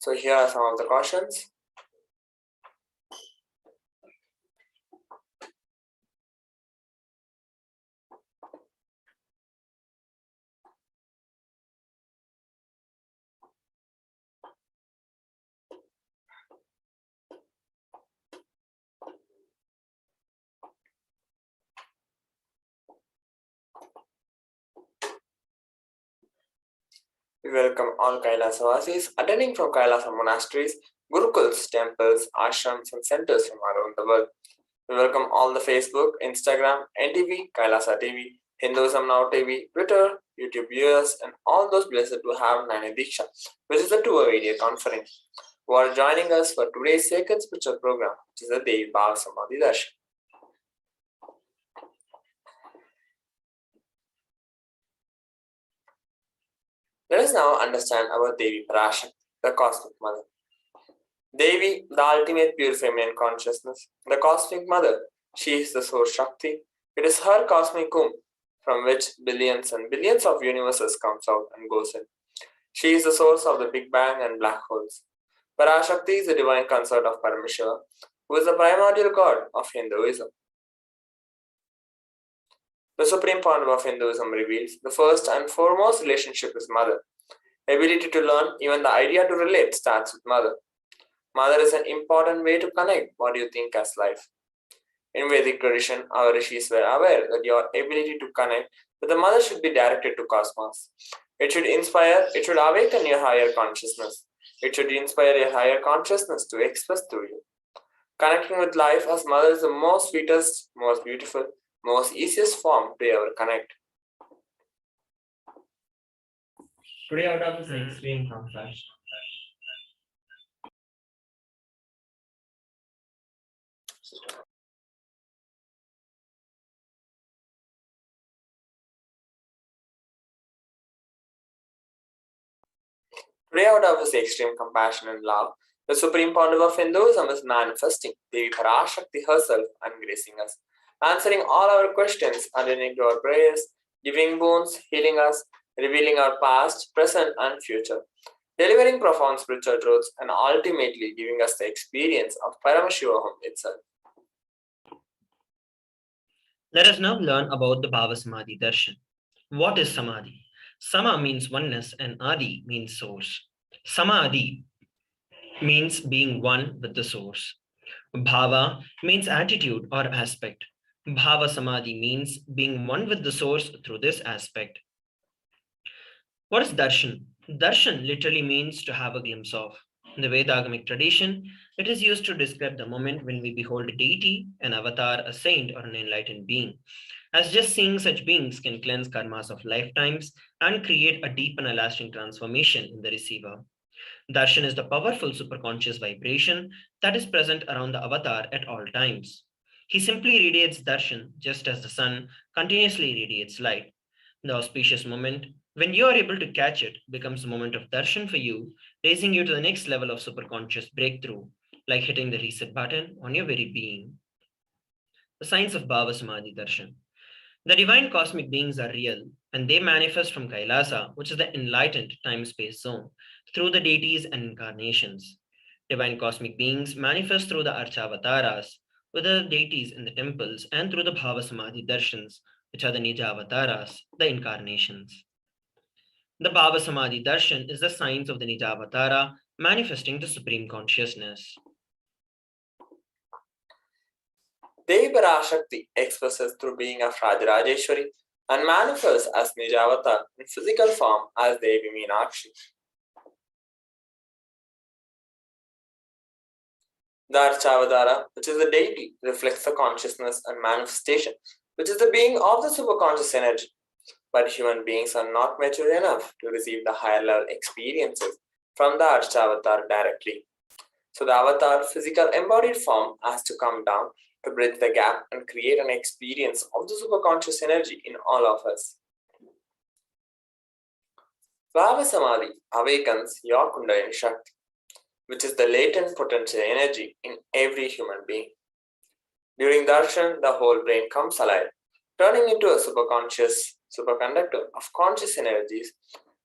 So here are some of the questions. We welcome all Kailasa attending from Kailasa monasteries, gurukuls, temples, ashrams, and centers from around the world. We welcome all the Facebook, Instagram, NTV, Kailasa TV, Hinduism Now TV, Twitter, YouTube viewers, and all those blessed to have Nani Diksha, which is a two-hour video conference, who are joining us for today's sacred spiritual program, which is the Devi Bhava Samadhi Darshan. Let us now understand about Devi Parashakti, the cosmic mother. Devi, the ultimate pure feminine consciousness, the cosmic mother, she is the source Shakti. It is her cosmic womb from which billions and billions of universes comes out and goes in. She is the source of the Big Bang and black holes. Parashakti is the divine consort of Paramashivoham, who is the primordial god of Hinduism. The supreme point of Hinduism reveals the first and foremost relationship is mother. Ability to learn, even the idea to relate starts with mother. Mother is an important way to connect what you think as life. In Vedic tradition, our rishis were aware that your ability to connect with the mother should be directed to cosmos. It should inspire, it should awaken your higher consciousness. It should inspire your higher consciousness to express through you. Connecting with life as mother is the most sweetest, most beautiful, most easiest form to ever connect. Today out of this extreme contrast. Today, out of his extreme compassion and love, the supreme founder of Hinduism is manifesting Devi Parashakti herself and gracing us, answering all our questions, attending to our prayers, giving boons, healing us, revealing our past, present, and future, delivering profound spiritual truths, and ultimately giving us the experience of Paramashivoham itself. Let us now learn about the Bhava Samadhi Darshan. What is Samadhi? Sama means oneness and Adi means source. Samadhi means being one with the source. Bhava means attitude or aspect. Bhava Samadhi means being one with the source through this aspect. What is Darshan? Darshan literally means to have a glimpse of. In the Vedagamic tradition, it is used to describe the moment when we behold a deity, an avatar, a saint, or an enlightened being, as just seeing such beings can cleanse karmas of lifetimes and create a deep and a lasting transformation in the receiver. Darshan is the powerful superconscious vibration that is present around the avatar at all times. He simply radiates darshan just as the sun continuously radiates light. The auspicious moment, when you are able to catch it, becomes a moment of darshan for you, raising you to the next level of superconscious breakthrough, like hitting the reset button on your very being. The signs of Bhava Samadhi Darshan. The divine cosmic beings are real, and they manifest from Kailasa, which is the enlightened time-space zone, through the deities and incarnations. Divine cosmic beings manifest through the Archavataras, with the deities in the temples, and through the Bhava Samadhi Darshans, which are the Nijavataras, the incarnations. The Bhava Samadhi Darshan is the signs of the Nijavatara manifesting the supreme consciousness. Devi Parashakti expresses through being of Rajarajeshwari and manifests as Nijavatar in physical form as Devi Meenakshi. The Archavadara, which is the deity, reflects the consciousness and manifestation, which is the being of the superconscious energy. But human beings are not mature enough to receive the higher level experiences from the Archavadara directly. So the avatar physical embodied form has to come down to bridge the gap and create an experience of the superconscious energy in all of us. Bhava Samadhi awakens your Kundalini Shakti, which is the latent potential energy in every human being. During darshan, the whole brain comes alive, turning into a superconscious superconductor of conscious energies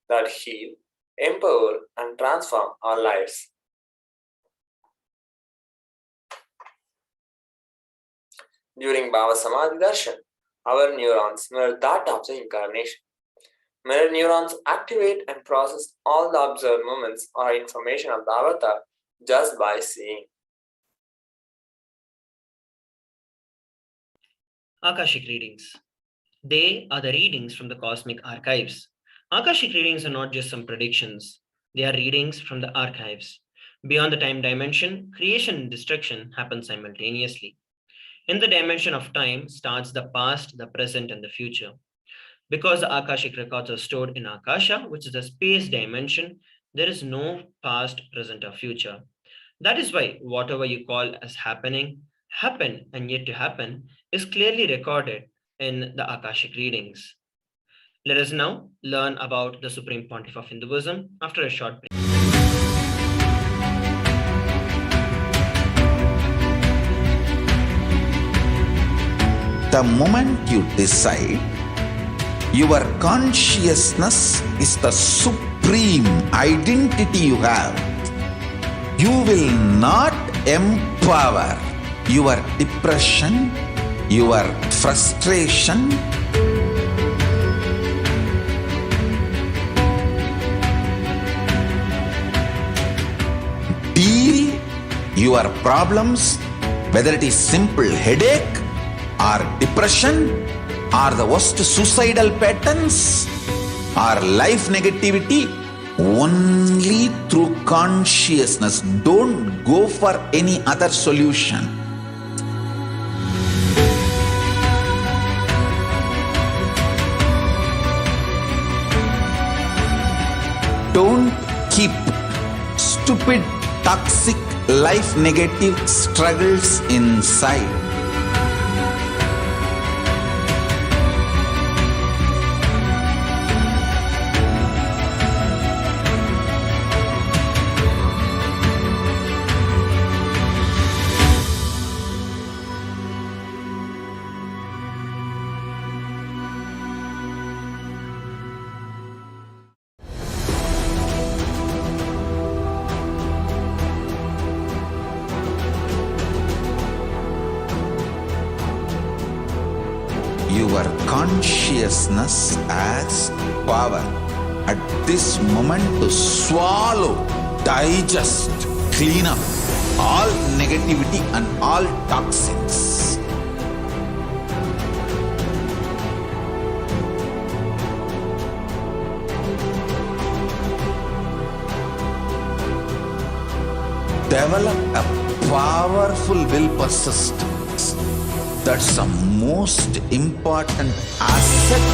that heal, empower, and transform our lives. During Bhava Samadhi Darshan, our neurons mirror that of the incarnation. Mirror neurons activate and process all the observed movements or information of the avatar just by seeing. Akashic readings. They are the readings from the cosmic archives. Akashic readings are not just some predictions, they are readings from the archives. Beyond the time dimension, creation and destruction happen simultaneously. In the dimension of time starts the past, the present, and the future. Because the Akashic records are stored in Akasha, which is the space dimension, there is no past, present, or future. That is why whatever you call as happening, happened, and yet to happen is clearly recorded in the Akashic readings. Let us now learn about the Supreme Pontiff of Hinduism after a short break. The moment you decide, your consciousness is the supreme identity you have. You will not empower your depression, your frustration, deal your problems, whether it is simple headache or depression or the worst suicidal patterns or life negativity, only through consciousness. Don't go for any other solution. Don't keep stupid, toxic, life negative struggles inside. Your consciousness has power at this moment to swallow, digest, clean up all negativity and all toxins. Develop a powerful will persistence. That's the most important asset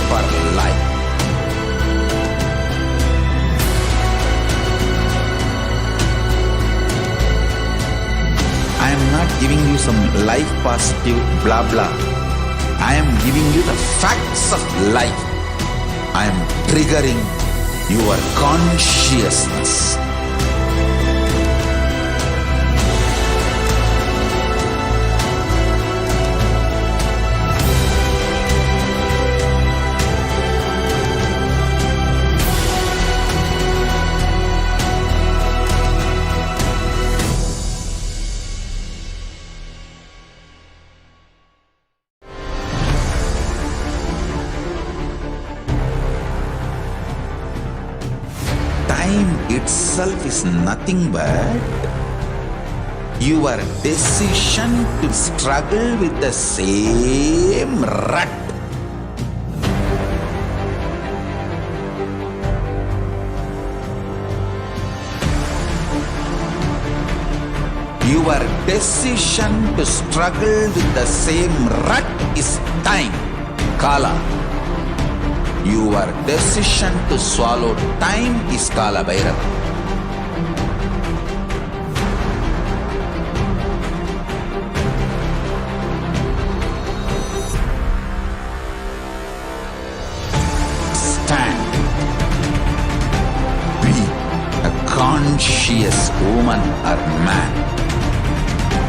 for life. I am not giving you some life positive blah blah. I am giving you the facts of life. I am triggering your consciousness. Time itself is nothing but your decision to struggle with the same rut. Your decision to struggle with the same rut is time, Kala. Your decision to swallow time is Kala Bhairava. Stand. Be a conscious woman or man.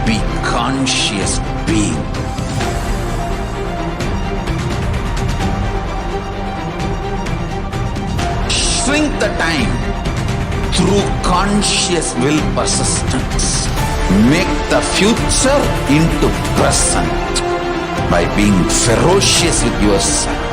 Be conscious being. Shrink the time through conscious will persistence. make the future into present by being ferocious with yourself.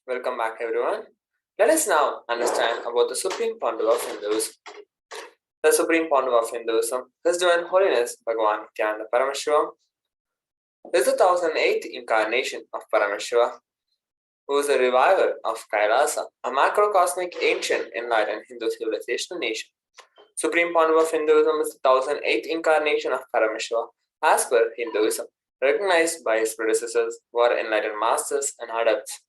Welcome back, everyone. Let us now understand about the Supreme Pandu of Hinduism. The Supreme Pandu of Hinduism, His Divine Holiness Bhagavan Nithyananda Paramashivam, is the 1008th incarnation of Paramashiva, who is the reviver of Kailasa, a macrocosmic, ancient, enlightened Hindu civilizational nation. Supreme Pandu of Hinduism is the 1008th incarnation of Paramashiva, as per Hinduism, recognized by his predecessors who are enlightened masters and adepts.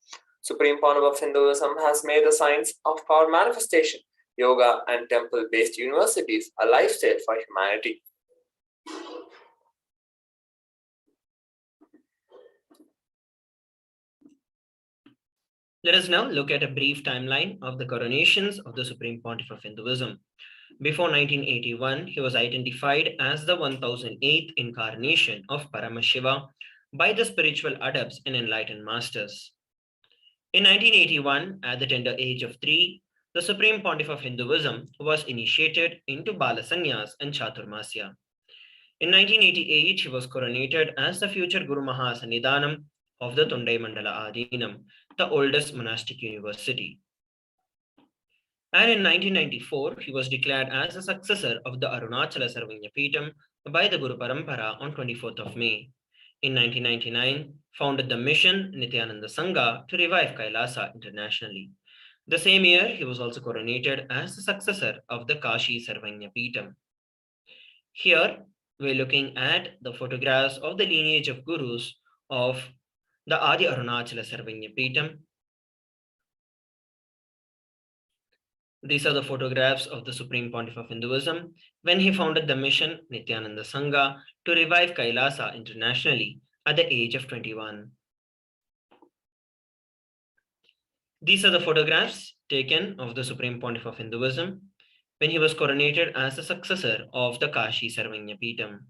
Supreme Pandu of Hinduism has made the science of power manifestation, yoga, and temple-based universities a lifestyle for humanity. Let us now look at a brief timeline of the coronations of the Supreme Pontiff of Hinduism. Before 1981, he was identified as the 1008th incarnation of Paramashiva by the spiritual adepts and enlightened masters. In 1981, at the tender age of 3, the Supreme Pontiff of Hinduism was initiated into Balasanyas and Chaturmasya. In 1988, he was coronated as the future Guru Mahasannidhanam of the Tondai Mandala Adinam, the oldest monastic university. And in 1994, he was declared as a successor of the Arunachala Sarvagnapeetham by the Guru Parampara on 24th of May. In 1999, founded the mission Nithyananda Sangha to revive Kailasa internationally. The same year, he was also coronated as the successor of the Kashi Sarvagnapeetham. Here, we're looking at the photographs of the lineage of gurus of the Adi Arunachala Sarvagnapeetham. These are the photographs of the Supreme Pontiff of Hinduism when he founded the mission Nithyananda Sangha to revive Kailasa internationally at the age of 21. These are the photographs taken of the Supreme Pontiff of Hinduism when he was coronated as the successor of the Kashi Sarvagnapeetham.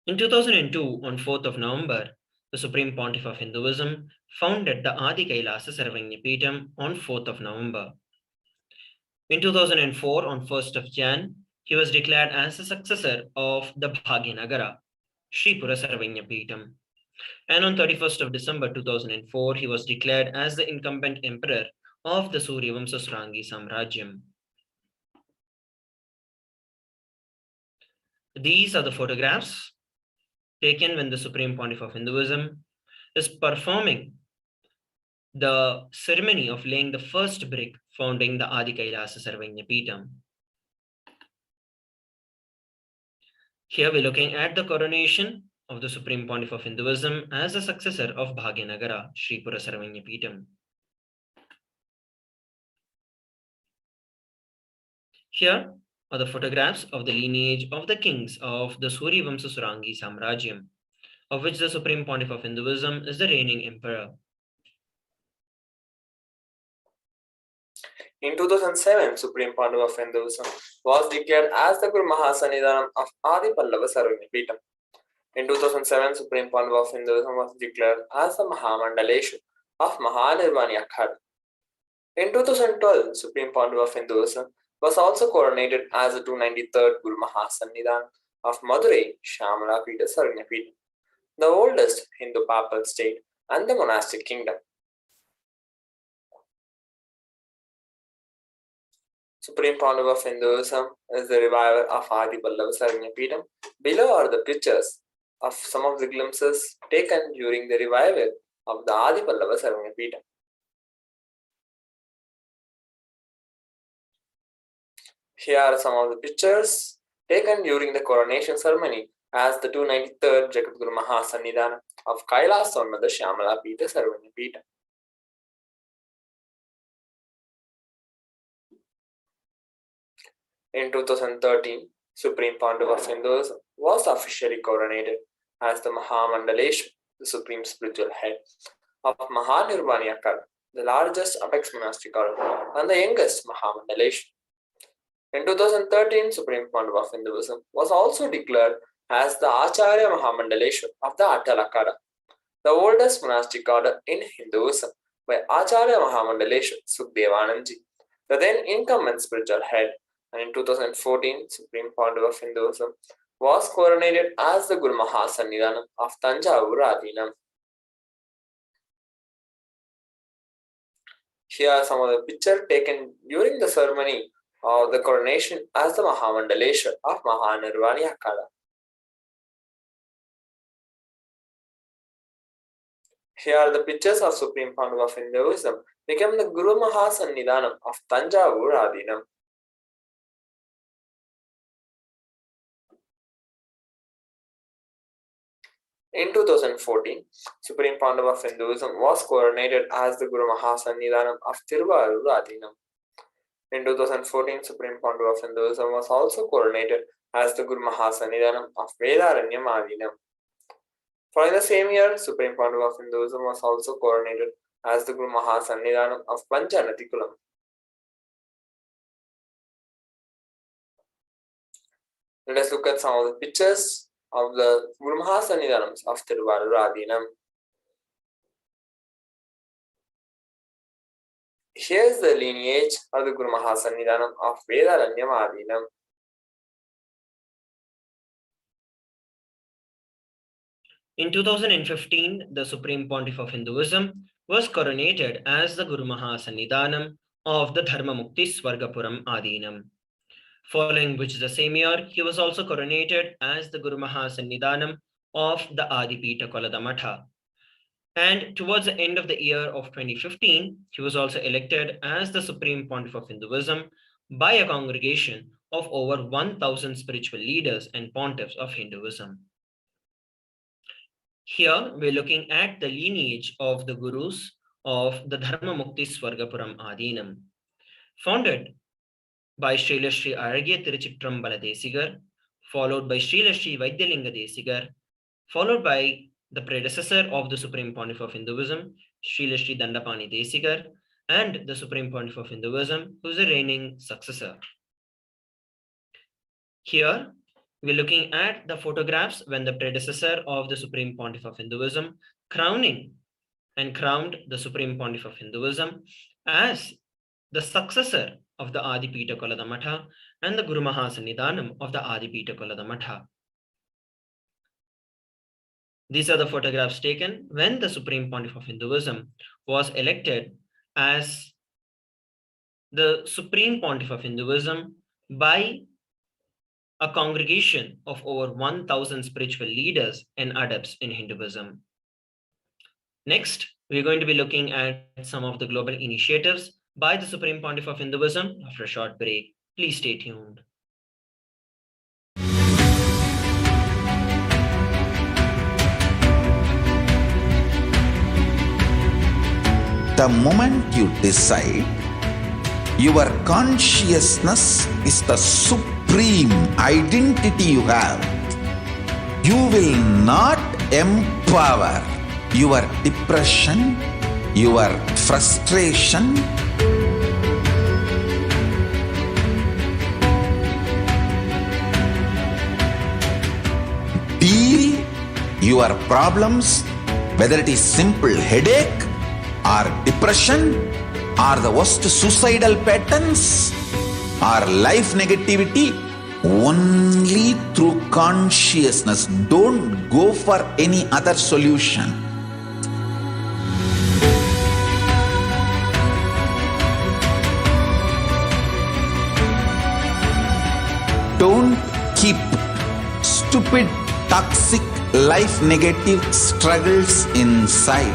In 2002, on 4th of November, the Supreme Pontiff of Hinduism founded the Adi Kailasa Sarvagnapeetham on 4th of November. In 2004, on 1st of Jan, he was declared as the successor of the Bhagyanagara, Sri Pura Sarvagnapeetham. And on 31st of December 2004, he was declared as the incumbent emperor of the Suryavamsa Srangi Samrajyam. These are the photographs taken when the Supreme Pontiff of Hinduism is performing the ceremony of laying the first brick founding the Adi Kailasa Sarvagnapeetham. Here we're looking at the coronation of the Supreme Pontiff of Hinduism as a successor of Bhagyanagara, Sri Pura Sarvagnapeetham. Here are the photographs of the lineage of the kings of the Suryavamsa Srangi Samrajyam, of which the Supreme Pontiff of Hinduism is the reigning emperor. In 2007, Supreme Pandu of Hinduism was declared as the Guru Mahasannidhanam of Adi Pallava Sarvagnapeetham. In 2007, Supreme Pandu of Hinduism was declared as the Mahamandaleshu of Mahanirvani Akhada. In 2012, Supreme Pontiff of Hinduism was also coronated as the 293rd Guru Mahasannidhan of Madurai Shamala Pita Saranyapita, the oldest Hindu papal state and the monastic kingdom. Supreme Pontiff of Hinduism is the reviver of Adi Pallava Saranyapeetham. Below are the pictures of some of the glimpses taken during the revival of the Adi Pallava Saranyapeetham. Here are some of the pictures taken during the coronation ceremony as the 293rd Jagadguru Mahasannidhana of Kailasa Shamala Pita Sarvanyapita. In 2013, Supreme Pontiff of Hinduism was officially coronated as the Mahamandaleshwar, the Supreme Spiritual Head of Mahanirvani Akhada, the largest apex monastic order and the youngest Mahamandaleshwar. In 2013, Supreme Pontiff of Hinduism was also declared as the Acharya Mahamandaleshwar of the Atal Akhada, the oldest monastic order in Hinduism, by Acharya Mahamandaleshwar Sukhdevanandji, the then incumbent spiritual head. And in 2014, Supreme Pontiff of Hinduism was coronated as the Guru Mahasannidhanam of Tanjavur Adinam. Here are some of the pictures taken during the ceremony of the coronation as the Mahamandaleshwar of Mahanirvani Akhada. Here are the pictures of Supreme Pontiff of Hinduism became the Guru Mahasannidhanam of Tanjavur Adinam. In 2014, Supreme Pontiff of Hinduism was coronated as the Guru Mahasannidhanam of Tiruvarur Adinam. In 2014, Supreme Pontiff of Hinduism was also coronated as the Guru Mahasannidhanam of Vedaranyam Adinam. For the same year, Supreme Pontiff of Hinduism was also coronated as the Guru Mahasannidhanam of Panchanatikulam. Let us look at some of the pictures of the Guru Mahasannidhanams of Tiruvarur Adinam. Here is the lineage of the Guru Mahasannidhanam of Vedaranyam Adinam. In 2015, the Supreme Pontiff of Hinduism was coronated as the Guru Mahasannidhanam of the Dharmamukti Swargapuram Adinam. Following which the same year, he was also coronated as the Guru Mahasannidhanam of the Adipita Kolada Matha. And towards the end of the year of 2015, he was also elected as the Supreme Pontiff of Hinduism by a congregation of over 1,000 spiritual leaders and pontiffs of Hinduism. Here, we're looking at the lineage of the Gurus of the Dharmamukti Swargapuram Adinam, founded by Srila Sri Aragya Tiruchittrambala Desigar, followed by Srila Sri Vaidyalinga Desigar, followed by the predecessor of the Supreme Pontiff of Hinduism, Srila Sri Dandapani Desigar, and the Supreme Pontiff of Hinduism, who is the reigning successor. Here, we're looking at the photographs when the predecessor of the Supreme Pontiff of Hinduism crowned the Supreme Pontiff of Hinduism as the successor of the Adipita Kolada Matha and the Guru Mahasannidhanam of the Adipita Kolada Matha. These are the photographs taken when the Supreme Pontiff of Hinduism was elected as the Supreme Pontiff of Hinduism by a congregation of over 1,000 spiritual leaders and adepts in Hinduism. Next, we're going to be looking at some of the global initiatives by the Supreme Pontiff of Hinduism after a short break. Please stay tuned. The moment you decide, your consciousness is the supreme identity you have. You will not empower your depression, your frustration, deal your problems, whether it is simple headache or depression, or the worst suicidal patterns, or life negativity? Only through consciousness. Don't go for any other solution. Don't keep stupid, toxic, life negative struggles inside.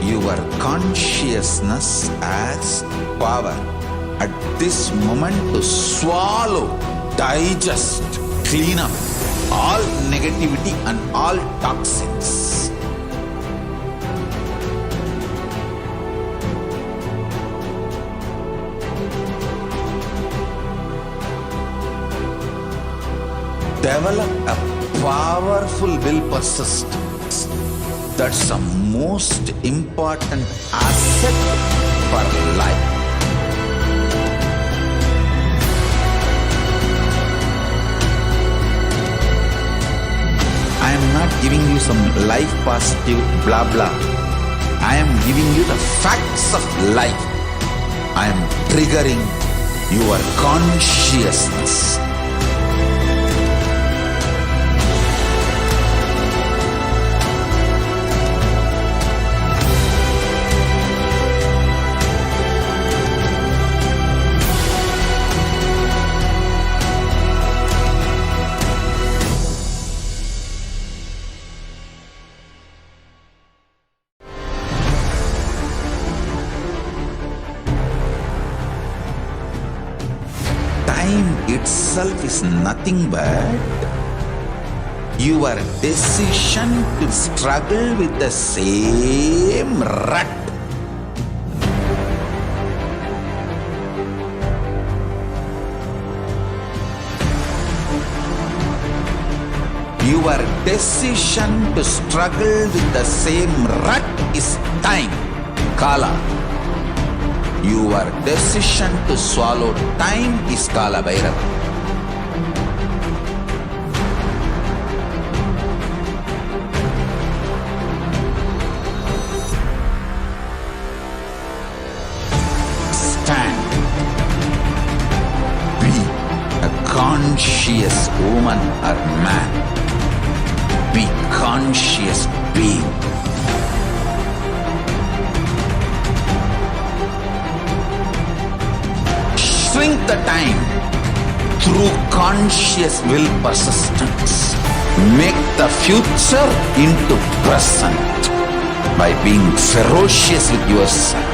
Your consciousness has power at this moment to swallow, digest, clean up all negativity and all toxins. Develop a powerful will persistence. That's the most important asset for life. I am not giving you some life positive blah blah. I am giving you the facts of life. I am triggering your consciousness. Time itself is nothing but your decision to struggle with the same rut. Your decision to struggle with the same rut is time, Kala. Your decision to swallow time is Kala Bhairava. Stand. Be a conscious woman or man. Be conscious being. Shrink the time through conscious will persistence. Make the future into present by being ferocious with yourself.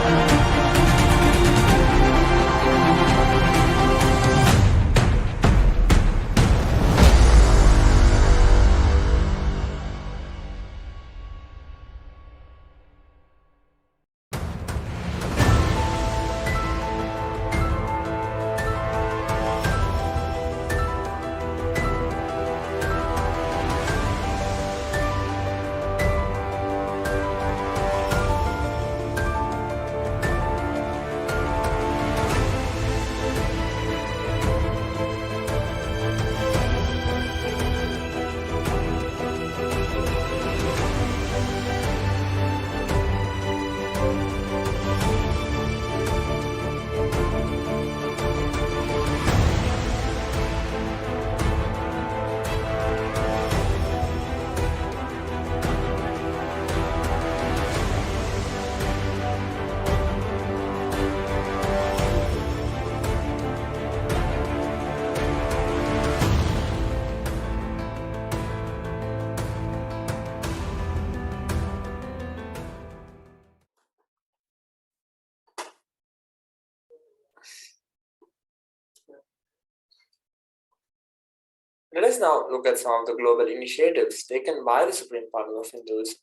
Let us now look at some of the global initiatives taken by the Supreme Panel of Hindus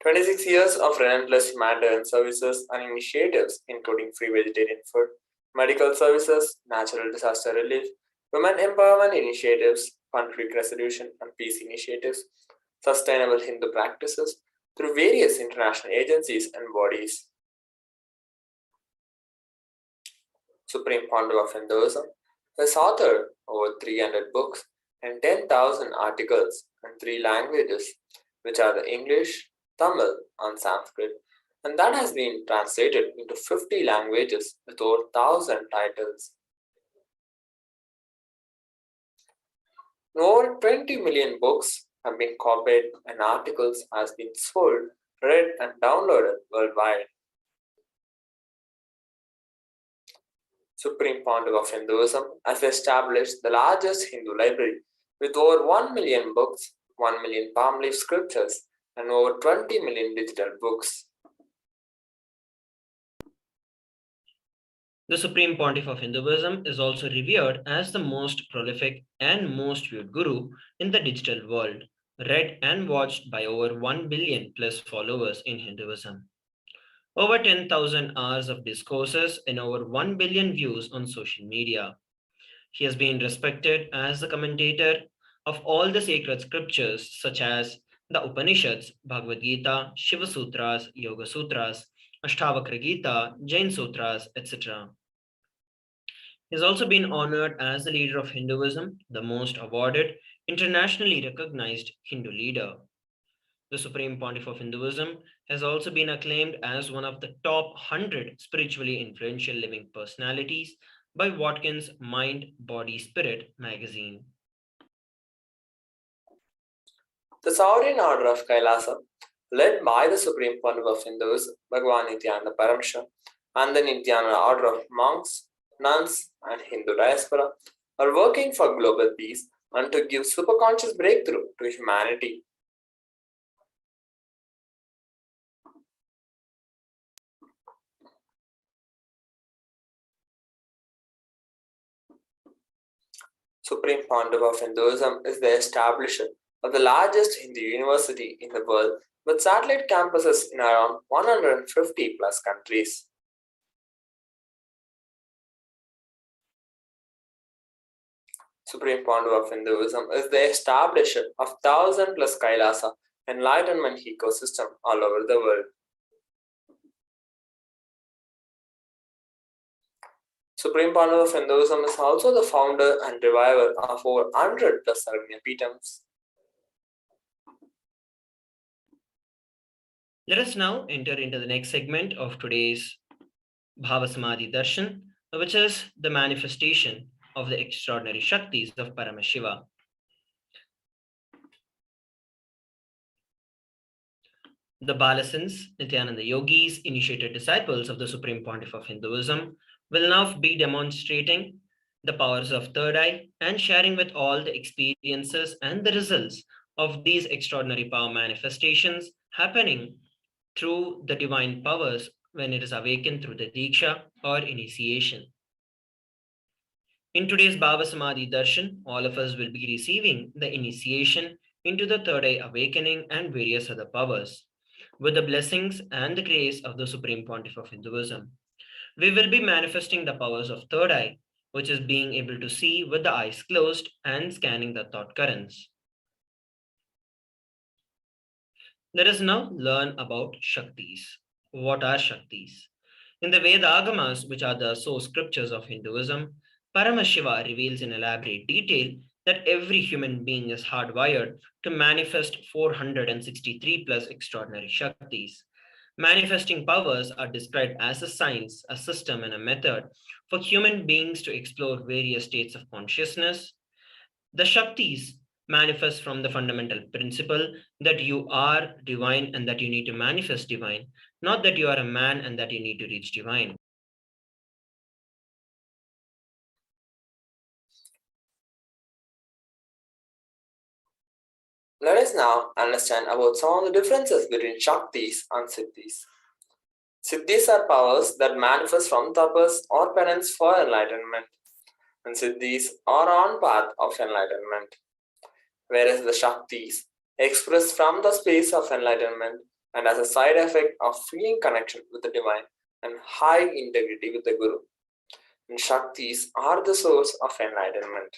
26 years of relentless humanitarian services and initiatives, including free vegetarian food, medical services, natural disaster relief, women empowerment initiatives, conflict resolution and peace initiatives, sustainable Hindu practices through various international agencies and bodies. Supreme Founder of Hinduism has authored over 300 books and 10,000 articles in 3 languages, which are the English, Tamil, and Sanskrit, and that has been translated into 50 languages with over 1,000 titles. Over 20 million books have been copied and articles has been sold, read, and downloaded worldwide. Supreme Founder of Hinduism has established the largest Hindu library with over 1 million books, 1 million palm leaf scriptures, and over 20 million digital books. The Supreme Pontiff of Hinduism is also revered as the most prolific and most viewed guru in the digital world, read and watched by over 1 billion plus followers in Hinduism. Over 10,000 hours of discourses and over 1 billion views on social media. He has been respected as the commentator of all the sacred scriptures such as the Upanishads, Bhagavad Gita, Shiva Sutras, Yoga Sutras, Ashtavakra Gita, Jain Sutras, etc. He has also been honored as the leader of Hinduism, the most awarded, internationally recognized Hindu leader. The Supreme Pontiff of Hinduism has also been acclaimed as one of the top 100 spiritually influential living personalities by Watkins' Mind, Body, Spirit magazine. The Sovereign Order of Kailasa, led by the Supreme Pontiff of Hinduism, Bhagavan Nithyananda Paramashivam, and the Nithyananda Order of monks, nuns, and Hindu diaspora, are working for global peace and to give superconscious breakthrough to humanity. Supreme Pontiff of Hinduism is the establisher of the largest Hindu university in the world with satellite campuses in around 150 plus countries. Supreme Pontiff of Hinduism is the establisher of 1,000 plus Kailasa Enlightenment ecosystem all over the world. Supreme Pontiff of Hinduism is also the founder and reviver of over 100 plus Sarvanya Peetams. Let us now enter into the next segment of today's Bhava Samadhi Darshan, which is the manifestation of the extraordinary Shaktis of Paramashiva. The Balasins, Nithyananda Yogis, initiated disciples of the Supreme Pontiff of Hinduism, will now be demonstrating the powers of third eye and sharing with all the experiences and the results of these extraordinary power manifestations happening through the divine powers when it is awakened through the Diksha or initiation. In today's Bhava Samadhi Darshan, all of us will be receiving the initiation into the third eye awakening and various other powers with the blessings and the grace of the Supreme Pontiff of Hinduism. We will be manifesting the powers of third eye, which is being able to see with the eyes closed and scanning the thought currents. Let us now learn about Shaktis. What are Shaktis? In the Veda Agamas, which are the source scriptures of Hinduism, Paramashiva reveals in elaborate detail that every human being is hardwired to manifest 463 plus extraordinary Shaktis. Manifesting powers are described as a science, a system, and a method for human beings to explore various states of consciousness. The Shaktis manifest from the fundamental principle that you are divine and that you need to manifest divine, not that you are a man and that you need to reach divine. Let us now understand about some of the differences between Shaktis and Siddhis. Siddhis are powers that manifest from tapas or penance for enlightenment, and Siddhis are on path of enlightenment. Whereas the Shaktis express from the space of enlightenment and as a side effect of feeling connection with the divine and high integrity with the Guru. And Shaktis are the source of enlightenment.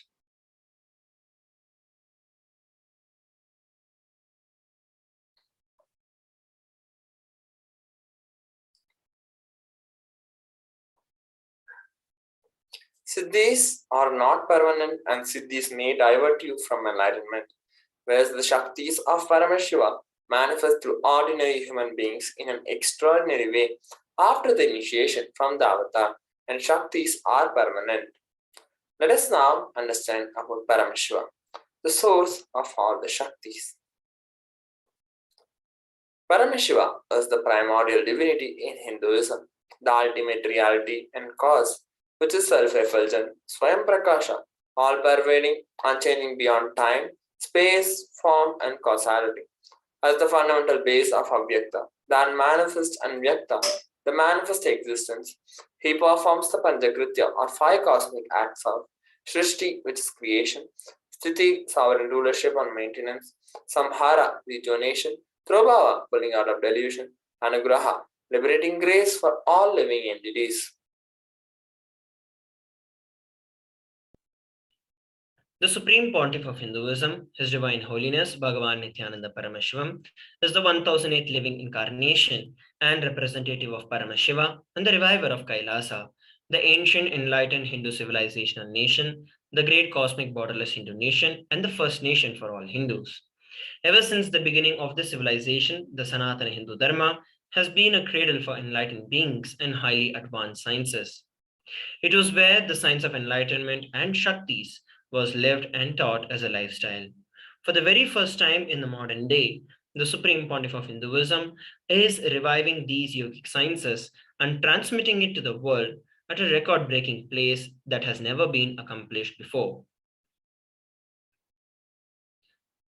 Siddhis are not permanent and Siddhis may divert you from enlightenment, whereas the Shaktis of Paramashiva manifest through ordinary human beings in an extraordinary way after the initiation from the avatar, and Shaktis are permanent. Let us now understand about Paramashiva, the source of all the Shaktis. Paramashiva is the primordial divinity in Hinduism, the ultimate reality and cause, which is self-effulgent, Swayam Prakasha, all-pervading, unchanging beyond time, space, form, and causality. As the fundamental base of Avyakta, the unmanifest and Vyakta, the manifest existence, he performs the Panchakritya or 5 cosmic acts of Shrishti, which is creation, Sthiti, sovereign rulership and maintenance, Samhara, rejuvenation, Trobhava, pulling out of delusion, Anugraha, liberating grace for all living entities. The Supreme Pontiff of Hinduism, His Divine Holiness Bhagavan Nithyananda Paramashivam, is the 1008th living incarnation and representative of Paramashiva and the reviver of Kailasa, the ancient enlightened Hindu civilizational nation, the great cosmic borderless Hindu nation, and the first nation for all Hindus. Ever since the beginning of this civilization, the Sanatana Hindu Dharma has been a cradle for enlightened beings and highly advanced sciences. It was where the science of enlightenment and Shaktis was lived and taught as a lifestyle. For the very first time in the modern day, the Supreme Pontiff of Hinduism is reviving these yogic sciences and transmitting it to the world at a record-breaking pace that has never been accomplished before.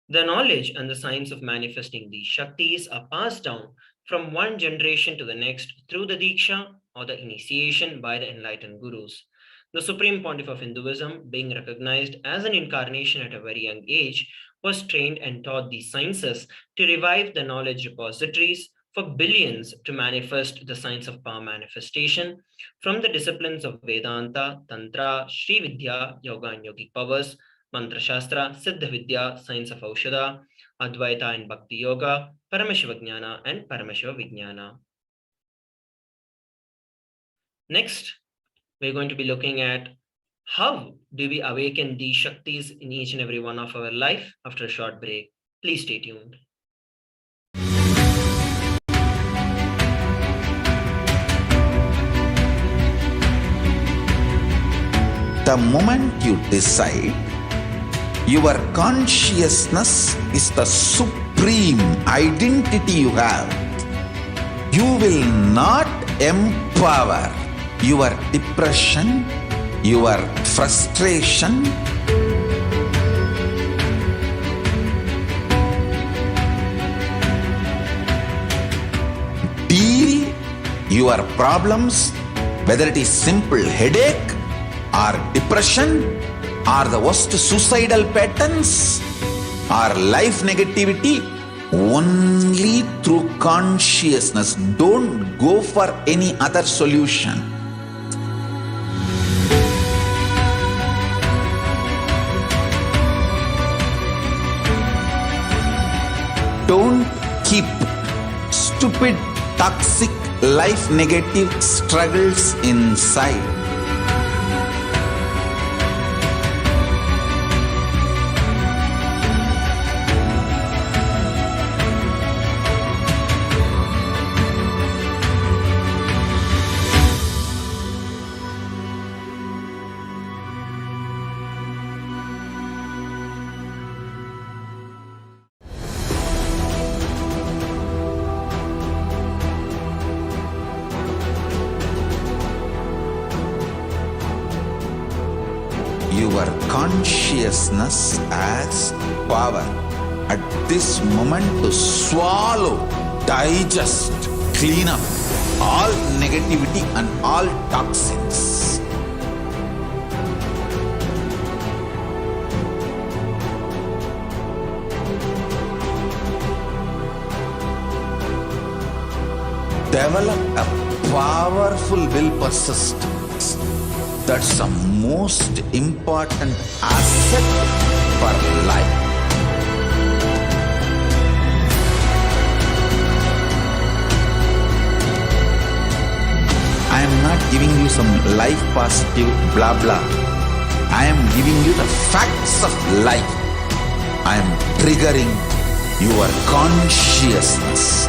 The knowledge and the science of manifesting these Shaktis are passed down from one generation to the next through the Diksha or the initiation by the enlightened gurus. The Supreme Pontiff of Hinduism, being recognized as an incarnation at a very young age, was trained and taught these sciences to revive the knowledge repositories for billions to manifest the science of power manifestation from the disciplines of Vedanta, Tantra, Sri Vidya, Yoga and Yogic powers, Mantra Shastra, Siddha Vidya, science of Aushadha, Advaita and Bhakti Yoga, Paramashiva Jnana and Paramashiva Vijnana. Next, we're going to be looking at how do we awaken these Shaktis in each and every one of our life after a short break. Please stay tuned. The moment you decide, your consciousness is the supreme identity you have. You will not empower your depression, your frustration, deal your problems, whether it is simple headache or depression or the worst suicidal patterns or life negativity, only through consciousness. Don't go for any other solution. Don't keep stupid, toxic, life negative struggles inside. Your consciousness has power at this moment to swallow, digest, clean up all negativity and all toxins. develop a powerful will persistence. That's the most important asset for life. I am not giving you some life positive blah blah. I am giving you the facts of life. I am triggering your consciousness.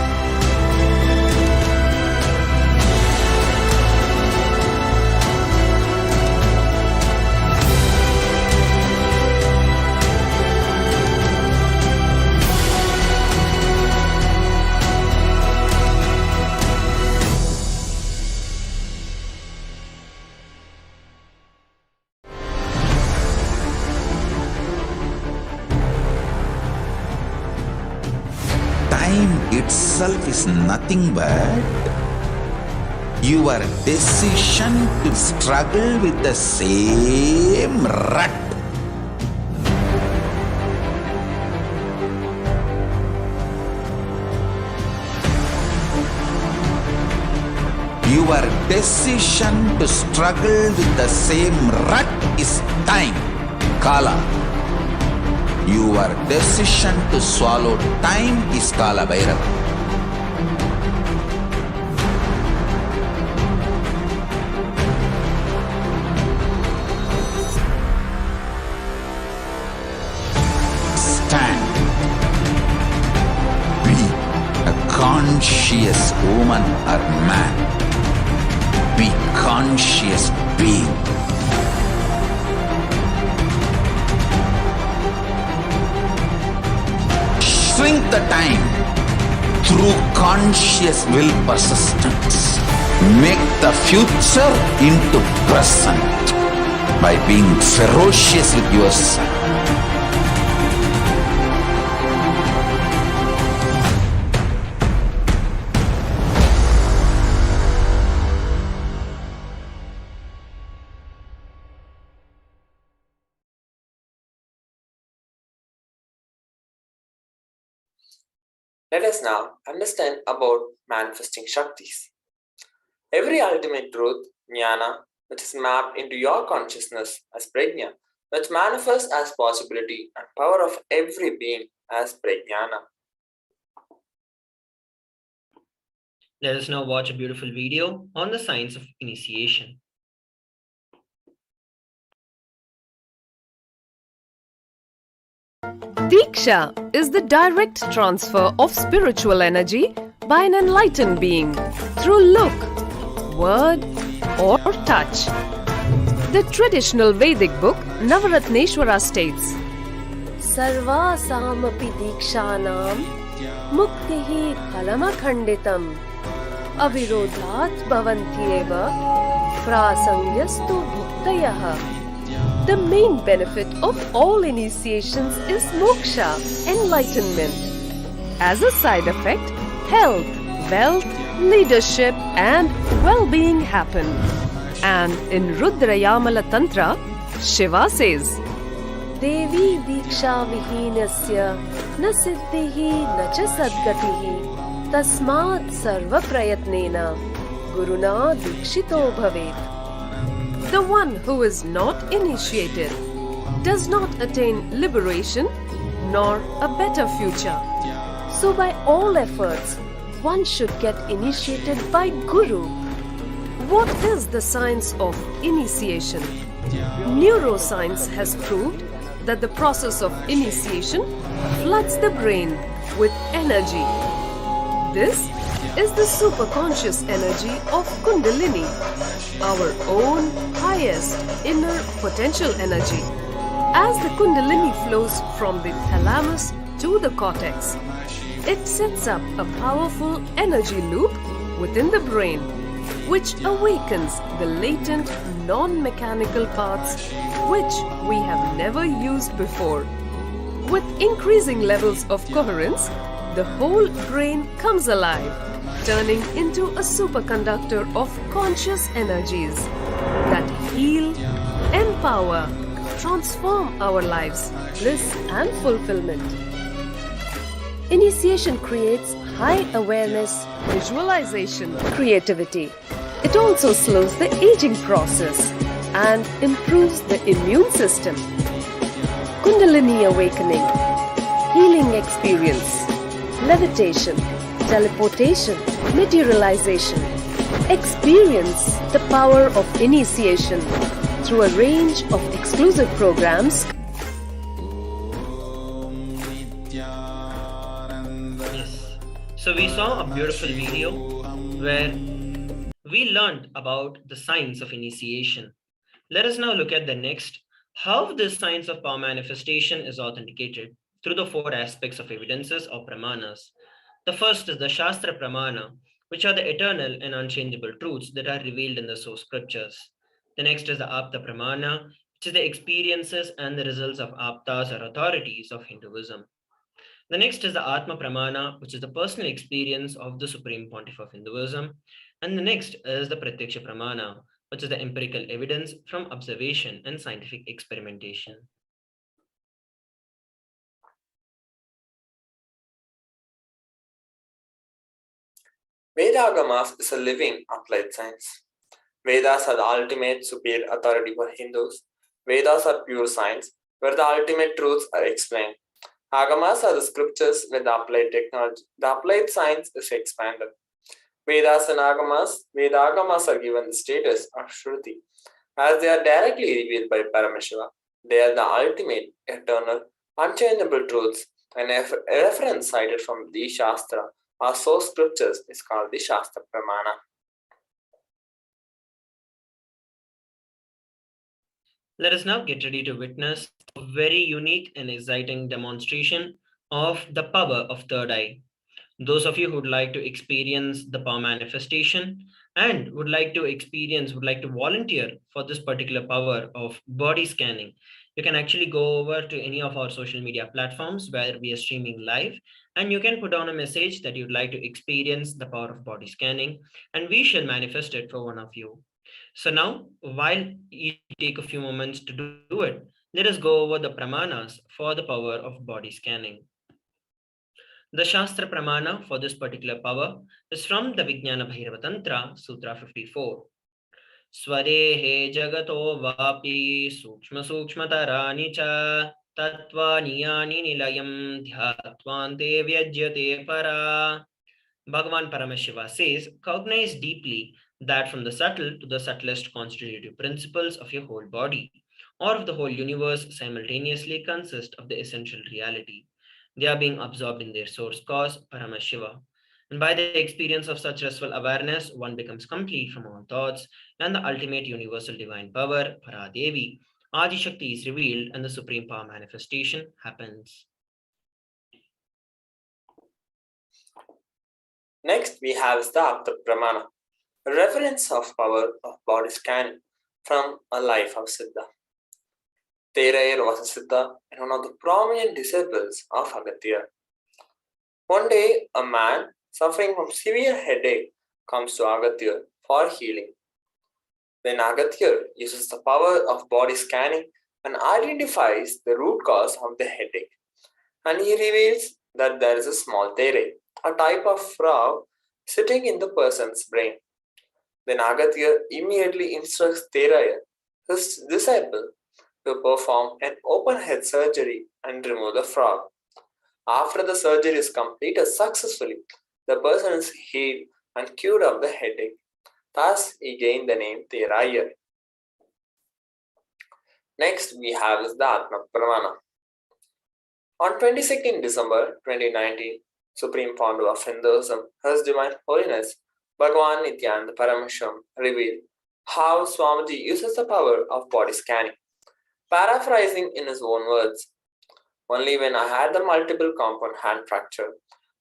Time itself is nothing but your decision to struggle with the same rut. Your decision to struggle with the same rut is time, Kala. Your decision to swallow time is Kala Bhairava. Stand. Be a conscious woman or man. Be conscious being. Shrink the time through conscious will persistence. Make the future into present by being ferocious with yourself. Let us now understand about manifesting Shaktis. Every ultimate truth, Jnana, which is mapped into your consciousness as Prajna, which manifests as possibility and power of every being as Prajnana. Let us now watch a beautiful video on the science of initiation. Diksha is the direct transfer of spiritual energy by an enlightened being through look, word, or touch. The traditional Vedic book Navaratneshwara states, Sarvasamapi Dikshanam Muktihi Phalamakhanditam Avirodhat Bhavantyeva Prasangyastu Bhuktayaha. The main benefit of all initiations is moksha, enlightenment. As a side effect, health, wealth, leadership and well-being happen. And in Rudrayamala Tantra, Shiva says, Devi Diksha Vihinasya Na Siddhihi Na Cha Sadgatihi Tasmat Sarva Prayatnena Guruna Dikshito Bhavet. The one who is not initiated does not attain liberation nor a better future. So by all efforts, one should get initiated by Guru. What is the science of initiation? Neuroscience has proved that the process of initiation floods the brain with energy. This is the superconscious energy of Kundalini, our own highest inner potential energy. As the Kundalini flows from the thalamus to the cortex, it sets up a powerful energy loop within the brain, which awakens the latent non-mechanical parts which we have never used before. With increasing levels of coherence, the whole brain comes alive, turning into a superconductor of conscious energies that heal, empower, transform our lives, bliss and fulfillment. Initiation creates high awareness, visualization, creativity. It also slows the aging process and improves the immune system. Kundalini awakening, healing experience, levitation, teleportation, materialization. Experience the power of initiation through a range of exclusive programs. Yes. So we saw a beautiful video where we learned about the science of initiation. Let us now look at the next, how this science of power manifestation is authenticated through the four aspects of evidences or pramanas. The first is the Shastra Pramana, which are the eternal and unchangeable truths that are revealed in the source scriptures. The next is the Apta Pramana, which is the experiences and the results of Aptas or authorities of Hinduism. The next is the Atma Pramana, which is the personal experience of the Supreme Pontiff of Hinduism. And the next is the Pratyaksha Pramana, which is the empirical evidence from observation and scientific experimentation. Vedagamas is a living applied science. Vedas are the ultimate superior authority for Hindus. Vedas are pure science, where the ultimate truths are explained. Agamas are the scriptures where the applied technology, the applied science is expanded. Vedas and Vedagamas are given the status of Shruti, as they are directly revealed by Paramashiva. They are the ultimate, eternal, unchangeable truths, and a reference cited from the Shastra or source scriptures is called the Shastra Pramana. Let us now get ready to witness a very unique and exciting demonstration of the power of third eye. Those of you who would like to experience the power manifestation and would like to volunteer for this particular power of body scanning, you can actually go over to any of our social media platforms where we are streaming live, and you can put down a message that you'd like to experience the power of body scanning, and we shall manifest it for one of you. So now, while you take a few moments to do it, let us go over the pramanas for the power of body scanning. The Shastra Pramana for this particular power is from the Vijnana Bhairava Tantra, Sutra 54. Swadehe jagato vapi sukshma sukshmatarani cha tatvani yani nilayam dhyatvante vyajyate para. Bhagavan Paramashiva says, cognize deeply that from the subtle to the subtlest constitutive principles of your whole body or of the whole universe simultaneously consist of the essential reality. They are being absorbed in their source cause, Paramashiva. And by the experience of such restful awareness, one becomes complete from all thoughts, and the ultimate universal divine power, Paradevi, Adi Shakti, is revealed, and the supreme power manifestation happens. Next, we have the Apta Pramana, a reference of power of body scanning from a life of Siddha. Terayar was a Siddha and one of the prominent disciples of Agatya. One day, a man suffering from severe headache comes to Agatya for healing. Then Agatya uses the power of body scanning and identifies the root cause of the headache. And he reveals that there is a small tere, a type of frog, sitting in the person's brain. Then Agatya immediately instructs Teraya, his disciple, to perform an open head surgery and remove the frog. After the surgery is completed successfully, the person is healed and cured of the headache. Thus, he gained the name Teraya. Next, we have the Atma Pramana. On 22nd December 2019, Supreme Founder of Hinduism, His Divine Holiness, Bhagavan Nithyananda Paramashivam, revealed how Swamiji uses the power of body scanning. Paraphrasing in his own words, only when I had the multiple compound hand fracture,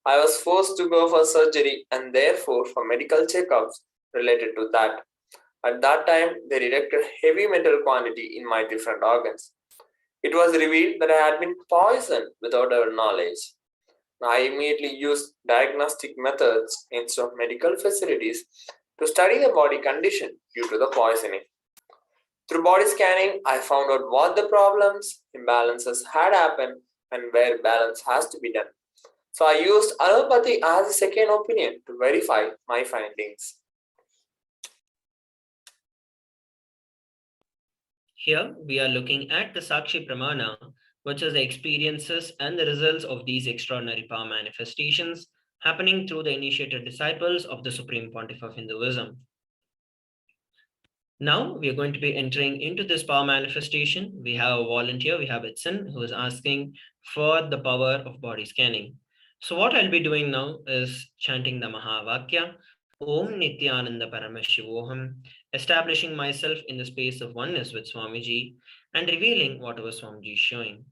I was forced to go for surgery and therefore for medical checkups related to that. At that time, they detected heavy metal quantity in my different organs. It was revealed that I had been poisoned without our knowledge. I immediately used diagnostic methods instead of medical facilities to study the body condition due to the poisoning. Through body scanning, I found out what the problems, imbalances had happened and where balance has to be done. So I used allopathy as a second opinion to verify my findings. Here we are looking at the Sakshi Pramana, which is the experiences and the results of these extraordinary power manifestations happening through the initiated disciples of the Supreme Pontiff of Hinduism. Now we are going to be entering into this power manifestation. We have a volunteer, we have Itzen, who is asking for the power of body scanning. So what I'll be doing now is chanting the Mahavakya, Om Nithyananda Paramashivoham, establishing myself in the space of oneness with Swamiji and revealing whatever Swamiji is showing.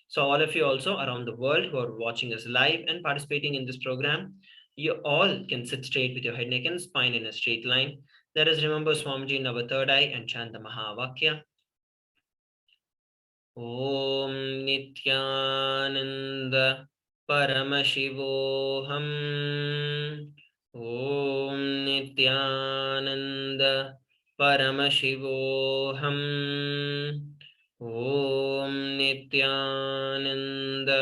So all of you also around the world who are watching us live and participating in this program, you all can sit straight with your head, neck and spine in a straight line. Let us remember Swamiji in our third eye and chant the Mahavakya. Om Nithyananda Paramashivoham. Om Nithyananda Paramashivoham. Om Nithyananda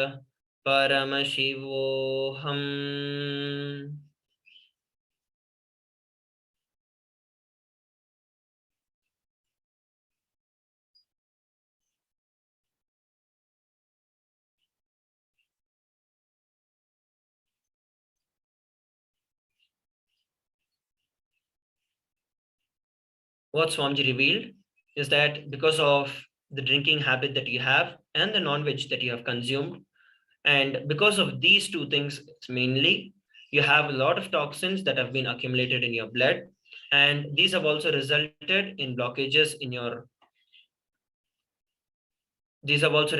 Paramashivoham. What Swamiji revealed is that because of the drinking habit that you have and the non-veg that you have consumed, and because of these two things mainly, you have a lot of toxins that have been accumulated in your blood, and these have also resulted in blockages in your these have also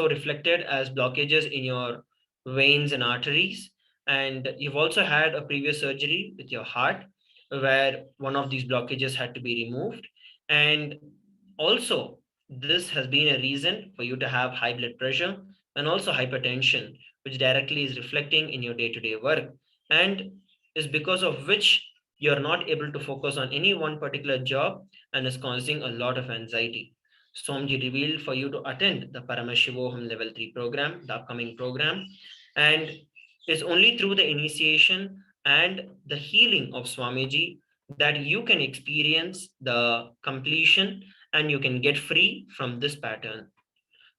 reflected as blockages in your veins and arteries. And you've also had a previous surgery with your heart where one of these blockages had to be removed. And also this has been a reason for you to have high blood pressure and also hypertension, which directly is reflecting in your day-to-day work, and is because of which you're not able to focus on any one particular job and is causing a lot of anxiety. Swamiji revealed for you to attend the Paramashivoham level 3 program, the upcoming program, and it's only through the initiation and the healing of Swamiji that you can experience the completion and you can get free from this pattern.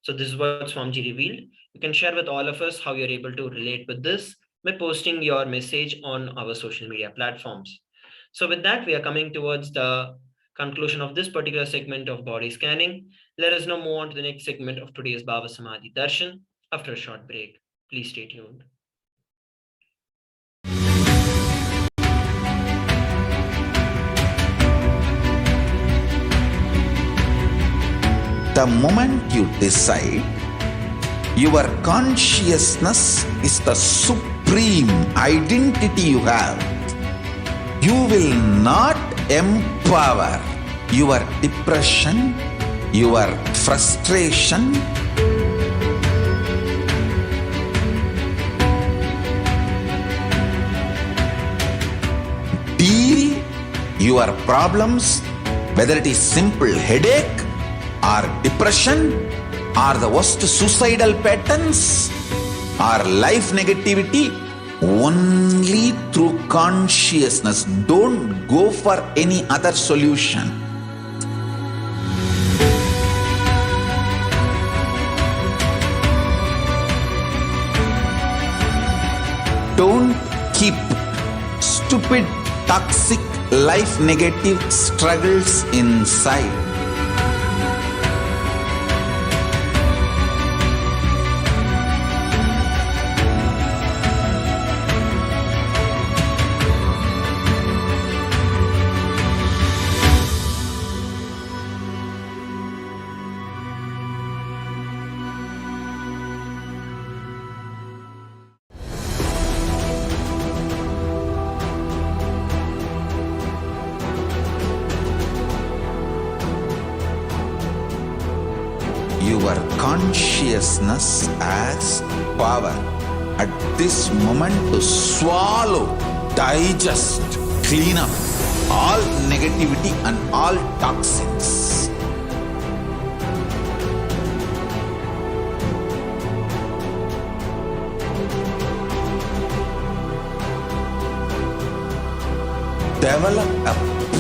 So this is what Swamiji revealed. You can share with all of us how you're able to relate with this by posting your message on our social media platforms. So with that, we are coming towards the conclusion of this particular segment of body scanning. Let us now move on to the next segment of today's Bhava Samadhi Darshan after a short break. Please stay tuned. The moment you decide, your consciousness is the supreme identity you have. You will not empower your depression, your frustration, deal your problems, whether it is simple headache or depression or the worst suicidal patterns or life negativity, only through consciousness. Don't go for any other solution. Don't keep stupid, toxic, life negative struggles inside. Your consciousness has power at this moment to swallow, digest, clean up all negativity and all toxins. develop a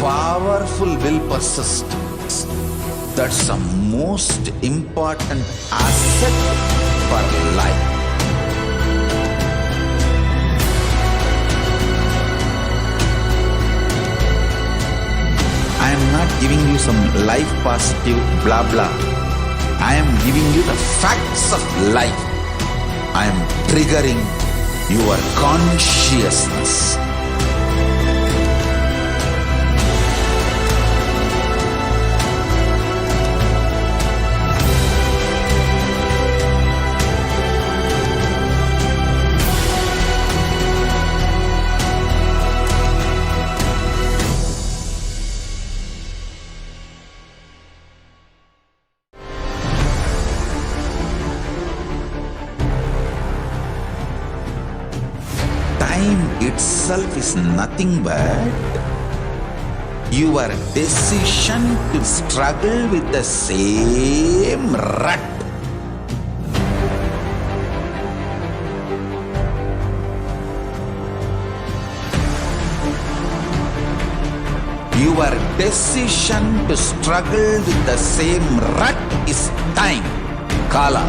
powerful will persistence. That's the most important asset for life. I am not giving you some life positive blah blah. I am giving you the facts of life. I am triggering your consciousness. Time itself is nothing but your decision to struggle with the same rut. Your decision to struggle with the same rut is time, Kala.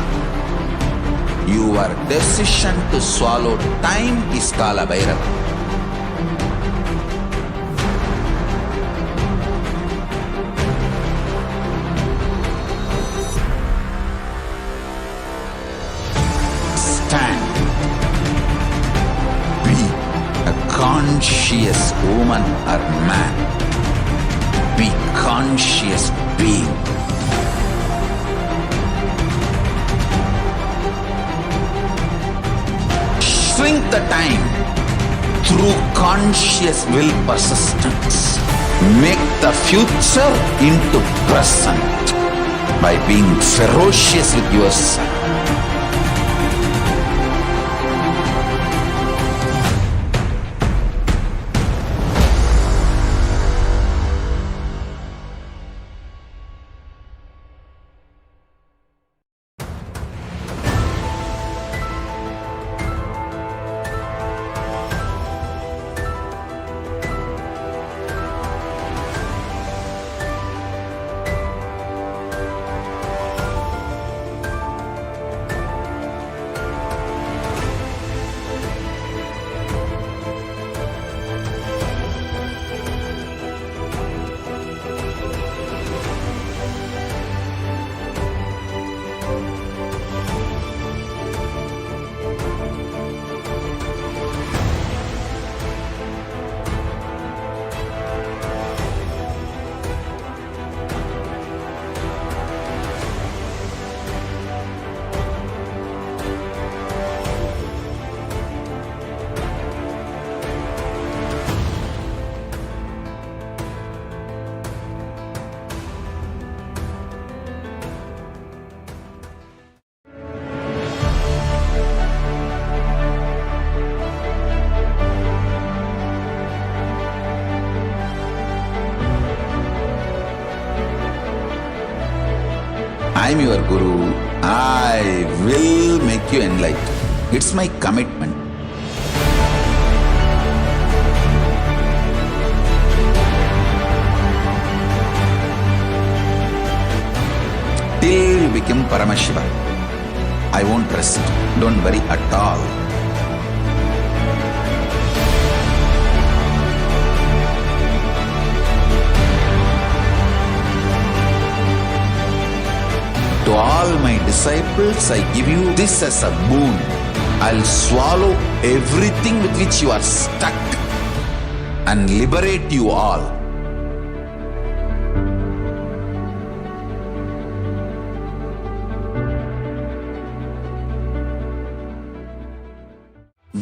Your decision to swallow time is Kala Bhairava. Stand. Be a conscious woman or man. Be conscious being. Shrink the time through conscious will persistence. Make the future into present by being ferocious with yourself. I am your Guru. I will make you enlightened. It's my commitment. Till you become Paramashiva, I won't rest. Don't worry at all. To all my disciples, I give you this as a boon. I'll swallow everything with which you are stuck and liberate you all.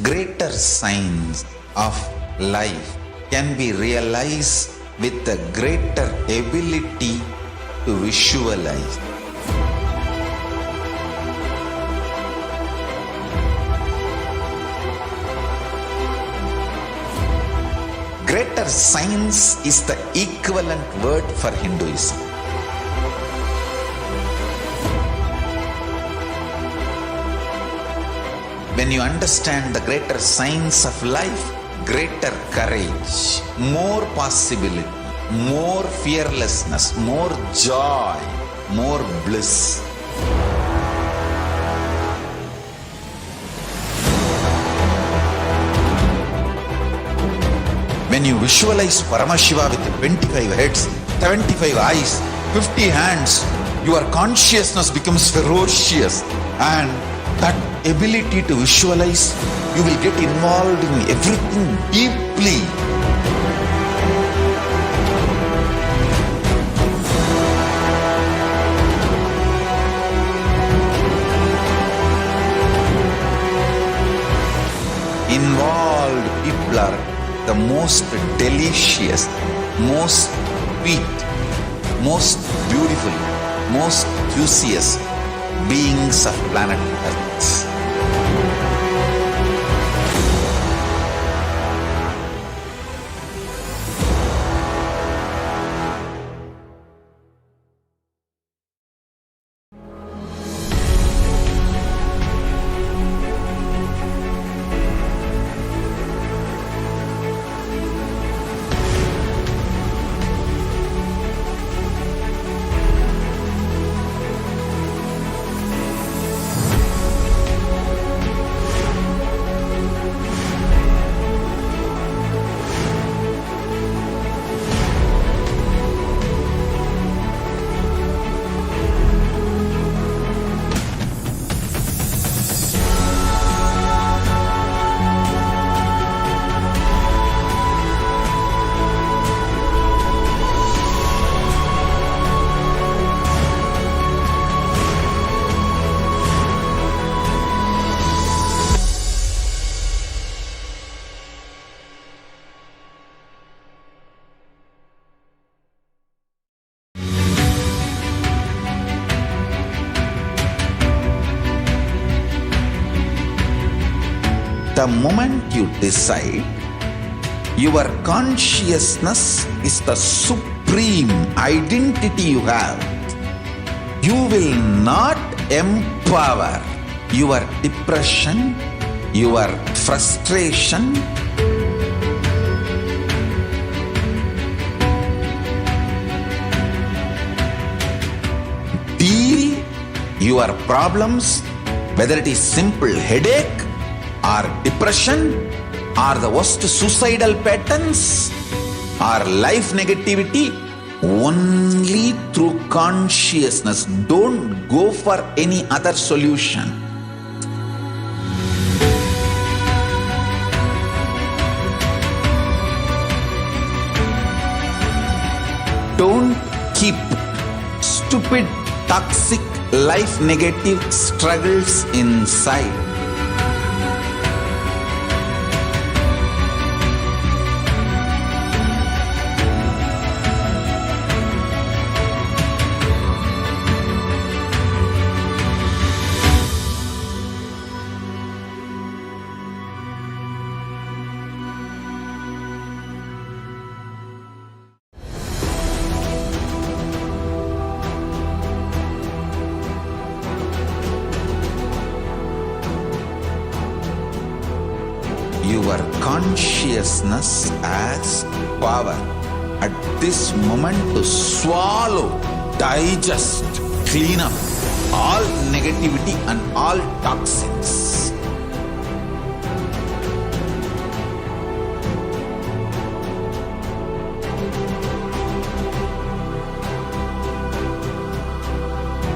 Greater signs of life can be realized with a greater ability to visualize. Greater science is the equivalent word for Hinduism. When you understand the greater science of life, greater courage, more possibility, more fearlessness, more joy, more bliss. When you visualize Paramashiva with 25 heads, 75 eyes, 50 hands, your consciousness becomes ferocious, and that ability to visualize, you will get involved in everything deeply. Involved people are the most delicious, most sweet, most beautiful, most juiciest beings of planet Earth. The moment you decide, your consciousness is the supreme identity you have. You will not empower your depression, your frustration, deal your problems, whether it is simple headache or depression or the worst suicidal patterns or life negativity, only through consciousness. Don't go for any other solution. Don't keep stupid, toxic, life negative struggles inside. Your consciousness has power at this moment to swallow, digest, clean up all negativity and all toxins.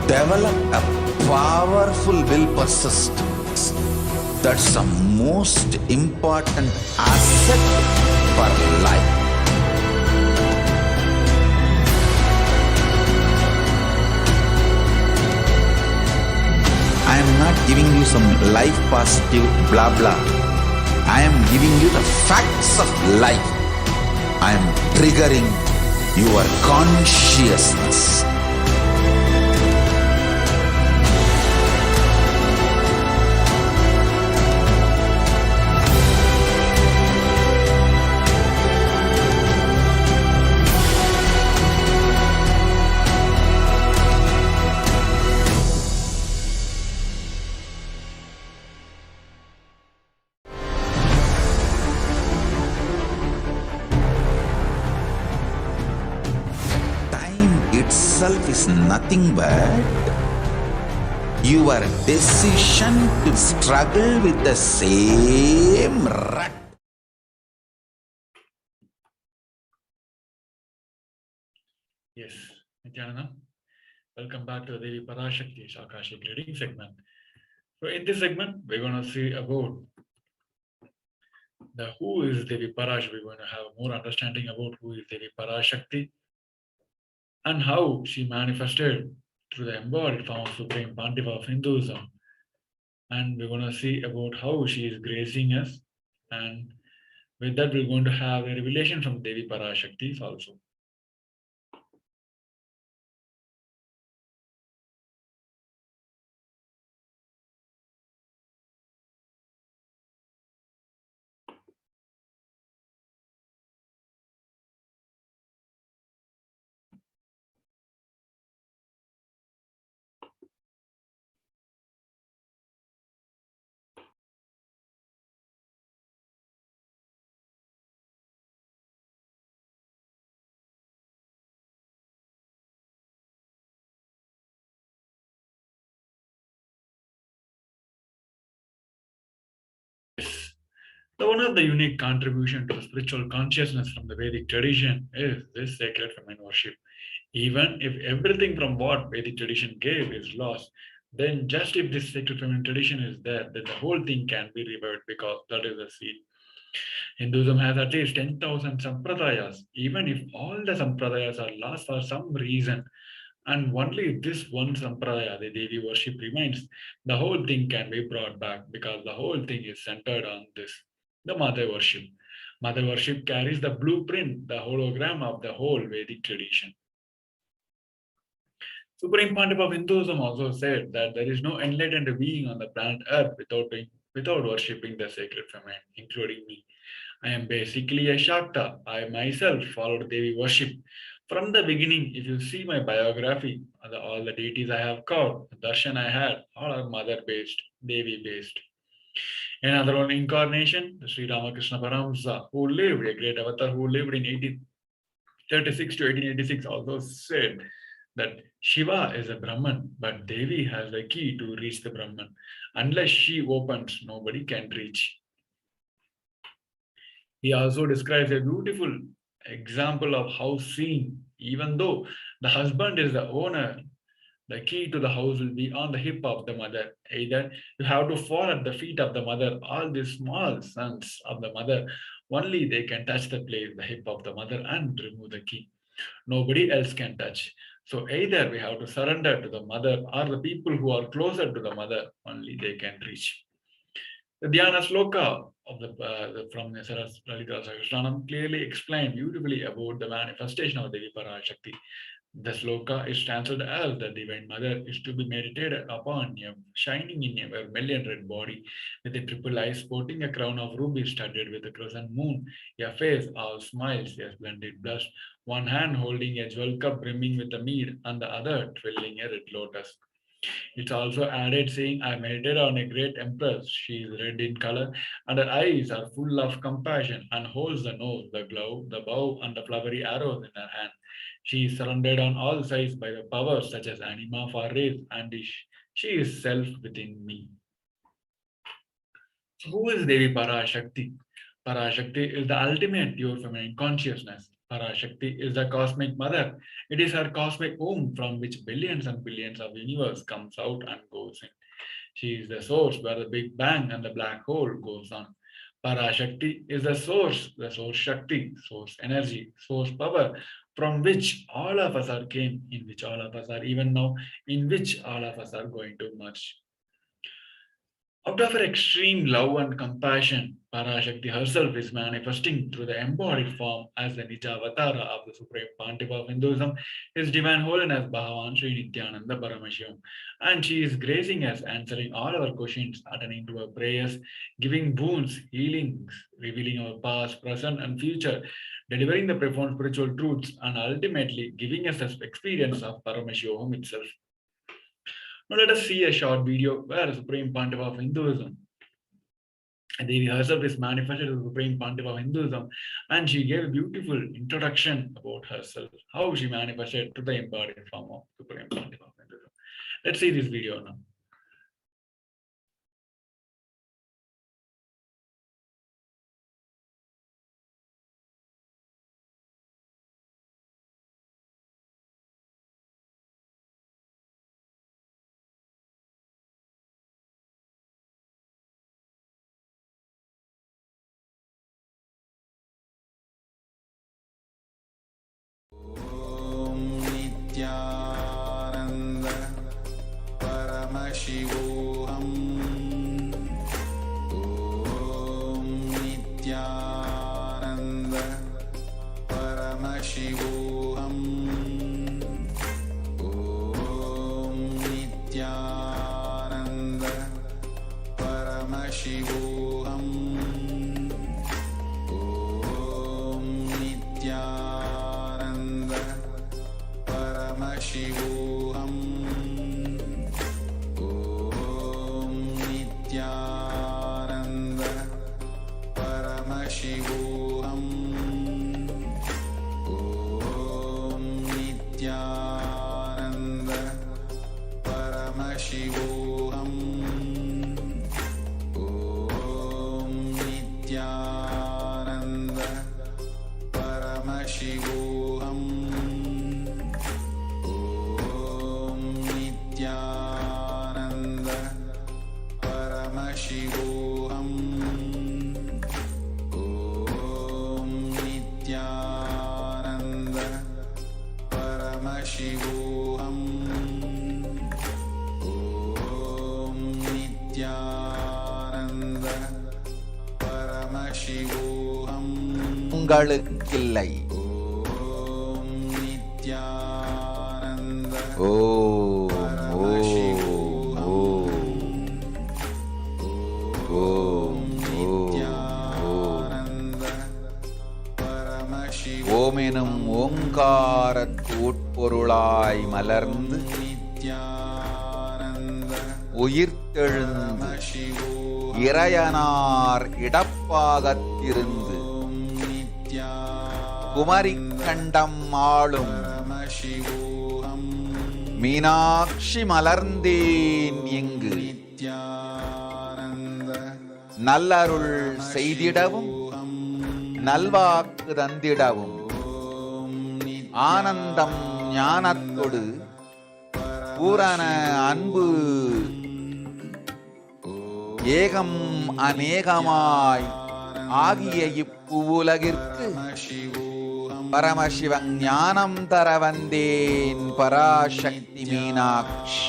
Develop a powerful will persistence. That's the most important asset for life. I am not giving you some life positive blah blah. I am giving you the facts of life. I am triggering your consciousness. itself is nothing but your decision to struggle with the same rut. Yes, Nithyananda, welcome back to the Devi Parashakti's Akashic reading segment. So in this segment, we're going to see about the who is Devi Parash. We're going to have more understanding about who is Devi Parashakti and how she manifested through the embodied form of Supreme Pontiff of Hinduism. And we're going to see about how she is gracing us. And with that, we're going to have a revelation from Devi Parashakti also. So one of the unique contribution to spiritual consciousness from the Vedic tradition is this sacred feminine worship. Even if everything from what Vedic tradition gave is lost, then just if this sacred feminine tradition is there, then the whole thing can be revived because that is the seed. Hinduism has at least 10,000 sampradayas. Even if all the sampradayas are lost for some reason, and only this one sampradaya, the Devi worship remains, the whole thing can be brought back because the whole thing is centered on this, the Mother worship. Mother worship carries the blueprint, the hologram of the whole Vedic tradition. Supreme Pontiff of Hinduism also said that there is no enlightened being on the planet Earth without worshipping the sacred feminine, including me. I am basically a Shakta. I myself followed Devi worship. From the beginning, if you see my biography, all the deities I have called, the Darshan I had, all are mother-based, Devi-based. Another one incarnation, the Sri Ramakrishna Paramahamsa, who lived, a great avatar who lived in 1836 to 1886, also said that Shiva is a Brahman, but Devi has the key to reach the Brahman. Unless she opens, nobody can reach. He also describes a beautiful example of house scene. Even though the husband is the owner, the key to the house will be on the hip of the mother. Either you have to fall at the feet of the mother, all the small sons of the mother, only they can touch the place, the hip of the mother, and remove the key. Nobody else can touch. So either we have to surrender to the mother, or the people who are closer to the mother, only they can reach. The Dhyana Sloka of from Lalita Sahasranam clearly explained beautifully about the manifestation of Devi Parashakti. The sloka is translated as the Divine Mother is to be meditated upon, shining in a vermilion red body, with a triple eye sporting a crown of rubies studded with a crescent moon, a face all smiles, a splendid blush, one hand holding a jewel cup brimming with a mead, and the other twirling a red lotus. It's also added saying, I meditated on a great empress. She is red in color, and her eyes are full of compassion, and holds the nose, the glove, the bow, and the flowery arrows in her hand. She is surrounded on all sides by the powers such as anima for rays, and she is self within me. So who is Devi Parashakti? Parashakti is the ultimate pure feminine consciousness. Parashakti is the cosmic mother. It is her cosmic womb from which billions and billions of universe comes out and goes in. She is the source where the Big Bang and the black hole goes on. Parashakti is the source Shakti, source energy, source power, from which all of us are came, in which all of us are even now, in which all of us are going to merge. Out of her extreme love and compassion, Parashakti herself is manifesting through the embodied form as the Nijavatara of the Supreme Pontiff of Hinduism, His Divine Holiness Bhagavan Sri Nithyananda Paramashivam. And she is gracing us, answering all our questions, attending to our prayers, giving boons, healings, revealing our past, present, and future, delivering the profound spiritual truths, and ultimately giving us the experience of Paramashivoham itself. Now let us see a short video where the Supreme Pontiff of Hinduism Devi herself is manifested as the Supreme Pontiff of Hinduism, and she gave a beautiful introduction about herself, how she manifested to the embodied form of Supreme Pontiff of Hinduism. Let's see this video now. Nithyananda Paramashivoham. Om Nithyananda Paramashivoham. Om Nithyananda Paramashivoham. Om Nithyananda Paramashivoham. Om Nithyananda Paramashivoham. Om Nithyananda Paramashivoham. Om Nithyananda Paramashivoham. Om Nithyananda Paramashivoham. Om Nithyananda Paramashivoham. Om Nithyananda Paramashivoham. உங்களுக்கில்லை. Om Nithyananda Om Paramashivoham. Om Nithyananda Paramashivoham. ஓம் எனும் ஓங்காரத்து உட்பொருளாய் மலர்ந்து Nithyananda உயிர்த்தெழுந்து Paramashivoham. Iraiyanar இடப்பாகத்திருந்து குமரிக் கண்டம் ஆளும் Paramashivoham. Meenakshi மலர்ந்தேன் இங்கு Nithyananda நல்லருள் செய்திடவும் நல்வாக்கு தந்திடவும் ஆனந்தம் ஞானத்தொடு பூரண அன்பு ஏகம் அநேகமாய் ஆகிய இப்புவுலகிற்கு பரமசிவன் ஞானம் தர வந்தேன் பராசக்தி மீனாட்சி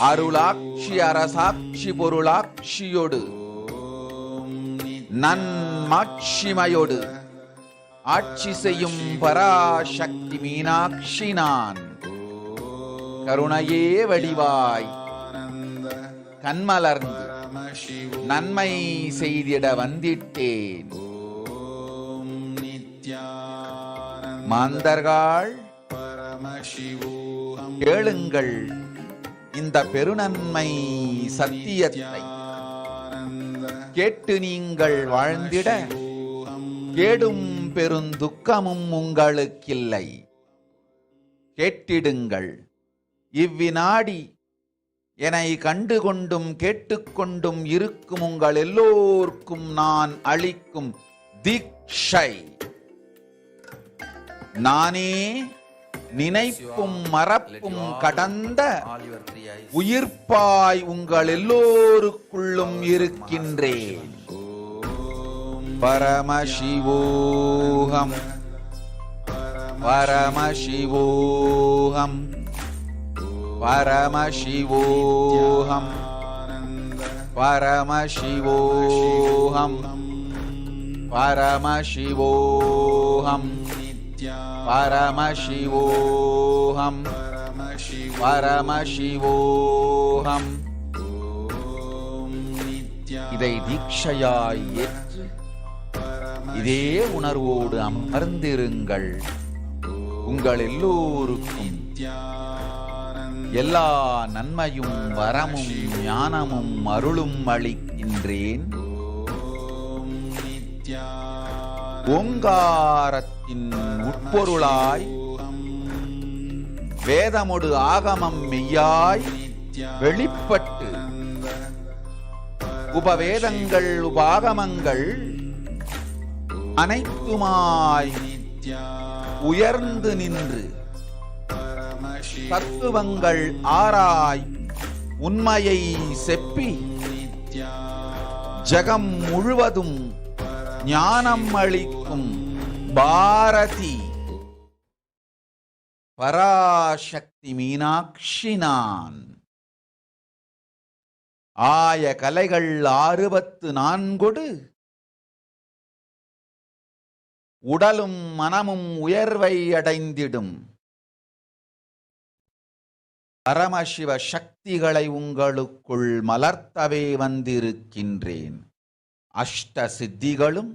அருளாட்சி அரசாட்சி பொருளாட்சியோடு நன்மாட்சிமையோடு ஆட்சி செய்யும் பராசக்தி மீனாட்சி நான் கருணையே வடிவாய் கண்மலர்ந்து நன்மை செய்திட வந்திட்டேன். மாந்தர்கள் கேளுங்கள் இந்த பெருநன்மை சத்தியத்தை, கேட்டு நீங்கள் வாழ்ந்திட கேடும் பெருந்துக்கமும் உங்களுக்கில்லை. கேட்டிடுங்கள். இவ்வினாடி என்னை கண்டுகொண்டும் கேட்டுக்கொண்டும் இருக்கும் உங்கள் எல்லோர்க்கும் நான் அளிக்கும் தீட்சை, நானே நினைப்பும் மறப்பும் கடந்த உயிர்ப்பாய் உங்கள் எல்லோருக்குள்ளும் இருக்கின்றேன். பரமசிவோகம் பரமசிவோகம் பரமசிவோகம் பரமசிவோகம் பரமசிவோகம் பரமசிவோகம் பரமசிவோகம். இதை தீட்சையாய் ஏற்று இதே உணர்வோடு அமர்ந்திருங்கள். உங்கள் எல்லோருக்கும் எல்லா நன்மையும் வரமும் ஞானமும் அருளும் அளிக்கின்றேன். ஓங்காரத்தின் உட்பொருளாய் வேதமொடு ஆகமம் மெய்யாய் வெளிப்பட்டு உபவேதங்கள் உபாகமங்கள் அனைத்துமாய் உயர்ந்து நின்று தத்துவங்கள் ஆராய் உண்மையை செப்பி ஜகம் முழுவதும் ஞானம் அளிக்கும் பாரதி பராசக்தி மீனாட்சி நான். ஆய கலைகள் 64 உடலும் மனமும் உயர்வை அடைந்திடும் பரமசிவ சக்திகளை உங்களுக்குள் மலர்த்தவே வந்திருக்கின்றேன். அஷ்ட சித்திகளும்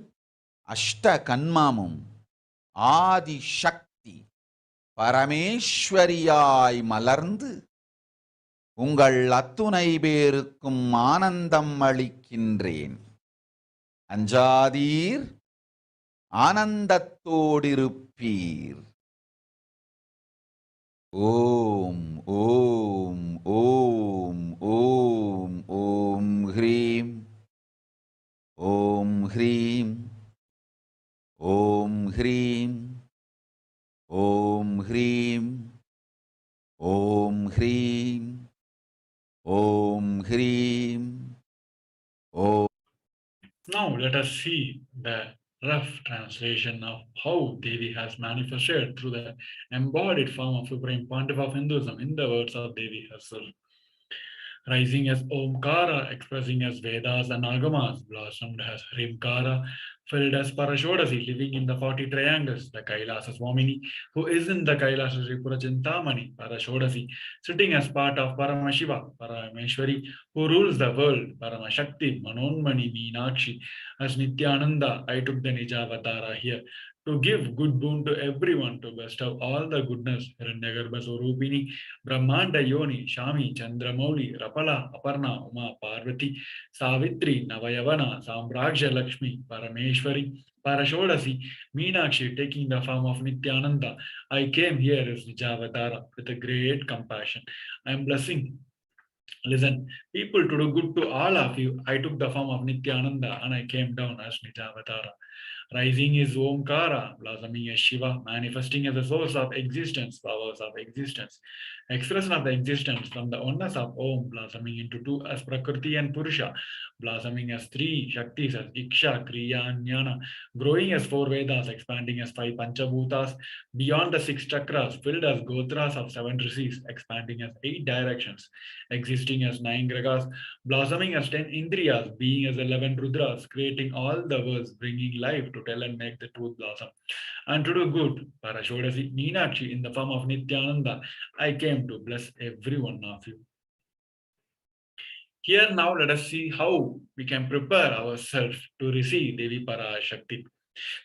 அஷ்ட கன்மமும் ஆதி சக்தி பரமேஸ்வரியாய் மலர்ந்து உங்கள் அத்துணை பேருக்கும் ஆனந்தம் அளிக்கின்றேன். அஞ்சாதீர், ஆனந்தத்தோடிருப்பீர். ஓம் ஓம் ஓம் ஓம் ஓம் ஹ்ரீம் ஓம் ஹ்ரீம் ஓம் ஹ்ரீம் ஓம் ஹ்ரீம் ஓம் ஹ்ரீம் ஓம் ஹ்ரீம் ஓம். Now let us see the rough translation of how Devi has manifested through the embodied form of Supreme Pontiff of Hinduism in the words of Devi herself. Rising as Omkara, expressing as Vedas and Agamas, blossomed as Rimkara, filled as Parashodasi, living in the 40 triangles, the Kailasa Swamini, who is in the Kailasa Tripura Chintamani, Parashodasi, sitting as part of Paramashiva, Parameshwari, who rules the world, Paramashakti, Manonmani, Meenakshi, as Nithyananda, I took the Nijavatara here to give good boon to everyone, to bestow all the goodness, Hiranyagarbha Swarupini, Brahmanda Yoni, Shami, Chandramouli, Rapala, Aparna, Uma, Parvati, Savitri, Navayavana, Sambraksha Lakshmi, Parameshwari, Parashodasi, Meenakshi, taking the form of Nithyananda. I came here as Nijavatara with a great compassion. I am blessing. Listen, people, to do good to all of you, I took the form of Nithyananda and I came down as Nijavatara. Rising is Omkara, blossoming as Shiva, manifesting as the source of existence, powers of existence, expression of the existence from the oneness of Om, blossoming into two as Prakriti and Purusha, blossoming as three Shaktis as Iksha, Kriya, and Jnana, growing as 4 Vedas, expanding as 5 Panchabhutas, beyond the 6 chakras, filled as Gotras of 7 Rishis, expanding as 8 directions, existing as 9 Gragas, blossoming as 10 Indriyas, being as 11 Rudras, creating all the worlds, bringing life to tell and make the truth blossom. And to do good, Parashodasi, Meenakshi, in the form of Nithyananda, I came to bless every one of you. Here now let us see how we can prepare ourselves to receive Devi Parashakti.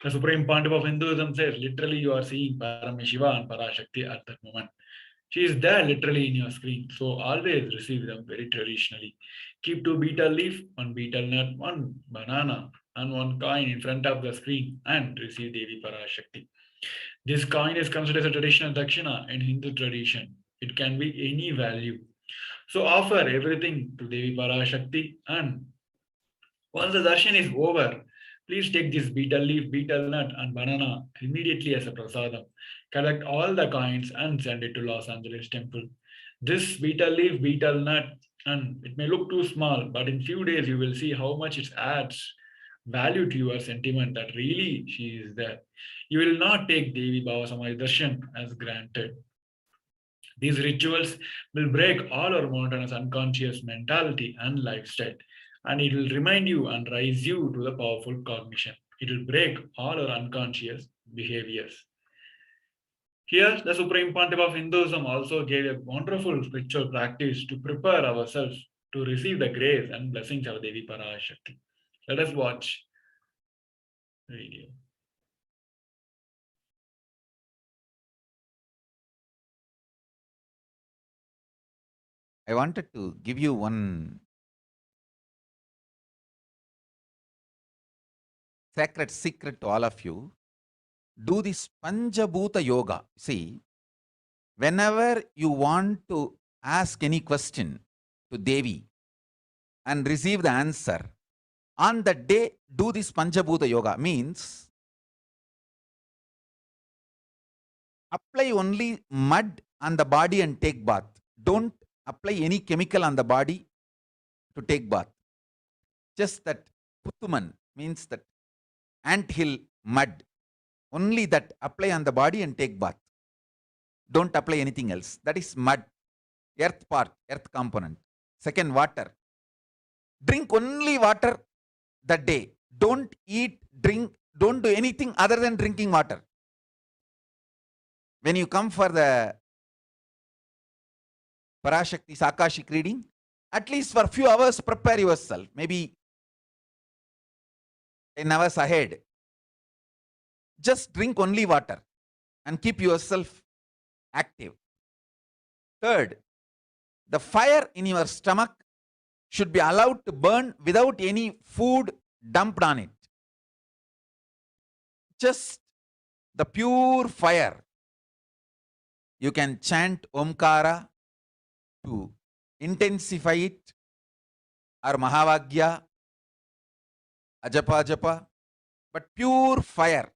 The Supreme Pontiff of Hinduism says, literally you are seeing Paramashiva and Parashakti at that moment. She is there literally in your screen, so always receive them very traditionally. Keep 2 betel leaf, 1 betel nut, 1 banana, and 1 coin in front of the screen and receive Devi Parashakti. This coin is considered as a traditional dakshina in Hindu tradition. It can be any value. So offer everything to Devi Parashakti, and once the darshan is over, please take this betel leaf, betel nut, and banana immediately as a prasadam. Collect all the coins and send it to Los Angeles Temple. This betel leaf, betel nut, and it may look too small, but in few days you will see how much it adds value to your sentiment that really she is there. You will not take Devi Bhava Samadhi Darshan as granted. These rituals will break all our monotonous unconscious mentality and lifestyle, and it will remind you and raise you to the powerful cognition. It will break all our unconscious behaviors. Here, the Supreme Pontiff of Hinduism also gave a wonderful spiritual practice to prepare ourselves to receive the grace and blessings of Devi Parashakti. Let us watch the video. I wanted to give you one sacred secret to all of you. Do this Panchabhuta Yoga. See, whenever you want to ask any question to Devi and receive the answer, on the day, do this Panchabhuta Yoga. Means, apply only mud on the body and take bath. Don't apply any chemical on the body to take bath. Just that Puttuman means that ant hill mud. Only that apply on the body and take bath. Don't apply anything else. That is mud, earth part, earth component. Second, water. Drink only water that day. Don't eat, drink, don't do anything other than drinking water. When you come for the Parashakti's Akashic reading, at least for a few hours prepare yourself. Maybe 10 hours ahead. Just drink only water and keep yourself active. Third, the fire in your stomach should be allowed to burn without any food dumped on it. Just the pure fire. You can chant Omkara to intensify it, or Mahavagya, Ajapa Japa, but pure fire.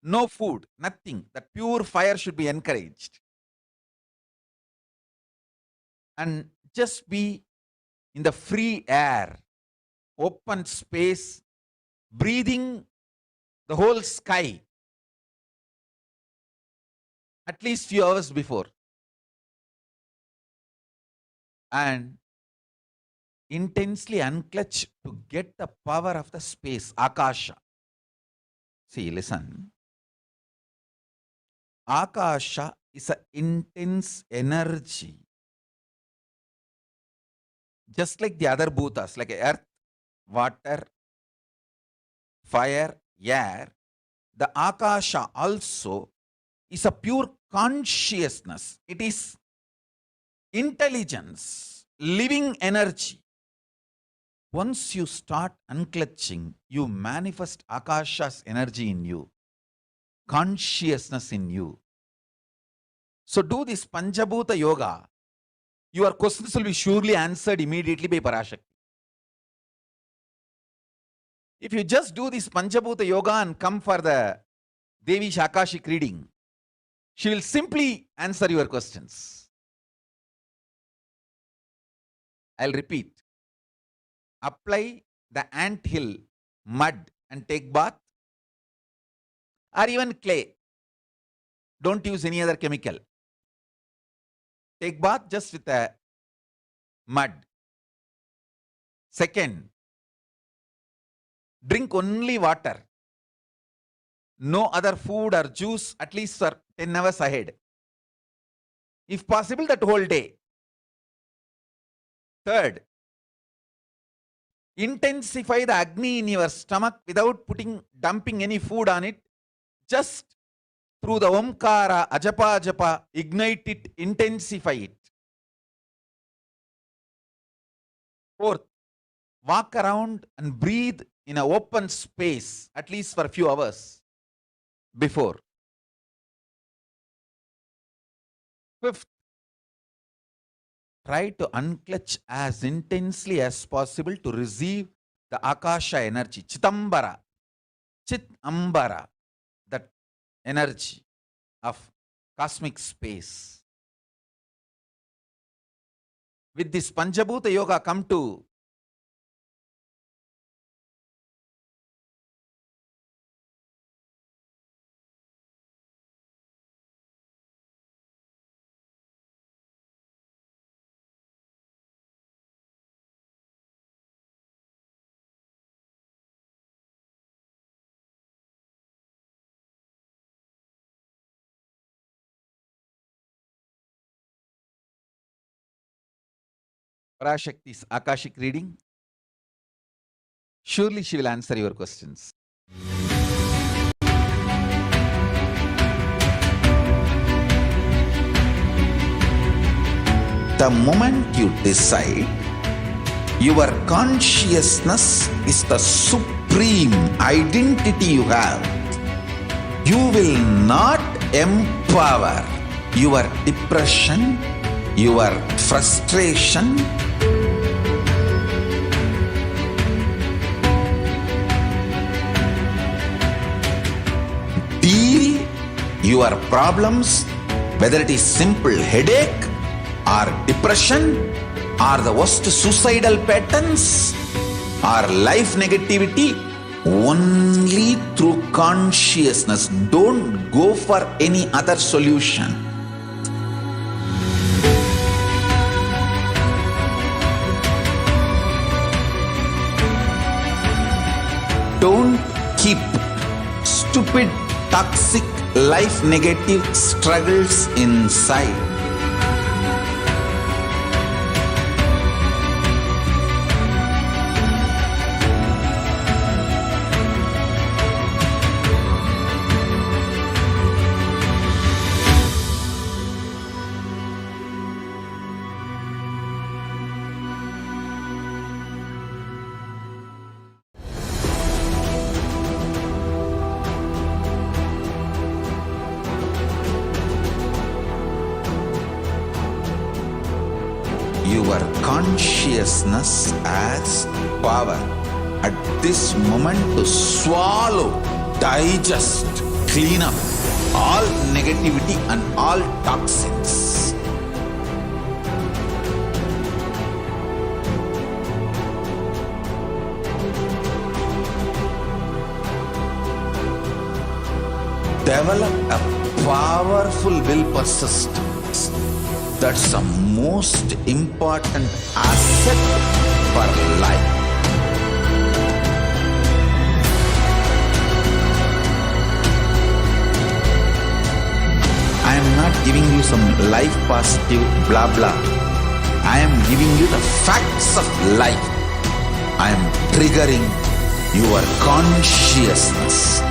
No food, nothing. That pure fire should be encouraged. And just be in the free air, open space, breathing the whole sky at least few hours before. And intensely unclutch to get the power of the space, Akasha. See, listen. Akasha is an intense energy. Just like the other bhutas, like earth, water, fire, air, the Akasha also is a pure consciousness. It is intelligence, living energy. Once you start unclutching, you manifest Akasha's energy in you, consciousness in you. So do this Panchabhuta Yoga. Your questions will be surely answered immediately by Parashakti. If you just do this Panchabhuta Yoga and come for the Devi Akashic reading, she will simply answer your questions. I'll repeat. Apply the ant hill mud and take bath, or even clay. Don't use any other chemical. Take bath just with a mud. Second, drink only water. No other food or juice at least for 10 hours ahead. If possible, that whole day. Third, intensify the Agni in your stomach without dumping any food on it. Just through the Omkara, Ajapa Japa, ignite it, intensify it. Fourth, walk around and breathe in an open space, at least for a few hours before. Fifth, try to unclutch as intensely as possible to receive the Akasha energy, Chitambara, Chitambara, that energy of cosmic space. With this Panchabhuta Yoga, come to Parashakti's Akashic reading. Surely she will answer your questions. The moment you decide, your consciousness is the supreme identity you have. You will not empower your depression, your frustration, deal your problems, whether it is simple headache or depression or the worst suicidal patterns or life negativity, only through consciousness. Don't go for any other solution. Don't keep stupid, toxic, life negative struggles inside. Your consciousness has power at this moment to swallow, digest, clean up all negativity and all toxins. Develop a powerful will persistence. That's the most important asset for life. I am not giving you some life positive blah blah. I am giving you the facts of life. I am triggering your consciousness.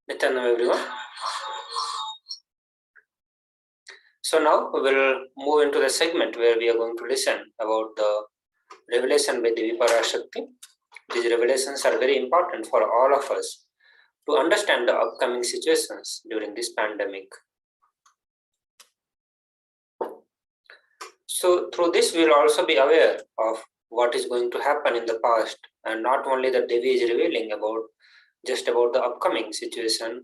Nithyananda everyone. So now we will move into the segment where we are going to listen about the revelation by Devi Parashakti. These revelations are very important for all of us to understand the upcoming situations during this pandemic. So through this we will also be aware of what is going to happen in the past, and not only that Devi is revealing about just about the upcoming situation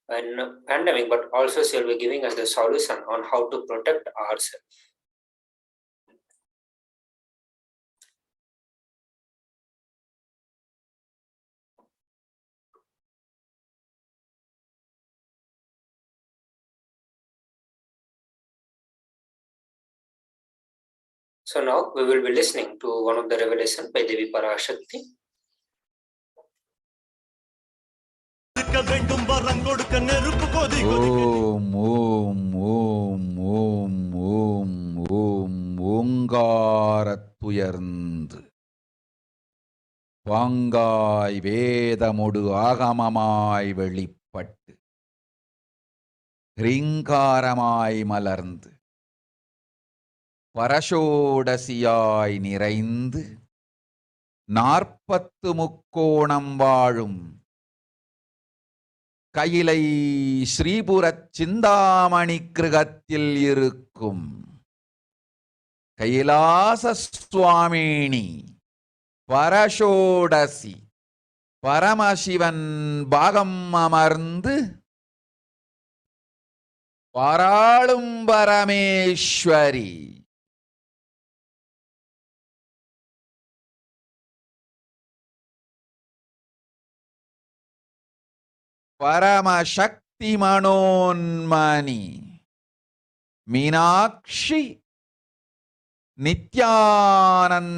and pandemic, but also she will be giving us the solution on how to protect ourselves. So now we will be listening to one of the revelation by Devi Parashakti. Om Om Om Om Om Om ஓங்காரத்துயர்ந்து பாங்காய் வேதமொடு ஆகமமாய் வெளிப்பட்டு ரீங்காரமாய் மலர்ந்து பரஷோடசியாய் நிறைந்து 40 முக்கோணம் வாழும் கையிலை ஸ்ரீபுரச் சிந்தாமணி கிருகத்தில் இருக்கும் கைலாச சுவாமினி பரஷோடசி பரமசிவன் பாகம் அமர்ந்து பாராளும் பரமேஸ்வரி பரமசக்தி மனோன்மணி, மீனாட்சி நித்யானந்தனாய்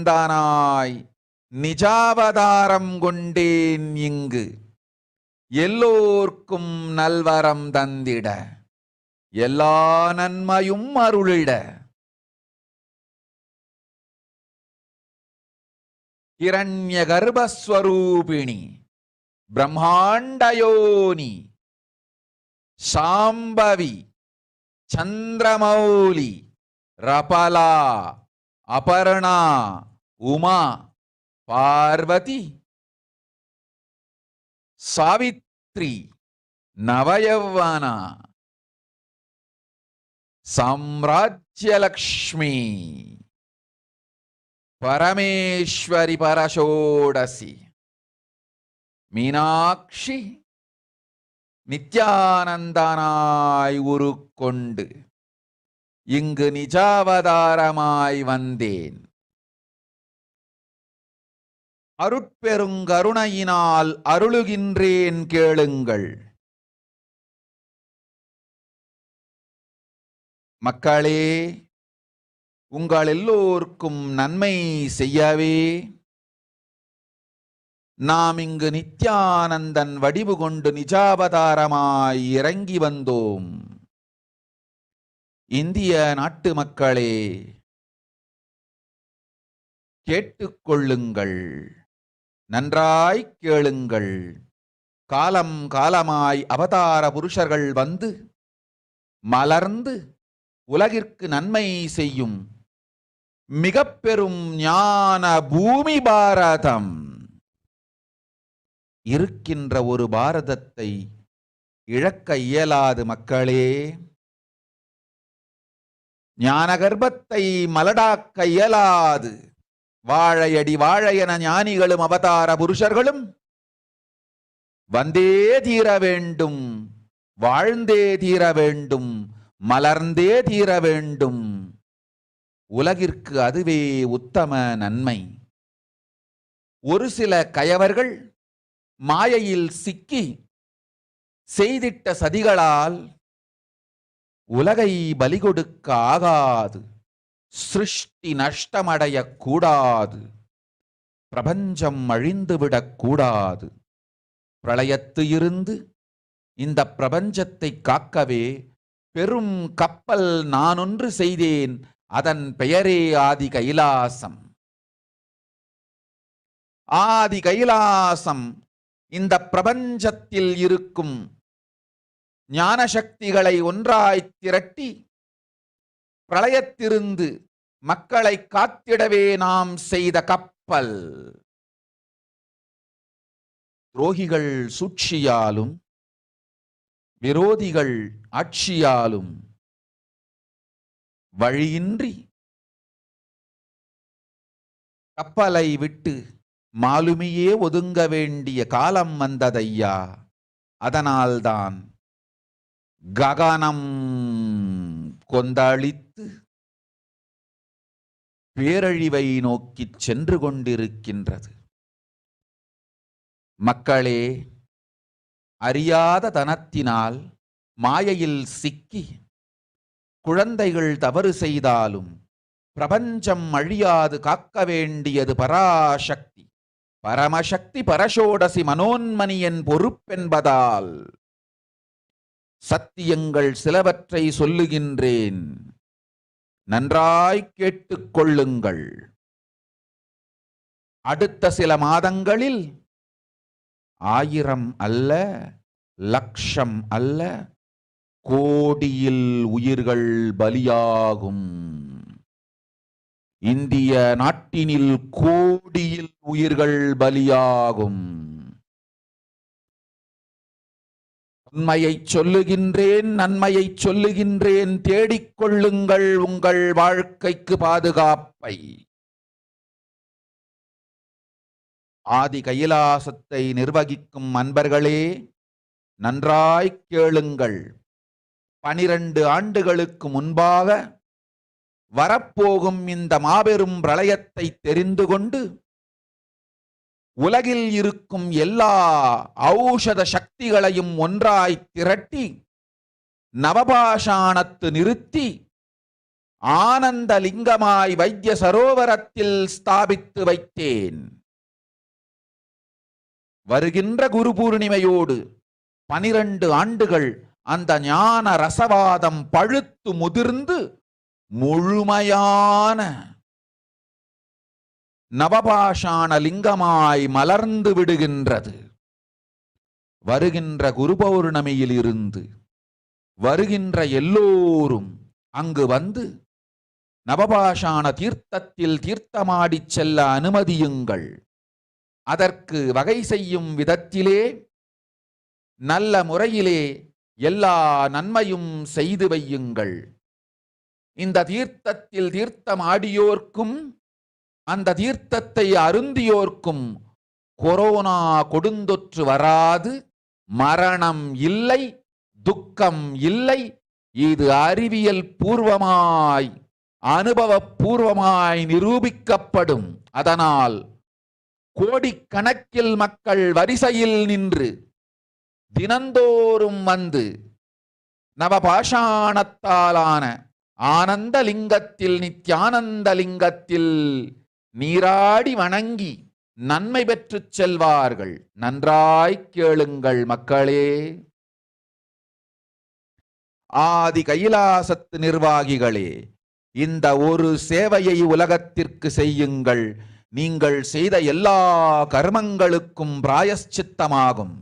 நிஜாவதாரம் கொண்டேன் இங்கு எல்லோர்க்கும் நல்வரம் தந்திட எல்லா நன்மையும் அருளிட. ஹிரண்ய கர்ப்பஸ்வரூபிணி பிரம்மாண்டயோனி சாம்பவி சந்திரமௌலி ரபலா அபர்ணா உமா பார்வதி சாவித்ரி நவயவனா சாம்ராஜ்யலக்ஷ்மி பரமேஸ்வரி பரஷோடசி மீனாட்சி நித்யானந்தனாய் உருக்கொண்டு இங்கு நிஜாவதாரமாய் வந்தேன். அருட்பெருங்கருணையினால் அருளுகின்றேன் கேளுங்கள். மக்களே, உங்கள் எல்லோருக்கும் நன்மை செய்யவே நாம் இங்கு நித்யானந்தன் வடிவு கொண்டு நிஜாவதாரமாய் இறங்கி வந்தோம். இந்திய நாட்டு மக்களே, கேட்டுக்கொள்ளுங்கள், நன்றாய் கேளுங்கள். காலம் காலமாய் அவதார புருஷர்கள் வந்து மலர்ந்து உலகிற்கு நன்மை செய்யும் மிக பெரும் ஞான பூமி பாரதம். இருக்கின்ற ஒரு பாரதத்தை இழக்க இயலாது மக்களே. ஞான கர்ப்பத்தை மலடாக்க இயலாது. வாழையடி வாழையென ஞானிகளும் அவதார புருஷர்களும் வந்தே தீர வேண்டும், வாழ்ந்தே தீர வேண்டும், மலர்ந்தே தீர வேண்டும். உலகிற்கு அதுவே உத்தம நன்மை. ஒரு சில கயவர்கள் மாயையில் சிக்கி செய்திட்ட சதிகளால் உலகை பலி கொடுக்க ஆகாது. சிருஷ்டி நஷ்டமடைய கூடாது. பிரபஞ்சம் அழிந்துவிடக் கூடாது. பிரளயத்து இருந்து இந்த பிரபஞ்சத்தை காக்கவே பெரும் கப்பல் நானொன்று செய்தேன். அதன் பெயரே ஆதி கைலாசம். ஆதி கைலாசம் இந்த பிரபஞ்சத்தில் இருக்கும் ஞான சக்திகளை ஒன்றாய் திரட்டி பிரளயத்திலிருந்து மக்களை காத்திடவே நாம் செய்த கப்பல். துரோகிகள் சூழ்ச்சியாலும் விரோதிகள் ஆட்சியாலும் வழியின்றி கப்பலை விட்டு மாலுமியே ஒதுங்க வேண்டிய காலம் வந்ததையா. அதனால்தான் ககனம் கொந்தளித்து பேரழிவை நோக்கி சென்று கொண்டிருக்கின்றது. மக்களே, அறியாத தனத்தினால் மாயையில் சிக்கி குழந்தைகள் தவறு செய்தாலும் பிரபஞ்சம் அழியாது காக்க வேண்டியது பராசக்தி, பரமசக்தி, பரஷோடசி மனோன்மணியின் பொறுப்பென்பதால் சத்தியங்கள் சிலவற்றை சொல்லுகின்றேன். நன்றாய் கேட்டுக்கொள்ளுங்கள். அடுத்த சில மாதங்களில் 1000 அல்ல, லட்சம் அல்ல, கோடியில் உயிர்கள் பலியாகும். இந்திய நாட்டினில் கோடியில் உயிர்கள் பலியாகும். உண்மையை சொல்லுகின்றேன், நன்மையை சொல்லுகின்றேன். தேடிக்கொள்ளுங்கள் உங்கள் வாழ்க்கைக்கு பாதுகாப்பை. ஆதி கைலாசத்தை நிர்வகிக்கும் அன்பர்களே, நன்றாய் கேளுங்கள். 12 ஆண்டுகளுக்கு முன்பாக வரப்போகும் இந்த மாபெரும் பிரளயத்தை தெரிந்து கொண்டு உலகில் இருக்கும் எல்லா ஔஷத சக்திகளையும் ஒன்றாய் திரட்டி நவபாஷாணத்து நிறுத்தி ஆனந்த லிங்கமாய் வைத்திய சரோவரத்தில் ஸ்தாபித்து வைத்தேன். வருகின்ற குரு பூர்ணிமையோடு 12 ஆண்டுகள் அந்த ஞான ரசவாதம் பழுத்து முதிர்ந்து முழுமையான நவபாஷாண லிங்கமாய் மலர்ந்து விடுகின்றது. வருகின்ற குரு பௌர்ணமியில் இருந்து வருகின்ற எல்லோரும் அங்கு வந்து நவபாஷாண தீர்த்தத்தில் தீர்த்தமாடிச் செல்ல அனுமதியுங்கள். அதற்கு வகை செய்யும் விதத்திலே நல்ல முறையிலே எல்லா நன்மையும் செய்து வையுங்கள். இந்த தீர்த்தத்தில் தீர்த்தமாடியோர்க்கும் அந்த தீர்த்தத்தை அருந்தியோர்க்கும் கொரோனா கொடுந்தொற்று வராது, மரணம் இல்லை, துக்கம் இல்லை. இது அறிவியல் பூர்வமாய் அனுபவபூர்வமாய் நிரூபிக்கப்படும். அதனால் கோடிக்கணக்கில் மக்கள் வரிசையில் நின்று தினந்தோறும் வந்து நவபாஷாணத்தாலான ஆனந்த லிங்கத்தில் நித்யானந்த லிங்கத்தில் நீராடி வணங்கி நன்மை பெற்றுச் செல்வார்கள். நன்றாய் கேளுங்கள் மக்களே. ஆதி கைலாசத்து நிர்வாகிகளே, இந்த ஒரு சேவையை உலகத்திற்கு செய்யுங்கள். நீங்கள் செய்த எல்லா கர்மங்களுக்கும் பிராயஷ்சித்தமாகும்.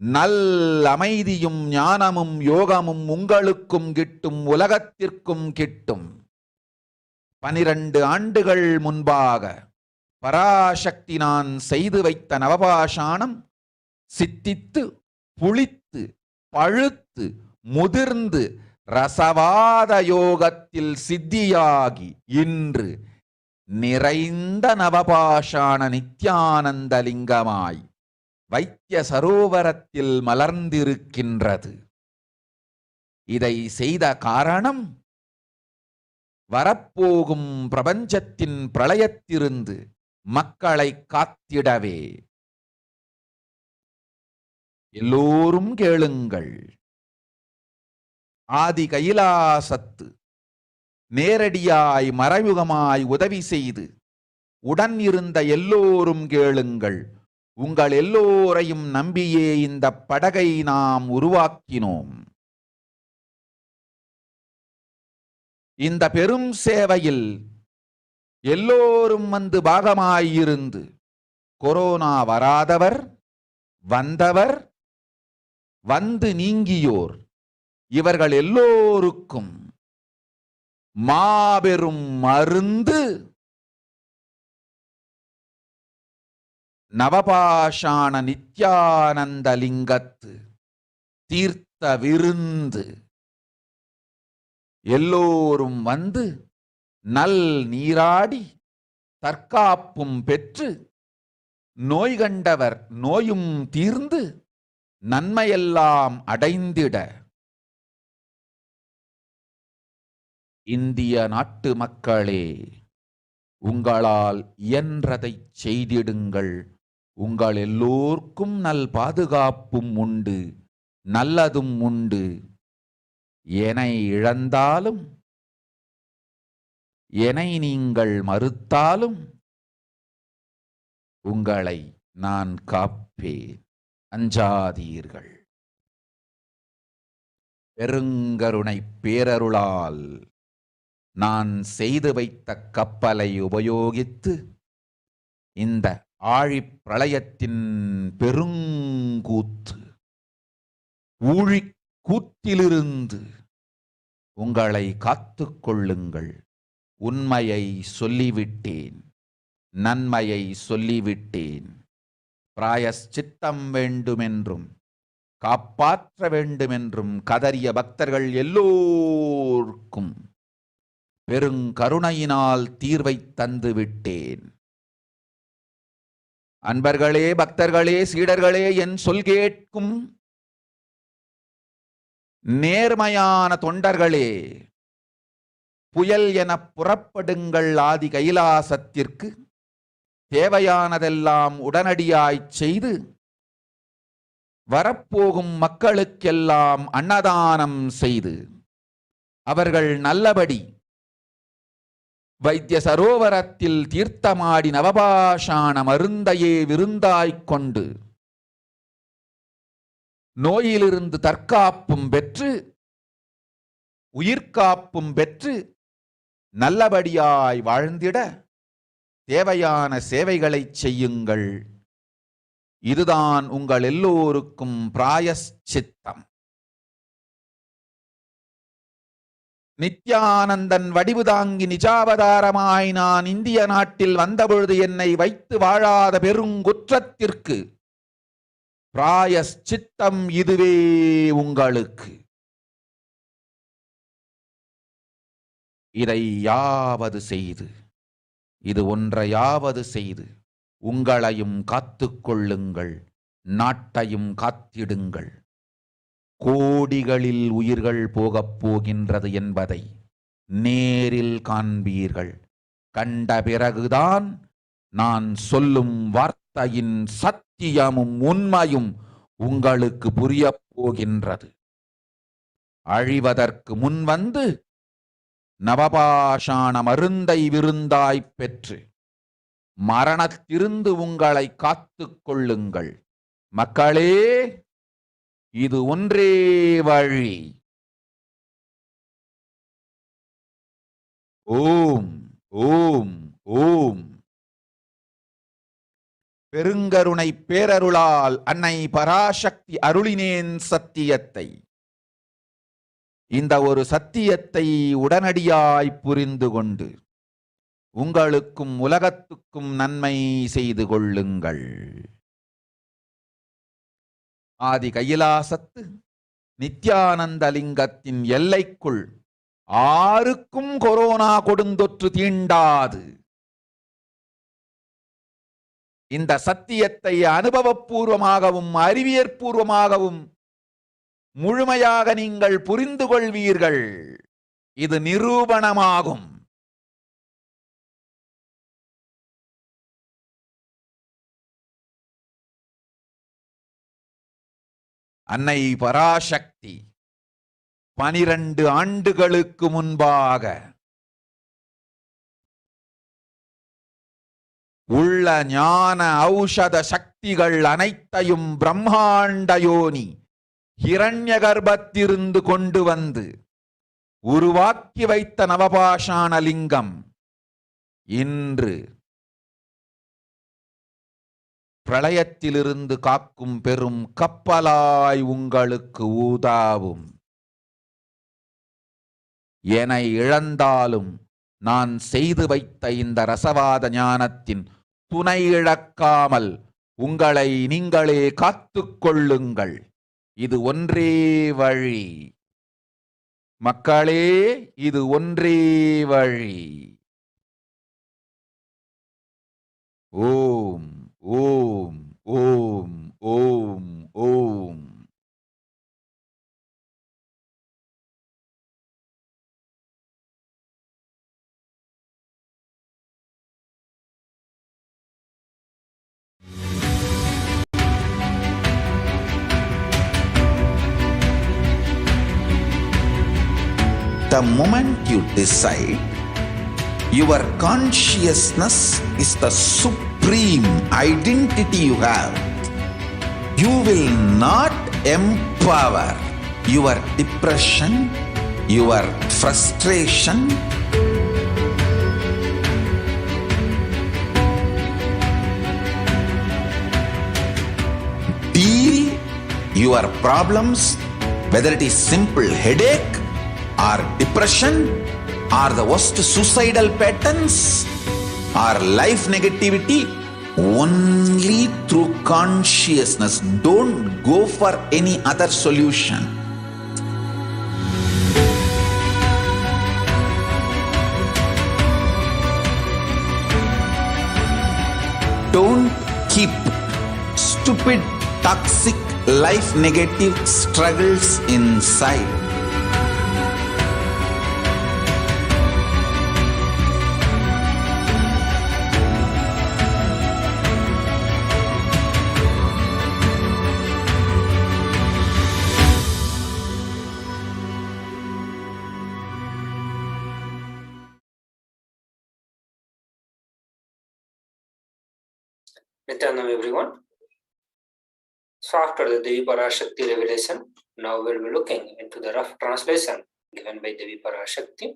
நல் அமைதியும் ஞானமும் யோகமும் உங்களுக்கும் கிட்டும், உலகத்திற்கும் கிட்டும். 12 ஆண்டுகள் முன்பாக பராசக்தி நான் செய்து வைத்த நவபாஷாணம் சித்தித்து புளித்து பழுத்து முதிர்ந்து ரசவாத யோகத்தில் சித்தியாகி இன்று நிறைந்த நவபாஷாண நித்யானந்த லிங்கமாய் வைத்திய சரோவரத்தில் மலர்ந்திருக்கின்றது. இதை செய்த காரணம் வரப்போகும் பிரபஞ்சத்தின் பிரளயத்திலிருந்து மக்களை காத்திடவே. எல்லோரும் கேளுங்கள். ஆதி கைலாசத்து நேரடியாய் மறைமுகமாய் உதவி செய்து உடன் இருந்த எல்லோரும் கேளுங்கள். உங்கள் எல்லோரையும் நம்பியே இந்த படகை நாம் உருவாக்கினோம். இந்த பெரும் சேவையில் எல்லோரும் வந்து பாகமாயிருந்து கொரோனா வராதவர், வந்தவர், வந்து நீங்கியோர் இவர்கள் எல்லோருக்கும் மாபெரும் மருந்து நவபாஷாண நித்யானந்த லிங்கத்து தீர்த்த விருந்து. எல்லோரும் வந்து நல் நீராடி தற்காப்பும் பெற்று நோய் கண்டவர் நோயும் தீர்ந்து நன்மையெல்லாம் அடைந்திட இந்திய நாட்டு மக்களே, உங்களால் இயன்றதை செய்திடுங்கள். உங்கள் எல்லோர்க்கும் நல் பாதுகாப்பும் உண்டு, நல்லதும் உண்டு. என்னை இழந்தாலும் என்னை நீங்கள் மறுத்தாலும் உங்களை நான் காப்பேன். அஞ்சாதீர்கள். பெருங்கருணை பேரருளால் நான் செய்து வைத்த கப்பலை உபயோகித்து இந்த ஆழிப் பிரளயத்தின் பெருங்கூத்து ஊழிக் கூத்திலிருந்து உங்களை காத்துக் கொள்ளுங்கள். உண்மையை சொல்லிவிட்டேன், நன்மையை சொல்லிவிட்டேன். பிராயஷ்சித்தம் வேண்டுமென்றும் காப்பாற்ற வேண்டுமென்றும் கதறிய பக்தர்கள் எல்லோருக்கும் பெருங்கருணையினால் தீர்வை தந்து விட்டேன். அன்பர்களே, பக்தர்களே, சீடர்களே, என் சொல் கேட்கும் நேர்மையான தொண்டர்களே, புயல் என புறப்படுங்கள். ஆதி கைலாசத்திற்கு தேவையானதெல்லாம் உடனடியாய் செய்து வரப்போகும் மக்களுக்கெல்லாம் அன்னதானம் செய்து அவர்கள் நல்லபடி வைத்திய சரோவரத்தில் தீர்த்தமாடி நவபாஷாண மருந்தையே விருந்தாய்க் கொண்டு நோயிலிருந்து தற்காப்பும் பெற்று உயிர்காப்பும் பெற்று நல்லபடியாய் வாழ்ந்திட தேவையான சேவைகளை செய்யுங்கள். இதுதான் உங்கள் எல்லோருக்கும் பிராயஷ்சித்தம். நித்யானந்தன் வடிவு தாங்கி நிஜாவதாரமாய் நான் இந்திய நாட்டில் வந்தபொழுது என்னை வைத்து வாழாத பெருங்குற்றத்திற்கு பிராயஷ்சித்தம் இதுவே உங்களுக்கு. இதை யாவது செய்து, இது ஒன்றையாவது செய்து உங்களையும் காத்துக்கொள்ளுங்கள், நாட்டையும் காத்திடுங்கள். கோடிகளில் உயிர்கள் போகப் போகின்றது என்பதை நேரில் காண்பீர்கள். கண்ட பிறகுதான் நான் சொல்லும் வார்த்தையின் சத்தியமும் உண்மையும் உங்களுக்கு புரியப் போகின்றது. அழிவதற்கு முன்வந்து நவபாஷாண மருந்தை விருந்தாய்ப் பெற்று மரணத்திலிருந்து உங்களை காத்துக் கொள்ளுங்கள். மக்களே, இது ஒன்றே வழி. ஓம் ஓம் ஓம். பெருங்கருணை பேரருளால் அன்னை பராசக்தி அருளினேன் சத்தியத்தை. இந்த ஒரு சத்தியத்தை உடனடியாய் புரிந்து கொண்டு உங்களுக்கும் உலகத்துக்கும் நன்மை செய்து கொள்ளுங்கள். ஆதி கைலாசத்து நித்யானந்த லிங்கத்தின் எல்லைக்குள் ஆருக்கும் கொரோனா கொடுந்தொற்று தீண்டாது. இந்த சத்தியத்தை அனுபவபூர்வமாகவும் அறிவியற்பூர்வமாகவும் முழுமையாக நீங்கள் புரிந்து கொள்வீர்கள். இது நிரூபணமாகும். அன்னை பராசக்தி 12 ஆண்டுகளுக்கு முன்பாக உள்ள ஞான ஔஷத சக்திகள் அனைத்தையும் பிரம்மாண்ட யோனி ஹிரண்ய கர்ப்பத்திலிருந்து கொண்டு வந்து உருவாக்கி வைத்த நவபாஷாண லிங்கம் இன்று பிரளயத்திலிருந்து காக்கும் பெரும் கப்பலாய் உங்களுக்கு ஊதாவும். என இழந்தாலும் நான் செய்து வைத்த இந்த ரசவாத ஞானத்தின் துணை இழக்காமல் உங்களை நீங்களே காத்துக்கொள்ளுங்கள். இது ஒன்றே வழி. மக்களே, இது ஒன்றே வழி. ஓம் ஓம் ஓம் ஓம் ஓம். The moment you decide, your consciousness is the supreme identity you have. You will not empower your depression, your frustration, deal your problems, whether it is simple headache or depression or the worst suicidal patterns or life negativity, only through consciousness. Don't go for any other solution. Don't keep stupid, toxic, life negative struggles inside. Nityanam everyone. So after the Devi Parashakti revelation, now we'll be looking into the rough translation given by Devi Parashakti.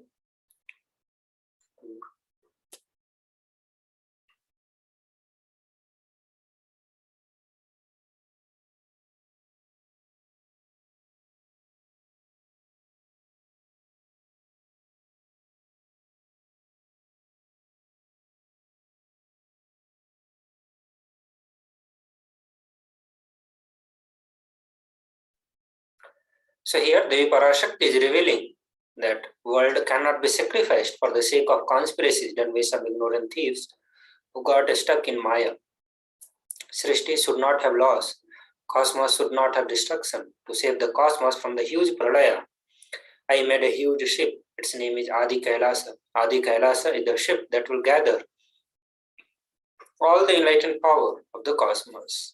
So here Devi Parashakti is revealing that world cannot be sacrificed for the sake of conspiracies done by some ignorant thieves who got stuck in Maya. Srishti should not have loss, cosmos should not have destruction. To save the cosmos from the huge pralaya, I made a huge ship. Its name is Adi Kailasa. Adi Kailasa is the ship that will gather all the enlightened power of the cosmos.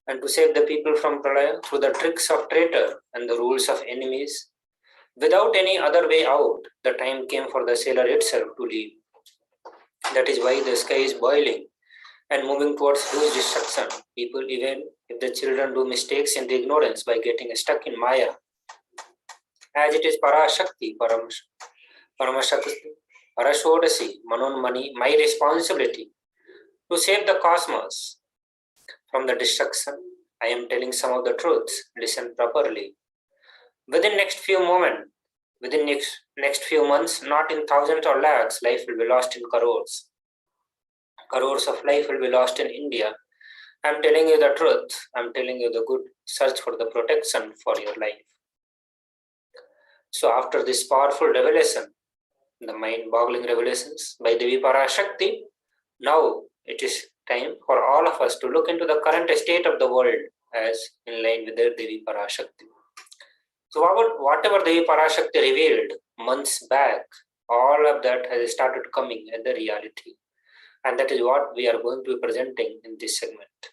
And to save the people from pralaya through the tricks of traitor and the rules of enemies, without any other way out, the time came for the sailor itself to leave. That is why the sky is boiling and moving towards huge destruction. People, even if the children do mistakes in the ignorance by getting stuck in Maya, as it is Parashakti, Paramashakti, Parashodasi, Manonmani, my responsibility to save the cosmos from the destruction. I am telling some of the truths. Listen properly. Within next few moments, within next few months, not in thousands or lakhs, life will be lost in crores. Crores of life will be lost in India. I am telling you the truth. I am telling you the good. Search for the protection for your life. So after this powerful revelation, the mind-boggling revelations by Devi Parashakti, now it is time for all of us to look into the current state of the world as in line with the Devi Parashakti. So whatever Devi Parashakti revealed months back, all of that has started coming as the reality. And that is what we are going to be presenting in this segment.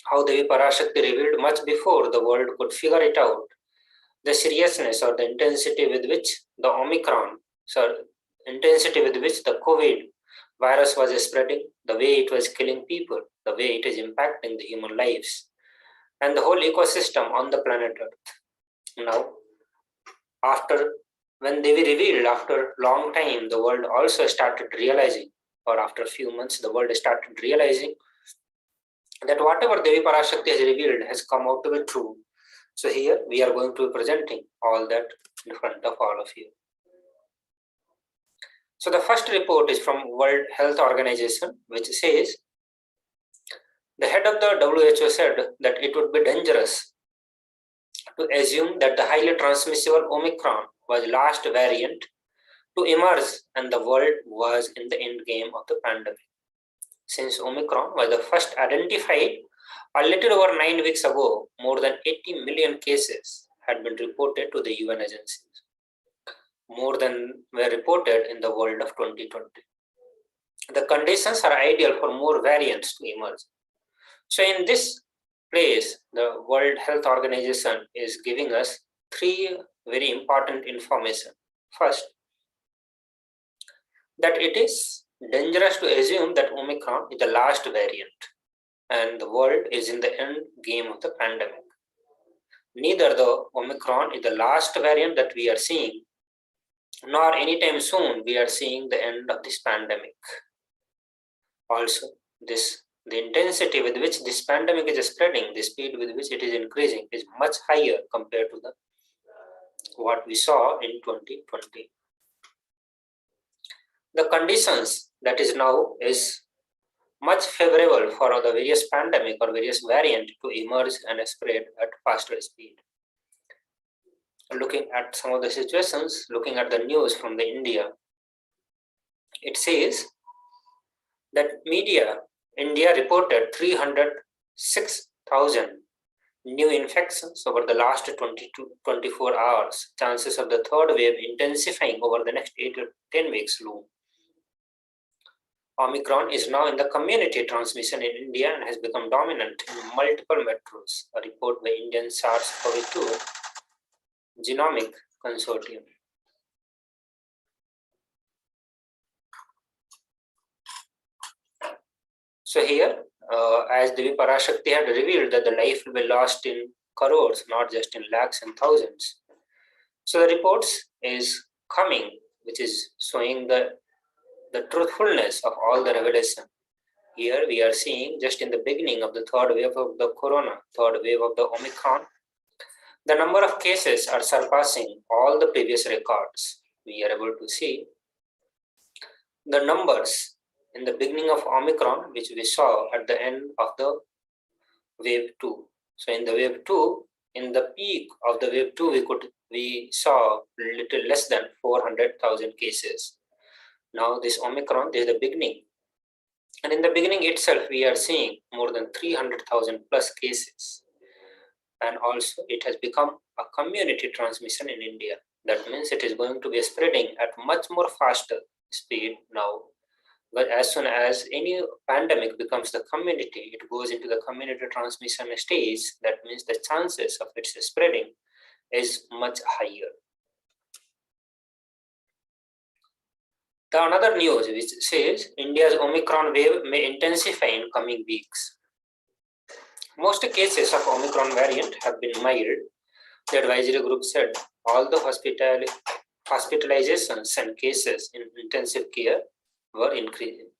How Devi Parashakti revealed much before the world could figure it out, the seriousness or the intensity with which the intensity with which the COVID virus was spreading, the way it was killing people, the way it is impacting the human lives, and the whole ecosystem on the planet Earth. Now, when they were revealed after long time, the world also started realizing, or after a few months, the world started realizing that whatever Devi Parashakti has revealed has come out to be true. So here we are going to be presenting all that in front of all of you. So the first report is from World Health Organization, which says the head of the WHO said that it would be dangerous to assume that the highly transmissible Omicron was last variant to emerge and the world was in the end game of the pandemic. Since Omicron was the first identified a little over 9 weeks ago, more than 80 million cases had been reported to the UN agencies. More than were reported in the world of 2020. The conditions are ideal for more variants to emerge. So in this place, the World Health Organization is giving us 3 very important information. First, that it is dangerous to assume that Omicron is the last variant and the world is in the end game of the pandemic. Neither the Omicron is the last variant that we are seeing, nor anytime soon we are seeing the end of this pandemic. Also, the intensity with which this pandemic is spreading, the speed with which it is increasing is much higher compared to what we saw in 2020. The conditions that is now is much favorable for the various pandemic or various variant to emerge and spread at faster speed. Looking at some of the situations, looking at the news from the India, it says that India reported 306,000 new infections over the last 24 hours. Chances of the third wave intensifying over the next 8 to 10 weeks loom. Omicron is now in the community transmission in India and has become dominant in multiple metros, a report by Indian SARS-CoV-2 Genomic Consortium. So here, as Devi Parashakti had revealed that the life will be lost in crores, not just in lakhs and thousands. So the reports is coming, which is showing the truthfulness of all the revelation. Here we are seeing just in the beginning of the third wave of the corona, third wave of the Omicron, the number of cases are surpassing all the previous records. We are able to see the numbers in the beginning of Omicron, which we saw at the end of the wave 2. So in the wave 2, in the peak of the wave 2, we saw little less than 400,000 cases. Now this Omicron, this is the beginning. And in the beginning itself, we are seeing more than 300,000 plus cases. And also it has become a community transmission in India. That means it is going to be spreading at much more faster speed now. But as soon as any pandemic becomes the community, it goes into the community transmission stage. That means the chances of its spreading is much higher. The another news which says India's Omicron wave may intensify in coming weeks. Most cases of Omicron variant have been mild. The advisory group said all the hospitalizations and cases in intensive care were increasing.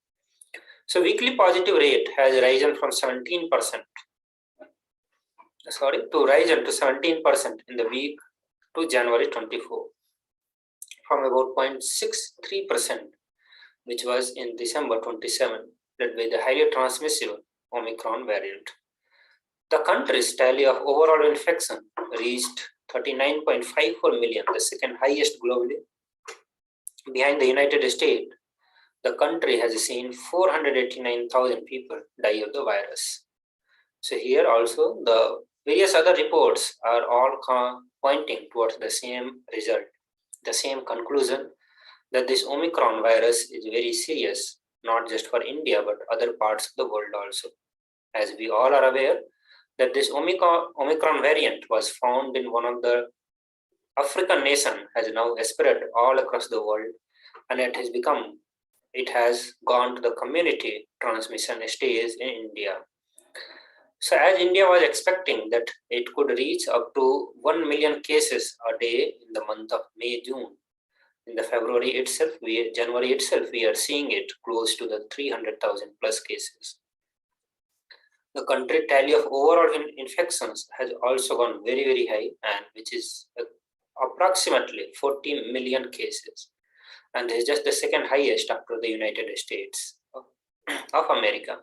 So weekly positive rate has risen from 17% to 17% in the week to January 24, from about 0.63%, which was in December 27, led by the highly transmissible Omicron variant. The country's tally of overall infection reached 39.54 million, the second highest globally. Behind the United States, the country has seen 489,000 people die of the virus. So here also the various other reports are all pointing towards the same result, the same conclusion, that this Omicron virus is very serious, not just for India but other parts of the world also. As we all are aware that this Omicron variant was found in one of the African nation, has now spread all across the world, and it has gone to the community transmission stage in India. So as India was expecting that it could reach up to 1 million cases a day in the month of May, June. In the January itself, we are seeing it close to the 300,000 plus cases. The country tally of overall infections has also gone very, very high, and which is approximately 40 million cases. And this is just the second highest after the United States of America.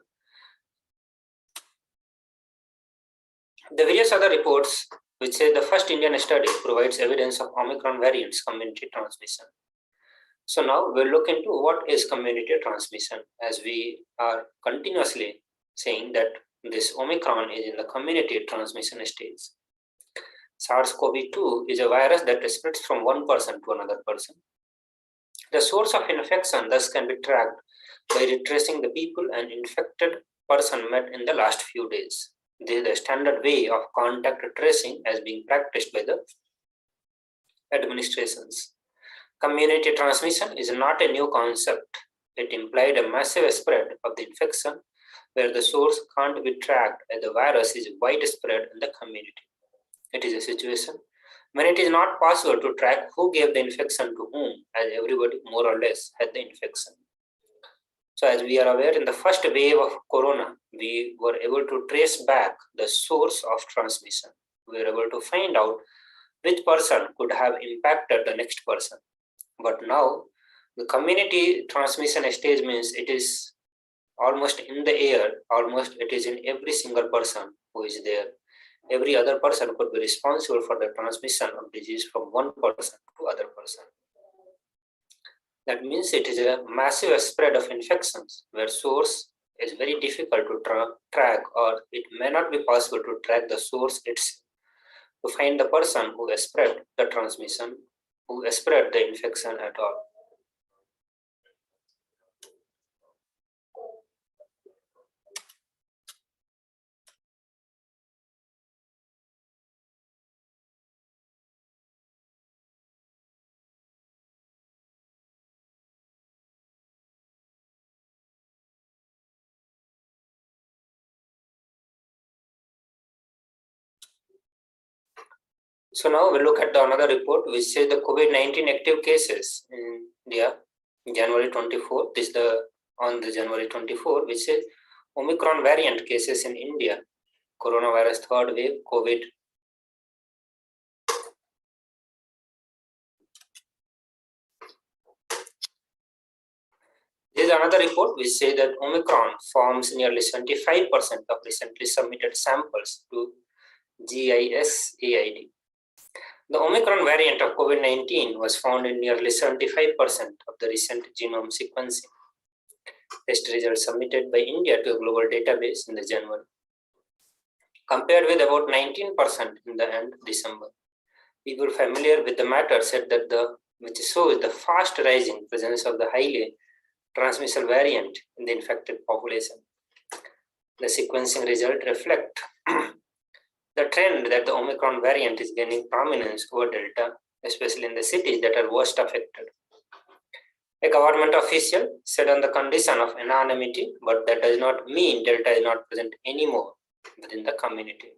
The various other reports which say the first Indian study provides evidence of Omicron variants community transmission. So now we'll look into what is community transmission, as we are continuously saying that this Omicron is in the community transmission stage. SARS-CoV-2 is a virus that spreads from one person to another person. The source of infection thus can be tracked by retracing the people an infected person met in the last few days. This is the standard way of contact tracing as being practiced by the administrations. Community transmission is not a new concept. It implied a massive spread of the infection where the source can't be tracked and the virus is widespread in the community. It is a situation when it is not possible to track who gave the infection to whom, as everybody more or less had the infection. So as we are aware, in the first wave of corona, we were able to trace back the source of transmission. We were able to find out which person could have impacted the next person. But now, the community transmission stage means it is almost in the air, almost it is in every single person who is there. Every other person could be responsible for the transmission of disease from one person to other person. That means it is a massive spread of infections where source is very difficult to track, or it may not be possible to track the source itself to find the person who has spread the transmission, who has spread the infection at all. So now we look at another report which says the COVID-19 active cases in India, January 24. This is on the January 24, which says Omicron variant cases in India, coronavirus third wave, COVID. There is another report which says that Omicron forms nearly 75% of recently submitted samples to GISAID. The Omicron variant of COVID-19 was found in nearly 75% of the recent genome sequencing. Test results submitted by India to a global database in the January, compared with about 19% in the end December. People familiar with the matter said that which shows the fast rising presence of the highly transmissible variant in the infected population. The sequencing results reflect the trend that the Omicron variant is gaining prominence over Delta, especially in the cities that are worst affected. A government official said on the condition of anonymity, but that does not mean Delta is not present anymore within the community.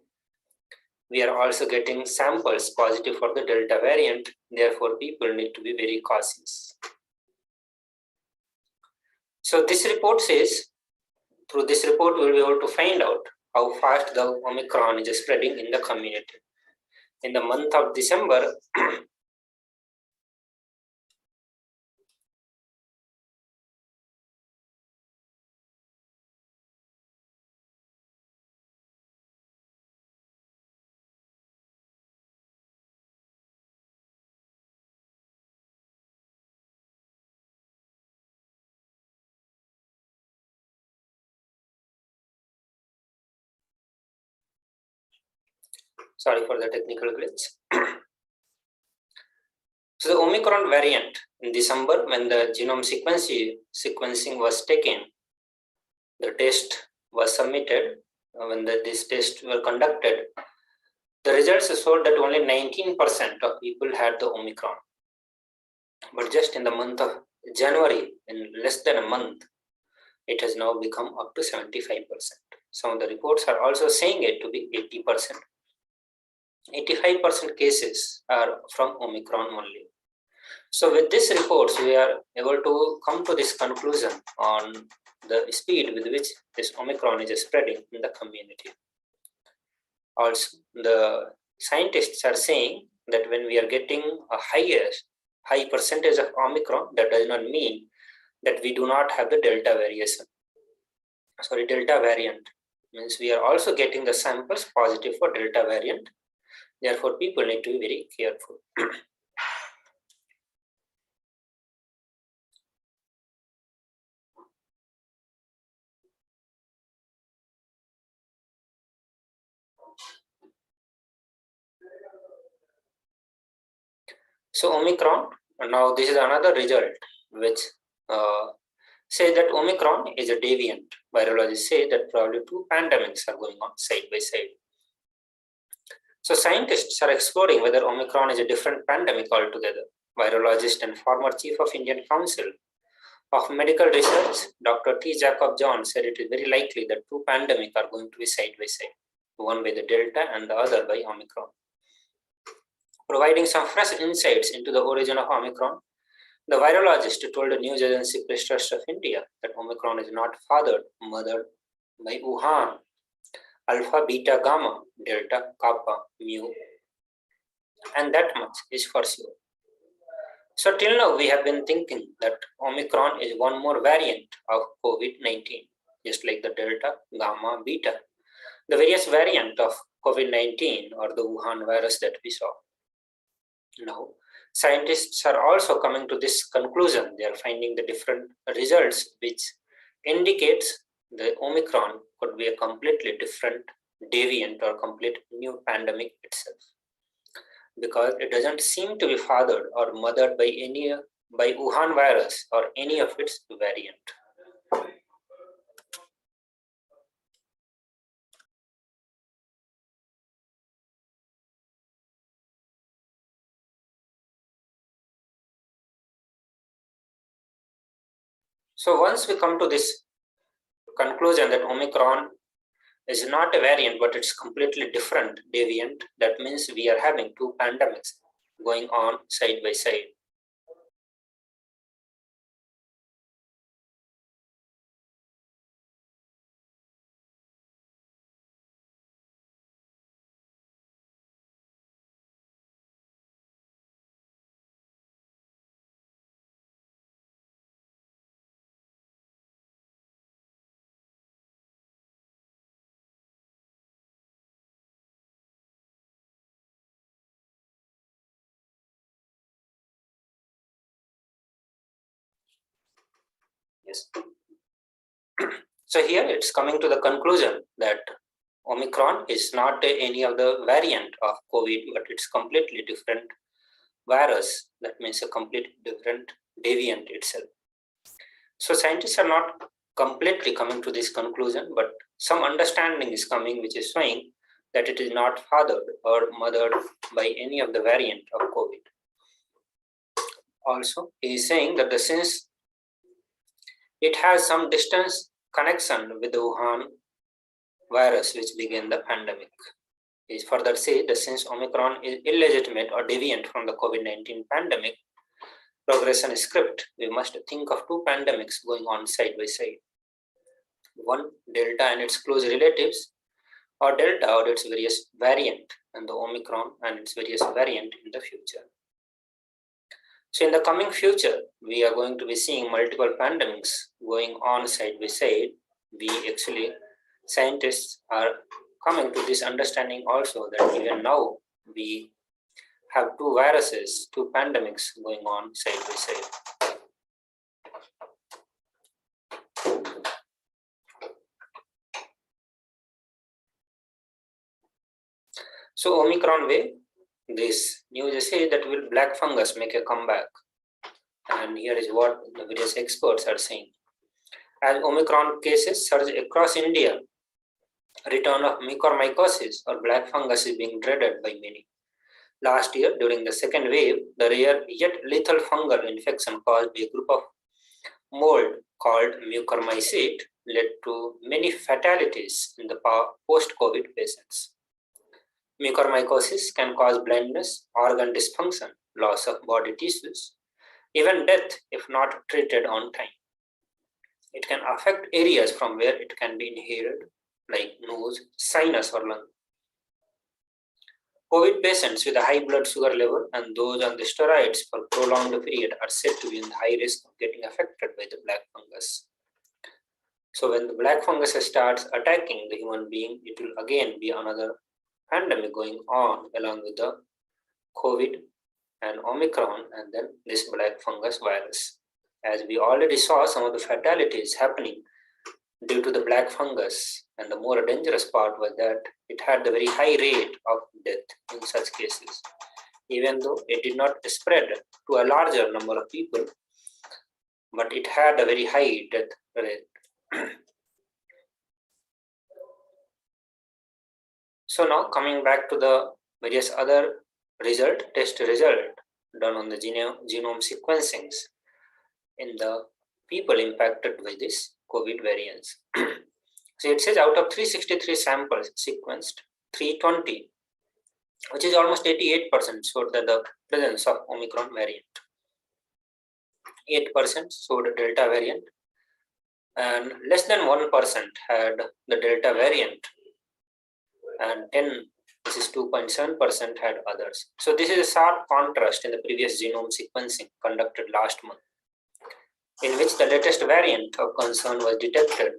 We are also getting samples positive for the Delta variant, therefore people need to be very cautious. So this report says, through this report we will be able to find out how fast the Omicron is spreading in the community. In the month of December, sorry for the technical glitch. So the Omicron variant in December, when the genome sequencing was taken, the test was submitted. When these tests were conducted, the results showed that only 19% of people had the Omicron. But just in the month of January, in less than a month, it has now become up to 75%. Some of the reports are also saying it to be 80%. 85% cases are from Omicron only. So with these reports, we are able to come to this conclusion on the speed with which this Omicron is spreading in the community. Also, the scientists are saying that when we are getting a high percentage of Omicron, that does not mean that we do not have the Delta variation. Sorry, Delta variant means we are also getting the samples positive for Delta variant. Therefore, people need to be very careful. So Omicron, now this is another result which say that Omicron is a deviant. Virologists say that probably two pandemics are going on side by side. So scientists are exploring whether Omicron is a different pandemic altogether. Virologist and former chief of Indian Council of Medical Research, Dr. T. Jacob John, said it is very likely that two pandemics are going to be side by side, one by the Delta and the other by Omicron. Providing some fresh insights into the origin of Omicron, the virologist told the news agency Press Trust of India that Omicron is not mothered by Wuhan, Alpha, Beta, Gamma, Delta, Kappa, Mu, and that much is for sure. So till now we have been thinking that Omicron is one more variant of COVID-19, just like the Delta, Gamma, Beta, the various variant of COVID-19 or the Wuhan virus that we saw. Now, scientists are also coming to this conclusion. They are finding the different results which indicates the Omicron could be a completely different deviant or complete new pandemic itself, because it doesn't seem to be fathered or mothered by Wuhan virus or any of its variant. So once we come to this conclusion that Omicron is not a variant, but it's completely different deviant. That means we are having two pandemics going on side by side. Yes. So here it's coming to the conclusion that Omicron is not any of the variant of COVID, but it's completely different virus. That means a completely different deviant itself. So scientists are not completely coming to this conclusion, but some understanding is coming which is showing that it is not fathered or mothered by any of the variant of COVID. Also, he is saying that since it has some distance connection with the Wuhan virus which began the pandemic. He further say that since Omicron is illegitimate or deviant from the COVID-19 pandemic progression script, we must think of two pandemics going on side by side. One, Delta and its close relatives, or Delta or its various variant, and the Omicron and its various variant in the future. So in the coming future, we are going to be seeing multiple pandemics going on side by side. Scientists are coming to this understanding also that even now we have two viruses, two pandemics going on side by side. So Omicron wave, this news says that will black fungus make a comeback? And here is what the various experts are saying. As Omicron cases surge across India, return of mycorrhizasis or black fungus is being dreaded by many. Last year, during the second wave, the rare yet lethal fungal infection caused by a group of mold called mucormycete led to many fatalities in the post-COVID patients. Mucormycosis can cause blindness, organ dysfunction, loss of body tissues, even death if not treated on time. It can affect areas from where it can be inhaled, like nose, sinus, or lung. COVID patients with a high blood sugar level and those on the steroids for prolonged period are said to be in high risk of getting affected by the black fungus. So when the black fungus starts attacking the human being, it will again be another pandemic going on along with the COVID and Omicron and then this black fungus virus. As we already saw some of the fatalities happening due to the black fungus, and the more dangerous part was that it had a very high rate of death in such cases. Even though it did not spread to a larger number of people, but it had a very high death rate. So now coming back to the various other test result done on the genome sequencings in the people impacted by this COVID variants. So it says out of 363 samples sequenced, 320, which is almost 88%, showed that the presence of Omicron variant. 8% showed a Delta variant, and less than 1% had the Delta variant, and 10, this is 2.7%, had others. So this is a sharp contrast in the previous genome sequencing conducted last month, in which the latest variant of concern was detected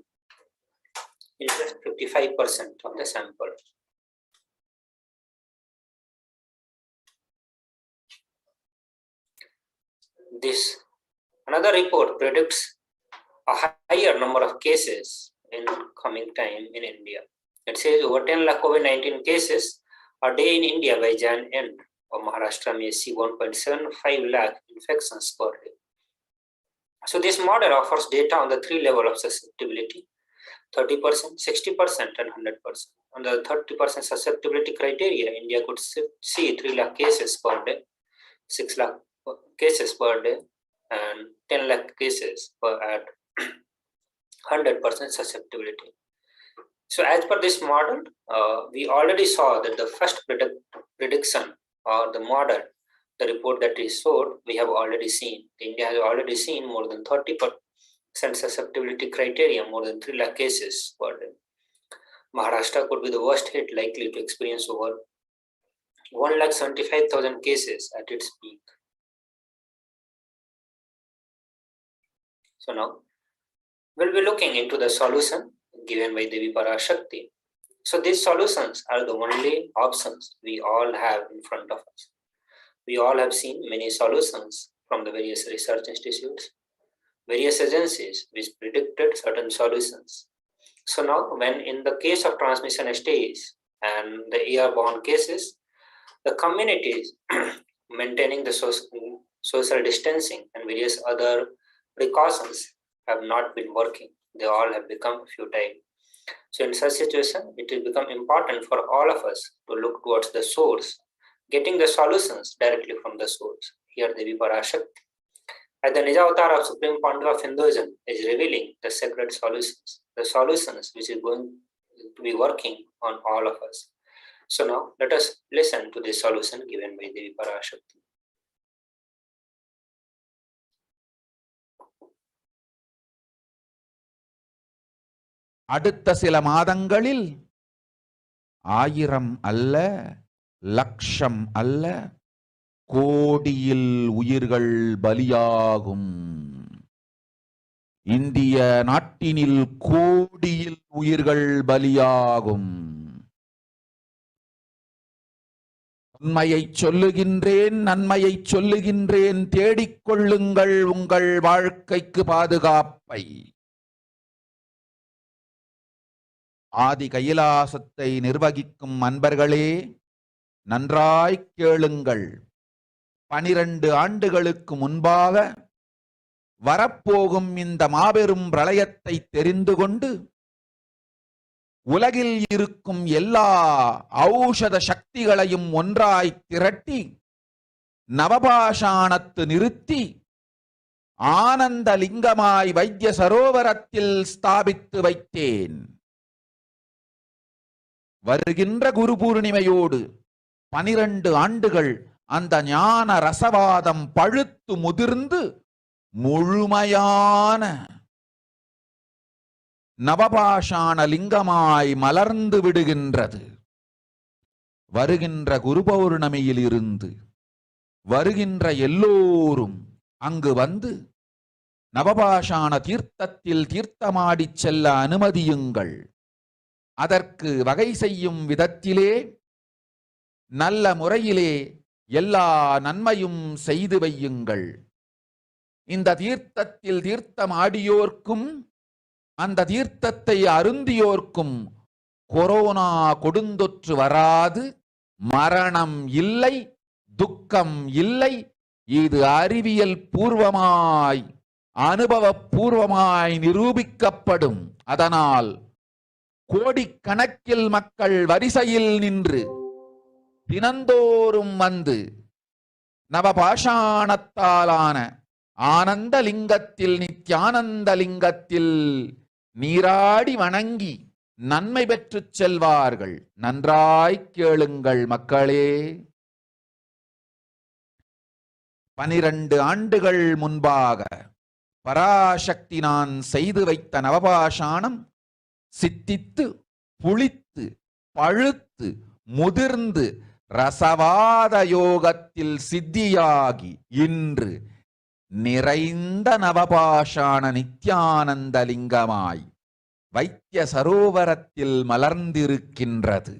in just 55% of the sample. This another report predicts a higher number of cases in coming time in India. It says over 10 lakh COVID-19 cases a day in India by Jan end, or Maharashtra may see 1.75 lakh infections per day. So this model offers data on the three levels of susceptibility: 30%, 60%, and 100%. Under the 30% susceptibility criteria, India could see 3 lakh cases per day, 6 lakh cases per day, and 10 lakh cases at 100% susceptibility. So as per this model, we already saw that the first prediction or the model, the report that is showed, we have already seen. India has already seen more than 30% susceptibility criteria, more than 3 lakh cases per day. Maharashtra could be the worst hit, likely to experience over 1,75,000 cases at its peak. So now we'll be looking into the solution given by Devi Parashakti. So these solutions are the only options we all have in front of us. We all have seen many solutions from the various research institutes, various agencies which predicted certain solutions. So now, when in the case of transmission stage and the airborne cases, the communities maintaining the social distancing and various other precautions have not been working. They all have become futile. So in such situation, it will become important for all of us to look towards the source, getting the solutions directly from the source. Here Devi Parashakti, as the Nija avatar of Supreme Pandava of Hinduism, is revealing the sacred solutions, the solutions which is going to be working on all of us. So now let us listen to the solution given by Devi Parashakti. அடுத்த சில மாதங்களில் 1000 அல்ல, லட்சம் அல்ல, கோடியில் உயிர்கள் பலியாகும். இந்திய நாட்டினில் கோடியில் உயிர்கள் பலியாகும். உண்மையை சொல்லுகின்றேன், நன்மையை சொல்லுகின்றேன், தேடிக்கொள்ளுங்கள் உங்கள் வாழ்க்கைக்கு பாதுகாப்பை. ஆதி கைலாசத்தை நிர்வகிக்கும் அன்பர்களே, நன்றாய் கேளுங்கள். 12 ஆண்டுகளுக்கு முன்பாக வரப்போகும் இந்த மாபெரும் பிரளயத்தை தெரிந்து கொண்டு உலகில் இருக்கும் எல்லா ஔஷத சக்திகளையும் ஒன்றாய் திரட்டி நவபாஷாணத்து நிறுத்தி ஆனந்த லிங்கமாய் வைத்திய சரோவரத்தில் ஸ்தாபித்து வைத்தேன். வருகின்ற குரு பூர்ணிமையோடு 12 ஆண்டுகள் அந்த ஞான ரசவாதம் பழுத்து முதிர்ந்து முழுமையான நவபாஷாண லிங்கமாய் மலர்ந்து விடுகின்றது. வருகின்ற குரு பௌர்ணமியில் இருந்து வருகின்ற எல்லோரும் அங்கு வந்து நவபாஷாண தீர்த்தத்தில் தீர்த்தமாடிச் செல்ல அனுமதியுங்கள். அதற்கு வகை செய்யும் விதத்திலே நல்ல முறையிலே எல்லா நன்மையும் செய்து வையுங்கள். இந்த தீர்த்தத்தில் தீர்த்தமாடியோர்க்கும் அந்த தீர்த்தத்தை அருந்தியோர்க்கும் கொரோனா கொடுந்தொற்று வராது, மரணம் இல்லை, துக்கம் இல்லை. இது அறிவியல் பூர்வமாய் அனுபவபூர்வமாய் நிரூபிக்கப்படும். அதனால் கோடிக்கணக்கில் மக்கள் வரிசையில் நின்று தினந்தோறும் வந்து நவபாஷாணத்தாலான ஆனந்த லிங்கத்தில், நித்யானந்த லிங்கத்தில் நீராடி வணங்கி நன்மை பெற்றுச் செல்வார்கள். நன்றாய் கேளுங்கள் மக்களே. 12 ஆண்டுகள் முன்பாக பராசக்தி நான் செய்து வைத்த நவபாஷாணம் சித்தித்து புளித்து பழுத்து முதிர்ந்து ரசவாத யோகத்தில் சித்தியாகி இன்று நிறைந்த நவபாஷாண நித்யானந்த லிங்கமாய் வைத்திய சரோவரத்தில் மலர்ந்திருக்கின்றது.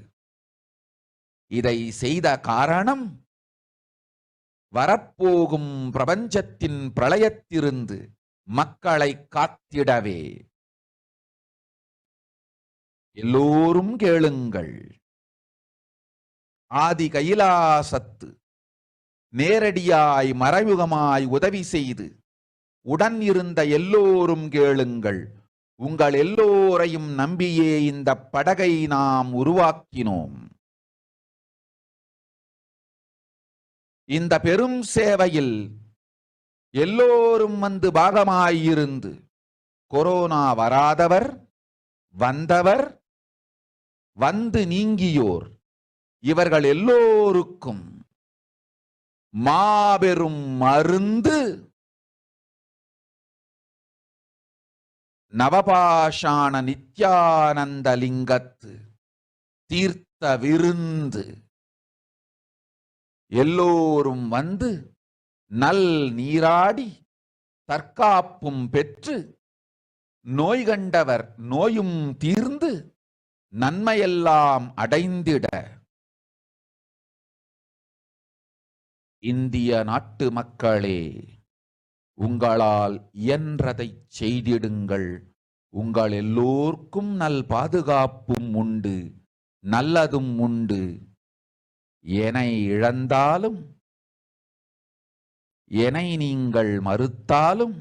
இதை செய்த காரணம் வரப்போகும் பிரபஞ்சத்தின் பிரளயத்திலிருந்து மக்களை காத்திடவே. எல்லோரும் கேளுங்கள். ஆதி கைலாசத்து நேரடியாய் மறைமுகமாய் உதவி செய்து உடன் இருந்த எல்லோரும் கேளுங்கள். உங்கள் எல்லோரையும் நம்பியே இந்த படகை நாம் உருவாக்கினோம். இந்த பெரும் சேவையில் எல்லோரும் வந்து பாகமாயிருந்து கொரோனா வராதவர், வந்தவர், வந்து நீங்கியோர் இவர்கள் எல்லோருக்கும் மாபெரும் மருந்து நவபாஷாண நித்யானந்த லிங்கத்து தீர்த்த விருந்து. எல்லோரும் வந்து நல் நீராடி தற்காப்பும் பெற்று நோய் கண்டவர் நோயும் தீர்ந்து நன்மையெல்லாம் அடைந்திட இந்திய நாட்டு மக்களே, உங்களால் இயன்றதை செய்திடுங்கள். உங்கள் எல்லோர்க்கும் நல் பாதுகாப்பும் உண்டு, நல்லதும் உண்டு. என்னை இழந்தாலும் என்னை நீங்கள் மறுத்தாலும்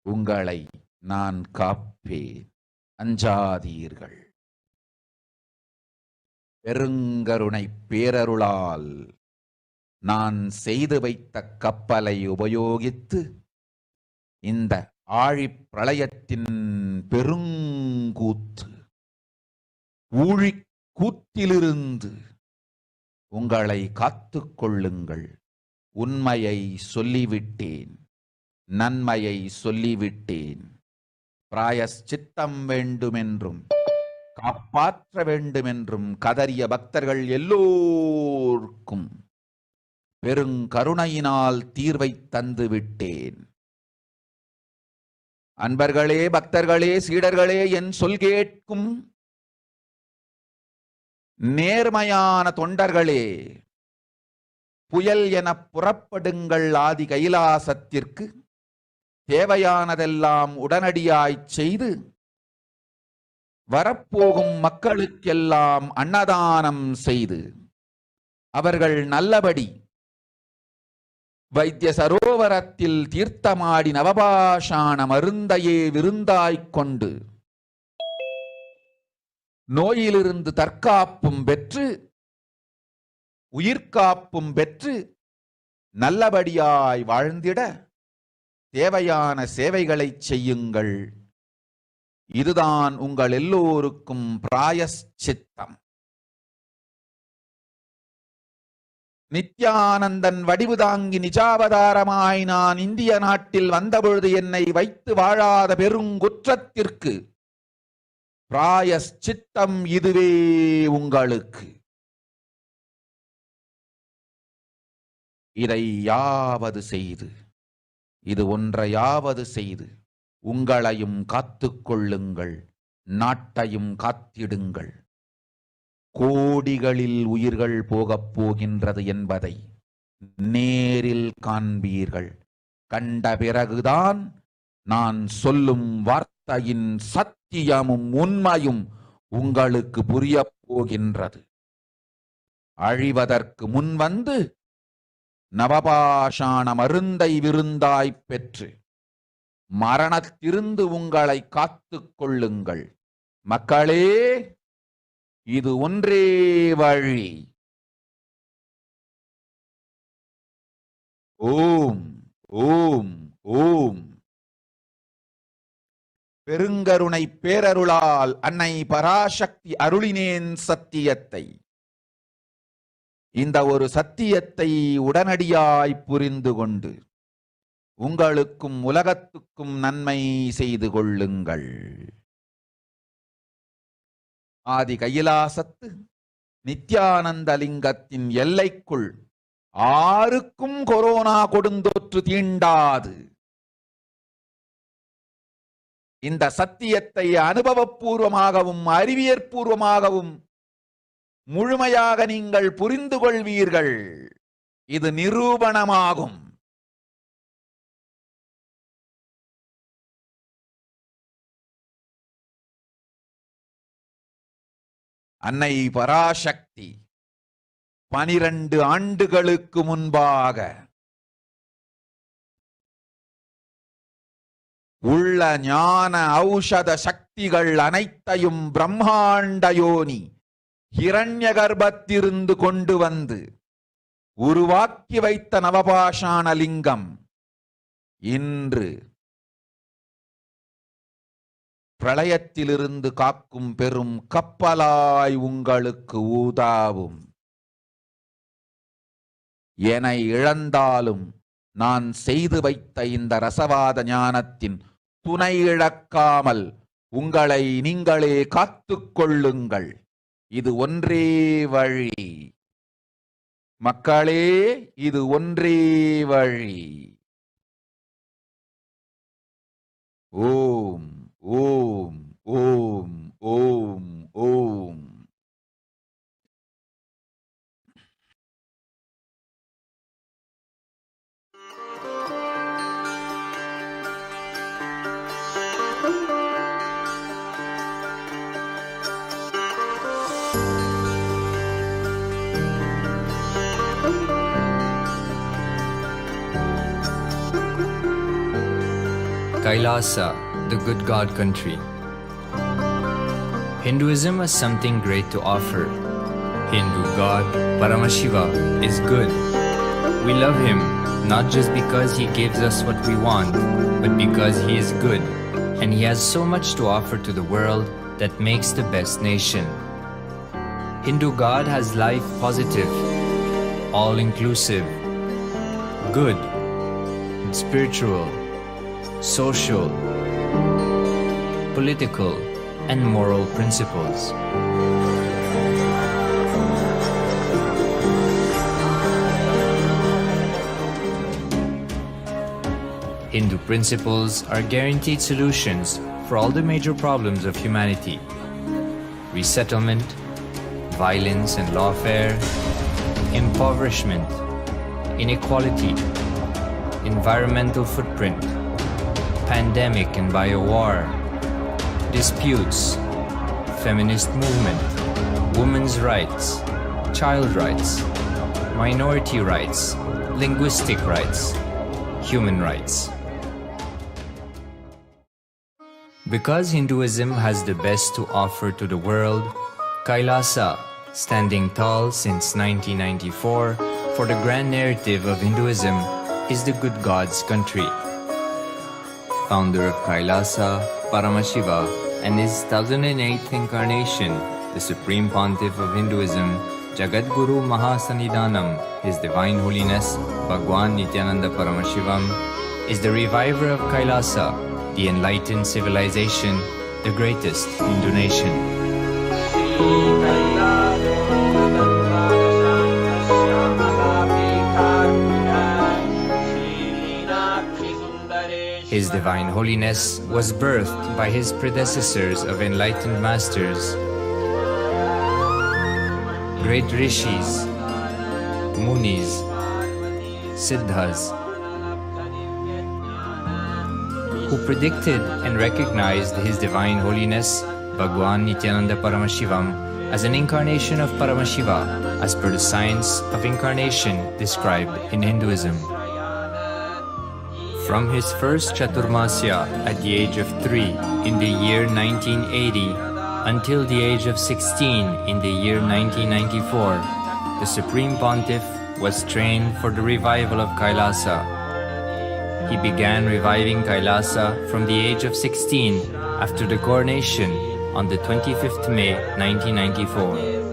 உங்களை நான் காப்பேன். அஞ்சாதீர்கள். பெருங்கருணை பேரருளால் நான் செய்து வைத்த கப்பலை உபயோகித்து இந்த ஆழிப் பிரளயத்தின் பெருங்கூத்து ஊழிக் கூத்திலிருந்து உங்களை காத்துக் கொள்ளுங்கள். உண்மையை சொல்லிவிட்டேன், நன்மையை சொல்லிவிட்டேன். பிராயஷ்சித்தம் வேண்டுமென்றும் காப்பாற்ற வேண்டுமென்றும் கதறிய பக்தர்கள் எல்லோருக்கும் பெருங்கருணையினால் தீர்வை தந்து விட்டேன். அன்பர்களே, பக்தர்களே, சீடர்களே, என் சொல் கேட்கும் நேர்மையான தொண்டர்களே, புயல் என புறப்படுங்கள். ஆதி கைலாசத்திற்கு தேவையானதெல்லாம் உடனடியாய் செய்து வரப்போகும் மக்களுக்கெல்லாம் அன்னதானம் செய்து அவர்கள் நல்லபடி வைத்திய சரோவரத்தில் தீர்த்தமாடி நவபாஷாண மருந்தையே விருந்தாய்க் கொண்டு நோயிலிருந்து தற்காப்பும் பெற்று உயிர்காப்பும் பெற்று நல்லபடியாய் வாழ்ந்திட தேவையான சேவைகளை செய்யுங்கள். இதுதான் உங்கள் எல்லோருக்கும் பிராயஷ்சித்தம். நித்யானந்தன் வடிவு தாங்கி நிஜாவதாரமாய் நான் இந்திய நாட்டில் வந்தபொழுது என்னை வைத்து வாழாத பெருங்குற்றத்திற்கு பிராயஷ்சித்தம் இதுவே உங்களுக்கு. இதை யாவது செய்து, இது ஒன்றையாவது செய்து உங்களையும் காத்துக் கொள்ளுங்கள், நாட்டையும் காத்திடுங்கள். கோடிகளில் உயிர்கள் போகப் போகின்றது என்பதை நேரில் காண்பீர்கள். கண்ட பிறகுதான் நான் சொல்லும் வார்த்தையின் சத்தியமும் உண்மையும் உங்களுக்கு புரியப் போகின்றது. அழிவதற்கு முன் வந்து நவபாஷாண மருந்தை விருந்தாய்ப் பெற்று மரணத்திலிருந்து உங்களை காத்துக் கொள்ளுங்கள். மக்களே, இது ஒன்றே வழி. ஓம் ஓம் ஓம். பெருங்கருணை பேரருளால் அன்னை பராசக்தி அருளினேன் சத்தியத்தை. இந்த ஒரு சத்தியத்தை உடனடியாய் புரிந்து கொண்டு உங்களுக்கும் உலகத்துக்கும் நன்மை செய்து கொள்ளுங்கள். ஆதி கைலாசத்து நித்யானந்த லிங்கத்தின் எல்லைக்குள் ஆருக்கும் கொரோனா கொடுந்தொற்று தீண்டாது. இந்த சத்தியத்தை அனுபவபூர்வமாகவும் அறிவியற்பூர்வமாகவும் முழுமையாக நீங்கள் புரிந்து கொள்வீர்கள். இது நிரூபணமாகும். அன்னை பராசக்தி 12 ஆண்டுகளுக்கு முன்பாக உள்ள ஞான ஔஷத சக்திகள் அனைத்தையும் பிரம்மாண்ட யோனி ஹிரண்ய கர்ப்பத்திலிருந்து கொண்டு வந்து உருவாக்கி வைத்த நவபாஷாண லிங்கம் இன்று பிரளயத்திலிருந்து காக்கும் பெரும் கப்பலாய் உங்களுக்கு ஊதாவும். என்னை இழந்தாலும் நான் செய்து வைத்த இந்த ரசவாத ஞானத்தின் துணை இழக்காமல் உங்களை நீங்களே காத்துக் கொள்ளுங்கள். இது ஒன்றே வழி மக்களே, இது ஒன்றே வழி. ஓம் ஓம் ஓம் ஓம் ஓம். Kailasa, the good God country. Hinduism has something great to offer. Hindu God, Paramashiva, is good. We love him not just because he gives us what we want, but because he is good and he has so much to offer to the world that makes the best nation. Hindu God has life positive, all-inclusive, good, spiritual, social, political, and moral principles. Hindu principles are guaranteed solutions for all the major problems of humanity: resettlement, violence and lawfare, impoverishment, inequality, environmental footprint, pandemic and biowar, disputes, feminist movement, women's rights, child rights, minority rights, linguistic rights, human rights. Because Hinduism has the best to offer to the world, Kailasa, standing tall since 1994 for the grand narrative of Hinduism, is the good God's country. Founder of Kailasa, Paramashiva, and his 1008th incarnation, the Supreme Pontiff of Hinduism, Jagadguru Mahasannidhanam, His Divine Holiness, Bhagwan Nithyananda Paramashivam, is the reviver of Kailasa, the enlightened civilization, the greatest Hindu nation. His Divine Holiness was birthed by his predecessors of enlightened masters, great rishis, munis, siddhas, who predicted and recognized His Divine Holiness, Bhagwan Nithyananda Paramashivam, as an incarnation of Paramashiva as per the science of incarnation described in Hinduism. From his first Chaturmasya at the age of 3 in the year 1980 until the age of 16 in the year 1994, the Supreme Pontiff was trained for the revival of Kailasa. He began reviving Kailasa from the age of 16 after the coronation on the 25th May 1994.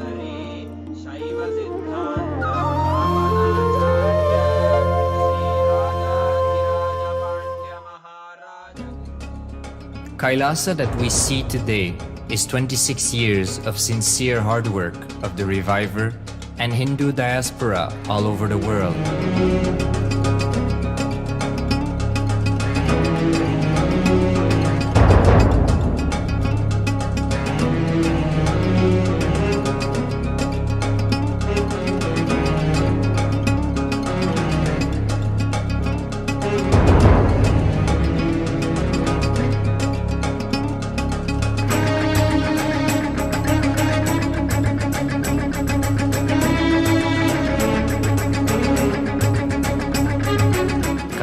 Kailasa that we see today is 26 years of sincere hard work of the reviver and Hindu diaspora all over the world.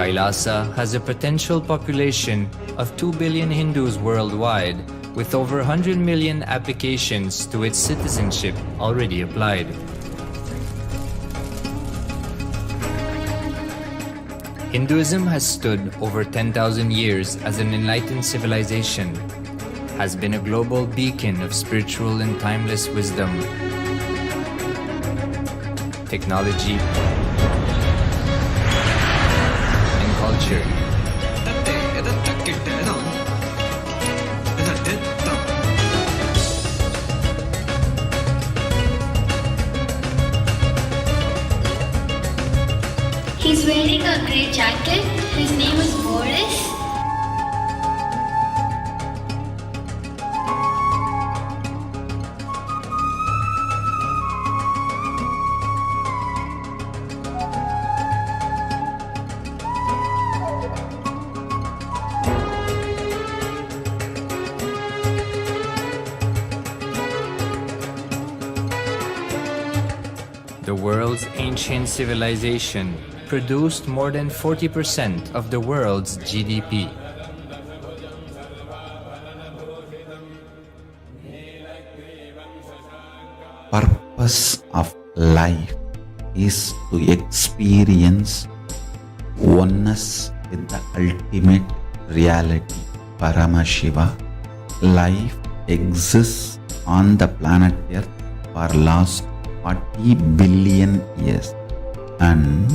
Kailasa has a potential population of 2 billion Hindus worldwide, with over 100 million applications to its citizenship already applied. Hinduism has stood over 10,000 years as an enlightened civilization, has been a global beacon of spiritual and timeless wisdom, technology, and culture. He's wearing a grey jacket. His name is Boris. The world's ancient civilization produced more than 40% of the world's GDP. Purpose of life is to experience oneness with the ultimate reality, Paramashiva. Life exists on the planet Earth for last 40 billion years, and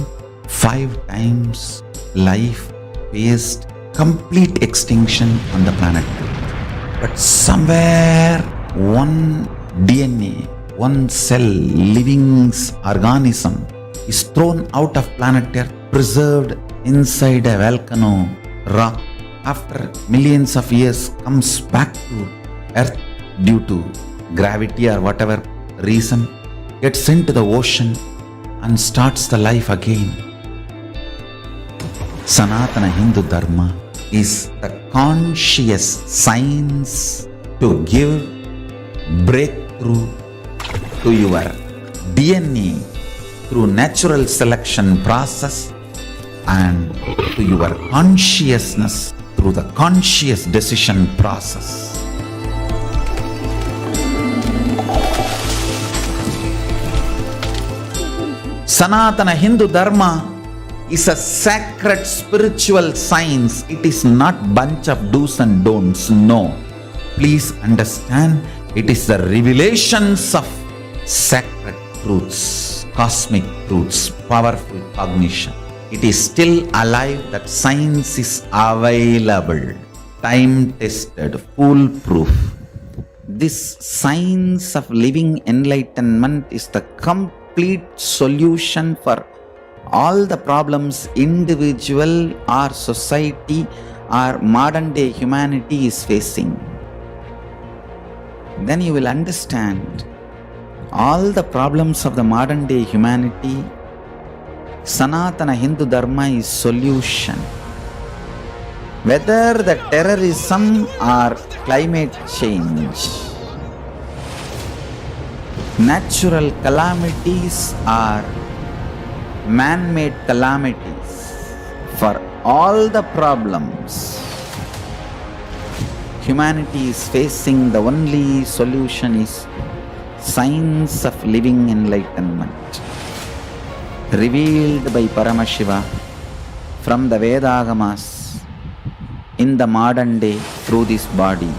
5 times life faced complete extinction on the planet Earth. But somewhere one DNA, one cell, living organism is thrown out of planet Earth, preserved inside a volcano rock. After millions of years comes back to Earth due to gravity or whatever reason, gets into the ocean and starts the life again. Sanatana Hindu Dharma is the conscious science to give breakthrough to your DNA through natural selection process and to your consciousness through the conscious decision process. Sanatana Hindu Dharma is a sacred spiritual science. It is not bunch of do's and don'ts. No. Please understand, it is the revelations of sacred truths, cosmic truths, powerful cognition. It is still alive. That science is available, time-tested, foolproof. This science of living enlightenment is the complete solution for all the problems individual or society or modern day humanity is facing. Then you will understand all the problems of the modern day humanity. Sanatana Hindu Dharma is solution. Whether the terrorism or climate change, natural calamities or man-made calamities, for all the problems humanity is facing, the only solution is science of living enlightenment, revealed by Paramashiva from the Vedagamas in the modern day through this body.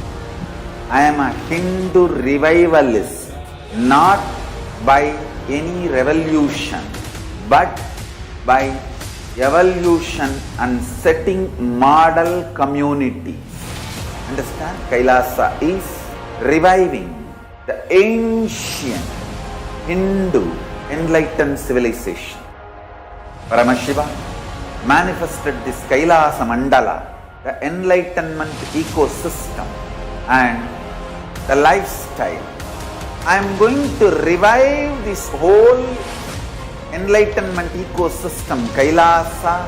I am a Hindu revivalist, not by any revolution, but by evolution and setting model communities. Understand? Kailasa is reviving the ancient Hindu enlightened civilization. Paramashiva manifested this Kailasa Mandala, the enlightenment ecosystem and the lifestyle. I am going to revive this whole enlightenment ecosystem, Kailasa,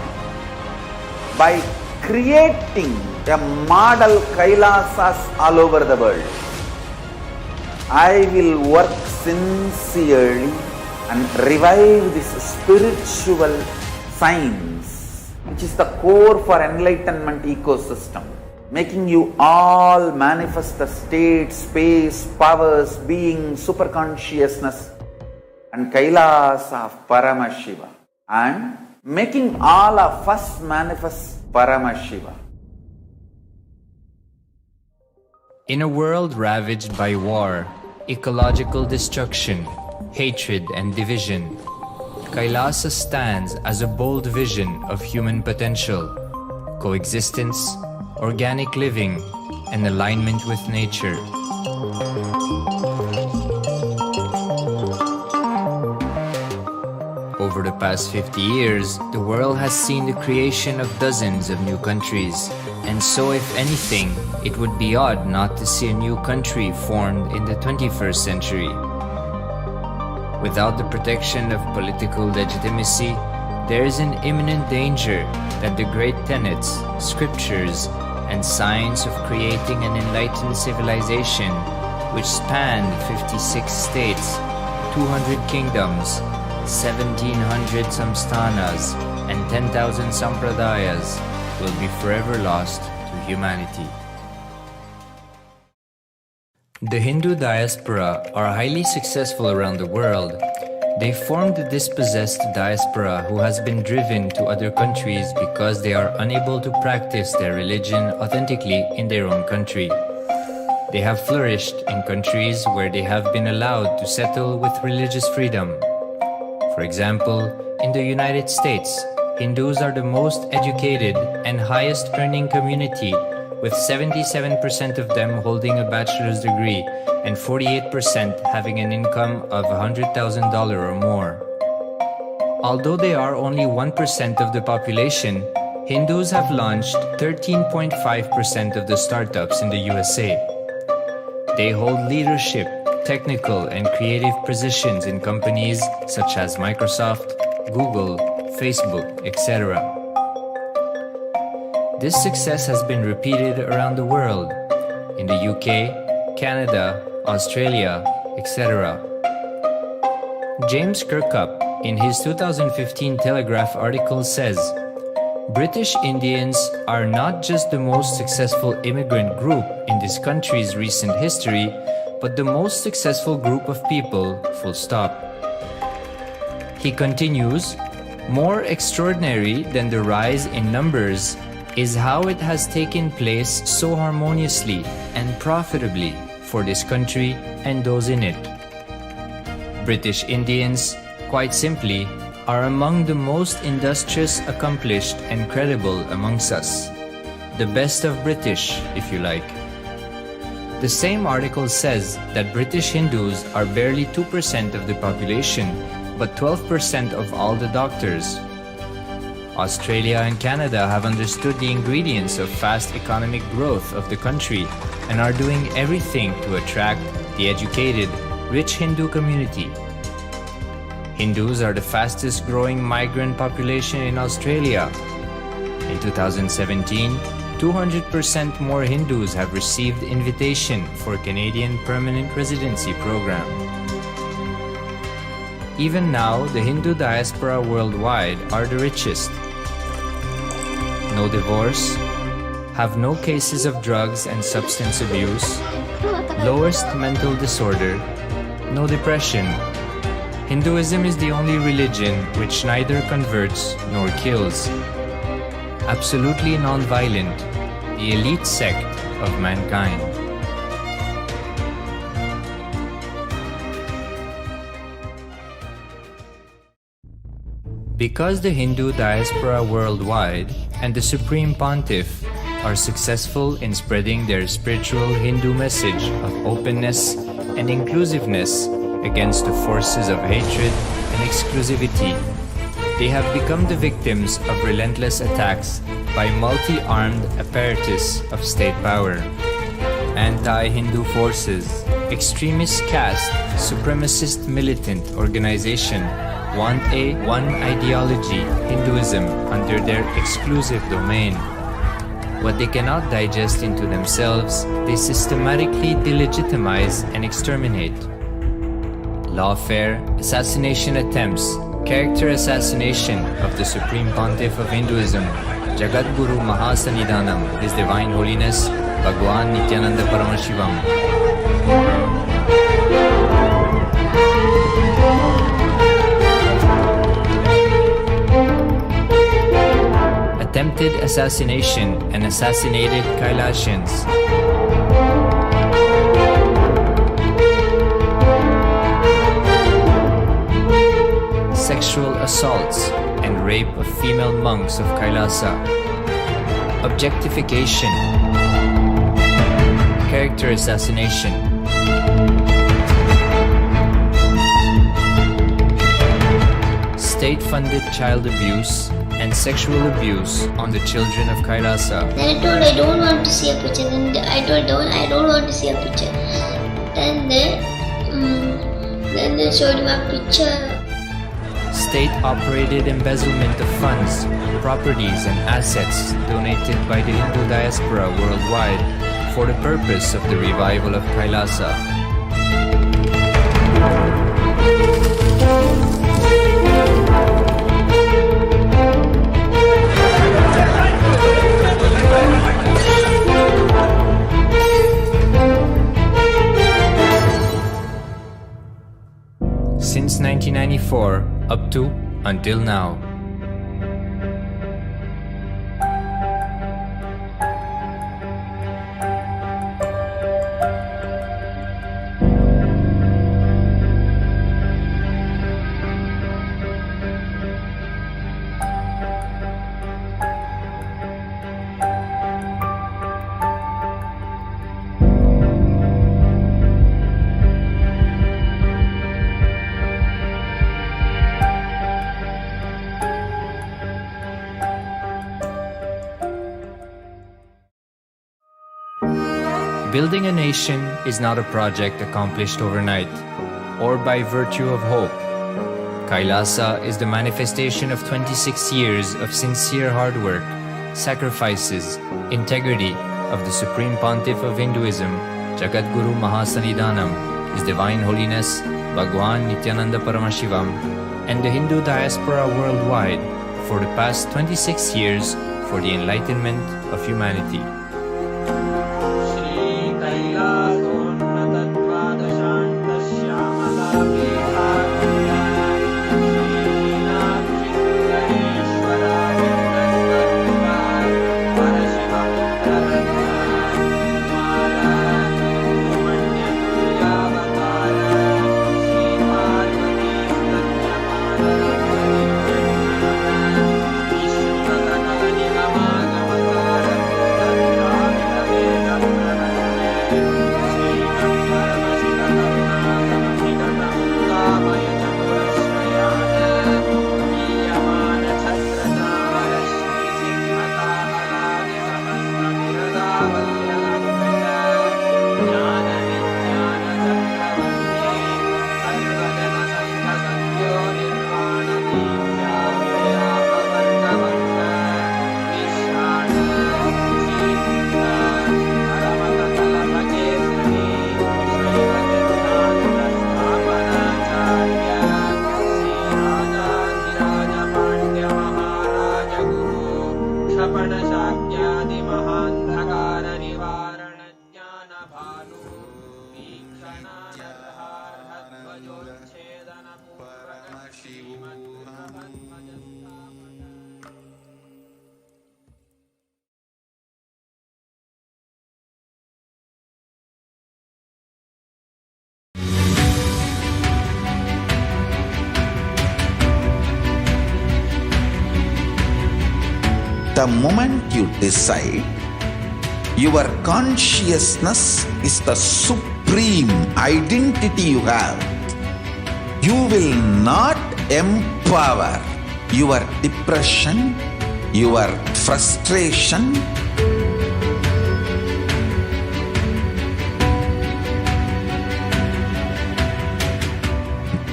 by creating a model Kailasas all over the world. I will work sincerely and revive this spiritual science, which is the core for enlightenment ecosystem, making you all manifest the state, space, powers, being, superconsciousness and Kailasa of Paramashiva, and making all of us manifest Paramashiva. In a world ravaged by war, ecological destruction, hatred and division, Kailasa stands as a bold vision of human potential, coexistence, organic living, and alignment with nature. Over the past 50 years, the world has seen the creation of dozens of new countries, and so if anything, it would be odd not to see a new country formed in the 21st century. Without the protection of political legitimacy, there is an imminent danger that the great tenets, scriptures, and science of creating an enlightened civilization, which spanned 56 states, 200 kingdoms, 1,700 samsthanas, and 10,000 sampradayas, will be forever lost to humanity. The Hindu diaspora are highly successful around the world. They formed the dispossessed diaspora who has been driven to other countries because they are unable to practice their religion authentically in their own country. They have flourished in countries where they have been allowed to settle with religious freedom. For example, in the United States, Hindus are the most educated and highest earning community, with 77% of them holding a bachelor's degree and 48% having an income of $100,000 or more. Although they are only 1% of the population, Hindus have launched 13.5% of the startups in the USA. They hold leadership, technical and creative positions in companies such as Microsoft, Google, Facebook, etc. This success has been repeated around the world, in the UK, Canada, Australia, etc. James Kirkup, in his 2015 Telegraph article says, British Indians are not just the most successful immigrant group in this country's recent history, but the most successful group of people, full stop. He continues, more extraordinary than the rise in numbers is how it has taken place so harmoniously and profitably for this country and those in it. British Indians, quite simply, are among the most industrious, accomplished, and credible amongst us. The best of British, if you like. The same article says that British Hindus are barely 2% of the population, but 12% of all the doctors. Australia and Canada have understood the ingredients of fast economic growth of the country and are doing everything to attract the educated, rich Hindu community. Hindus are the fastest growing migrant population in Australia. In 2017, 200% more Hindus have received invitation for Canadian Permanent Residency Program. Even now, the Hindu diaspora worldwide are the richest. No divorce, have no cases of drugs and substance abuse, lowest mental disorder, no depression. Hinduism is the only religion which neither converts nor kills. Absolutely non-violent, the elite sect of mankind. Because the Hindu diaspora worldwide and the Supreme Pontiff are successful in spreading their spiritual Hindu message of openness and inclusiveness against the forces of hatred and exclusivity, they have become the victims of relentless attacks by multi-armed apparatus of state power. Anti-Hindu forces, extremist caste, supremacist militant organization want a one ideology, Hinduism, under their exclusive domain. What they cannot digest into themselves, they systematically delegitimize and exterminate. Lawfare, assassination attempts, character assassination of the Supreme Pontiff of Hinduism, Jagadguru Mahasannidhanam, His Divine Holiness, Bhagwan Nithyananda Paramashivam. Attempted assassination and assassinated Kailasians. sexual assaults and rape of female monks of Kailasa, objectification, character assassination, state-funded child abuse and sexual abuse on the children of Kailasa. Then I told I don't want to see a picture. Then I told I don't want to see a picture. Then they showed me a picture. State-operated embezzlement of funds, properties and assets donated by the Hindu diaspora worldwide for the purpose of the revival of Kailasa. Since 1994 up to until now. Building a nation is not a project accomplished overnight or by virtue of hope. Kailasa is the manifestation of 26 years of sincere hard work, sacrifices, integrity of the Supreme Pontiff of Hinduism, Jagadguru Mahasannidhanam, His Divine Holiness Bhagwan Nithyananda Paramashivam, and the Hindu diaspora worldwide for the past 26 years for the enlightenment of humanity. The moment you decide, your consciousness is the supreme identity you have. You will not empower your depression, your frustration,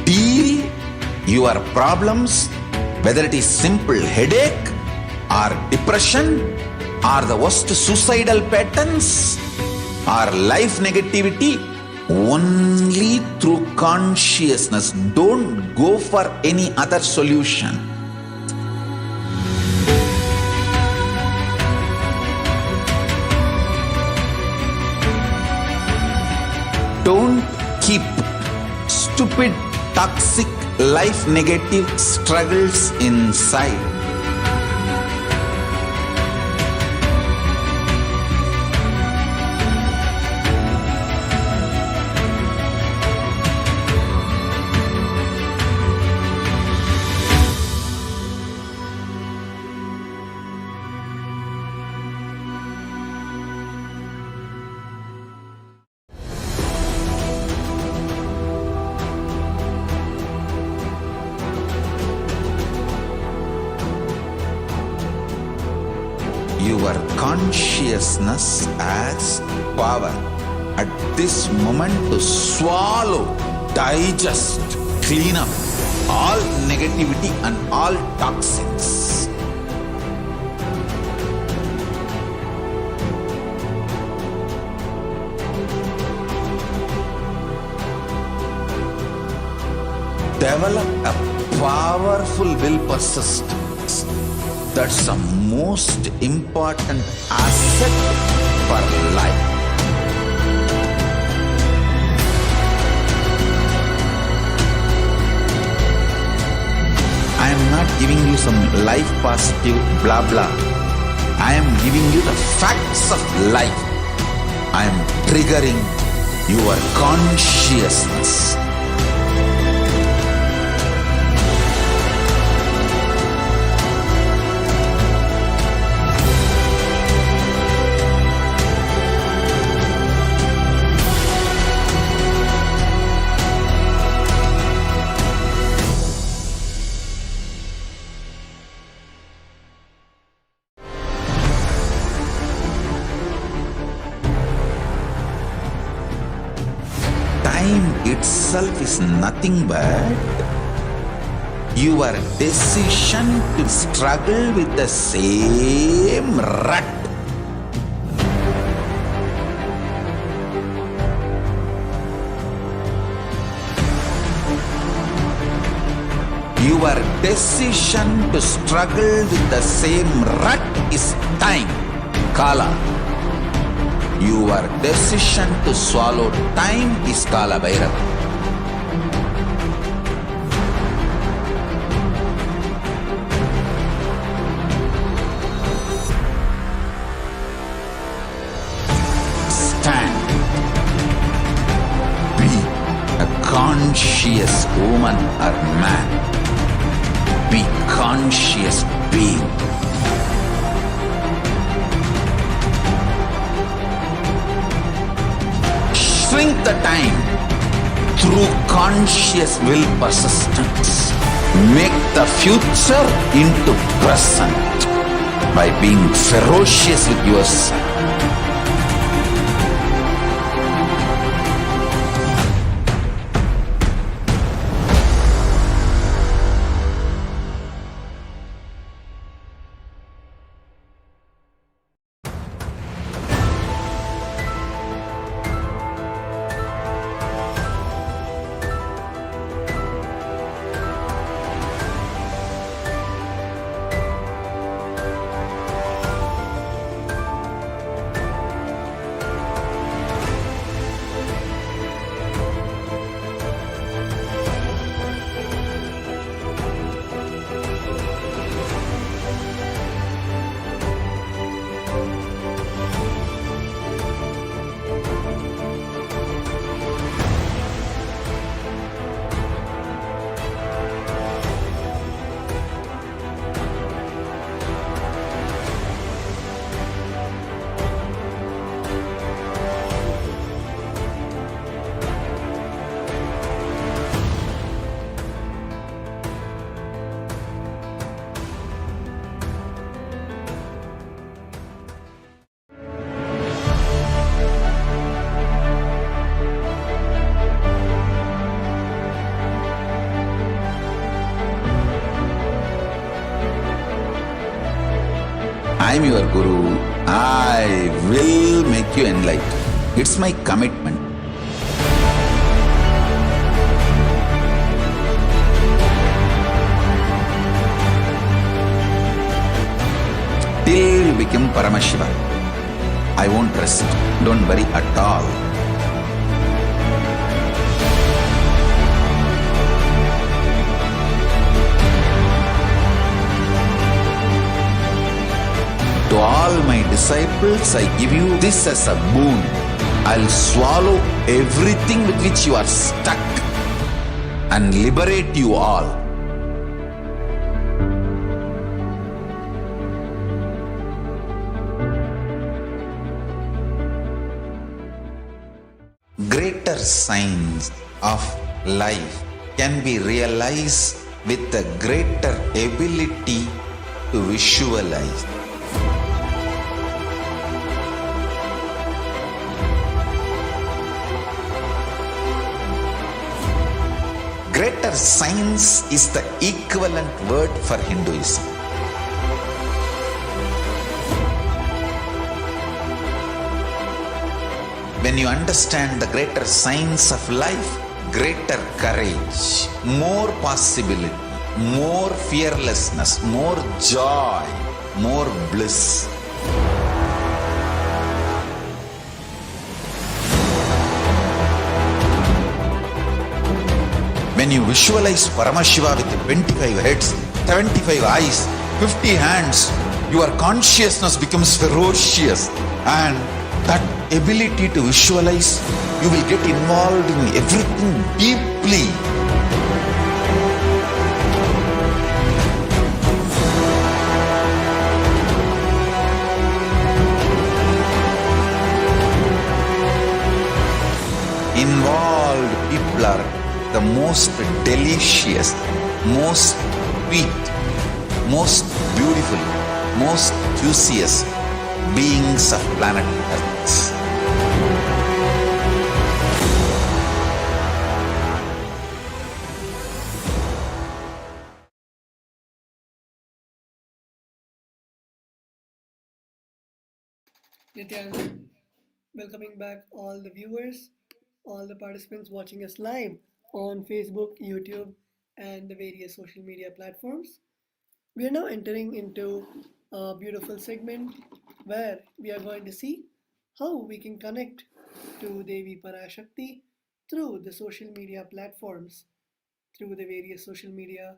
deal your problems, whether it is simple headache or depression or the worst suicidal patterns or life negativity, only through consciousness. Don't go for any other solution. Don't keep stupid, toxic, life negative struggles inside. your consciousness as power at this moment to swallow, digest, clean up all negativity and all toxins. Develop a powerful will persistence. That's the most important asset for life. I am not giving you some life positive blah blah. I am giving you the facts of life. I am triggering your consciousness. Time itself is nothing but your decision to struggle with the same rut. Your decision to struggle with the same rut is time, Kala. Your decision to swallow time is Kala Bhairava. Stand. Be a conscious woman or man. Be conscious being. Shrink the time through conscious will persistence. Make the future into present by being ferocious with yourself. I am your Guru. I will make you enlightened. It's my commitment. Till you become Paramashiva, I won't rest. Don't worry at all. To all my disciples, I give you this as a boon. I'll swallow everything with which you are stuck and liberate you all. Greater signs of life can be realized with a greater ability to visualize. greater science is the equivalent word for Hinduism. When you understand the greater science of life, greater courage, more possibility, more fearlessness, more joy, more bliss. When you visualize Paramashiva with 25 heads, 75 eyes, 50 hands, your consciousness becomes ferocious, and that ability to visualize, you will get involved in everything deeply. Involved people are the most delicious, most sweet, most beautiful, most juiciest beings of planet Earth. Nithyananda, welcoming back all the viewers, all the participants watching us live on Facebook, YouTube, and the various social media platforms. We are now entering into a beautiful segment where we are going to see how we can connect to Devi Parashakti through the social media platforms, through the various social media,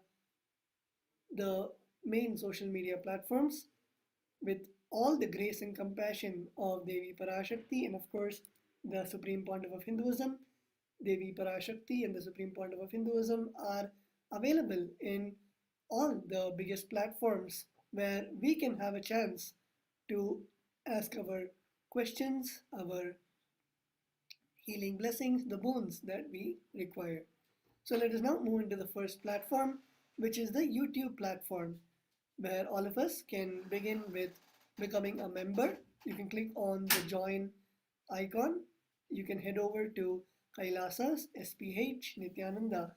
the main social media platforms, with all the grace and compassion of Devi Parashakti and of course the Supreme Pontiff of Hinduism. Devi Parashakti and the Supreme Pontiff of Hinduism are available in all the biggest platforms where we can have a chance to ask our questions, our healing blessings, the boons that we require. So let us now move into the first platform, which is the YouTube platform, where all of us can begin with becoming a member. You can click on the join icon. You can head over to Kailasa's HDH Nithyananda,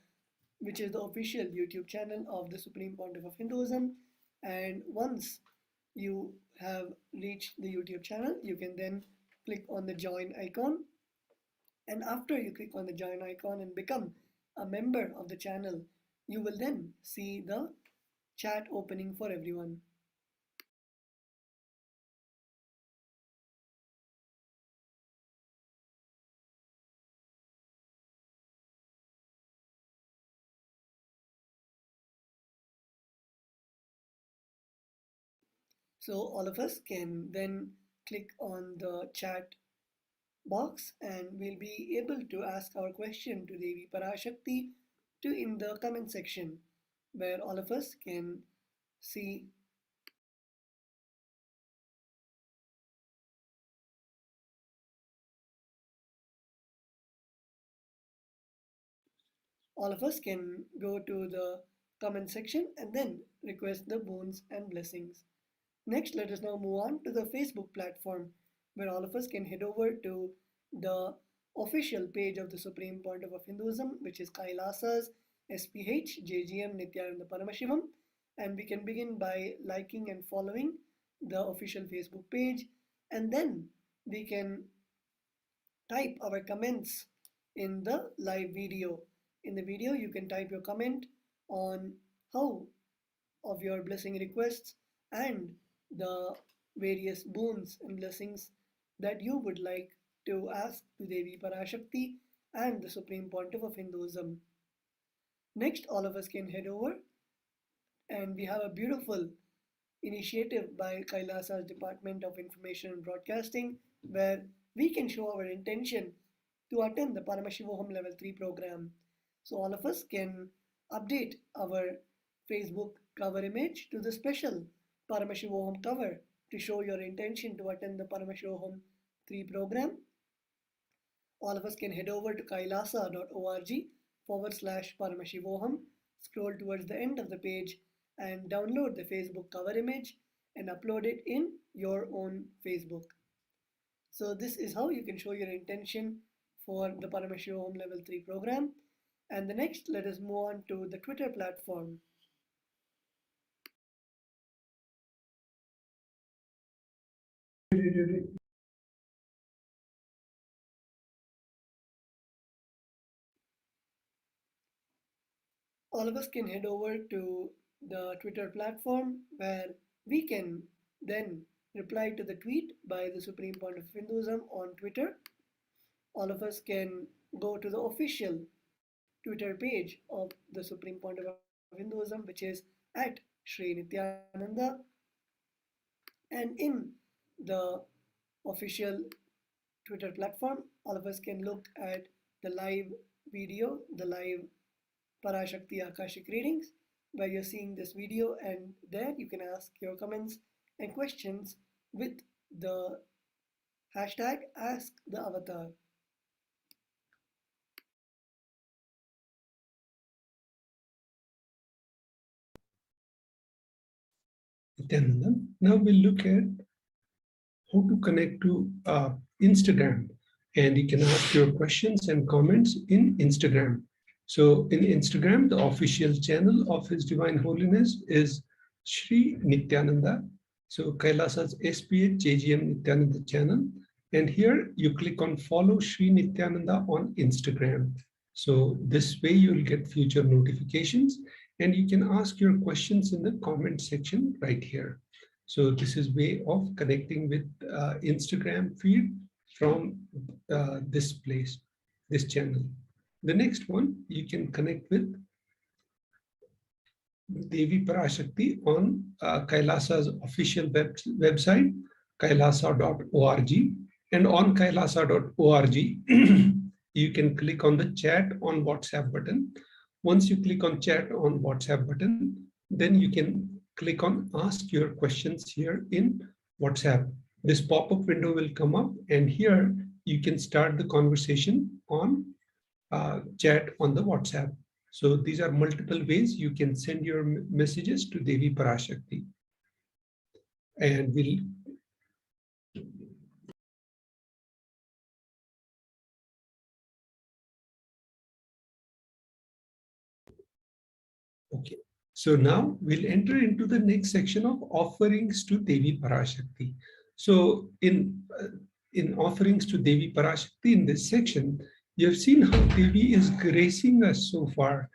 which is the official YouTube channel of the Supreme Pontiff of Hinduism. And once you have reached the YouTube channel, you can then click on the join icon. And after you click on the join icon and become a member of the channel, you will then see the chat opening for everyone. So all of us can then click on the chat box and we'll be able to ask our question to Devi Parashakti in the comment section, where all of us can see all of us can go to the comment section and then request the boons and blessings. Next, let us now move on to the Facebook platform, where all of us can head over to the official page of the Supreme Pontiff of Hinduism, which is Kailasa's HDH Nithyananda Paramashivam, and we can begin by liking and following the official Facebook page, and then we can type our comments in the live video. In the video, you can type your comment on how of your blessing requests and the various boons and blessings that you would like to ask to Devi Parashakti and the Supreme Pontiff of Hinduism. Next, all of us can head over and we have a beautiful initiative by Kailasa's Department of Information and Broadcasting, where we can show our intention to attend the Paramashivoham Level 3 program. So all of us can update our Facebook cover image to the special Paramashivoham cover to show your intention to attend the Paramashivoham 3 program. All of us can head over to kailasa.org/Paramashivoham, scroll towards the end of the page and download the Facebook cover image and upload it in your own Facebook. So this is how you can show your intention for the Paramashivoham Level 3 program. And the next, let us move on to the Twitter platform. All of us can head over to the Twitter platform where we can then reply to the tweet by the Supreme Point of Hinduism on Twitter. All of us can go to the official Twitter page of the Supreme Point of Hinduism, which is at Sri Nithyananda. And in the official Twitter platform, all of us can look at the live video, the live Parashakti Akashic readings, where you're seeing this video, and there you can ask your comments and questions with the hashtag AskTheAvatar. Now we'll look at how to connect to Instagram, and you can ask your questions and comments in Instagram. So in Instagram, the official channel of His Divine Holiness is Sri Nithyananda. So Kailasa's SPH JGM Nithyananda channel. And here you click on follow Sri Nithyananda on Instagram. So this way you'll get future notifications, and you can ask your questions in the comment section right here. So this is way of connecting with Instagram feed from this place, this channel. The next one, you can connect with Devi Parashakti on Kailasa's official website, kailasa.org. And on kailasa.org, you can click on the chat on WhatsApp button. Once you click on chat on WhatsApp button, then you can click on ask your questions here in WhatsApp. This pop-up window will come up, and here you can start the conversation on chat on the WhatsApp. So these are multiple ways you can send your messages to Devi Parashakti. And we'll okay. So now we'll enter into the next section of offerings to Devi Parashakti. So in offerings to Devi Parashakti in this section, you have seen how Devi is gracing us so far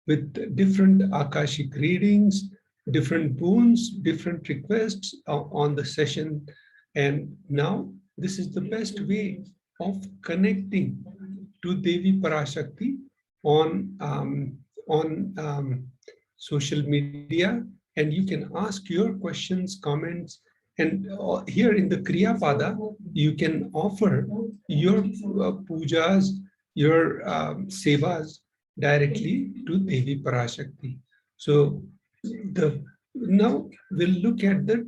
with different Akashic readings, different boons, different requests on the session. And now this is the best way of connecting to Devi Parashakti on social media, and you can ask your questions, comments, and here in the Kriya Pada, you can offer your pujas, your sevas directly to Devi Parashakti. So now we'll look at the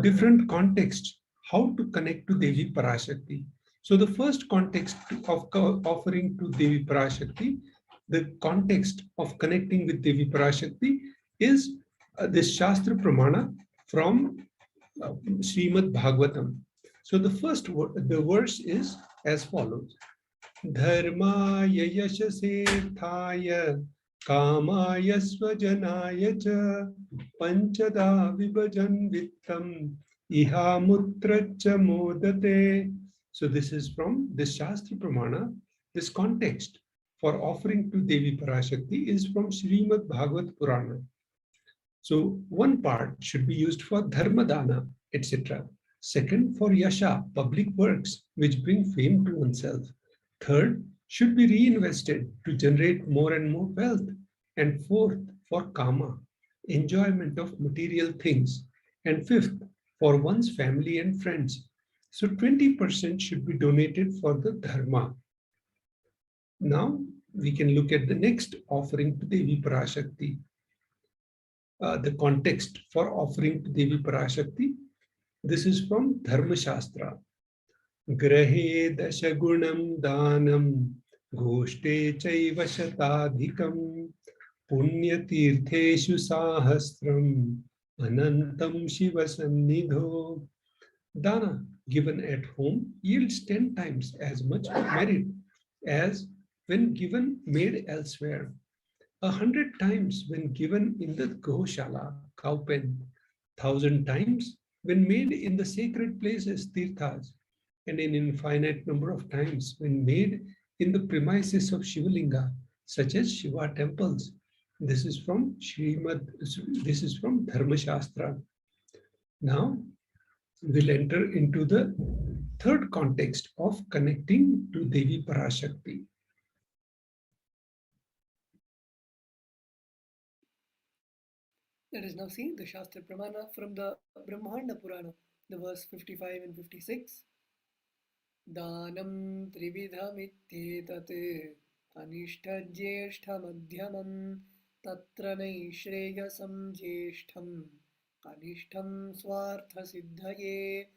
different contexts, how to connect to Devi Parashakti. So the first context of offering to Devi Parashakti, the context of connecting with Devi Parashakti is this Shastra Pramana from Srimad Bhagavatam. So the first the verse is as follows: Dharmaya yashasethaya kamaya swajanaya cha panchada vibhajan vittam iha mutracha modate. So this is from this Shastra Pramana. This context for offering to Devi Parashakti is from Srimad Bhagavat Purana. So one part should be used for Dharmadana, etc. Second, for Yasha, public works, which bring fame to oneself. Third, should be reinvested to generate more and more wealth. And fourth, for Kama, enjoyment of material things. And fifth, for one's family and friends. So 20% should be donated for the Dharma. Now we can look at the next offering to Devi Parashakti. The context for offering to Devi Parashakti. This is from Dharma Shastra. Grahe dashagunam danam goshte chaiva shatadhikam punya tirtheshu sahasram anantam shiva sannidho. Dana given at home yields 10 times as much merit as when given made elsewhere, 100 times when given in the Goshala, cow pen, 1,000 times when made in the sacred places, tirthas, and an infinite number of times when made in the premises of Shivalinga, such as Shiva temples. This is from this is from Dharma Shastra. Now we'll enter into the third context of connecting to Devi Parashakti. Let us now see the Shastra Pramana from the Brahmanda Purana, the verse 55 and 56. Danam trividhamityetat kanishta jyeshta madhyamam tatra naishreyasam jyeshtam kanishtam swartha siddhaye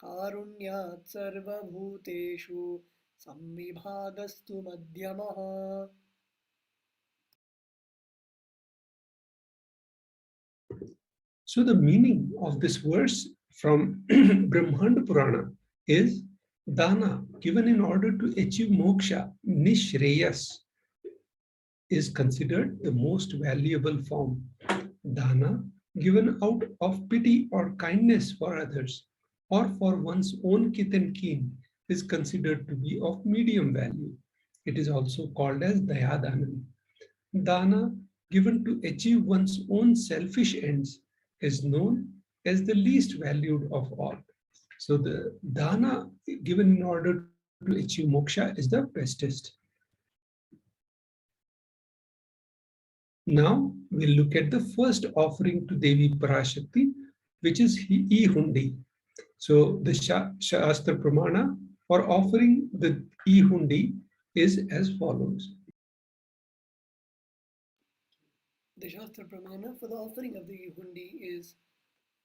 karunyat sarva bhuteshu samvibhagastu madhyamaha. So the meaning of this verse from Brahmanda Purana is dana given in order to achieve moksha, nishreyas, is considered the most valuable form. Dana given out of pity or kindness for others or for one's own kith and kin is considered to be of medium value. It is also called as dayadanam. Dana given to achieve one's own selfish ends is known as the least valued of all. So the dana given in order to achieve moksha is the bestest. Now we'll look at the first offering to Devi Parashakti, which is e-hundi. So the Shastra Pramana for offering the e-hundi is as follows. The Shastra Pramana for the offering of the hundi is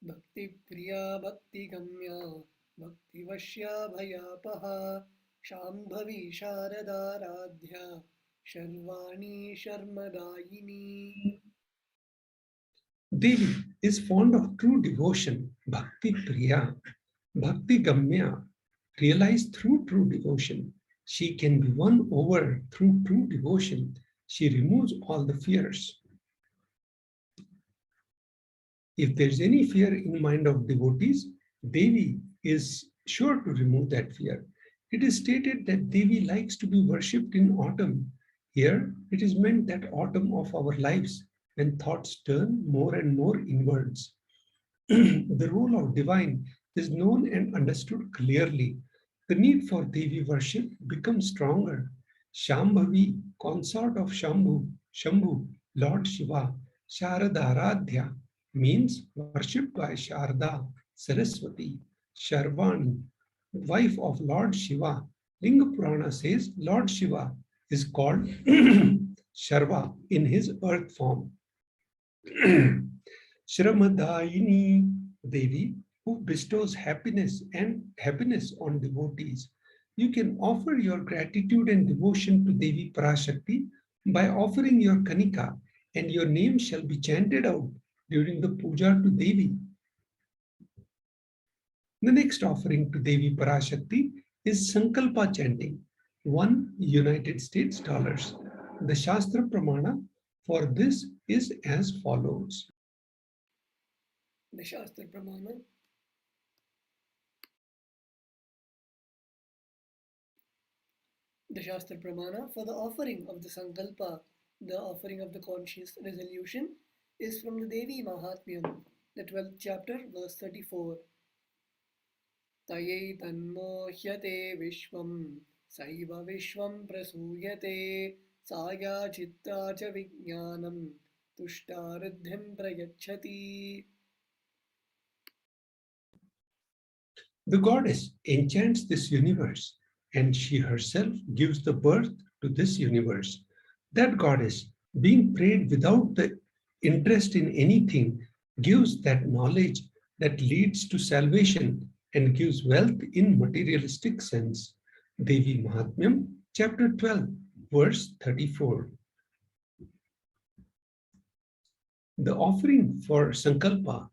Bhakti Priya Bhakti Gamya Bhakti Vashya Bhayapaha Shambhavi Sharadaradhya Sharvani Sharmadayini. Devi is fond of true devotion, Bhakti Priya, Bhakti Gamya, realized through true devotion. She can be won over through true devotion. She removes all the fears. If there's any fear in the mind of devotees, Devi is sure to remove that fear. It is stated that Devi likes to be worshipped in autumn. Here, it is meant that autumn of our lives, when thoughts turn more and more inwards. The role of divine is known and understood clearly. The need for Devi worship becomes stronger. Shambhavi, consort of Shambhu, Lord Shiva, Sharadaradhya, means worshipped by Sharda, Saraswati, Sharvani, wife of Lord Shiva. Linga Purana says Lord Shiva is called Sharva in his earth form. Shramadayini, Devi, who bestows happiness on devotees. You can offer your gratitude and devotion to Devi Parashakti by offering your kanika, and your name shall be chanted out during the puja to Devi. The next offering to Devi Parashakti is Sankalpa chanting, $1 US. The Shastra Pramana for this is as follows. The Shastra Pramana. The Shastra Pramana for the offering of the Sankalpa, the offering of the conscious resolution, is from the Devi Mahatmyam, the 12th chapter, verse 34. Taye tanmohyate vishvam, saiva vishvam prasuyate, saya chitta cha vijnanam, tushtaridhim prayachati. The goddess enchants this universe, and she herself gives the birth to this universe. That goddess, being prayed without the interest in anything, gives that knowledge that leads to salvation and gives wealth in materialistic sense. Devi Mahatmyam, chapter 12, verse 34. The offering for Sankalpa,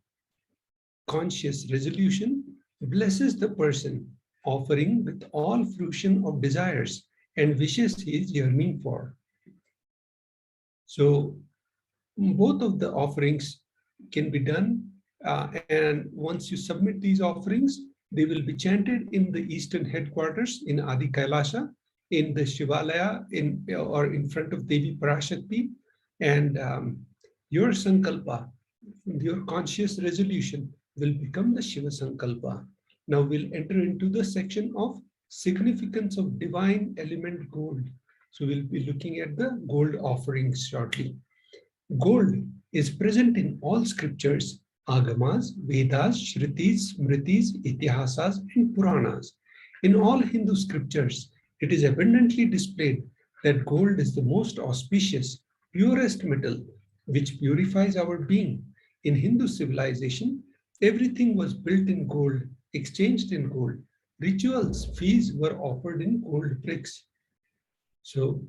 conscious resolution, blesses the person, offering with all fruition of desires and wishes he is yearning for. So both of the offerings can be done, and once you submit these offerings, they will be chanted in the eastern headquarters in Adi Kailasa, in the Shivalaya, or in front of Devi Parashakti, and your sankalpa, your conscious resolution will become the Shiva Sankalpa. Now we'll enter into the section of significance of divine element gold. So we'll be looking at the gold offerings shortly. Gold is present in all scriptures, Agamas, Vedas, Shrutis, Smritis, Itihasas, and Puranas. In all Hindu scriptures, it is abundantly displayed that gold is the most auspicious, purest metal which purifies our being. In Hindu civilization, everything was built in gold, exchanged in gold. Rituals, feasts were offered in gold bricks. So,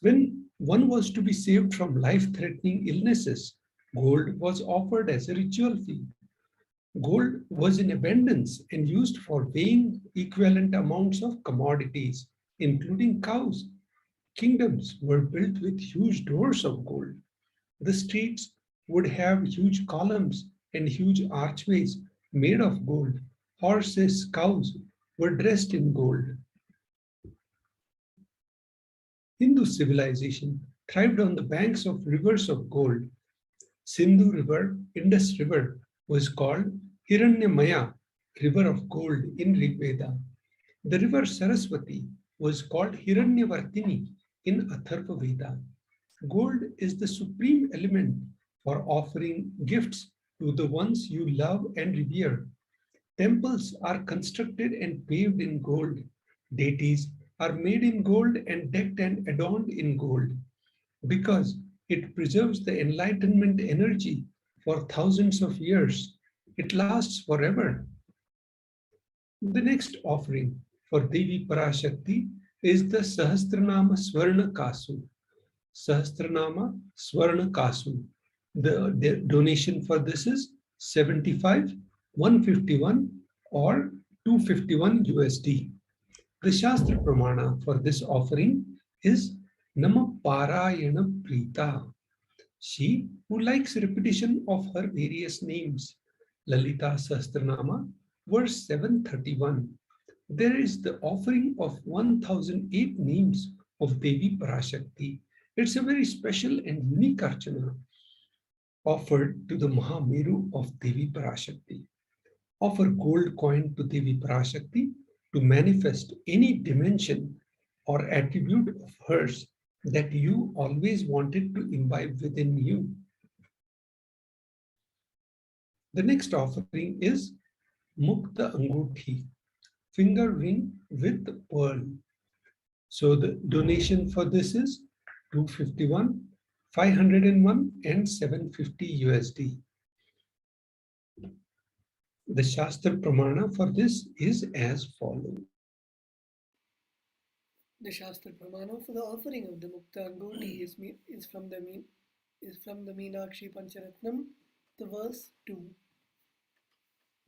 when one was to be saved from life-threatening illnesses, gold was offered as a ritual fee. Gold was in abundance and used for weighing equivalent amounts of commodities, including cows. Kingdoms were built with huge doors of gold. The streets would have huge columns and huge archways made of gold. Horses, cows were dressed in gold. Hindu civilization thrived on the banks of rivers of gold. Sindhu River, Indus River, was called Hiranyamaya, river of gold in Rig Veda. The river Saraswati was called Hiranyavartini in Atharva Veda. Gold is the supreme element for offering gifts to the ones you love and revere. Temples are constructed and paved in gold. Deities are made in gold and decked and adorned in gold because it preserves the enlightenment energy for thousands of years. It lasts forever. The next offering for Devi Parashakti is the Sahasranama Swarna Kasu. Sahasranama Swarna Kasu. The donation for this is 75, 151 or 251 USD. The Shastra Pramana for this offering is Nama Parayana Prita. She who likes repetition of her various names. Lalita Sahasranama, verse 731. There is the offering of 1008 names of Devi Parashakti. It's a very special and unique archana offered to the Mahameru of Devi Parashakti. Offer gold coin to Devi Parashakti to manifest any dimension or attribute of hers that you always wanted to imbibe within you. The next offering is Mukta Anguthi, finger ring with pearl. So the donation for this is 251, 501 and 750 USD. The Shastra Pramana for this is as follows. The Shastra Pramana for the offering of the Mukta Angoti is from the Meenakshi Pancharatnam, the verse 2.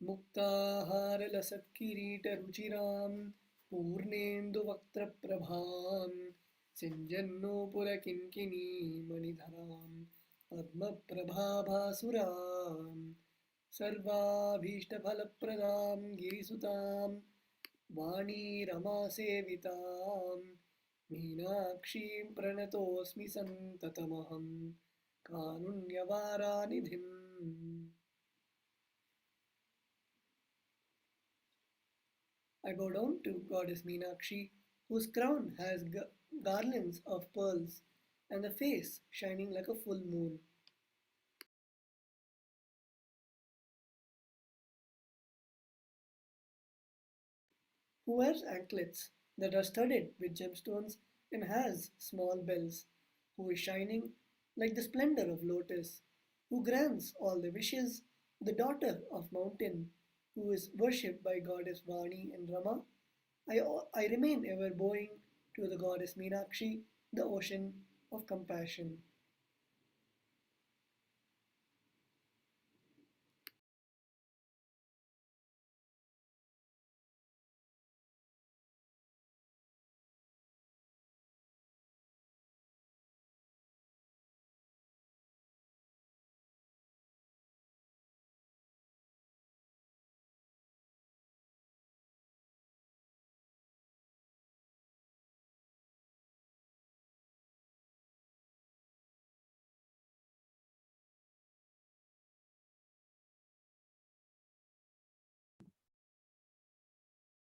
Muktahara lasat kirita ruchiram purnendu vaktra prabham sinjanno pura kinkini manidharam padma prabhabhasuram sarvabhishta phalapradam girisutam Vani Rama Sevitam Meenakshim Pranatosmi Santatamaham Kanunyavaranidhim. I bow down to Goddess Meenakshi, whose crown has garlands of pearls and a face shining like a full moon. Who wears anklets that are studded with gemstones and has small bells, who is shining like the splendor of lotus, who grants all the wishes, the daughter of mountain, who is worshipped by goddess Vani and Rama. I remain ever bowing to the goddess Meenakshi, the ocean of compassion.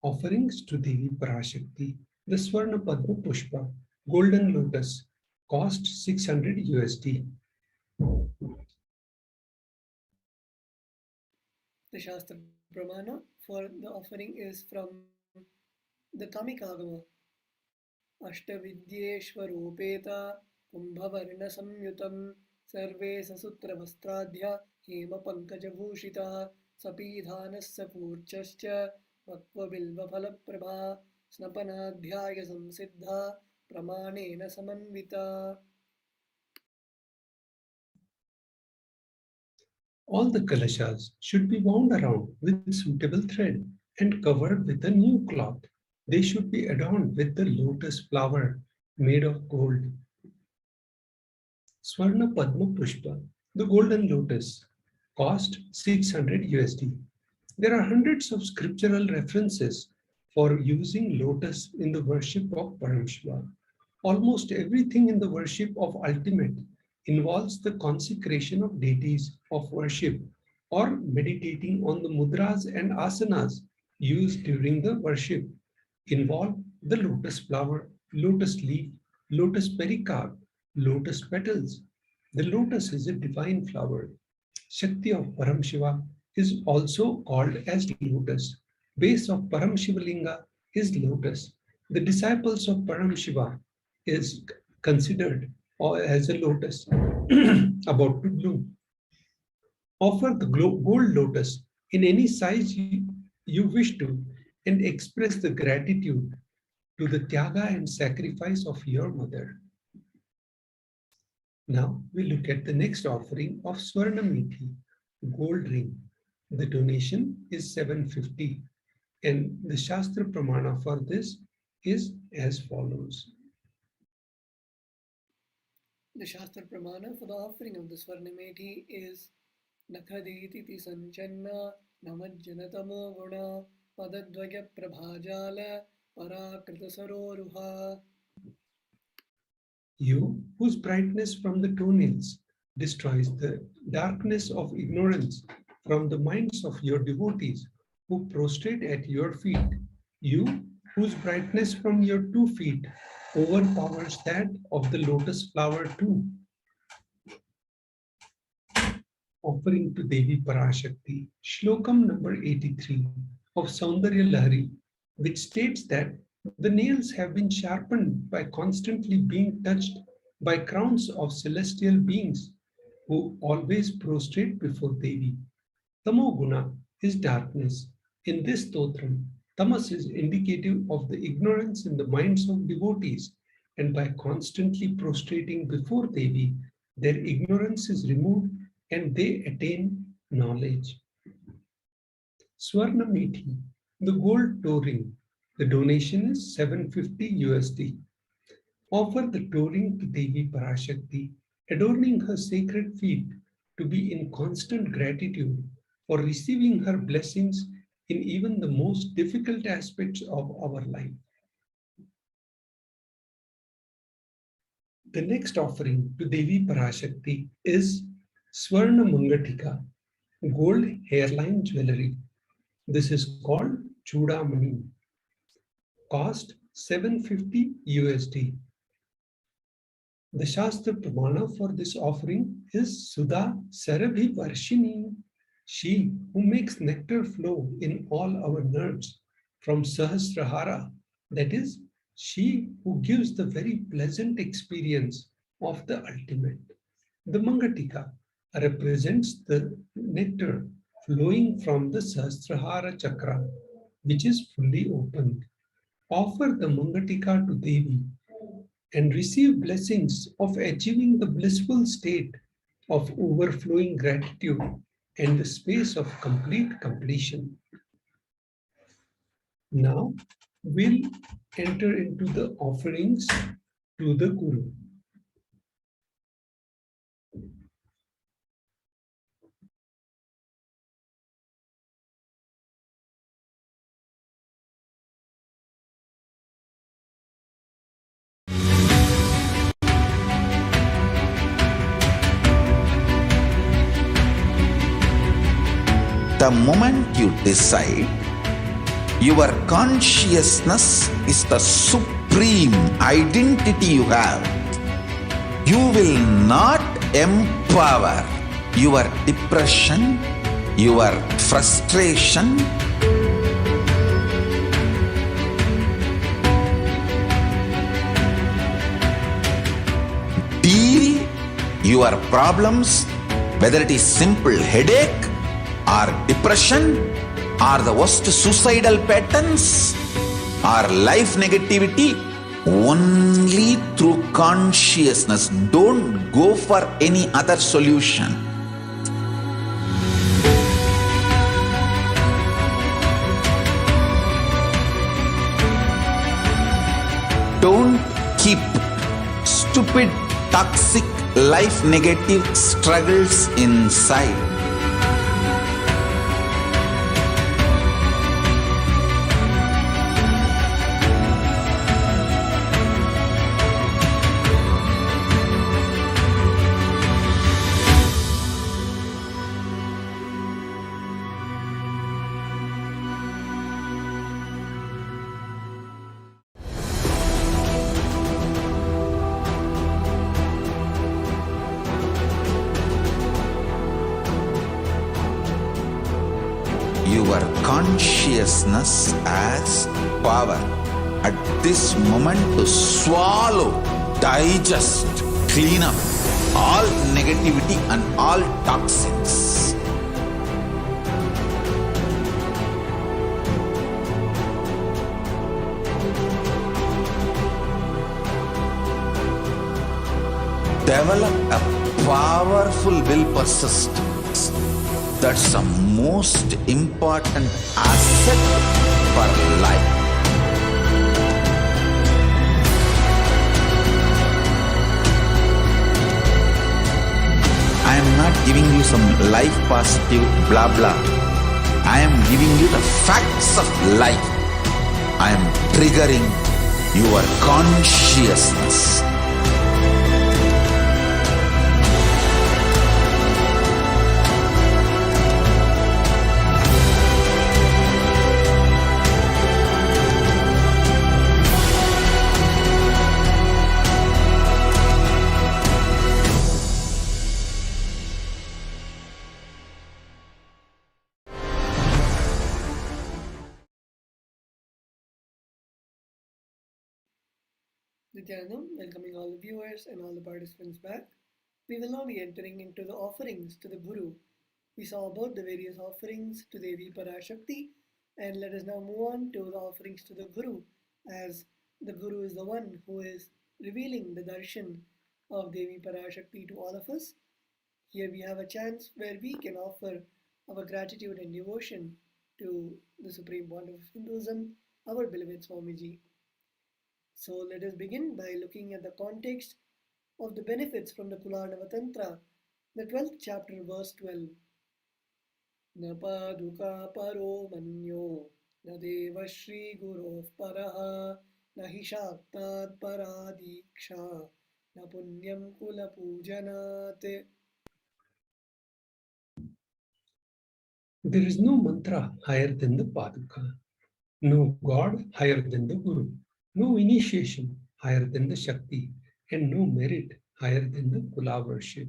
Offerings to Devi Parashakti. The Swarna Padma Pushpa, Golden Lotus, cost $600. The Shastra Pramana for the offering is from the Kamikagama. Ashtavidyeshwarupeta Kumbhavarna Samyutam Sarve Sasutra Vastradhya Hema Pankajabhushita Sapidhanasya Purchascha Vakva Bilva Phalaprabha Snapanadhyaya Samsiddha Pramanena Samanvita. All the kalashas should be wound around with suitable thread and covered with a new cloth. They should be adorned with the lotus flower made of gold. Swarna Padma Pushpa, the golden lotus, cost $600. There are hundreds of scriptural references for using lotus in the worship of Paramashiva. Almost everything in the worship of ultimate involves the consecration of deities of worship or meditating on the mudras and asanas used during the worship involve the lotus flower, lotus leaf, lotus pericarp, lotus petals. The lotus is a divine flower. Shakti of Paramashiva is also called as lotus. Base of Paramashivalinga is lotus. The disciples of Paramashiva is considered as a lotus about to bloom. Offer the gold lotus in any size you wish to and express the gratitude to the tyaga and sacrifice of your mother. Now we look at the next offering of Swarna Methi, gold ring. The donation is $750 and the Shastra Pramana for this is as follows. The Shastra Pramana for the offering of the Swarna Methi is Nakhaditi Sanchanna Namajjanatamo Guna Padadvagya Prabhajala Parakrita Saroruha. You, whose brightness from the toenails destroys the darkness of ignorance from the minds of your devotees who prostrate at your feet. You, whose brightness from your 2 feet overpowers that of the lotus flower too. Offering to Devi Parashakti, Shlokam number 83 of Saundarya Lahari, which states that the nails have been sharpened by constantly being touched by crowns of celestial beings who always prostrate before Devi. Tamoguna is darkness. In this stotram, tamas is indicative of the ignorance in the minds of devotees, and by constantly prostrating before Devi, their ignorance is removed and they attain knowledge. Swarna Methi, the gold toe ring. The donation is $750. Offer the toe ring to Devi Parashakti, adorning her sacred feet to be in constant gratitude for receiving her blessings in even the most difficult aspects of our life. The next offering to Devi Parashakti is Swarna Mangatika, gold hairline jewelry. This is called Chudamani. Cost $750. The Shastra Pramana for this offering is Sudha Sarabhi Varshini, she who makes nectar flow in all our nerves from Sahasrahara, that is, she who gives the very pleasant experience of the ultimate. The Mangatika represents the nectar flowing from the Sahasrahara chakra, which is fully opened. Offer the Mangatika to Devi and receive blessings of achieving the blissful state of overflowing gratitude and the space of complete completion. Now we'll enter into the offerings to the Guru. The moment you decide Your consciousness is the supreme identity you have. You will not empower your depression, your frustration, deal your problems, whether it is simple headache or depression or the worst suicidal patterns or life negativity, only through consciousness. Don't go for any other solution. Don't keep stupid, toxic, life negative struggles inside. Your consciousness has power at this moment to swallow, digest, clean up all negativity and all toxins. Develop a powerful will persistence. That's the most important asset for life. I am not giving you some life positive blah blah. I am giving you the facts of life. I am triggering your consciousness. Nithyanandam, welcoming all the viewers and all the participants back. We will now be entering into the offerings to the Guru. We saw about the various offerings to Devi Parashakti, and let us now move on to the offerings to the Guru, as the Guru is the one who is revealing the darshan of Devi Parashakti to all of us. Here we have a chance where we can offer our gratitude and devotion to the Supreme Pontiff of Hinduism, our beloved Swamiji. So let us begin by looking at the context of the benefits from the Kularnava Tantra, the 12th chapter, verse 12. Na paduka paro manyo, na deva shri gurov paraha, na hi shaktat paradiksha, na punyam kula pujanat. There is no mantra higher than the Paduka, no God higher than the Guru, no initiation higher than the Shakti, and no merit higher than the Kula worship.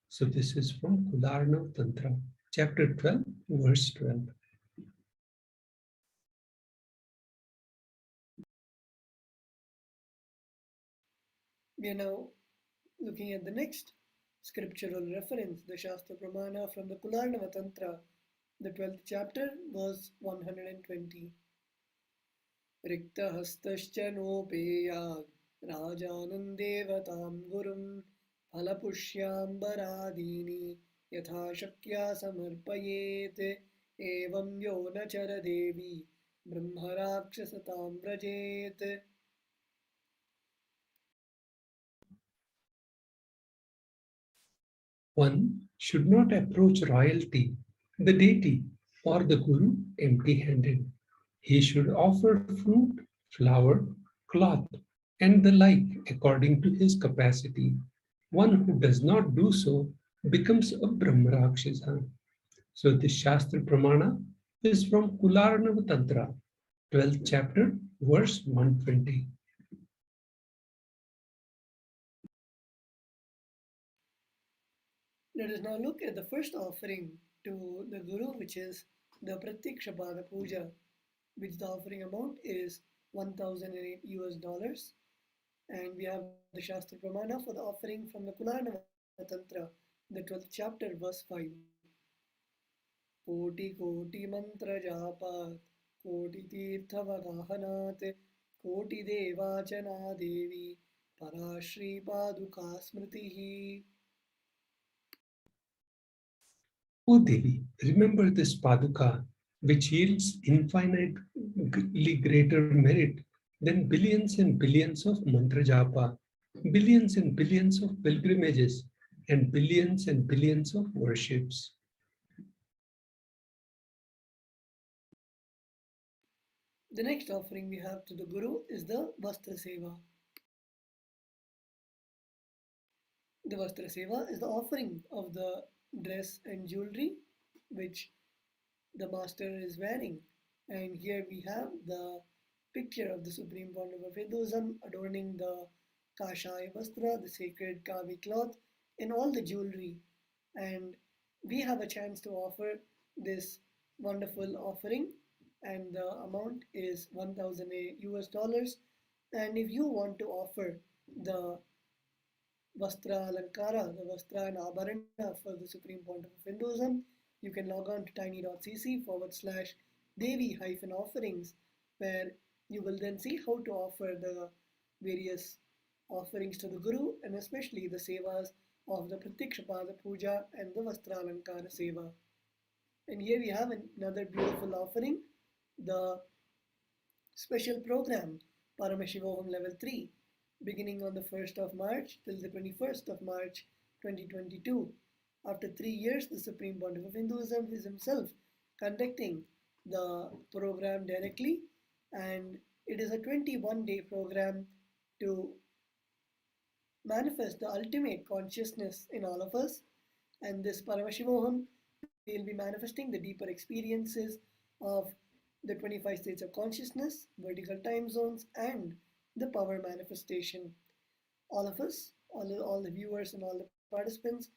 So this is from Kularnava Tantra, chapter 12, verse 12. We are now looking at the next scriptural reference, the Shastra Pramana from the Kularnava Tantra, the 12th chapter, verse 120. Riktahastascha nopeyad rajanandevatam gurum phalapushyanbaradini yatha shakya samarpayet evam yo nachara devi brahmarakshasatam vrajet. One should not approach royalty, the deity, or the Guru empty-handed. He should offer fruit, flower, cloth, and the like according to his capacity. One who does not do so becomes a Brahmarakshasa. So this Shastra Pramana is from Kularnava Tantra, 12th chapter, verse 120. Let us now look at the first offering to the Guru, which is the Pratyakshapada Puja, which the offering amount is 1008 US dollars. And we have the Shastra Pramana for the offering from the Kularnava Tantra, the 12th chapter, verse 5. Koti Koti Mantra Japat, Koti Tirtha Vagahanat, Koti Devachana Devi, Parashri Paduka Smritihi. O Devi, remember this Paduka, which yields infinitely greater merit than billions and billions of mantra japa, billions and billions of pilgrimages, and billions of worships. The next offering we have to the Guru is the Vastra Seva. The Vastra Seva is the offering of the dress and jewelry which the master is wearing. And here we have the picture of the Supreme Pontiff of Hinduism adorning the Kashaya Vastra, the sacred Kavi cloth, and all the jewelry. And we have a chance to offer this wonderful offering, and the amount is 1000 US dollars. And if you want to offer the Vastra Alankara, the Vastra and Abharana for the Supreme Pontiff of Hinduism, you can log on to tiny.cc/Devi-offerings, where you will then see how to offer the various offerings to the Guru, and especially the sevas of the Pratyakshapada Puja and the Vastra Alankara Seva. And here we have another beautiful offering, the special program Paramashivoham Level 3, beginning on the 1st of March till the 21st of March 2022. After 3 years, the Supreme Pontiff of Hinduism is himself conducting the program directly, and it is a 21-day program to manifest the ultimate consciousness in all of us. And this Paramashivoham will be manifesting the deeper experiences of the 25 states of consciousness, vertical time zones, and the power manifestation. All of us, all the viewers and all the participants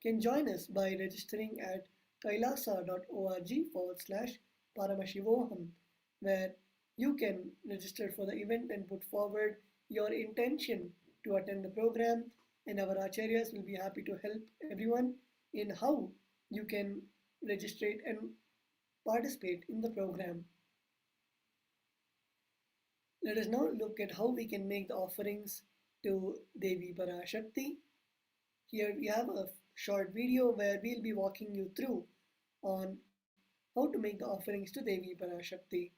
can join us by registering at kailasa.org/Paramashivoham, where you can register for the event and put forward your intention to attend the program, and our acharyas will be happy to help everyone in how you can register and participate in the program. Let us now look at how we can make the offerings to Devi Parashakti. Here we have a short video where we'll be walking you through on how to make the offerings to Devi Parashakti.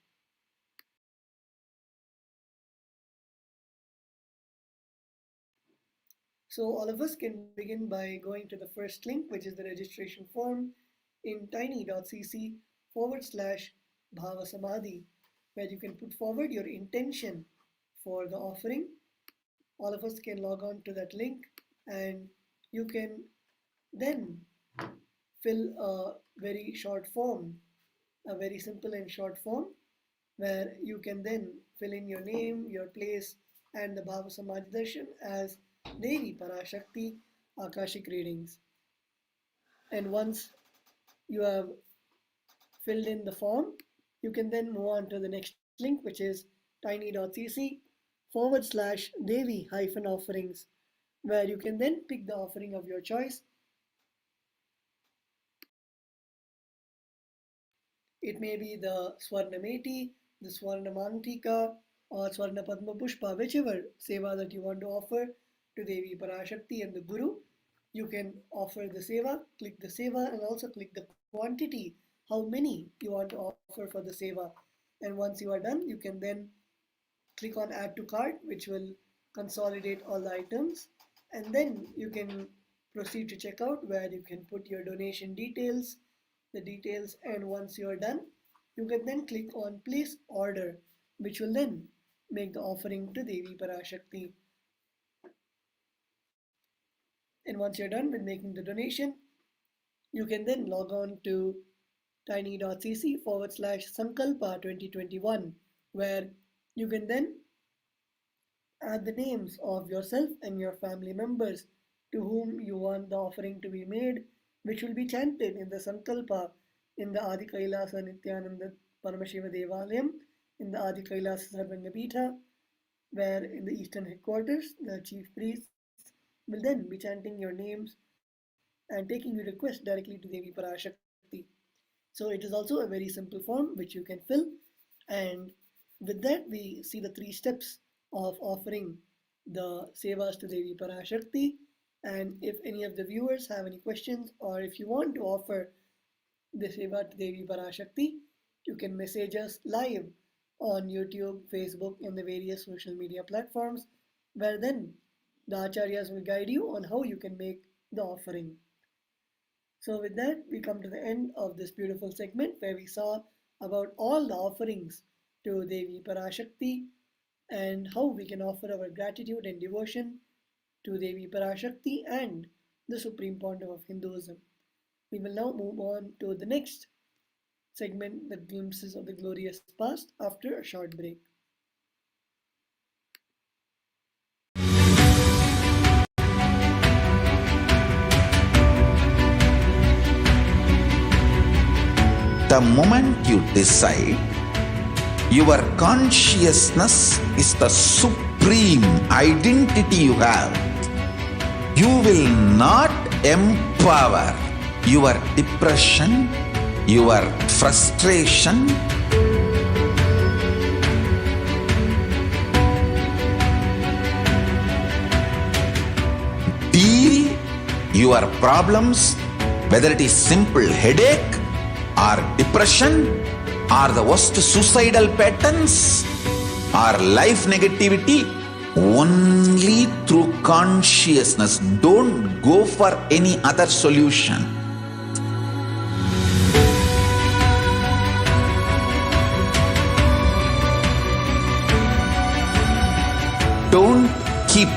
So all of us can begin by going to the first link, which is the registration form in tiny.cc/Bhavasamadhi, where you can put forward your intention for the offering. All of us can log on to that link, and you can then fill a very short form, a very simple and short form, where you can then fill in your name, your place, and the Bhava Samadhi Darshan as Devi Parashakti Akashic readings. And once you have filled in the form, you can then move on to the next link, which is tiny.cc/Devi-offerings, where you can then pick the offering of your choice. It may be the Swarnameti, the Swarnamantika, or Swarna Padma Pushpa, whichever seva that you want to offer to Devi Parashakti and the Guru. You can offer the seva, click the seva, and also click the quantity, how many you want to offer for the seva. And once you are done, you can then click on add to cart, which will consolidate all the items. And then you can proceed to checkout, where you can put your donation details, and once you're done, you can then click on place order, which will then make the offering to Devi Parashakti. And once you're done with making the donation, you can then log on to tiny.cc/Sankalpa 2021, where you can then add the names of yourself and your family members to whom you want the offering to be made, which will be chanted in the Sankalpa in the Adi Kailasa Nithyananda Paramashiva Devalayam, in the Adi Kailasa Sarvangapita, where in the eastern headquarters, the chief priests will then be chanting your names and taking your request directly to Devi Parashakti. So it is also a very simple form which you can fill, and with that we see the 3 steps of offering the sevas to Devi Parashakti. And if any of the viewers have any questions, or if you want to offer the seva to Devi Parashakti, you can message us live on YouTube, Facebook, and the various social media platforms, where then the Acharyas will guide you on how you can make the offering. So with that, we come to the end of this beautiful segment where we saw about all the offerings to Devi Parashakti and how we can offer our gratitude and devotion to Devi Parashakti and the Supreme Pontiff of Hinduism. We will now move on to the next segment, the glimpses of the glorious past, after a short break. The moment you decide, your consciousness is the supreme identity you have. You will not empower your depression, your frustration, deal your problems, whether it is simple headache or depression or the worst suicidal patterns or life negativity, only through consciousness. Don't go for any other solution. Don't keep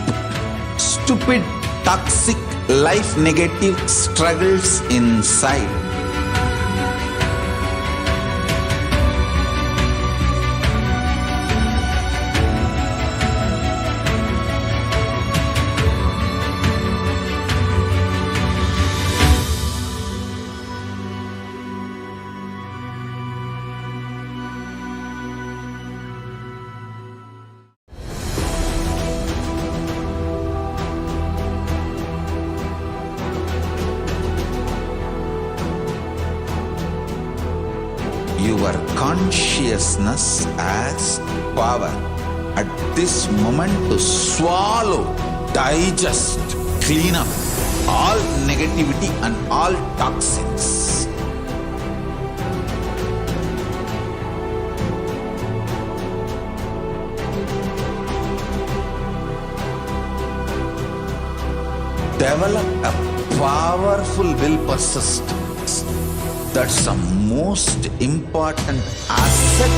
stupid, toxic, life negative struggles inside. Your consciousness has power at this moment to swallow, digest, clean up all negativity and all toxins. Develop a powerful will persistence. That's the most important asset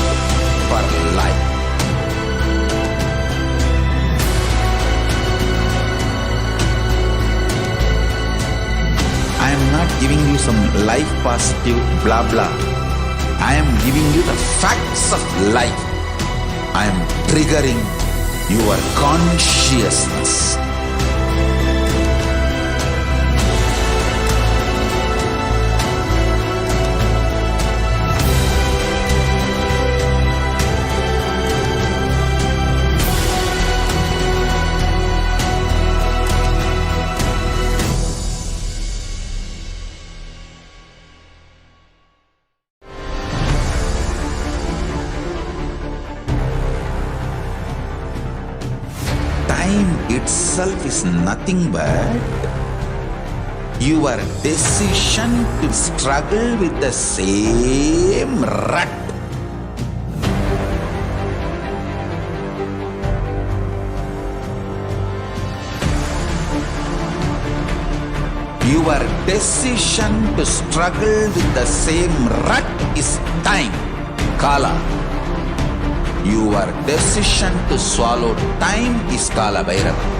for life. I am not giving you some life positive blah blah. I am giving you the facts of life. I am triggering your consciousness. Itself is nothing but your decision to struggle with the same rut. Your decision to struggle with the same rut is time, Kala. Your decision to swallow time is Kala Bhairava.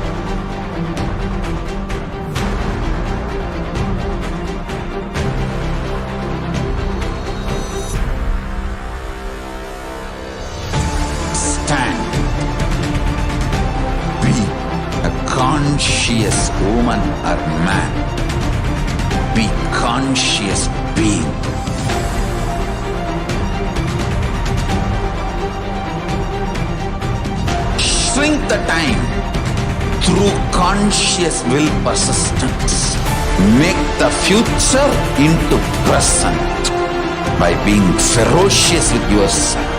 woman or man. Be conscious being. Shrink the time through conscious will persistence. Make the future into present by being ferocious with yourself.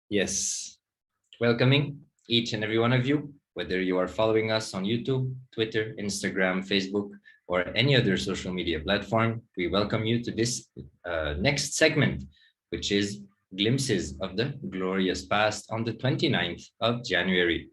Yes, welcoming each and every one of you, whether you are following us on YouTube, Twitter, Instagram, Facebook, or any other social media platform. We welcome you to this next segment, which is Glimpses of the Glorious Past on the 29th of January.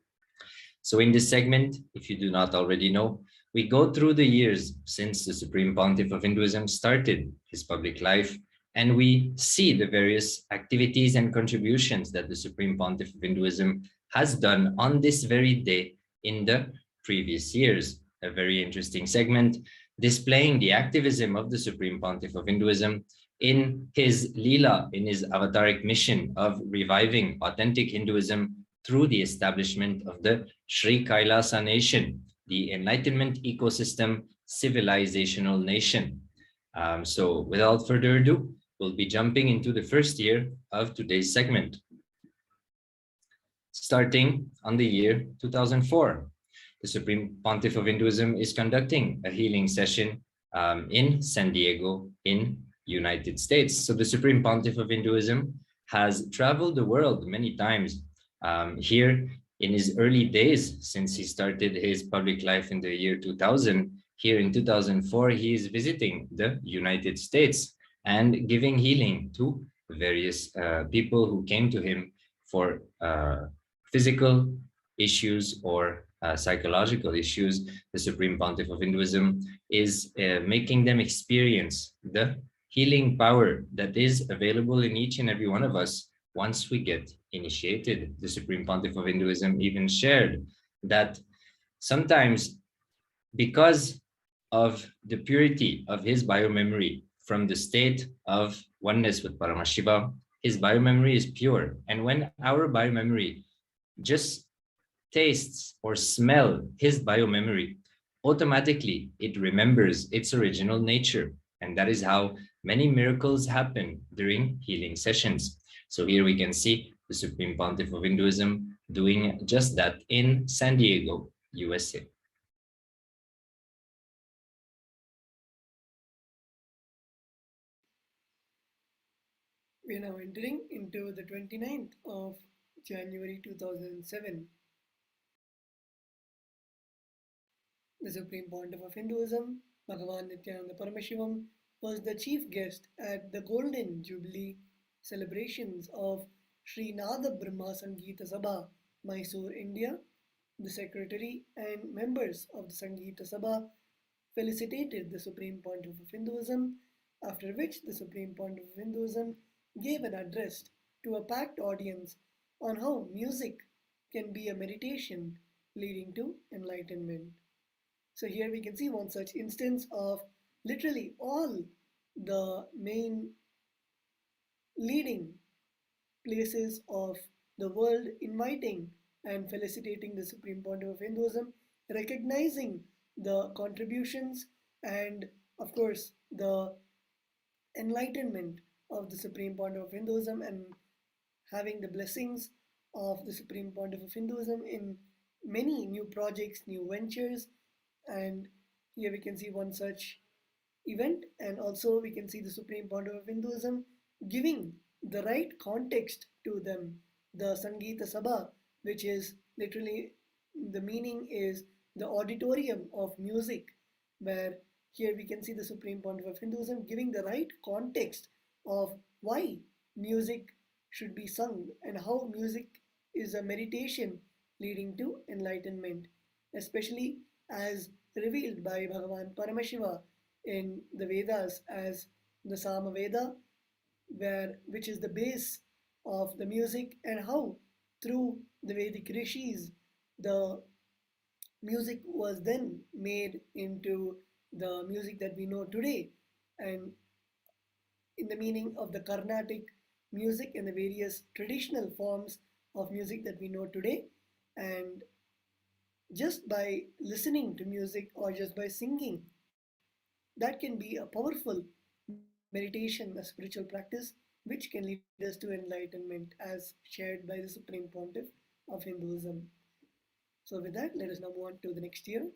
So in this segment, if you do not already know, we go through the years since the Supreme Pontiff of Hinduism started his public life, and we see the various activities and contributions that the Supreme Pontiff of Hinduism has done on this very day in the previous years. A very interesting segment displaying the activism of the Supreme Pontiff of Hinduism in his Leela, in his avataric mission of reviving authentic Hinduism through the establishment of the Sri Kailasa nation, the Enlightenment ecosystem civilizational nation. So without further ado, we'll be jumping into the first year of today's segment. Starting on the year 2004, the Supreme Pontiff of Hinduism is conducting a healing session in San Diego in United States. So the Supreme Pontiff of Hinduism has traveled the world many times. Here in his early days, since he started his public life in the year 2000, here in 2004, he is visiting the United States and giving healing to various people who came to him for physical issues or psychological issues. The Supreme Pontiff of Hinduism is making them experience the healing power that is available in each and every one of us once we get initiated. The Supreme Pontiff of Hinduism even shared that sometimes, because of the purity of his biomemory from the state of oneness with Paramashiva, his biomemory is pure. And when our biomemory just tastes or smell his biomemory, automatically it remembers its original nature. And that is how many miracles happen during healing sessions. So here we can see the Supreme Pontiff of Hinduism doing just that in San Diego, USA. We are now entering into the 29th of January 2007. The Supreme Pontiff of Hinduism, Bhagavan Nithyananda Paramashivam, was the chief guest at the Golden Jubilee celebrations of Sri Nada Brahma Sangeeta Sabha, Mysore, India. The secretary and members of the Sangeeta Sabha felicitated the Supreme Pontiff of Hinduism, after which the Supreme Pontiff of Hinduism gave an address to a packed audience on how music can be a meditation leading to enlightenment. So here we can see one such instance of literally all the main leading places of the world inviting and felicitating the Supreme Pontiff of Hinduism, recognizing the contributions and, of course, the enlightenment of the Supreme Pontiff of Hinduism, and having the blessings of the Supreme Pontiff of Hinduism in many new projects, new ventures. And here we can see one such event, and also we can see the Supreme Pontiff of Hinduism giving the right context to them. The Sangeeta Sabha, which is literally, the meaning is the auditorium of music, where here we can see the Supreme Pontiff of Hinduism giving the right context of why music should be sung and how music is a meditation leading to enlightenment, especially as revealed by Bhagavan Paramashiva in the Vedas as the Sama Veda, which is the base of the music, and how through the Vedic rishis, the music was then made into the music that we know today, and in the meaning of the Carnatic music and the various traditional forms of music that we know today. And just by listening to music or just by singing, that can be a powerful meditation, a spiritual practice, which can lead us to enlightenment as shared by the Supreme Pontiff of Hinduism. So, with that, let us now move on to the next year.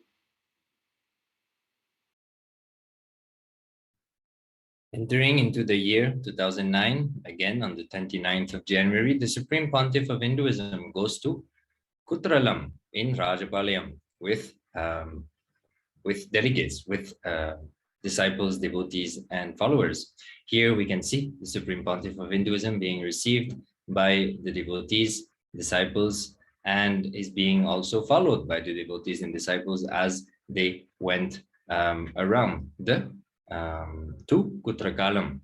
Entering into the year 2009, again on the 29th of January, the Supreme Pontiff of Hinduism goes to Kutralam in Rajapalayam with delegates, with disciples, devotees, and followers. Here we can see the Supreme Pontiff of Hinduism being received by the devotees, disciples, and is being also followed by the devotees and disciples as they went around to Kutrakalam.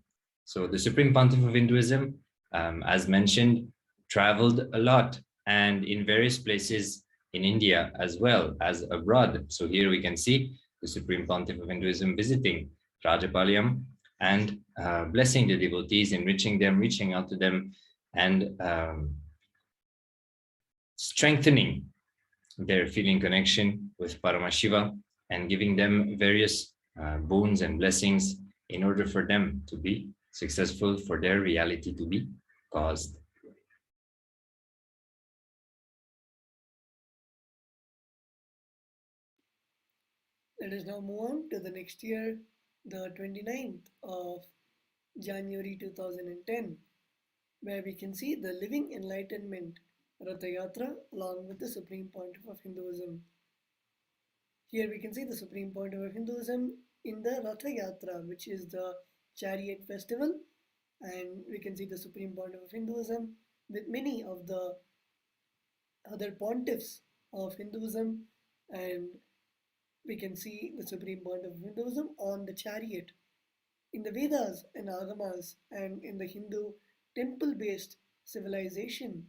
So the Supreme Pontiff of Hinduism, as mentioned, traveled a lot and in various places in India as well as abroad. So here we can see the Supreme Pontiff of Hinduism visiting Rajapalayam and blessing the devotees, enriching them, reaching out to them, and strengthening their feeling connection with Paramashiva and giving them various boons and blessings in order for them to be successful, for their reality to be caused. Let us now move on to the next year, the 29th of January 2010, where we can see the Living Enlightenment Ratha Yatra along with the Supreme Pontiff of Hinduism. Here we can see the Supreme Pontiff of Hinduism in the Ratha Yatra, which is the chariot festival, and we can see the Supreme Pontiff of Hinduism with many of the other pontiffs of Hinduism, and we can see the Supreme Pontiff of Hinduism on the chariot. In the Vedas and Agamas and in the Hindu temple-based civilization,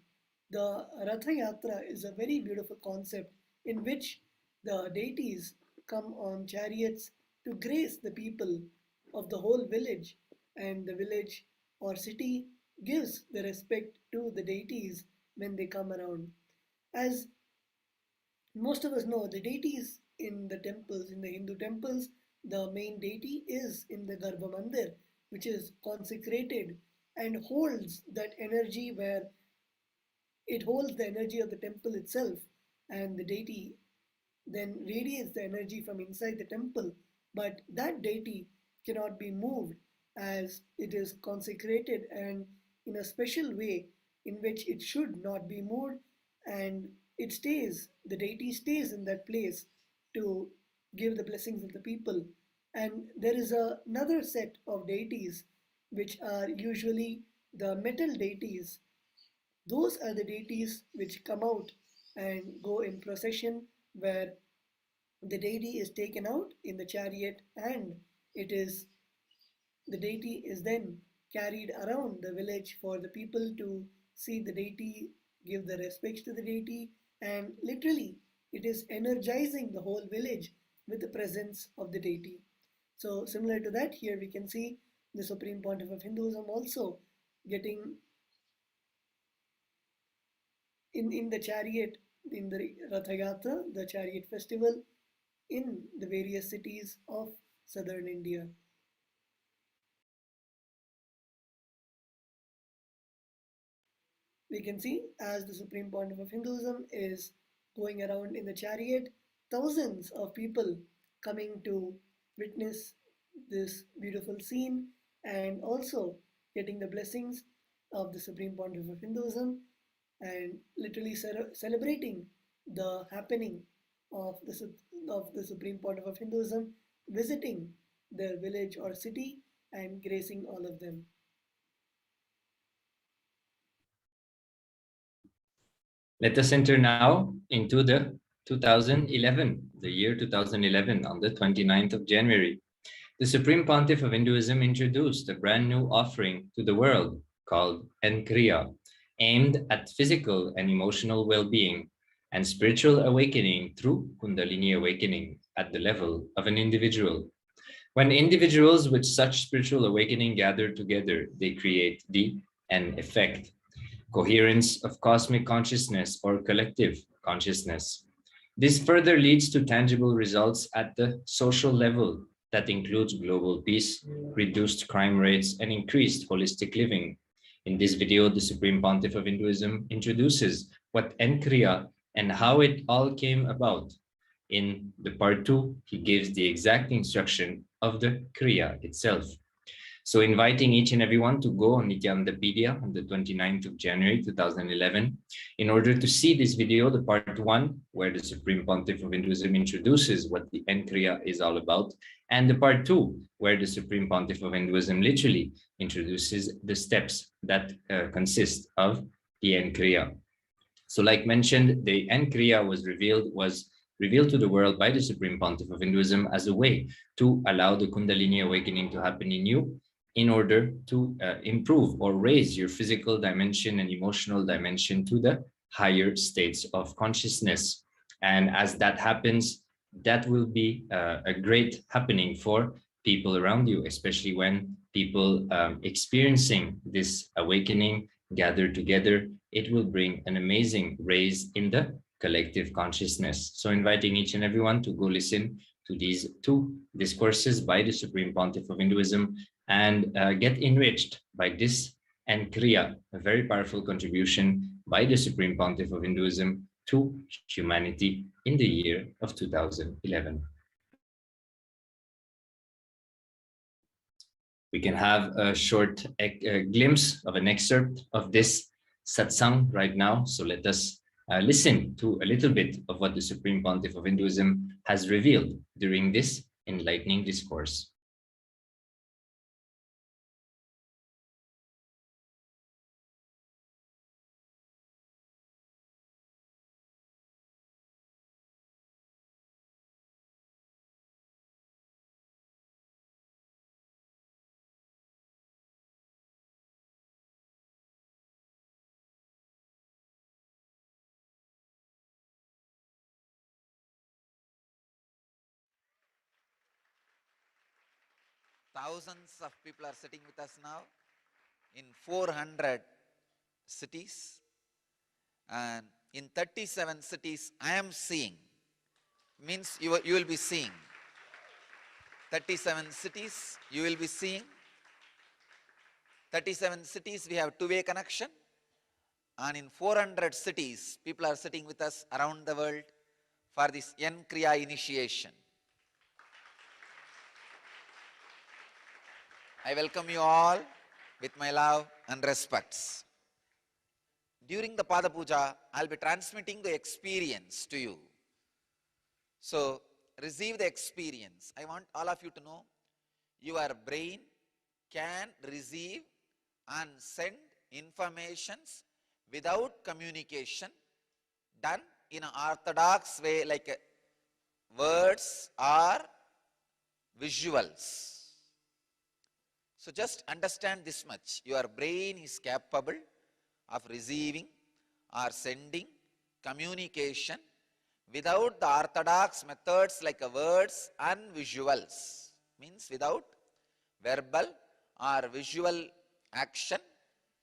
the Ratha Yatra is a very beautiful concept in which the deities come on chariots to grace the people of the whole village, and the village or city gives the respect to the deities when they come around. As most of us know, the deities in the temples, in the Hindu temples, the main deity is in the Garbha Mandir, which is consecrated and holds that energy where it holds the energy of the temple itself, and the deity then radiates the energy from inside the temple. But that deity cannot be moved as it is consecrated and in a special way in which it should not be moved, and it stays, the deity stays in that place to give the blessings of the people. And there is another set of deities which are usually the metal deities. Those are the deities which come out and go in procession, where the deity is taken out in the chariot, and the deity is then carried around the village for the people to see the deity, give the respects to the deity, and literally it is energizing the whole village with the presence of the deity. So similar to that, here we can see the Supreme Pontiff of Hinduism also getting in the chariot, in the Ratha Yatra, the chariot festival in the various cities of southern India. We can see as the Supreme Pontiff of Hinduism is going around in the chariot, thousands of people coming to witness this beautiful scene and also getting the blessings of the Supreme Pontiff of Hinduism, and literally celebrating the happening of the Supreme Pontiff of Hinduism visiting their village or city and gracing all of them. Let us enter now into the 2011, the year 2011, on the 29th of January. The Supreme Pontiff of Hinduism introduced a brand new offering to the world called Enkriya. aimed at physical and emotional well-being and spiritual awakening through Kundalini awakening at the level of an individual. When individuals with such spiritual awakening gather together, they create the N effect, coherence of cosmic consciousness or collective consciousness. This further leads to tangible results at the social level that includes global peace, reduced crime rates, and increased holistic living. In this video, the Supreme Pontiff of Hinduism introduces what Nkriya and how it all came about. In the part 2, he gives the exact instruction of the Kriya itself. So inviting each and everyone to go on Nithyanandapedia on the 29th of January 2011 in order to see this video, the part 1, where the Supreme Pontiff of Hinduism introduces what the Nkriya is all about, and the part 2, where the Supreme Pontiff of Hinduism literally introduces the steps that consist of the Nkriya. So like mentioned, the Nkriya was revealed to the world by the Supreme Pontiff of Hinduism as a way to allow the Kundalini awakening to happen in you in order to improve or raise your physical dimension and emotional dimension to the higher states of consciousness. And as that happens, that will be a great happening for people around you, especially when people experiencing this awakening gather together. It will bring an amazing raise in the collective consciousness. So inviting each and everyone to go listen to these 2 discourses by the Supreme Pontiff of Hinduism and get enriched by this and Kriya, a very powerful contribution by the Supreme Pontiff of Hinduism to humanity in the year of 2011. We can have a short glimpse of an excerpt of this satsang right now. So let us listen to a little bit of what the Supreme Pontiff of Hinduism has revealed during this enlightening discourse. Thousands of people are sitting with us now in 400 cities, and in 37 cities I am seeing, means you will be seeing. 37 cities you will be seeing. 37 cities we have two-way connection, and in 400 cities people are sitting with us around the world for this Nkriya initiation. I welcome you all with my love and respects. During the Pada Puja, I'll be transmitting the experience to you. So, receive the experience. I want all of you to know, your brain can receive and send informations without communication done in an orthodox way, like words or visuals. So just understand this much. Your brain is capable of receiving or sending communication without the orthodox methods like words and visuals. Means without verbal or visual action,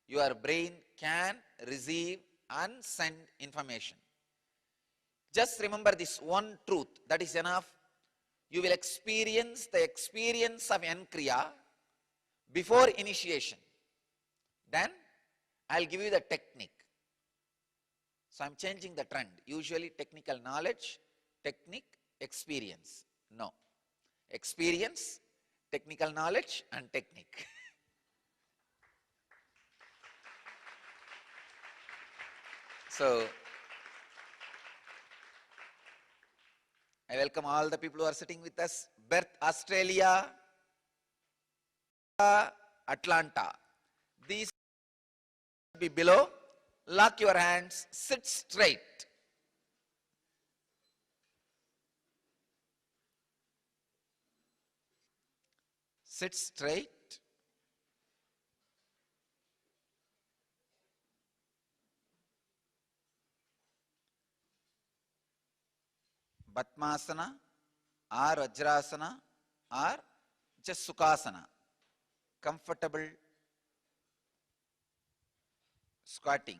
your brain can receive and send information. Just remember this one truth, that is enough. You will experience the experience of Nkriya before initiation. Then I'll give you the technique. So I'm changing the trend. Usually technical knowledge, technique, experience. No. Experience, technical knowledge and technique. So I welcome all the people who are sitting with us. Perth, Australia, Atlanta. These be below. Lock your hands, sit straight. Sit straight. Padmasana or Vajrasana or just Sukhasana. Comfortable squatting.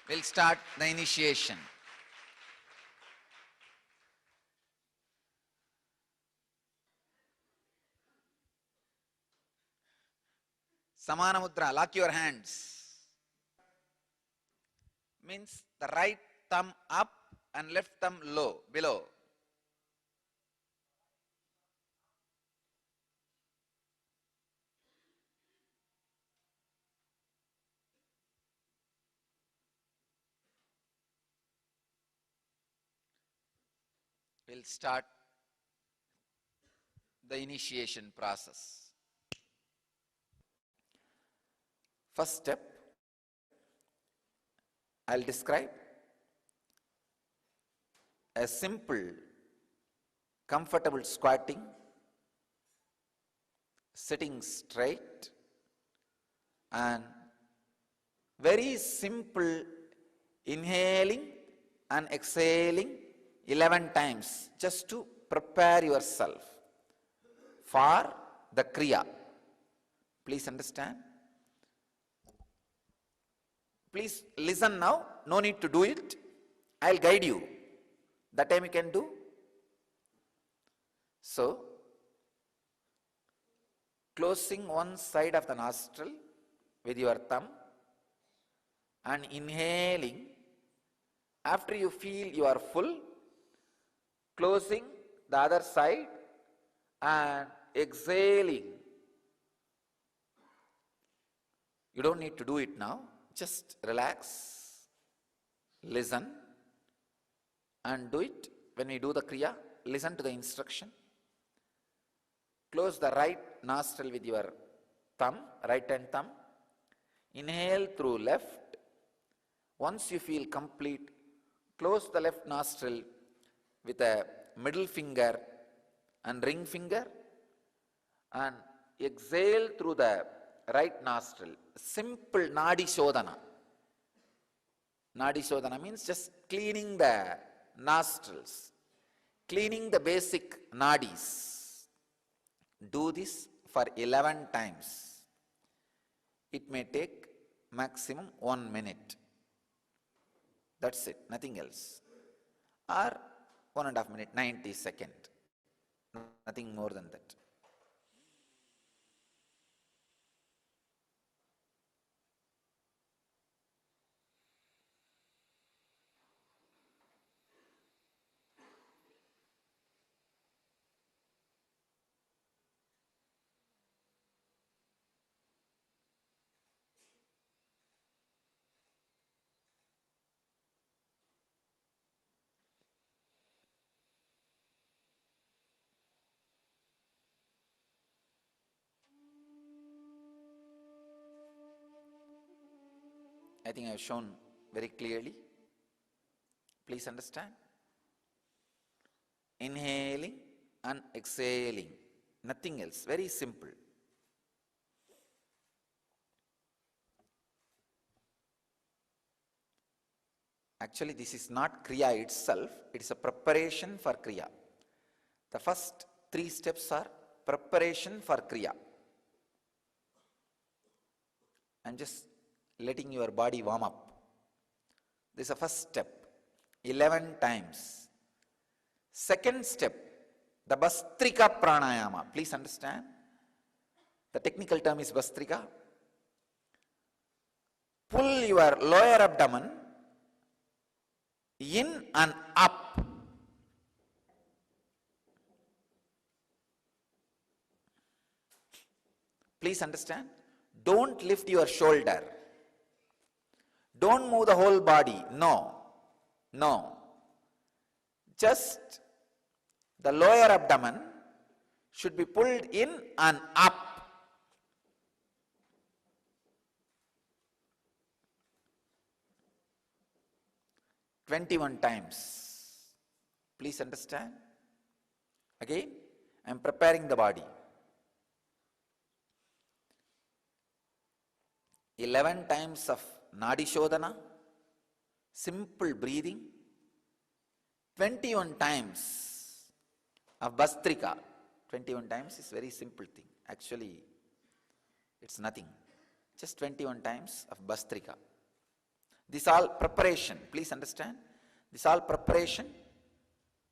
We'll start the initiation. Samana Mudra, lock your hands. Means the right thumb up and left thumb low, below. We'll start the initiation process. First step, I'll describe a simple, comfortable squatting, sitting straight, and very simple inhaling and exhaling 11 times just to prepare yourself for the Kriya. Please understand. Please listen now, no need to do it. I'll guide you. That time you can do. So, closing one side of the nostril with your thumb and inhaling. After you feel you are full, closing the other side and exhaling. You don't need to do it now. Just relax, listen, and do it. When we do the Kriya, listen to the instruction. Close the right nostril with your thumb, right hand thumb. Inhale through left. Once you feel complete, close the left nostril with a middle finger and ring finger and exhale through the right nostril. Simple Nadi Shodhana. Nadi Shodhana means just cleaning the nostrils, cleaning the basic nadis. Do this for 11 times. It may take maximum 1 minute. That's it, nothing else. Or 1.5 minutes, 90 seconds. Nothing more than that. I think I have shown very clearly. Please understand. Inhaling and exhaling. Nothing else. Very simple. Actually, this is not Kriya itself. It is a preparation for Kriya. The first 3 steps are preparation for Kriya. And just letting your body warm up. This is the first step. 11 times. Second step, the Bastrika Pranayama. Please understand. The technical term is Bastrika. Pull your lower abdomen in and up. Please understand. Don't lift your shoulder. Don't move the whole body. No. No. Just the lower abdomen should be pulled in and up. (21 times). Please understand. Again, I am preparing the body. 11 times of Nadi Shodhana, simple breathing, 21 times of Bastrika. 21 times is very simple thing. Actually, it's nothing. Just 21 times of Bastrika. This all preparation, please understand. This all preparation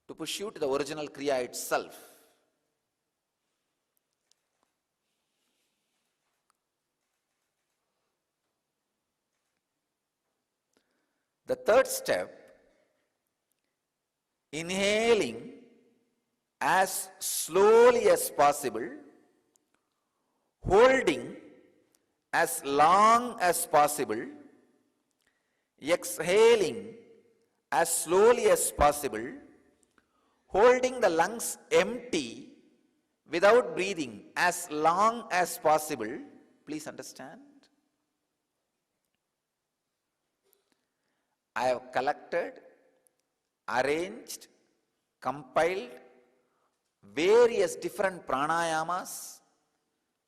to push you to the original Kriya itself. The third step, inhaling as slowly as possible, holding as long as possible, exhaling as slowly as possible, holding the lungs empty without breathing as long as possible. Please understand. I have collected, arranged, compiled various different pranayamas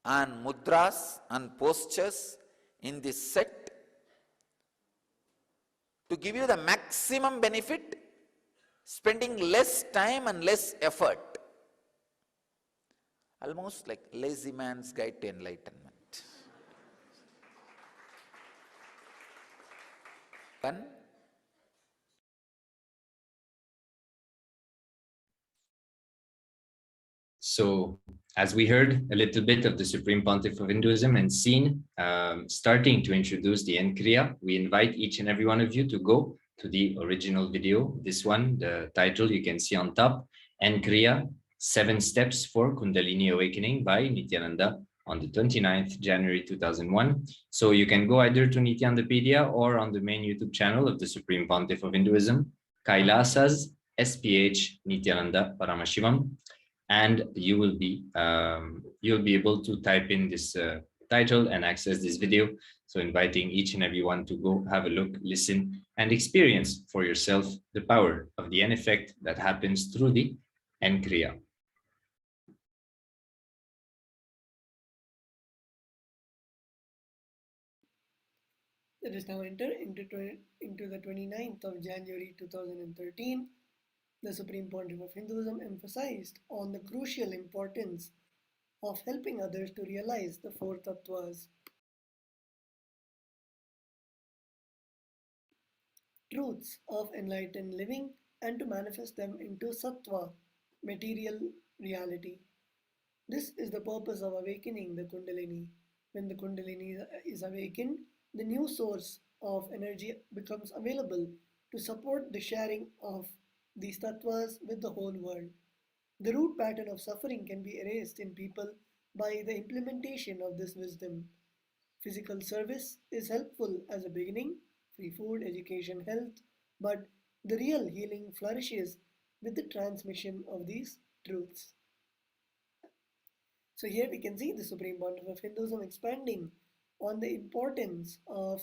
and mudras and postures in this set to give you the maximum benefit, spending less time and less effort. Almost like lazy man's guide to enlightenment. One. So, as we heard a little bit of the Supreme Pontiff of Hinduism and seen, starting to introduce the N-Kriya, we invite each and every one of you to go to the original video. This one, the title you can see on top, N-Kriya, 7 Steps for Kundalini Awakening by Nithyananda on the 29th January 2001. So you can go either to Nithyanandapedia or on the main YouTube channel of the Supreme Pontiff of Hinduism, Kailasa's HDH Nithyananda Paramashivam. And you will be you'll be able to type in this title and access this video. So inviting each and every one to go have a look, listen, and experience for yourself the power of the N effect that happens through the N Kriya. Let us now enter into the 29th of January 2013. The Supreme Pontiff of Hinduism emphasized on the crucial importance of helping others to realize the 4 tattvas, truths of enlightened living, and to manifest them into sattva, material reality. This is the purpose of awakening the Kundalini. When the Kundalini is awakened, the new source of energy becomes available to support the sharing of these tattvas with the whole world. The root pattern of suffering can be erased in people by the implementation of this wisdom. Physical service is helpful as a beginning, free food, education, health, but the real healing flourishes with the transmission of these truths. So here we can see the Supreme Pontiff of Hinduism expanding on the importance of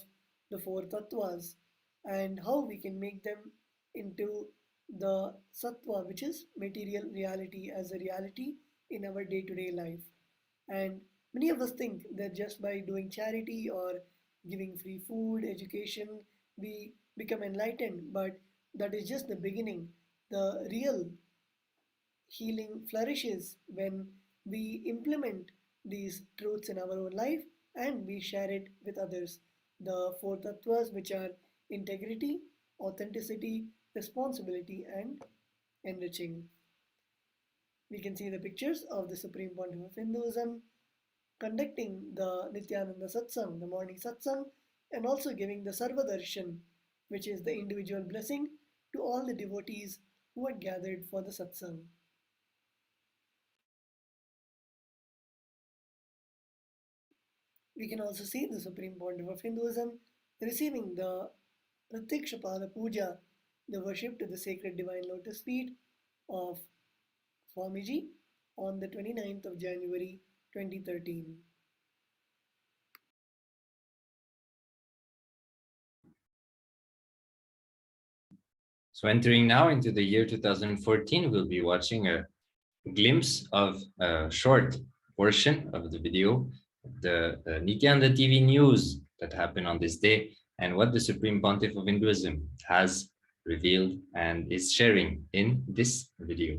the 4 tattvas and how we can make them into the sattva, which is material reality, as a reality in our day-to-day life. And many of us think that just by doing charity or giving free food, education, we become enlightened, but that is just the beginning. The real healing flourishes when we implement these truths in our own life and we share it with others. The 4 tattvas, which are integrity, authenticity, responsibility, and enriching. We can see the pictures of the Supreme Pontiff of Hinduism conducting the Nithyananda Satsang, the morning Satsang, and also giving the Sarva Darshan, which is the individual blessing to all the devotees who had gathered for the Satsang. We can also see the Supreme Pontiff of Hinduism receiving the Pratyakshapada Puja, the worship to the sacred divine lotus feet of Swamiji on the 29th of January 2013. So entering now into the year 2014, we'll be watching a glimpse of a short portion of the video, the Nityananda TV news that happened on this day, and what the Supreme Pontiff of Hinduism has revealed and is sharing in this video.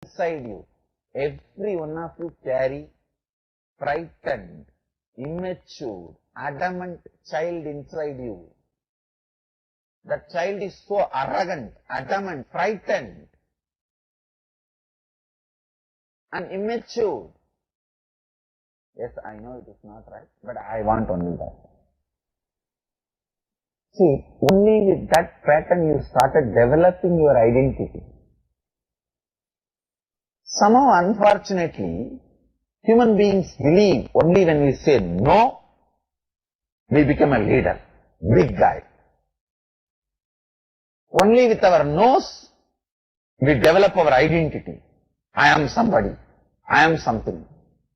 Inside you, every one of you carry frightened, immature, adamant child inside you. That child is so arrogant, adamant, frightened, and immature. Yes, I know it is not right, but I want only that. See, only with that pattern you started developing your identity. Somehow, unfortunately, human beings believe only when we say no, we become a leader, big guy. Only with our no's, we develop our identity. I am somebody. I am something.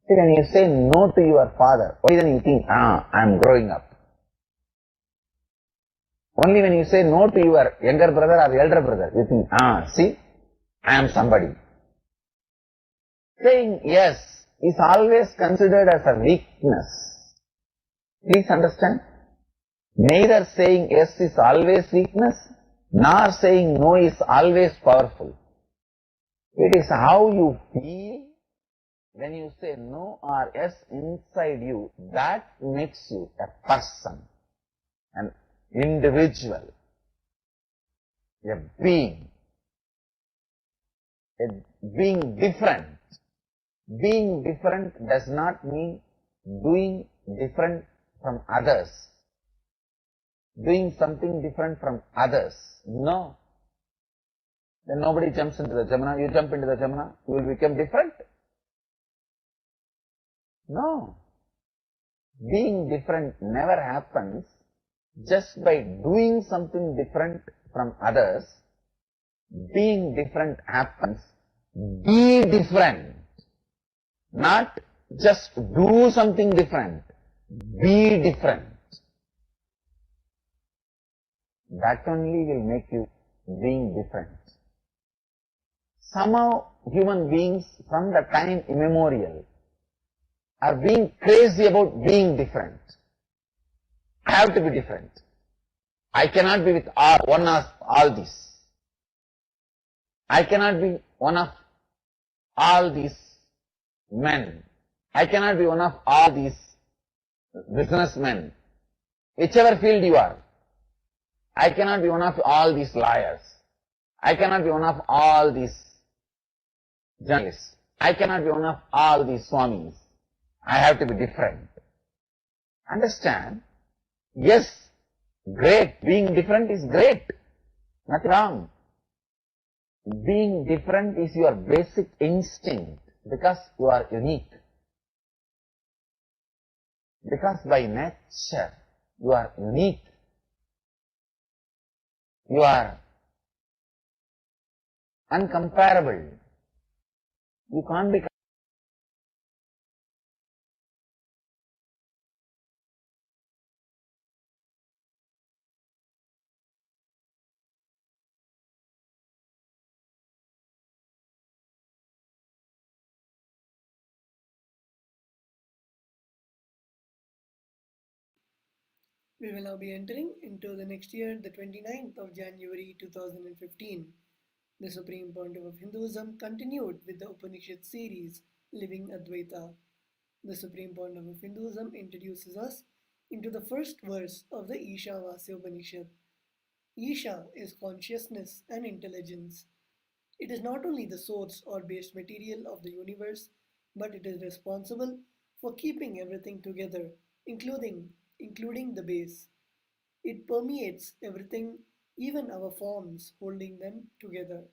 See, when you say no to your father, only then you think, I am growing up. Only when you say no to your younger brother or elder brother, you think, see, I am somebody. Saying yes is always considered as a weakness. Please understand. Neither saying yes is always weakness, nor saying no is always powerful. It is how you feel when you say no or yes inside you that makes you a person, an individual, a being different. Being different does not mean doing different from others, doing something different from others. No. Then nobody jumps into the Jamuna. You jump into the Jamuna, you will become different. No. Being different never happens just by doing something different from others. Being different happens, be different. Not just do something different, be different. That only will make you being different. Somehow human beings from the time immemorial are being crazy about being different. I have to be different. I cannot be with one of all these. I cannot be one of all these men. I cannot be one of all these businessmen. Whichever field you are. I cannot be one of all these liars. I cannot be one of all these journalists. I cannot be one of all these swamis. I have to be different. Understand? Yes, great. Being different is great. Nothing wrong. Being different is your basic instinct because you are unique. Because by nature you are unique. You are uncomparable. You can't be. We will now be entering into the next year, the 29th of January 2015. The Supreme Pontiff of Hinduism continued with the Upanishad series, Living Advaita. The Supreme Pontiff of Hinduism introduces us into the first verse of the Ishavasya Upanishad. Isha is consciousness and intelligence. It is not only the source or base material of the universe, but it is responsible for keeping everything together, including the base. It permeates everything, even our forms, holding them together.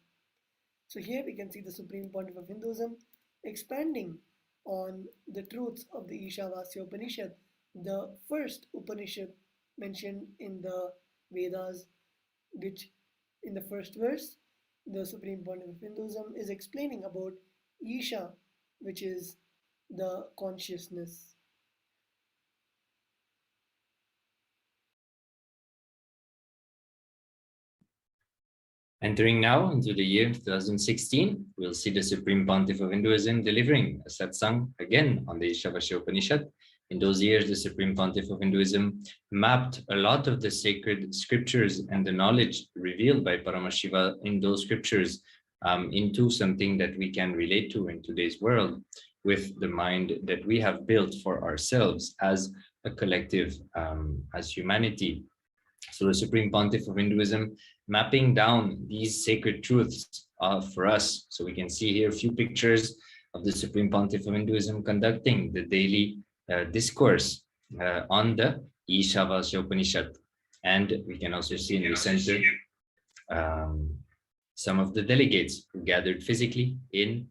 So here we can see the Supreme Pontiff of Hinduism expanding on the truths of the Ishavasya Upanishad, the first Upanishad mentioned in the Vedas, which in the first verse, the Supreme Pontiff of Hinduism is explaining about Isha, which is the consciousness. Entering now into the year 2016, we'll see the Supreme Pontiff of Hinduism delivering a satsang again on the Ishavasya Upanishad. In those years, the Supreme Pontiff of Hinduism mapped a lot of the sacred scriptures and the knowledge revealed by Paramashiva in those scriptures into something that we can relate to in today's world with the mind that we have built for ourselves as a collective, as humanity. So the Supreme Pontiff of Hinduism mapping down these sacred truths for us. So we can see here a few pictures of the Supreme Pontiff of Hinduism conducting the daily discourse on the Ishavasya Upanishad. And we can also see in the center some of the delegates who gathered physically in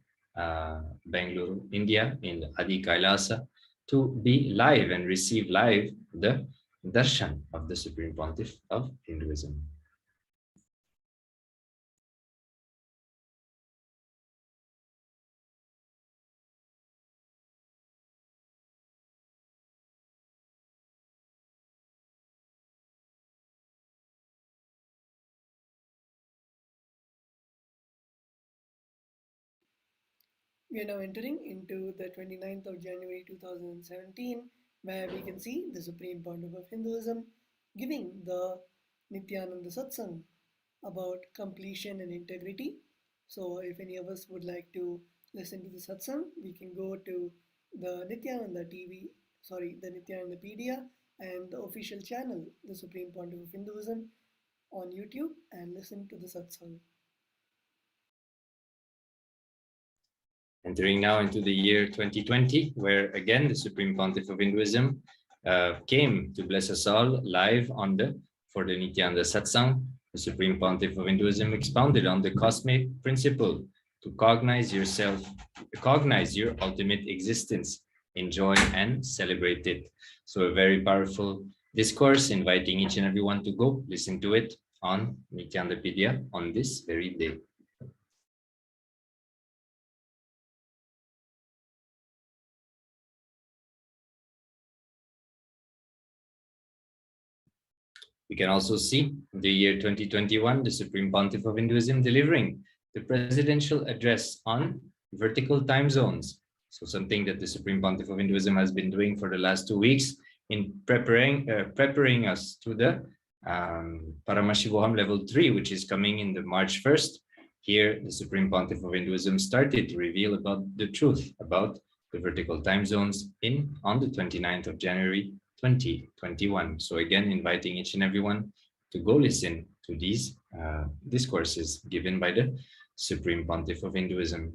Bangalore, India, in Adi Kailasa, to be live and receive live the Darshan of the Supreme Pontiff of Hinduism. We are now entering into the 29th of January 2017, where we can see the Supreme Pontiff of Hinduism giving the Nithyananda Satsang about completion and integrity. So if any of us would like to listen to the Satsang, we can go to the Nithyananda Nithyanandapedia and the official channel, the Supreme Pontiff of Hinduism, on YouTube and listen to the Satsang. Entering now into the year 2020, where again the Supreme Pontiff of Hinduism came to bless us all live for the Nithyananda Satsang. The Supreme Pontiff of Hinduism expounded on the cosmic principle to cognize yourself, cognize your ultimate existence, enjoy and celebrate it. So a very powerful discourse, inviting each and everyone to go listen to it on Nithyanandapedia on this very day. We can also see the year 2021, the Supreme Pontiff of Hinduism delivering the presidential address on vertical time zones. So something that the Supreme Pontiff of Hinduism has been doing for the last 2 weeks in preparing us to the Paramashivoham level 3, which is coming in the March 1st. Here, the Supreme Pontiff of Hinduism started to reveal about the truth about the vertical time zones on the 29th of January 2021. So again, inviting each and everyone to go listen to these discourses given by the Supreme Pontiff of Hinduism.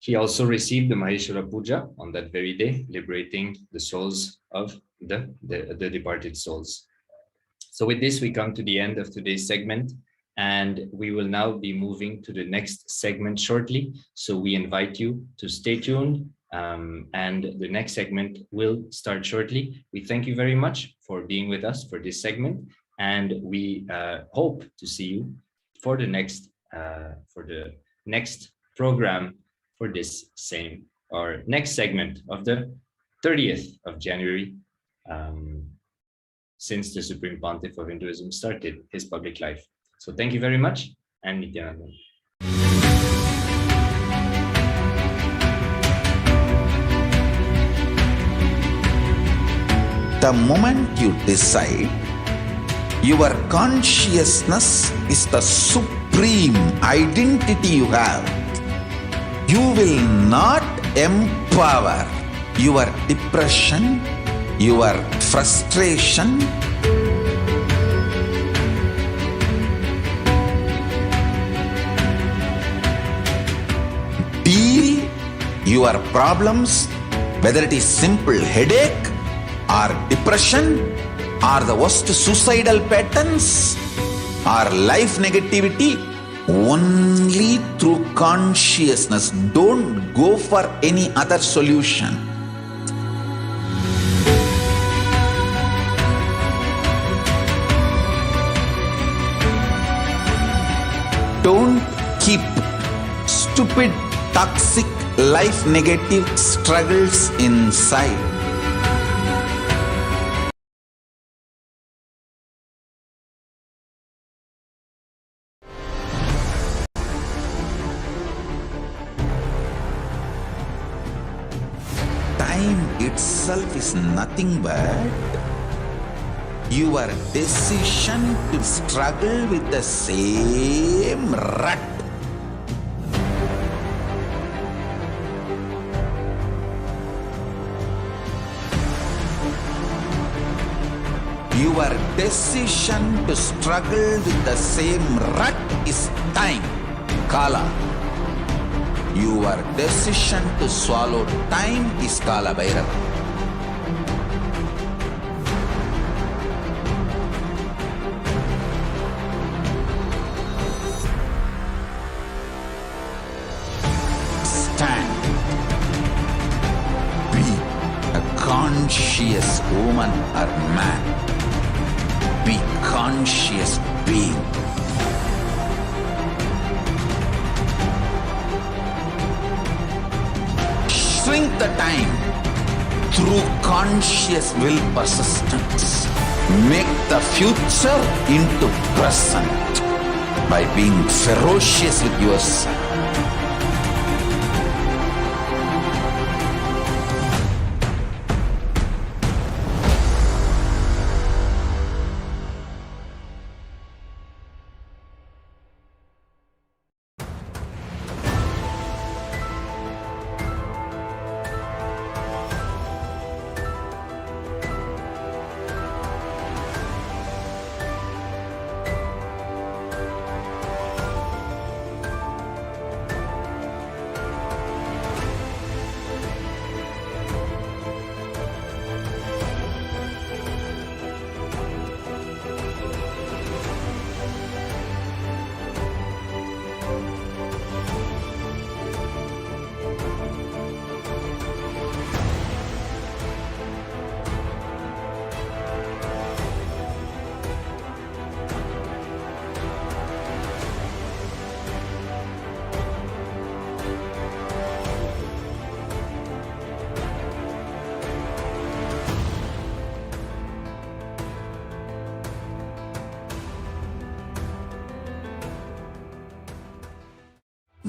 He also received the Maheshwara Puja on that very day, liberating the souls of the departed souls. So with this, we come to the end of today's segment, and we will now be moving to the next segment shortly. So we invite you to stay tuned. And the next segment will start shortly. We thank you very much for being with us for this segment, and we hope to see you for the next program for this same or next segment of the 30th of January, since the Supreme Pontiff of Hinduism started his public life. So thank you very much, and Nithyananda. The moment you decide your consciousness is the supreme identity you have, you will not empower your depression, your frustration, deal your problems, whether it is simple headache or depression or the worst suicidal patterns or life negativity, only through consciousness. Don't go for any other solution. Don't keep stupid, toxic, life negative struggles inside. Time itself is nothing but your decision to struggle with the same rut. Your decision to struggle with the same rut is time, Kala. Your decision to swallow time is Kala Bhairava. Stand. Be a conscious woman or man. Be conscious being. Shrink the time through conscious will persistence. Make the future into present by being ferocious with yourself.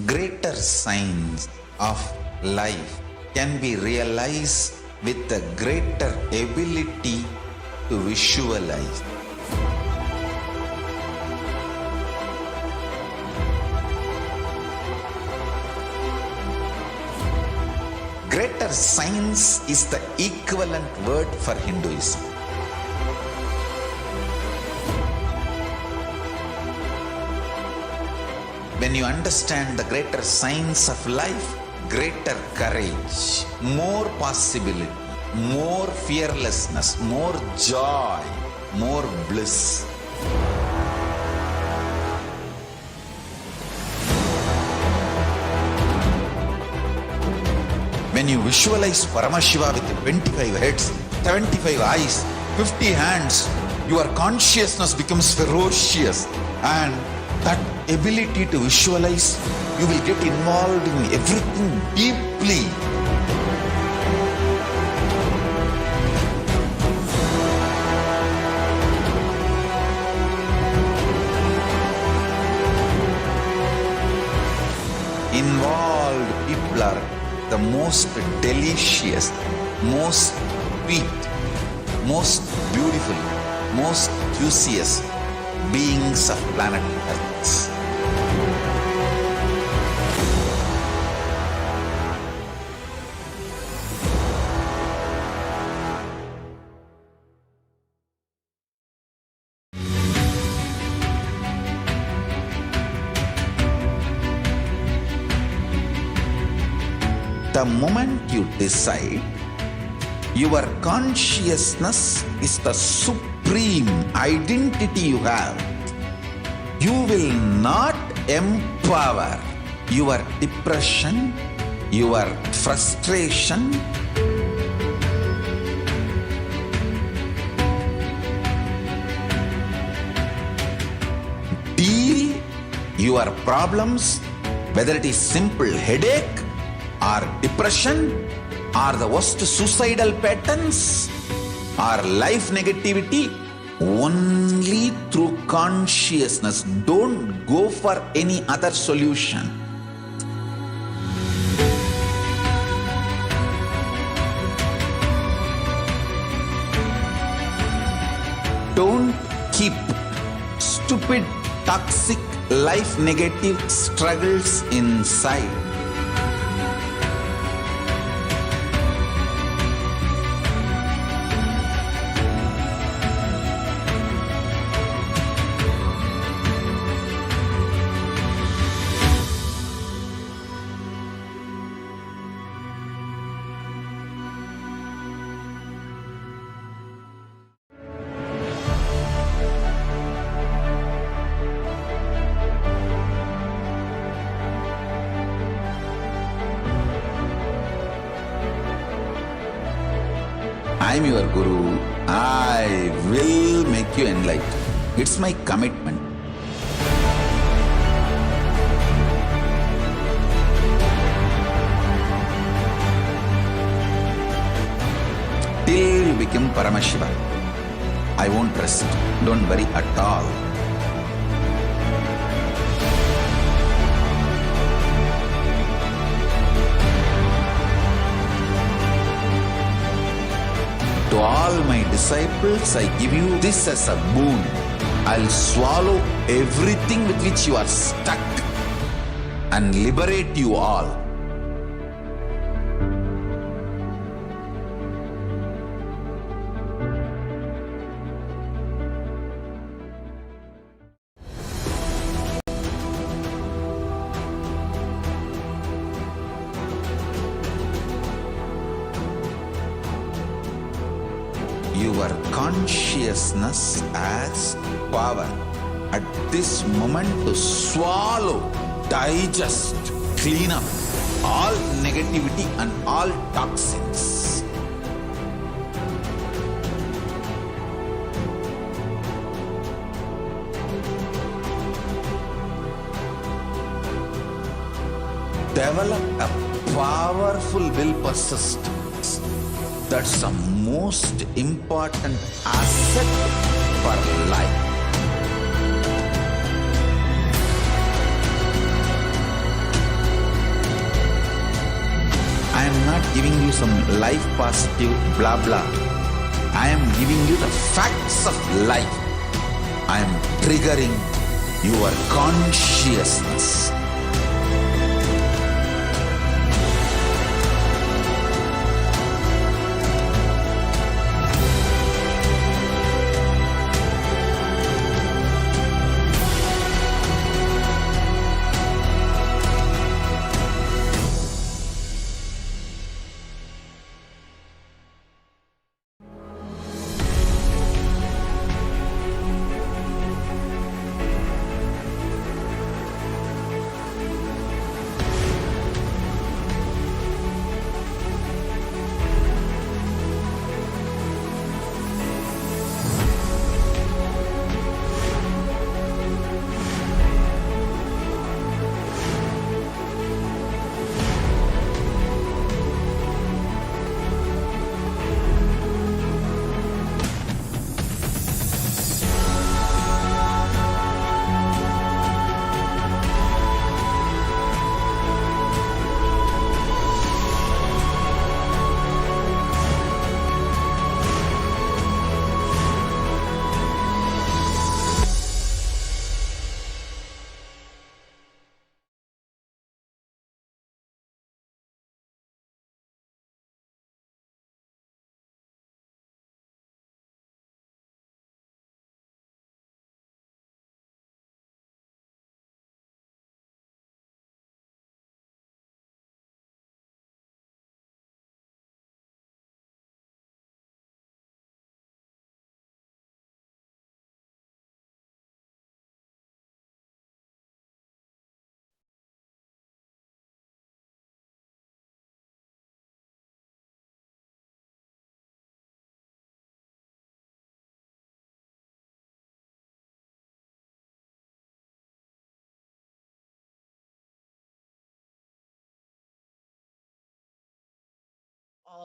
Greater signs of life can be realized with a greater ability to visualize. Greater science is the equivalent word for Hinduism. When you understand the greater science of life, greater courage, more possibility, more fearlessness, more joy, more bliss. When you visualize Paramashiva with 25 heads, 75 eyes, 50 hands, your consciousness becomes ferocious, and that ability to visualize, you will get involved in everything deeply. Involved people are the most delicious, most sweet, most beautiful, most juiciest beings of planet Earth. The moment you decide, your consciousness is the supreme identity you have. You will not empower your depression, your frustration, deal your problems, whether it is simple headache or depression or the worst suicidal patterns or life negativity, only through consciousness. Don't go for any other solution. Don't keep stupid, toxic, life negative struggles inside. I am your Guru. I will make you enlightened. It's my commitment. Till you become Paramashiva, I won't rest. Don't worry at all. To all my disciples, I give you this as a boon. I'll swallow everything with which you are stuck and liberate you all. Your consciousness has power at this moment to swallow, digest, clean up all negativity and all toxins. Develop a powerful will persistence. That's the most important asset for life. I am not giving you some life positive blah blah. I am giving you the facts of life. I am triggering your consciousness.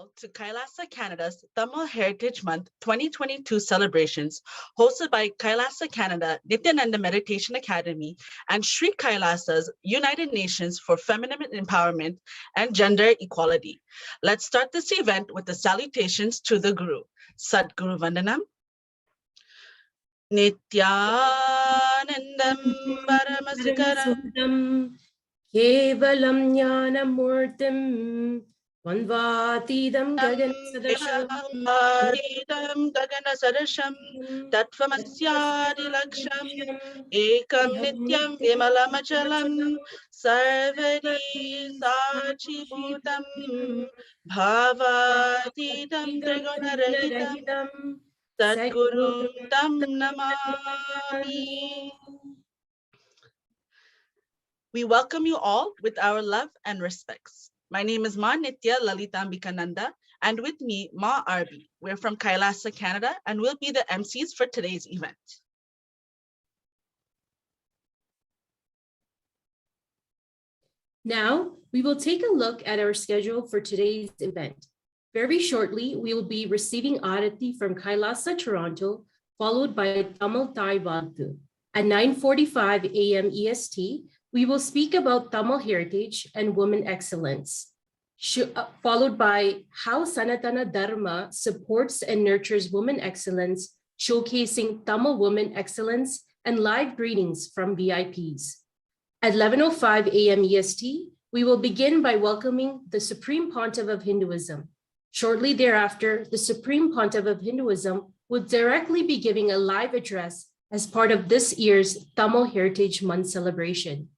all to Kailasa Canada's Tamil Heritage Month 2022 celebrations hosted by Kailasa Canada Nithyananda Meditation Academy and Sri Kailasa's United Nations for Feminine Empowerment and Gender Equality. Let's start this event with the salutations to the Guru. Sadguru Vandanam. Nithyanandam Paramashivoham. केवलं ज्ञानमूर्तिं द्वन्द्वातीतं गगनसदृशं तत्त्वमस्यादिलक्ष्यम् एकं नित्यं विमलमचलं सर्वदी साक्षिभूतं भावातीतं त्रिगुणरहितं सद्गुरुं तं Namami. We welcome you all with our love and respects. My name is Ma Nitya Lalitambikananda, and with me, Ma Arbi. We're from Kailasa, Canada, and we'll be the MCs for today's event. Now, we will take a look at our schedule for today's event. Very shortly, we will be receiving Arati from Kailasa, Toronto, followed by Tamil Thai Vantu. At 9:45 a.m. EST, we will speak about Tamil heritage and women excellence, followed by how Sanatana Dharma supports and nurtures women excellence, showcasing Tamil women excellence and live greetings from VIPs. At 11:05 a.m. EST, we will begin by welcoming the Supreme Pontiff of Hinduism. Shortly thereafter, the Supreme Pontiff of Hinduism will directly be giving a live address as part of this year's Tamil Heritage Month celebration.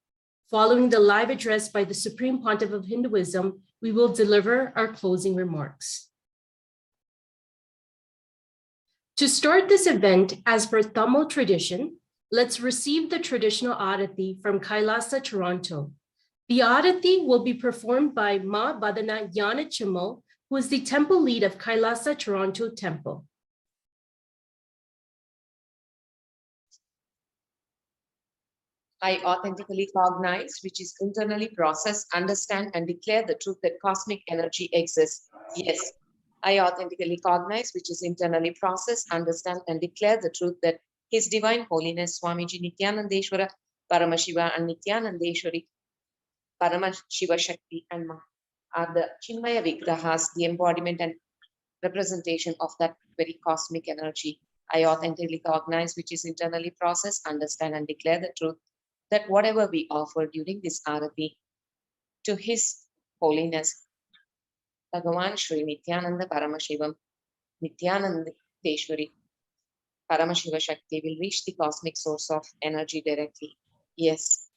Following the live address by the Supreme Pontiff of Hinduism, we will deliver our closing remarks. To start this event, as per Tamil tradition, let's receive the traditional Arati from Kailasa, Toronto. The Arati will be performed by Ma Badana Yanachimo, who is the temple lead of Kailasa, Toronto Temple. I authentically cognize, which is internally process, understand, and declare the truth that cosmic energy exists. Yes, I authentically cognize, which is internally process, understand, and declare the truth that His Divine Holiness Swamiji Nithyanandeshwara Paramashiva and Nithyanandeshwari Paramashiva Shakti and Ma are the Chinmaya Vigrahas, the embodiment and representation of that very cosmic energy. I authentically cognize, which is internally process, understand, and declare the truth that whatever we offer during this Arati to His Holiness, Bhagavan Shri Nithyananda Paramashivam, Nithyanandeshwari, Paramashiva Shakti will reach the cosmic source of energy directly. Yes.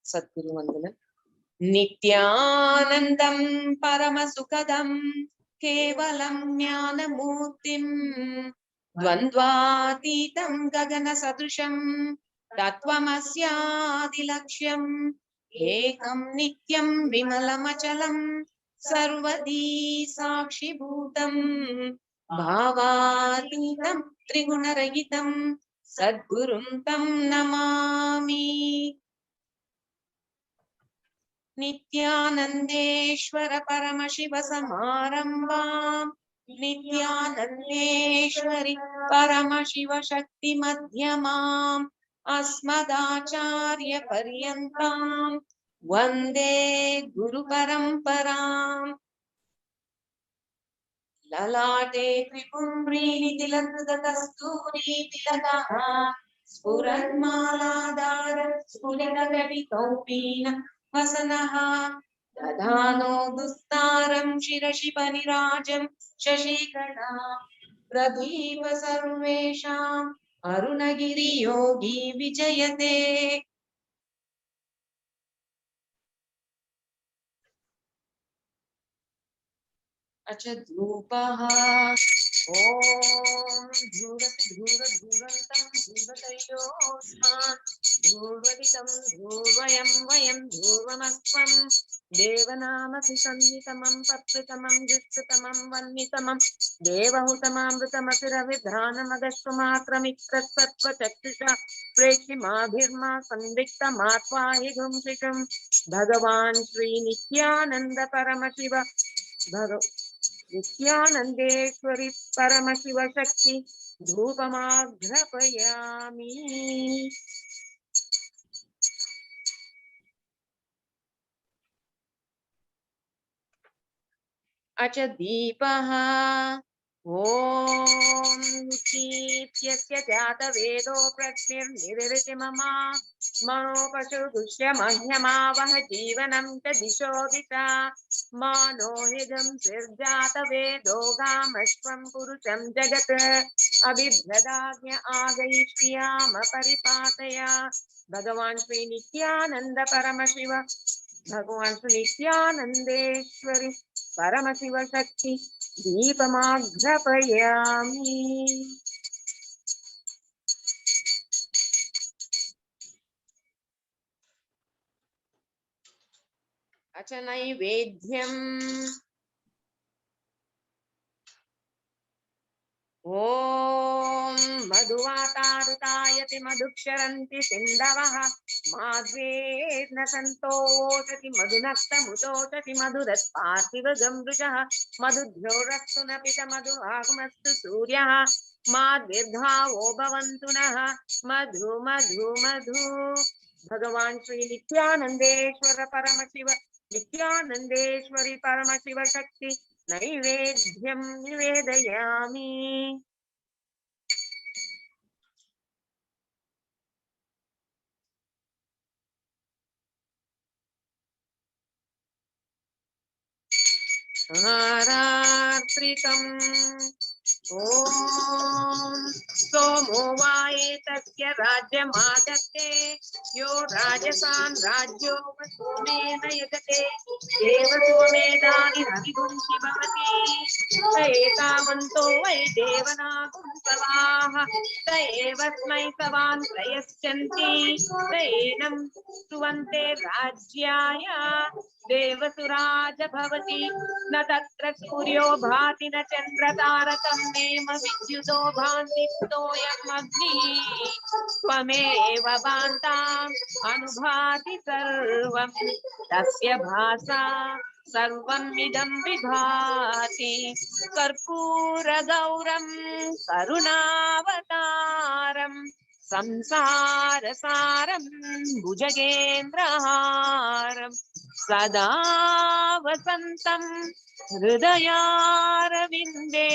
Sadguru Vandanam. Nithyanandam Paramasukadam Kevalam Jnanamurtim Dvandvatitam Gagana Sadrusham Tattvamasyaadilakshyam Ekam Nityam Vimalamachalam Sarvadi Sakshibhutam Bhavatitam Trigunaragitam Sadgurum Tam Namami. Nithyanandeshwara Paramashiva Samarambam Nithyanandeshwari Paramashiva Shakti Madhyamam Asmadacharya Paryantam Vande Guru Paramparam. Lalate Tripumbrini Tilakruta Kasturi Tilakaha Spuranmaladara Spurikagati Kaupina Vasanaha Dadhano Dustaram Shirashipanirajam Shashikana Pradhipa Sarvesham Arunagiri Yogi Vijayate. Achadrupaha Om Dhurat Dhurat Dhurantam Dhurvatayosman Dhurvaditam Dhurvayam Vayam Dhurvamasvam Devanamasi Sannitamam Patritamam Justatamam Vannitamam Devahutamamritamasiravidhanam Agashvamatramikratvatva Chaktisha Preshimabhirma Sandikta Matvahi Gumshikam Bhagavan Shri Nithyananda Paramashiva नित्यानन्देश्वरि परमशिवशक्ति धूपमाघ्रपयामि अच दीपः ॐ दीप्यस्य जातवेदो प्रज्ञर्निरृति मम मनोपशुदुष्य मह्यमावह जीवनं च दिशो दिशा मानो निजं निर्जातवेदो गामश्वं पुरुषं जगत् अबिभ्रदाज्ञ आगैष्याम परिपातय भगवान् श्री नित्यानन्द परमशिव भगवान् श्री नित्यानन्देश्वरि परमशिवशक्ति दीपमाघ्रपयामि अच नैवेद्यम् ॐ मधुवातारुतायति मधुक्षरन्ति सिन्धवः माध्वेर्न सन्तोषति मधुनक्तमुतोषति मधुरस्पार्थिवगम्बुजः मधुध्योरस्तु न पित मधुवागमस्तु सूर्यः माद्विर्धावो भवन्तु नः मधु मधु मधु भगवान् श्री नित्यानन्देश्वर परमशिव नित्यानन्देश्वरि परमशिव शक्ति नैवेद्यं निवेदयामि हारार्पितम् ॐ सोमो वायेतस्य राज्यमादत्ते यो राजसान् राज्यो सोमेन यजते देव सोमेधानि रविगुंसि भवति स एतावन्तो वै देवनागुंसवाः स एवस्मै सवान् प्रयच्छन्ति स एनं स्तुवन्ते राज्याय देवसुराज भवति न तत्र सूर्यो भाति न चन्द्रतारकं नेम विद्युतो भान्ति सोऽयम् अग्निः त्वमेव भान्ताम् अनुभाति सर्वं तस्य भासा सर्वमिदं विभाति कर्पूरगौरं करुणावतारं संसारसारं भुजगेन्द्रहारं सदा वसन्तं हृदयारविन्दे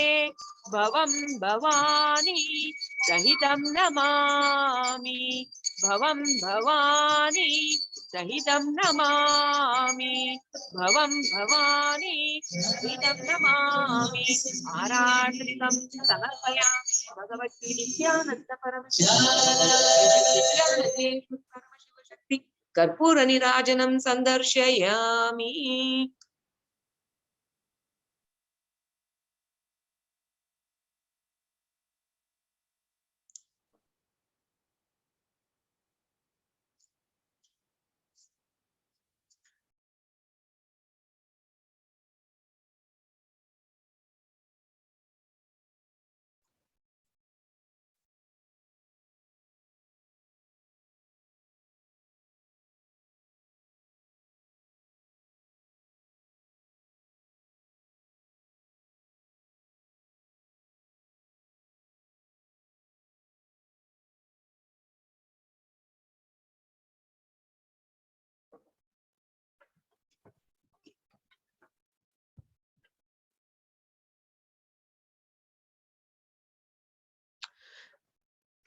भवं भवानी सहितं नमामि भवं भवानी सहितं नमामि भवं भवानी सहितं नमामि आराधनिकं समर्पयामि भगवती नित्यानन्द परमशिवशक्ति कर्पूर निराजनं संदर्शयामि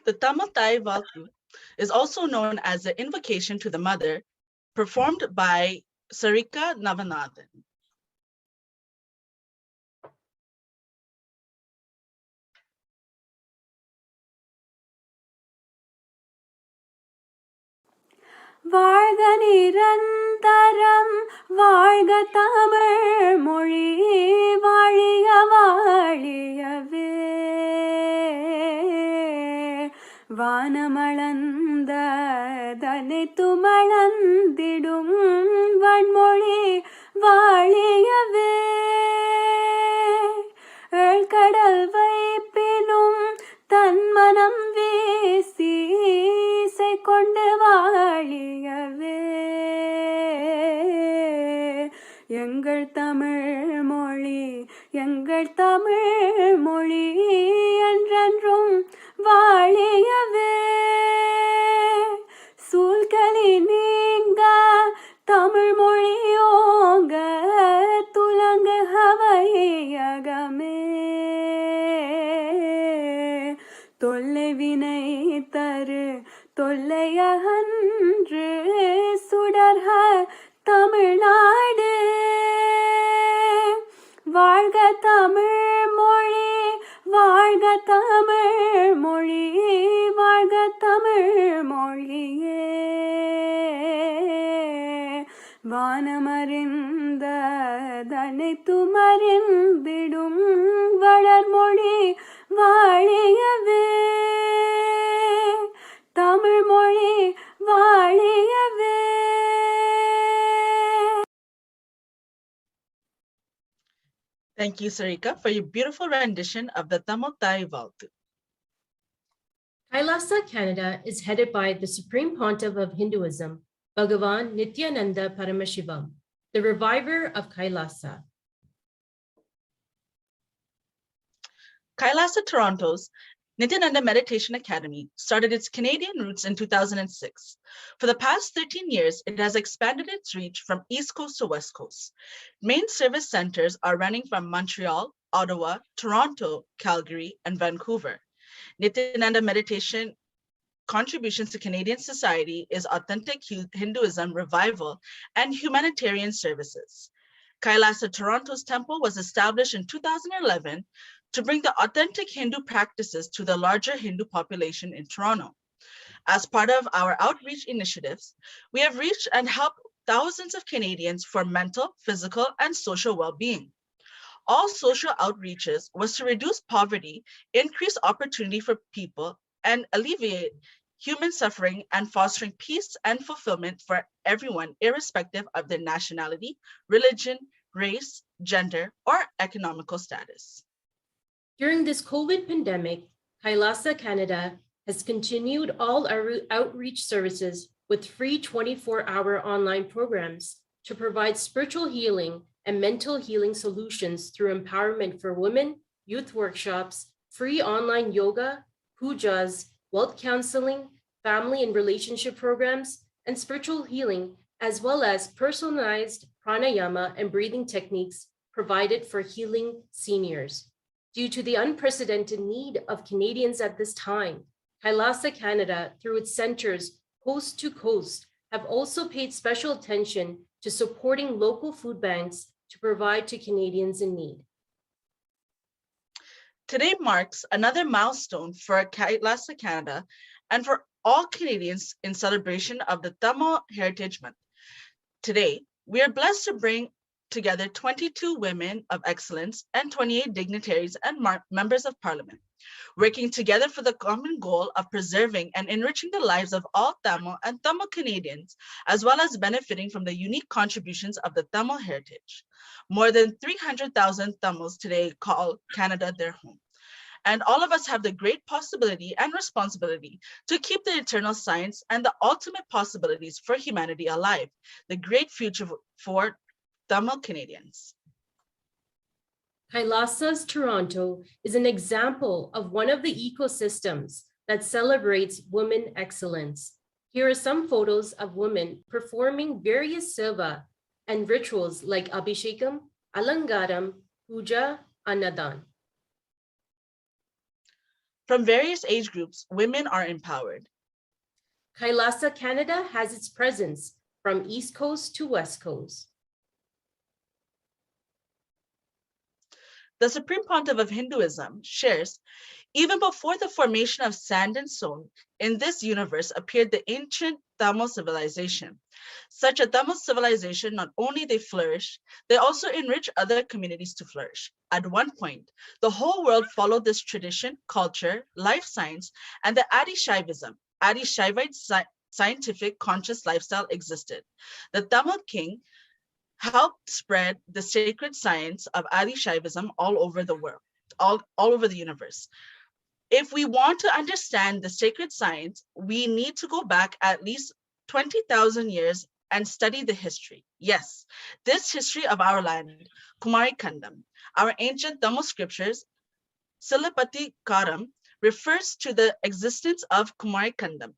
The Tamil Thai Valku is also known as the Invocation to the Mother, performed by Sarika Navanathan. வாழ்க நிரந்தரம் வாழ்க தமிழ் மொழி வாழிய வாழியவே வானமளந்த தனித்து மளந்திடும் வன்மொழி வாழியவே கடல் வைப்பினும் தன்மனம் வீசி கொண்டு வாழியவே எங்கள் தமிழ் மொழி எங்கள் தமிழ் மொழி என்றென்றும் வாழியவே சூழ்களி நீங்க தமிழ் மொழியோங்க துலங்கு ஹவையகமே தொல்லை வினை தரு தொல்லையகன்று சுடர்க தமிழ்நாடு வாழ்க தமிழ் மொழி வாழ்க தமிழ் மொழி வாழ்க தமிழ் மொழியே வானமறிந்த தனைத்துமறிந்திடும் வளர்மொழி வாழியவே தமிழ் மொழி வாழியவே. Thank you, Sarika, for your beautiful rendition of the Tamil Thai Valtu. Kailasa, Canada is headed by the Supreme Pontiff of Hinduism, Bhagavan Nithyananda Paramashivam, the reviver of Kailasa. Kailasa Toronto's Nithyananda Meditation Academy started its Canadian roots in 2006. For the past 13 years, it has expanded its reach from East Coast to West Coast. Main service centers are running from Montreal, Ottawa, Toronto, Calgary, and Vancouver. Nithyananda Meditation contributions to Canadian society is authentic Hinduism revival and humanitarian services. Kailasa Toronto's temple was established in 2011 to bring the authentic Hindu practices to the larger Hindu population in Toronto. As part of our outreach initiatives, we have reached and helped thousands of Canadians for mental, physical, and social well-being. All social outreaches was to reduce poverty, increase opportunity for people, and alleviate human suffering and fostering peace and fulfillment for everyone, irrespective of their nationality, religion, race, gender, or economical status. During this COVID pandemic, Kailasa Canada has continued all our outreach services with free 24-hour online programs to provide spiritual healing and mental healing solutions through empowerment for women, youth workshops, free online yoga, pujas, wealth counseling, family and relationship programs, and spiritual healing, as well as personalized pranayama and breathing techniques provided for healing seniors. Due to the unprecedented need of Canadians at this time, Kailasa Canada, through its centers coast to coast, have also paid special attention to supporting local food banks to provide to Canadians in need. Today marks another milestone for Kailasa Canada and for all Canadians in celebration of the Tamil Heritage Month. Today, we are blessed to bring together 22 women of excellence and 28 dignitaries and members of parliament, working together for the common goal of preserving and enriching the lives of all Tamil and Tamil Canadians, as well as benefiting from the unique contributions of the Tamil heritage. More than 300,000 Tamils today call Canada their home. And all of us have the great possibility and responsibility to keep the eternal science and the ultimate possibilities for humanity alive, the great future for Tamil Canadians. Kailasa's Toronto is an example of one of the ecosystems that celebrates women excellence. Here are some photos of women performing various seva and rituals like Abhishekam, Alangaram, Puja, Annadan. From various age groups, women are empowered. Kailasa Canada has its presence from East Coast to West Coast. The Supreme Pontiff of Hinduism shares, even before the formation of sand and stone, in this universe appeared the ancient Tamil civilization. Such a Tamil civilization, not only they flourish, they also enrich other communities to flourish. At one point, the whole world followed this tradition, culture, life science, and the Adi Shaivism, Adi Shaivite scientific conscious lifestyle existed. The Tamil king helped spread the sacred science of Adi Shaivism all over the world, all over the universe. If we want to understand the sacred science, we need to go back at least 20,000 years and study the history. Yes, this history of our land, Kumari Kandam, our ancient Tamil scriptures, Silapati Karam, refers to the existence of Kumari Kandam,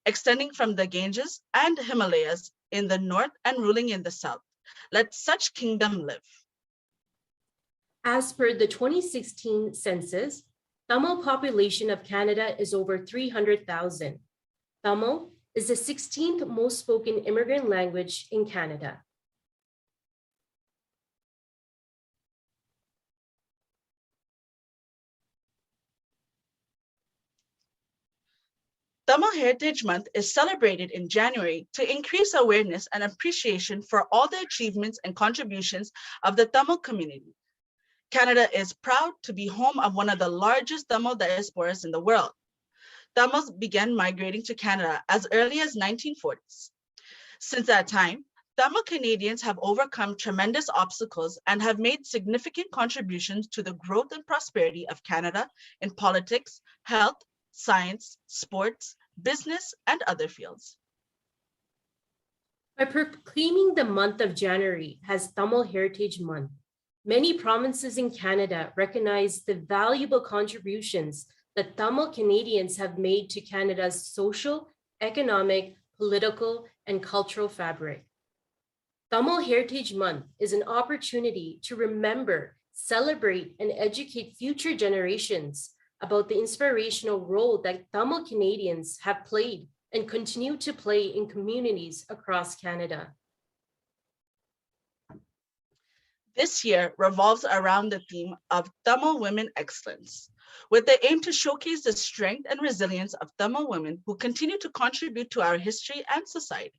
extending from the Ganges and Himalayas in the north and ruling in the south. Let such kingdom live. As per the 2016 census, Tamil population of Canada is over 300,000. Tamil is the 16th most spoken immigrant language in Canada. Tamil Heritage Month is celebrated in January to increase awareness and appreciation for all the achievements and contributions of the Tamil community. Canada is proud to be home of one of the largest Tamil diasporas in the world. Tamils began migrating to Canada as early as 1940s. Since that time, Tamil Canadians have overcome tremendous obstacles and have made significant contributions to the growth and prosperity of Canada in politics, health, science, sports, business, and other fields. By proclaiming the month of January as Tamil Heritage Month, many provinces in Canada recognize the valuable contributions that Tamil Canadians have made to Canada's social, economic, political, and cultural fabric. Tamil Heritage Month is an opportunity to remember, celebrate, and educate future generations about the inspirational role that Tamil Canadians have played and continue to play in communities across Canada. This year revolves around the theme of Tamil Women Excellence, with the aim to showcase the strength and resilience of Tamil women who continue to contribute to our history and society.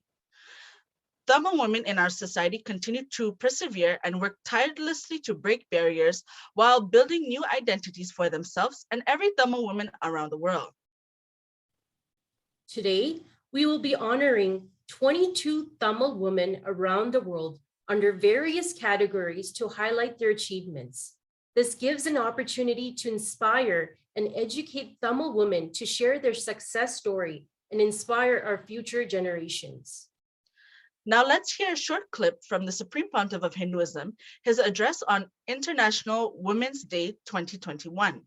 Tamil women in our society continue to persevere and work tirelessly to break barriers while building new identities for themselves and every Tamil woman around the world. Today, we will be honoring 22 Tamil women around the world under various categories to highlight their achievements. This gives an opportunity to inspire and educate Tamil women to share their success story and inspire our future generations. Now let's hear a short clip from the Supreme Pontiff of Hinduism, his address on International Women's Day 2021.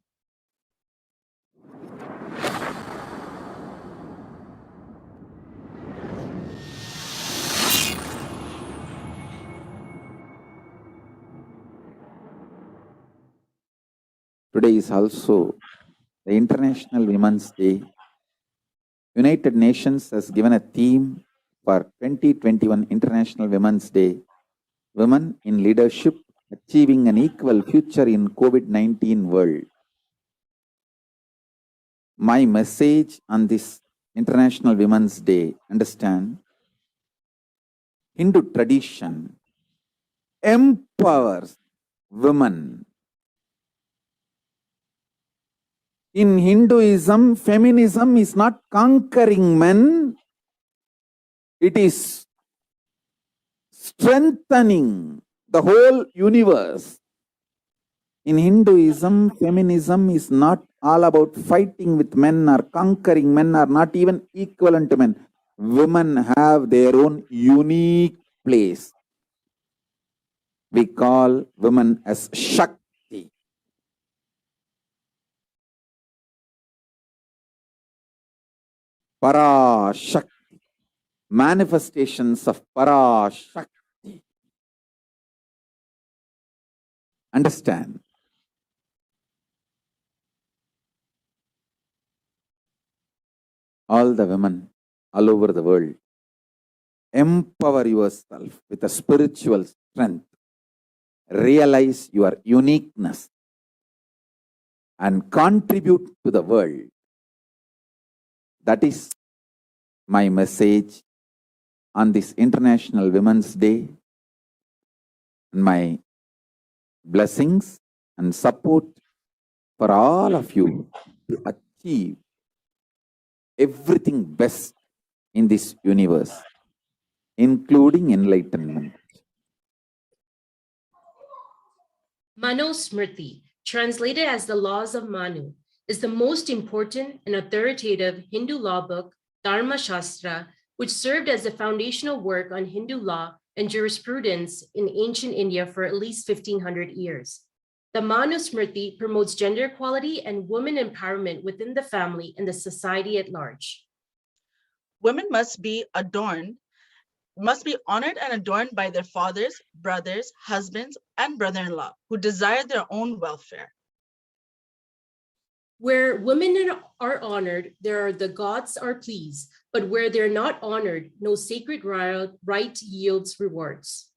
Today is also the International Women's Day. United Nations has given a theme for 2021 International Women's Day, Women in Leadership, Achieving an Equal Future in COVID-19 World. My message on this International Women's Day, understand, Hindu tradition empowers women. In Hinduism, feminism is not conquering men, it is strengthening the whole universe. In Hinduism, feminism is not all about fighting with men or conquering men or not even equivalent to men. Women have their own unique place. We call women as Shakti. Parashakti. Manifestations of Parashakti. Understand? All the women all over the world, empower yourself with a spiritual strength. Realize your uniqueness and contribute to the world. That is my message on this International Women's Day. My blessings and support for all of you to achieve everything best in this universe, including enlightenment. Manusmriti, translated as the Laws of Manu, is the most important and authoritative Hindu law book, Dharma Shastra, which served as the foundational work on Hindu law and jurisprudence in ancient India for at least 1500 years. The Manusmriti promotes gender equality and women empowerment within the family and the society at large. Women must be honored and adorned by their fathers, brothers, husbands, and brother-in-law who desire their own welfare. Where women are honored, the gods are pleased, but where they're not honored, no sacred right yields rewards.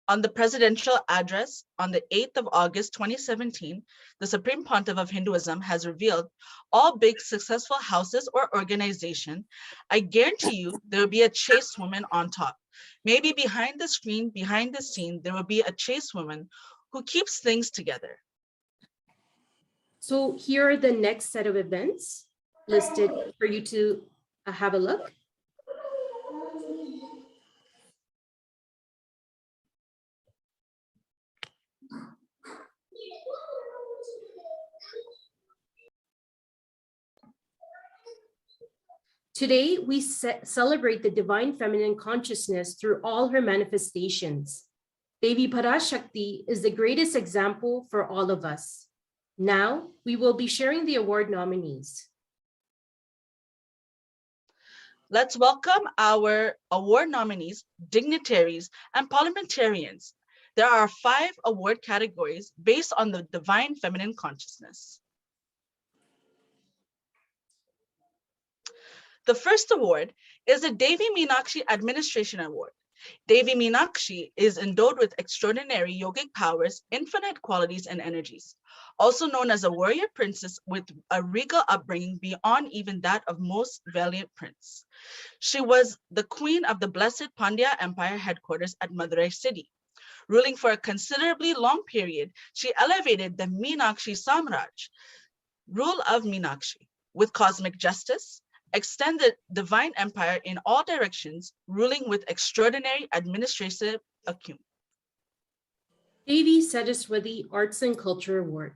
On the presidential address on the 8th of August 2017, the Supreme Pontiff of Hinduism has revealed all big successful houses or organization, I guarantee you there will be a chaste woman on top. Maybe behind the screen, behind the scene, there will be a chaste woman who keeps things together. So here are the next set of events listed for you to have a look. Today, we celebrate the divine feminine consciousness through all her manifestations. Devi Parashakti is the greatest example for all of us. Now, we will be sharing the award nominees. Let's welcome our award nominees, dignitaries, and parliamentarians. There are 5 award categories based on the divine feminine consciousness. The first award is the Devi Meenakshi Administration Award. Devi Meenakshi is endowed with extraordinary yogic powers, infinite qualities and energies. Also known as a warrior princess with a regal upbringing beyond even that of most valiant prince. She was the queen of the blessed Pandya Empire headquarters at Madurai city. Ruling for a considerably long period, she elevated the Meenakshi Samraj, rule of Meenakshi, with cosmic justice, extended divine empire in all directions, ruling with extraordinary administrative acumen. Devi Saraswati Arts and Culture Award.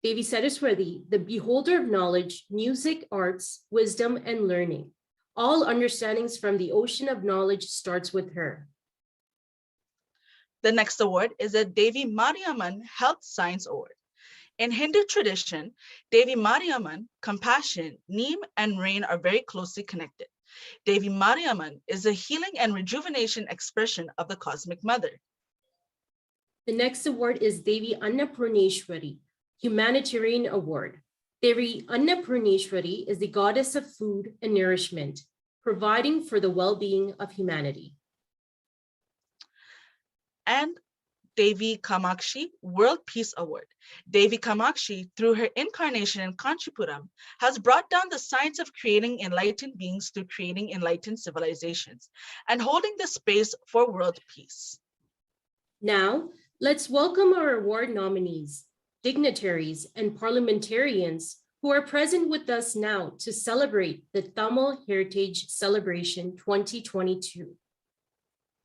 Devi Saraswati, the beholder of knowledge, music, arts, wisdom, and learning. All understandings from the ocean of knowledge starts with her. The next award is a Devi Mariamman Health Science Award. In Hindu tradition, Devi Mariamman, compassion, neem, and rain are very closely connected. Devi Mariamman is a healing and rejuvenation expression of the Cosmic Mother. The next award is Devi Annapurneshwari, Humanitarian Award. Devi Annapurneshwari is the goddess of food and nourishment, providing for the well-being of humanity. And Devi Kamakshi World Peace Award. Devi Kamakshi, through her incarnation in Kanchipuram, has brought down the science of creating enlightened beings through creating enlightened civilizations and holding the space for world peace. Now, let's welcome our award nominees, dignitaries, and parliamentarians who are present with us now to celebrate the Tamil Heritage Celebration 2022.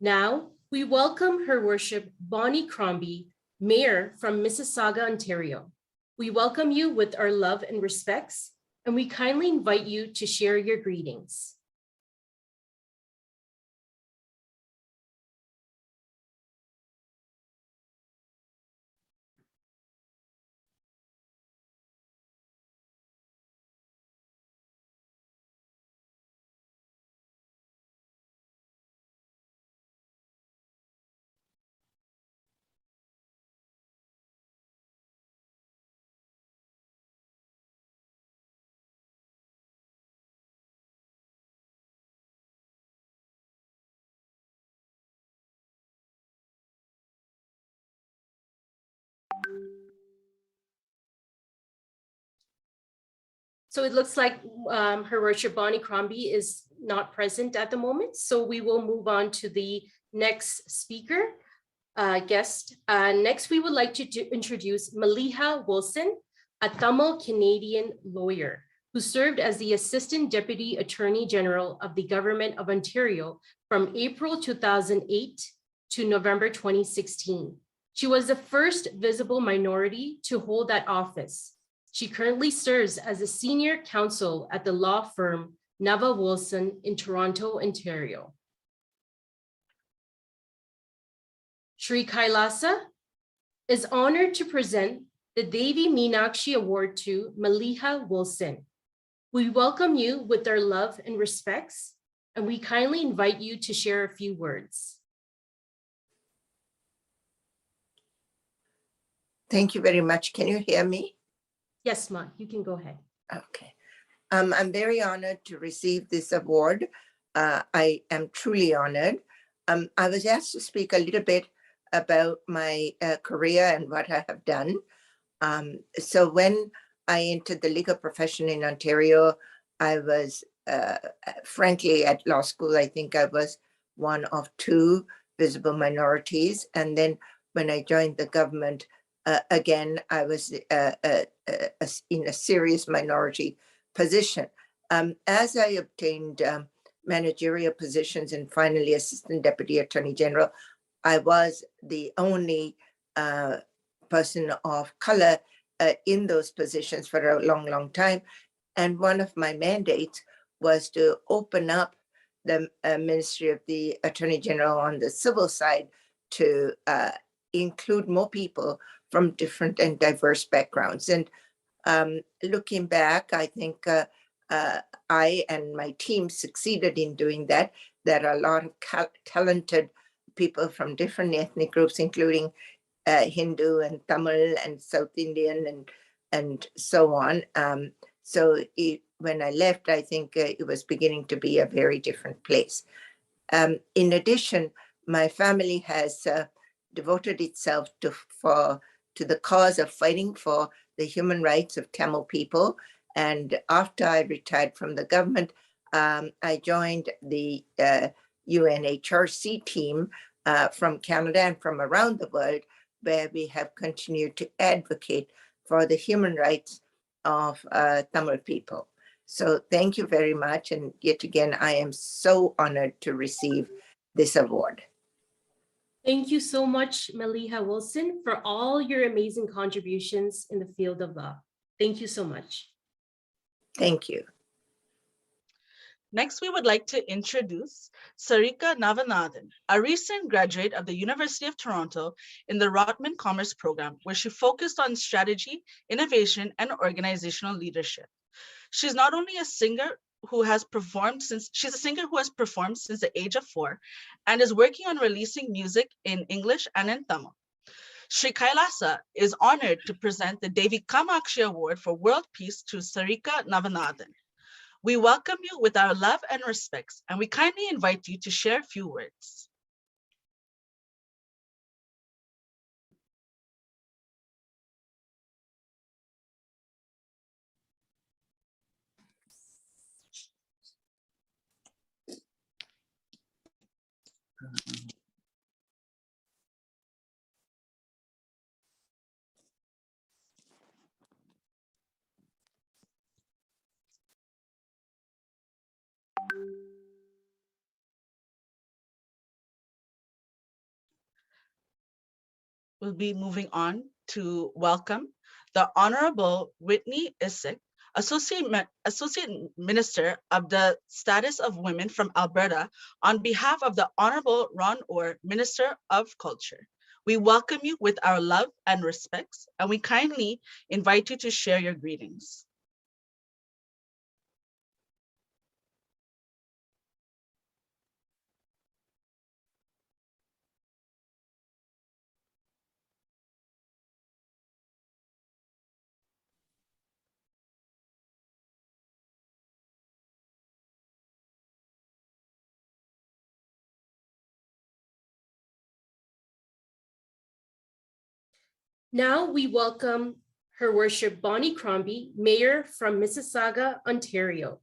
Now, we welcome Her Worship Bonnie Crombie, Mayor from Mississauga, Ontario. We welcome you with our love and respects, and we kindly invite you to share your greetings. So it looks like Her Worship Bonnie Crombie is not present at the moment. So we will move on to the next speaker, guest. Next, we would like to introduce Maliha Wilson, a Tamil Canadian lawyer who served as the Assistant Deputy Attorney General of the Government of Ontario from April 2008 to November 2016. She was the first visible minority to hold that office. She currently serves as a senior counsel at the law firm Nava Wilson in Toronto, Ontario. Sri Kailasa is honored to present the Devi Meenakshi Award to Maliha Wilson. We welcome you with our love and respects, and we kindly invite you to share a few words. Thank you very much. Can you hear me? Yes, Ma, you can go ahead. Okay. I'm very honored to receive this award. I am truly honored. I was asked to speak a little bit about my career and what I have done. So when I entered the legal profession in Ontario, I was, frankly, at law school, I think I was one of two visible minorities. And then when I joined the government, again, I was in a serious minority position. As I obtained managerial positions and finally Assistant Deputy Attorney General, I was the only person of color in those positions for a long, long time. And one of my mandates was to open up the Ministry of the Attorney General on the civil side to include more people from different and diverse backgrounds. And looking back, I think I and my team succeeded in doing that. There are a lot of talented people from different ethnic groups, including Hindu and Tamil and South Indian and so on. When I left, I think it was beginning to be a very different place. In addition, my family has devoted itself to the cause of fighting for the human rights of Tamil people. And after I retired from the government, I joined the UNHRC team from Canada and from around the world, where we have continued to advocate for the human rights of Tamil people. So thank you very much. And yet again, I am so honored to receive this award. Thank you so much, Maliha Wilson, for all your amazing contributions in the field of law. Thank you so much. Thank you. Next, we would like to introduce Sarika Navanathan, a recent graduate of the University of Toronto in the Rotman Commerce Program, where she focused on strategy, innovation, and organizational leadership. She's not only a singer who has performed since the age of 4 and is working on releasing music in English and in Tamil. Sri Kailasa is honored to present the Devi Kamakshi Award for World Peace to Sarika Navanathan. We welcome you with our love and respects, and we kindly invite you to share a few words. We'll be moving on to welcome the Honorable Whitney Isick, Associate Minister of the Status of Women from Alberta, on behalf of the Honorable Ron Orr, Minister of Culture. We welcome you with our love and respects, and we kindly invite you to share your greetings. Now we welcome Her Worship Bonnie Crombie, Mayor from Mississauga, Ontario.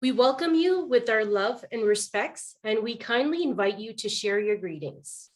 We welcome you with our love and respects, and we kindly invite you to share your greetings.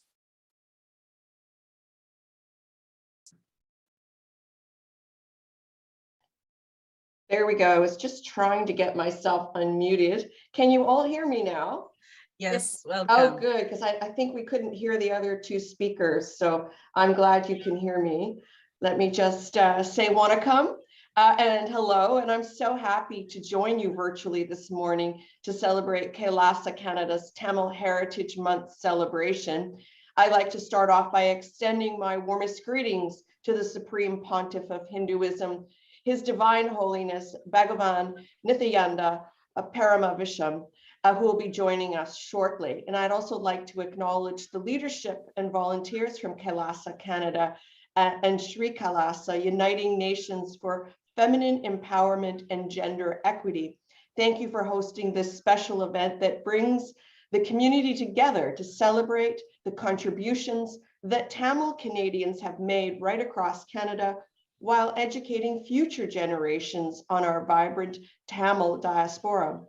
There we go. I was just trying to get myself unmuted. Can you all hear me now? Yes, welcome. Oh, good, because I think we couldn't hear the other two speakers, so I'm glad you can hear me. Let me just say wanakam. And hello, and I'm so happy to join you virtually this morning to celebrate Kailasa Canada's Tamil Heritage Month celebration. I'd like to start off by extending my warmest greetings to the Supreme Pontiff of Hinduism, His Divine Holiness Bhagavan Nithyananda Paramashivam, who will be joining us shortly. And I'd also like to acknowledge the leadership and volunteers from Kailasa Canada and Sri Kailasa, Uniting Nations for Feminine Empowerment and Gender Equity. Thank you for hosting this special event that brings the community together to celebrate the contributions that Tamil Canadians have made right across Canada while educating future generations on our vibrant Tamil diaspora.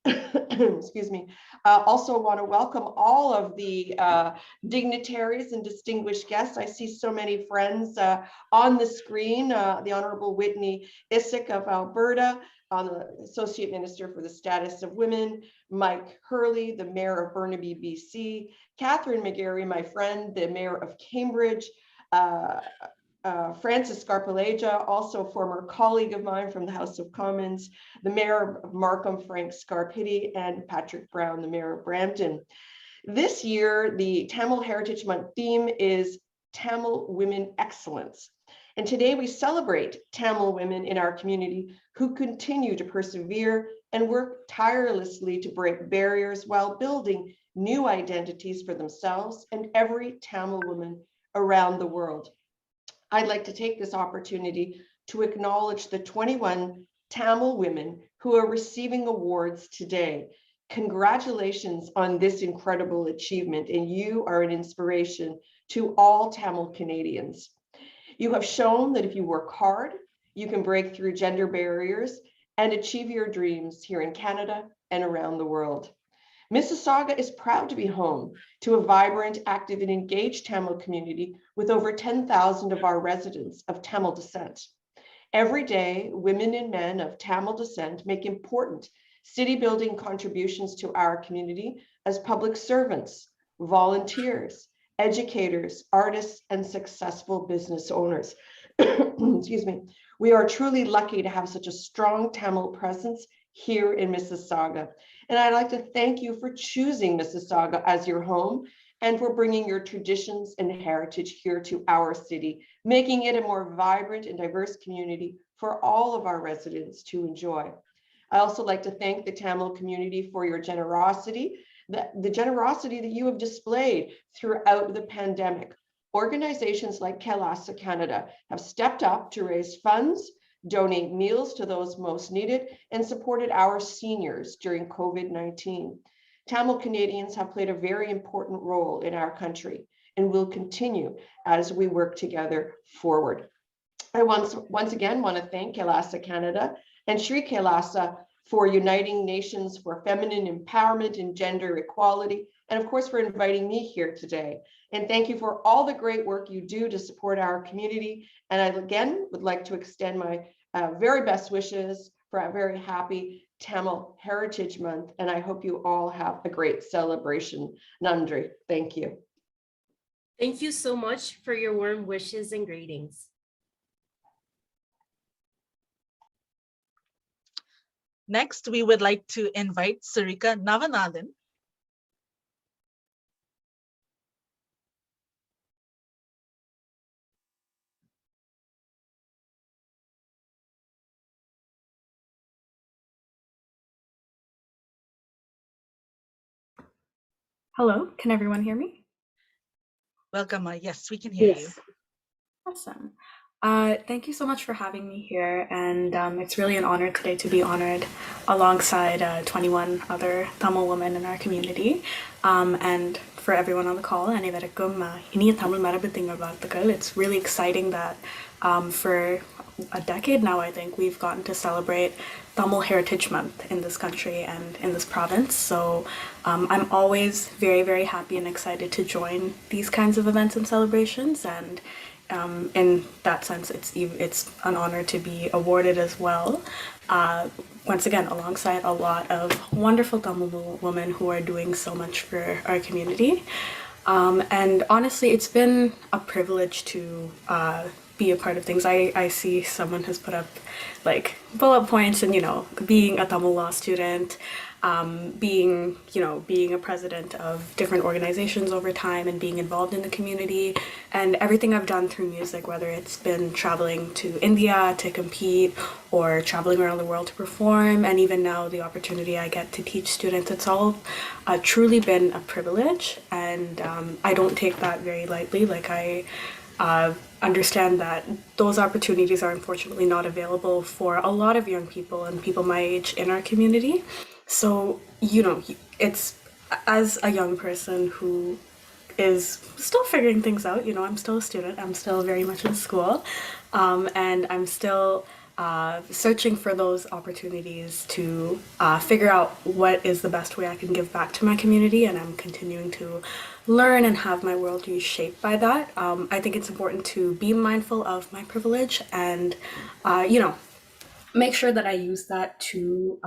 Excuse me. Also want to welcome all of the dignitaries and distinguished guests. I see so many friends on the screen. The Honorable Whitney Isick of Alberta, the Associate Minister for the Status of Women, Mike Hurley, the Mayor of Burnaby, BC, Catherine McGarry, my friend, the Mayor of Cambridge, Francis Scarpaleja, also a former colleague of mine from the House of Commons, the Mayor of Markham, Frank Scarpitti, and Patrick Brown, the Mayor of Brampton. This year, the Tamil Heritage Month theme is Tamil Women Excellence. And today we celebrate Tamil women in our community who continue to persevere and work tirelessly to break barriers while building new identities for themselves and every Tamil woman around the world. I'd like to take this opportunity to acknowledge the 21 Tamil women who are receiving awards today. Congratulations on this incredible achievement, and you are an inspiration to all Tamil Canadians. You have shown that if you work hard, you can break through gender barriers and achieve your dreams here in Canada and around the world. Mississauga is proud to be home to a vibrant, active, and engaged Tamil community with over 10,000 of our residents of Tamil descent. Every day, women and men of Tamil descent make important city-building contributions to our community as public servants, volunteers, educators, artists, and successful business owners. Excuse me. We are truly lucky to have such a strong Tamil presence here in Mississauga. And I'd like to thank you for choosing Mississauga as your home and for bringing your traditions and heritage here to our city, making it a more vibrant and diverse community for all of our residents to enjoy. I also like to thank the Tamil community for your generosity, the generosity that you have displayed throughout the pandemic. Organizations like Kailasa Canada have stepped up to raise funds, donate meals to those most needed, and supported our seniors during COVID-19. Tamil Canadians have played a very important role in our country and will continue as we work together forward. I once again want to thank Kailasa Canada and Sri Kailasa for Uniting Nations for Feminine Empowerment and Gender Equality, and of course for inviting me here today. And thank you for all the great work you do to support our community. And I again would like to extend my very best wishes for a very happy Tamil Heritage Month. And I hope you all have a great celebration. Nandri, thank you. Thank you so much for your warm wishes and greetings. Next, we would like to invite Sarika Navanathan. Hello, can everyone hear me? Welcome. Yes, we can hear you. Awesome. Thank you so much for having me here, and it's really an honor today to be honored alongside 21 other Tamil women in our community. And for everyone on the call, it's really exciting that for a decade now, I think, we've gotten to celebrate Tamil Heritage Month in this country and in this province. So I'm always very, very happy and excited to join these kinds of events and celebrations. And in that sense, it's an honor to be awarded as well. Once again, alongside a lot of wonderful Tamil women who are doing so much for our community. And honestly, it's been a privilege to be a part of things. I see someone has put up like bullet points and, being a Tamil law student, being a president of different organizations over time and being involved in the community, and everything I've done through music, whether it's been traveling to India to compete or traveling around the world to perform, and even now the opportunity I get to teach students, it's all truly been a privilege, and I don't take that very lightly. Like I understand that those opportunities are unfortunately not available for a lot of young people and people my age in our community. So, it's, as a young person who is still figuring things out, I'm still a student, I'm still very much in school, and I'm still searching for those opportunities to figure out what is the best way I can give back to my community, and I'm continuing to learn and have my worldview shaped by that. I think it's important to be mindful of my privilege and, make sure that I use that to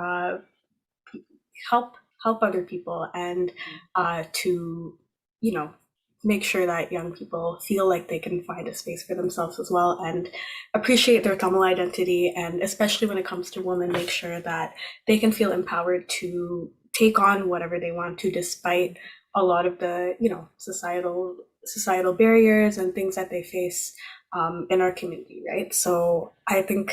help other people and to make sure that young people feel like they can find a space for themselves as well and appreciate their Tamil identity, and especially when it comes to women, make sure that they can feel empowered to take on whatever they want to, despite a lot of the societal barriers and things that they face in our community, right? So I think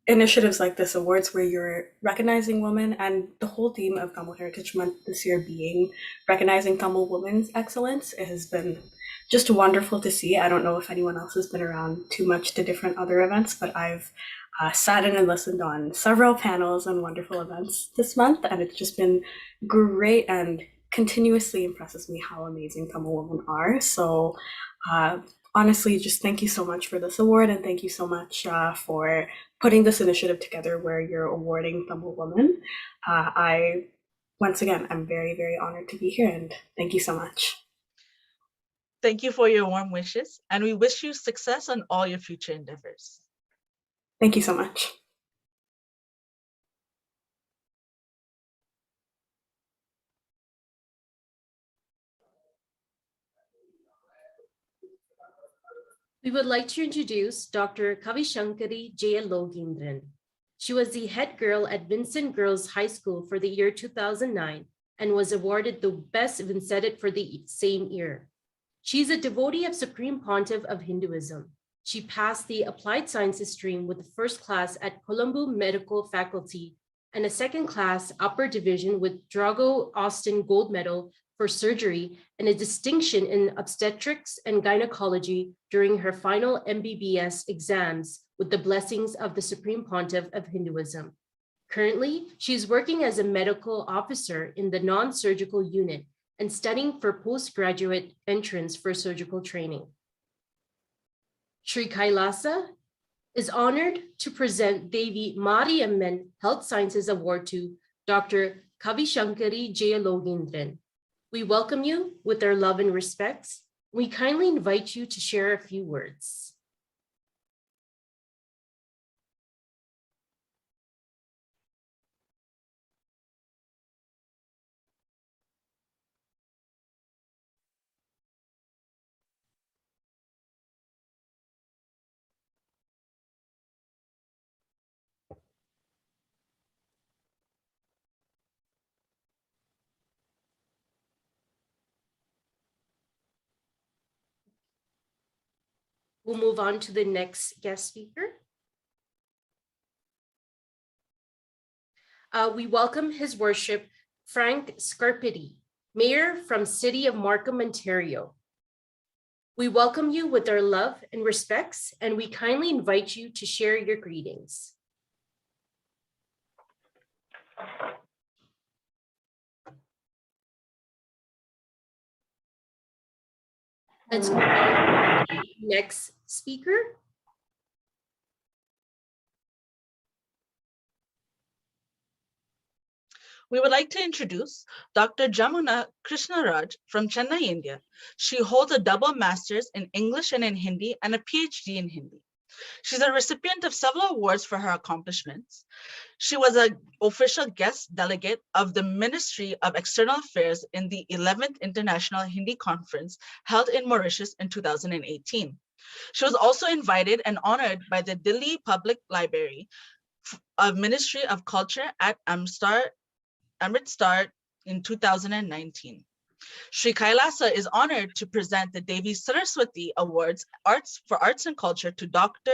initiatives like this, awards where you're recognizing women, and the whole theme of Tamil Heritage Month this year being recognizing Tamil women's excellence, it has been just wonderful to see. I don't know if anyone else has been around too much to different other events, but I've sat in and listened on several panels and wonderful events this month, and it's just been great and continuously impresses me how amazing Tamil women are. So honestly, just thank you so much for this award, and thank you so much for putting this initiative together where you're awarding Tamil women. Once again, I'm very, very honored to be here, and thank you so much. Thank you for your warm wishes, and we wish you success on all your future endeavors. Thank you so much. We would like to introduce Dr. Kavishankari Jayalogendran. She was the head girl at Vincent Girls High School for the year 2009 and was awarded the Best Vincedit for the same year. She's a devotee of Supreme Pontiff of Hinduism. She passed the Applied Sciences stream with the first class at Colombo Medical Faculty and a second class upper division with Drago Austin Gold Medal for surgery and a distinction in obstetrics and gynecology during her final MBBS exams with the blessings of the Supreme Pontiff of Hinduism. Currently, she is working as a medical officer in the non-surgical unit and studying for postgraduate entrance for surgical training. Sri Kailasa is honored to present Devi Mariamman Health Sciences Award to Dr. Kavishankari Jayalogendran. We welcome you with our love and respects. We kindly invite you to share a few words. We'll move on to the next guest speaker. We welcome His Worship Frank Scarpitti, Mayor from City of Markham, Ontario. We welcome you with our love and respects, and we kindly invite you to share your greetings. Let's move on to the next speaker. We would like to introduce Dr. Jamuna Krishnaraj from Chennai, India. She holds a double master's in English and in Hindi and a PhD in Hindi. She's a recipient of several awards for her accomplishments. She was an official guest delegate of the Ministry of External Affairs in the 11th International Hindi Conference held in Mauritius in 2018. She was also invited and honored by the Delhi Public Library of Ministry of Culture at Amritsar in 2019. Sri Kailasa is honored to present the Devi Saraswati Awards for Arts and Culture to Dr.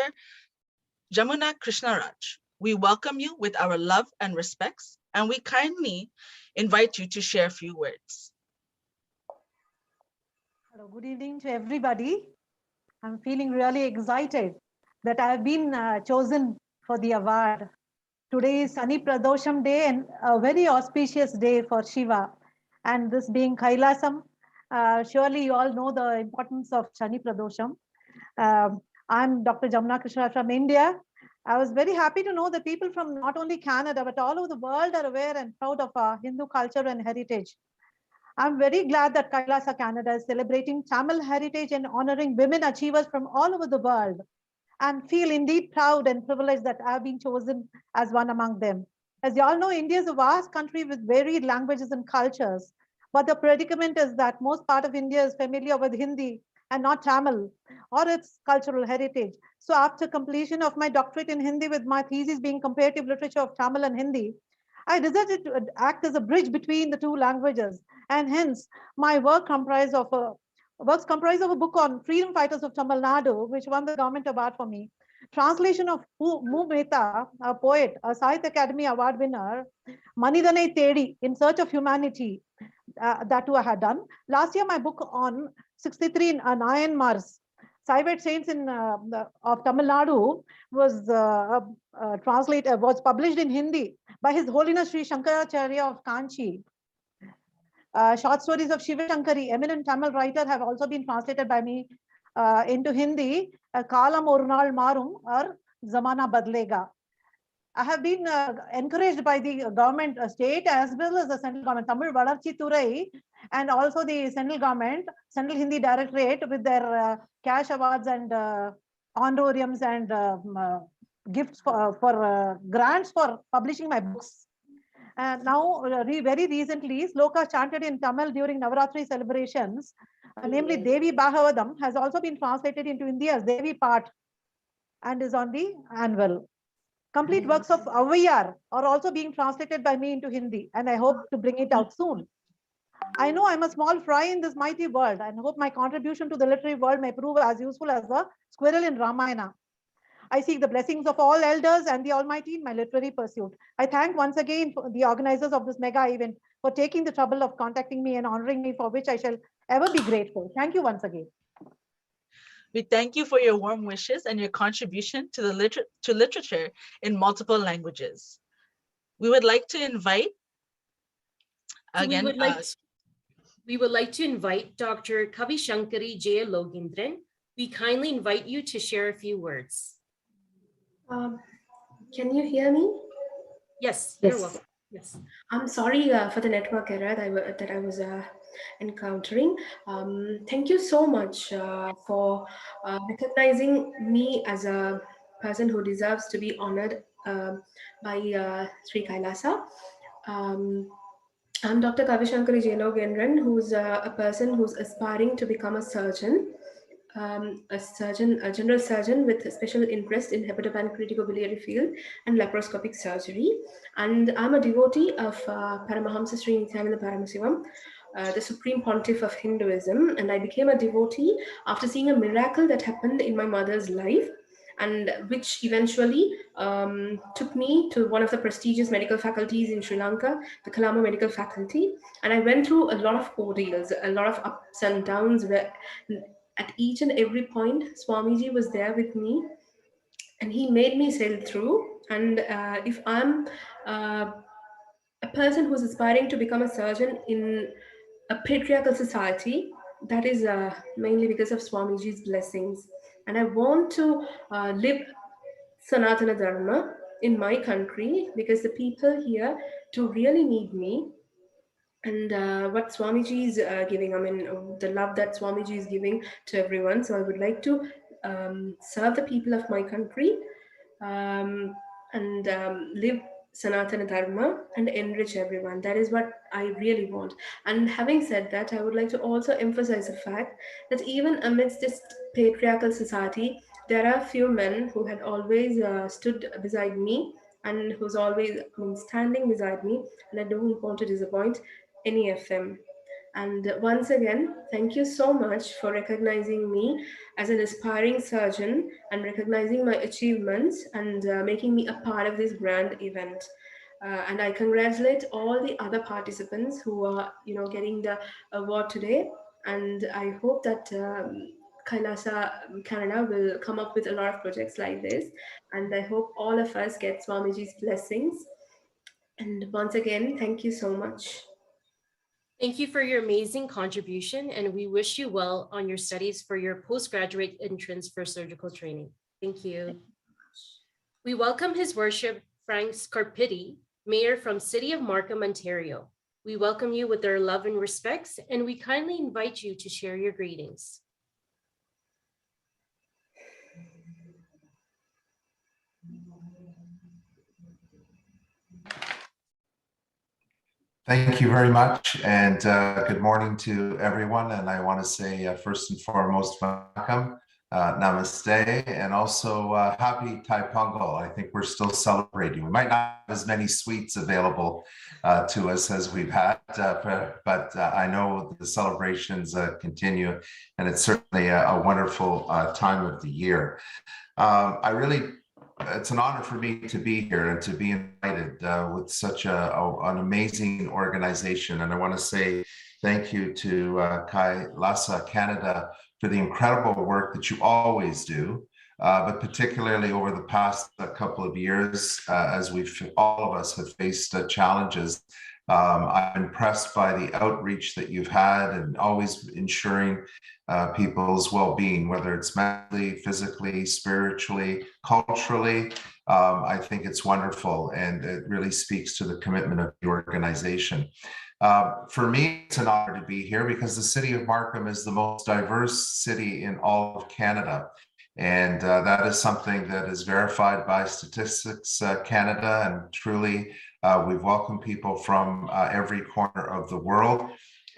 Jamuna Krishnaraj. We welcome you with our love and respects, and we kindly invite you to share a few words. Hello, good evening to everybody. I'm feeling really excited that I have been chosen for the award. Today is Sani Pradosham Day and a very auspicious day for Shiva. And this being Kailasam, surely you all know the importance of Shani Pradosham. I'm Dr. Jamuna Krishna from India. I was very happy to know that people from not only Canada, but all over the world are aware and proud of our Hindu culture and heritage. I'm very glad that Kailasa, Canada is celebrating Tamil heritage and honoring women achievers from all over the world, and feel indeed proud and privileged that I have been chosen as one among them. As you all know, India is a vast country with varied languages and cultures, but the predicament is that most part of India is familiar with Hindi and not Tamil or its cultural heritage. So after completion of my doctorate in Hindi with my thesis being comparative literature of Tamil and Hindi, I decided to act as a bridge between the two languages, and hence my works comprise of a book on freedom fighters of Tamil Nadu, which won the government award for me. Translation of Mu Mehta, a poet, a Sahitya Academy Award winner, Manidanai Tedi, In Search of Humanity, that too I had done. Last year, my book on 63 Nayanmars, Cyber Saints of Tamil Nadu, was was published in Hindi by His Holiness Sri Shankaracharya of Kanchi. Short stories of Shiva Shankari, eminent Tamil writer, have also been translated by me into Hindi, Kalam Oru Naal Marum or Zamana Badlega. I have been encouraged by the government, state as well as the central government, Tamil Valarchi Thurai, and also the central government, Central Hindi Directorate, with their cash awards and honorariums and gifts for grants for publishing my books. And now, very recently, sloka chanted in Tamil during Navaratri celebrations, namely Devi Bhagavatam, has also been translated into Hindi as Devi Part and is on the anvil. Complete works of Avayar are also being translated by me into Hindi, and I hope to bring it out soon. I know I'm a small fry in this mighty world, and hope my contribution to the literary world may prove as useful as a squirrel in Ramayana. I seek the blessings of all elders and the Almighty in my literary pursuit. I thank once again the organizers of this mega event for taking the trouble of contacting me and honoring me, for which I shall ever be grateful. Thank you once again. We thank you for your warm wishes and your contribution to the literature in multiple languages. We would like to invite again. We would like to invite Dr. Kavi Shankari Jaya Logindran. We kindly invite you to share a few words. Can you hear me? Yes, you're welcome. Yes. I'm sorry for the network error that I was encountering. Thank you so much for recognizing me as a person who deserves to be honored by Sri Kailasa. I'm Dr. Kavishankari Jenogendran, who's a person who's aspiring to become a surgeon. A general surgeon with a special interest in hepatopancreaticobiliary field and laparoscopic surgery. And I'm a devotee of Paramahamsa Sri Nithyananda Paramashivam, the Supreme Pontiff of Hinduism. And I became a devotee after seeing a miracle that happened in my mother's life, and which eventually took me to one of the prestigious medical faculties in Sri Lanka, the Colombo Medical Faculty. And I went through a lot of ordeals, a lot of ups and downs, where at each and every point, Swamiji was there with me, and he made me sail through. And if I'm a person who's aspiring to become a surgeon in a patriarchal society, that is mainly because of Swamiji's blessings. And I want to live Sanatana Dharma in my country, because the people here do really need me. And what Swamiji is giving, I mean, the love that Swamiji is giving to everyone. So I would like to serve the people of my country and live Sanatana Dharma and enrich everyone. That is what I really want. And having said that, I would like to also emphasize the fact that even amidst this patriarchal society, there are few men who had always stood beside me and who's always standing beside me, and I don't want to disappoint any of them. And once again, thank you so much for recognizing me as an aspiring surgeon and recognizing my achievements and making me a part of this grand event. And I congratulate all the other participants who are, getting the award today. And I hope that Kailasa Canada will come up with a lot of projects like this. And I hope all of us get Swamiji's blessings. And once again, thank you so much. Thank you for your amazing contribution, and we wish you well on your studies for your postgraduate entrance for surgical training. Thank you. We welcome His Worship Frank Scarpitti, Mayor from City of Markham, Ontario. We welcome you with our love and respects, and we kindly invite you to share your greetings. Thank you very much, and good morning to everyone. And I want to say first and foremost, welcome, namaste, and also happy Thai Pongal. I think we're still celebrating. We might not have as many sweets available to us as we've had, but I know the celebrations continue, and it's certainly a wonderful time of the year. It's an honor for me to be here and to be invited with such an amazing organization. And I want to say thank you to Kailasa Canada for the incredible work that you always do, but particularly over the past couple of years, as all of us have faced challenges. I'm impressed by the outreach that you've had and always ensuring people's well-being, whether it's mentally, physically, spiritually, culturally. I think it's wonderful, and it really speaks to the commitment of the organization. For me, it's an honor to be here because the city of Markham is the most diverse city in all of Canada. And that is something that is verified by Statistics Canada, and truly we've welcomed people from every corner of the world.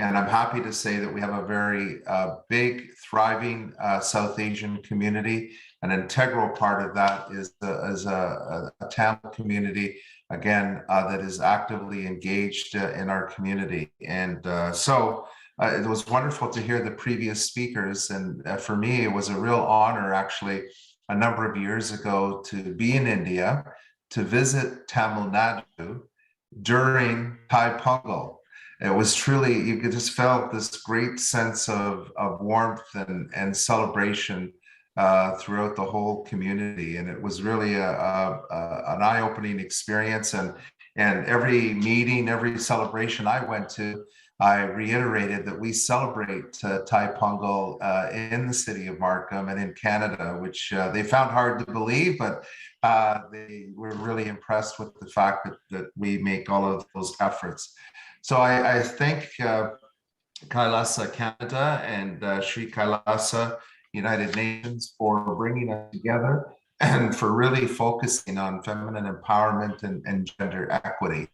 And I'm happy to say that we have a very big, thriving South Asian community. An integral part of that is a Tamil community, again, that is actively engaged in our community. And so it was wonderful to hear the previous speakers. And for me, it was a real honor, actually, a number of years ago to be in India, to visit Tamil Nadu during Thai Pongal. It was truly, you could just felt this great sense of warmth and celebration throughout the whole community. And it was really an eye-opening experience. And every meeting, every celebration I went to, I reiterated that we celebrate Thai Pongal in the city of Markham and in Canada, which they found hard to believe, but they were really impressed with the fact that we make all of those efforts. So I thank Kailasa Canada and Sri Kailasa United Nations for bringing us together and for really focusing on feminine empowerment and gender equity.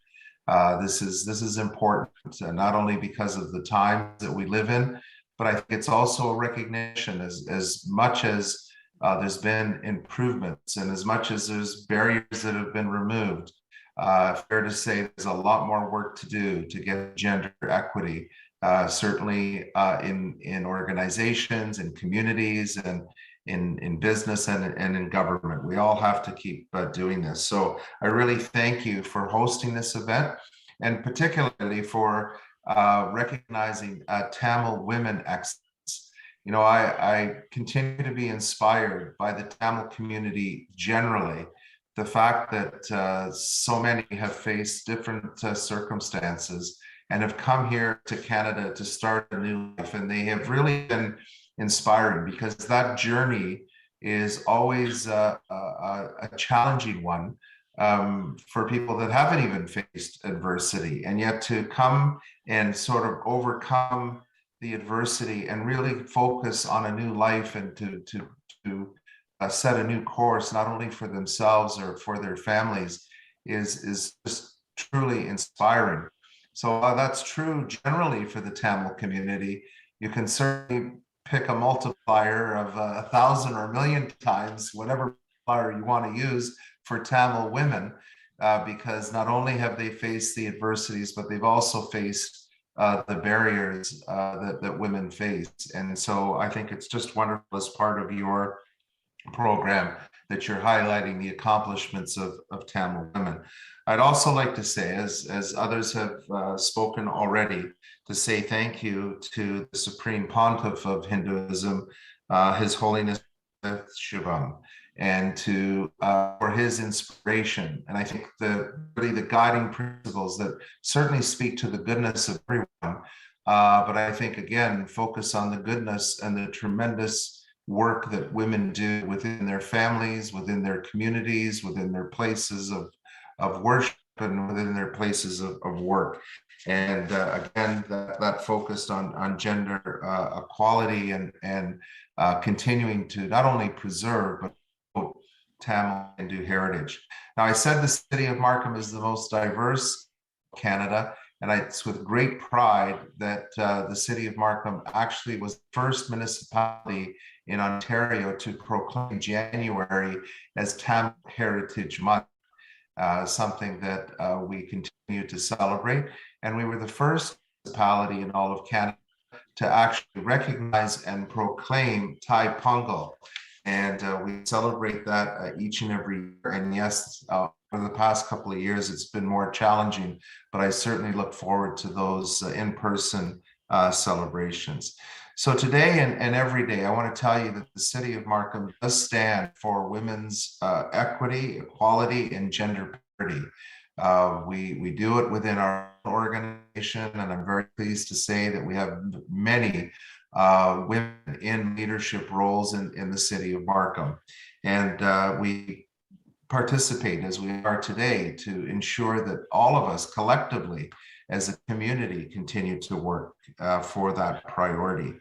This is important, not only because of the times that we live in, but I think it's also a recognition as much as there's been improvements and as much as there's barriers that have been removed. Fair to say there's a lot more work to do to get gender equity, certainly in organizations, in communities, and in business and in government. We all have to keep doing this. So I really thank you for hosting this event, and particularly for recognizing Tamil women excellence. You know, I continue to be inspired by the Tamil community generally. The fact that so many have faced different circumstances and have come here to Canada to start a new life, and they have really been inspiring, because that journey is always a challenging one for people that haven't even faced adversity, and yet to come and sort of overcome the adversity and really focus on a new life and to set a new course, not only for themselves or for their families, is just truly inspiring. So that's true generally for the Tamil community. You can certainly pick a multiplier of 1,000 or 1,000,000 times, whatever multiplier you want to use for Tamil women, because not only have they faced the adversities, but they've also faced the barriers that women face. And so I think it's just wonderful as part of your program that you're highlighting the accomplishments of Tamil women. I'd also like to say, as others have spoken already, to say thank you to the Supreme Pontiff of Hinduism, His Holiness Shivam, and for his inspiration. And I think really the guiding principles that certainly speak to the goodness of everyone, but I think again focus on the goodness and the tremendous work that women do within their families, within their communities, within their places of worship, and within their places of work. And again, that focused on gender equality and continuing to not only preserve, but promote Tamil Hindu heritage. Now, I said the city of Markham is the most diverse in Canada, and it's with great pride that the city of Markham actually was the first municipality in Ontario to proclaim January as Tamil Heritage Month, something that we continue to celebrate. And we were the first municipality in all of Canada to actually recognize and proclaim Thai Pongal. And we celebrate that each and every year. And yes, over the past couple of years, it's been more challenging, but I certainly look forward to those in-person celebrations. So today and every day, I want to tell you that the city of Markham does stand for women's equity, equality, and gender parity. We do it within our organization, and I'm very pleased to say that we have many women in leadership roles in the city of Markham. And we participate as we are today to ensure that all of us collectively as a community continue to work for that priority.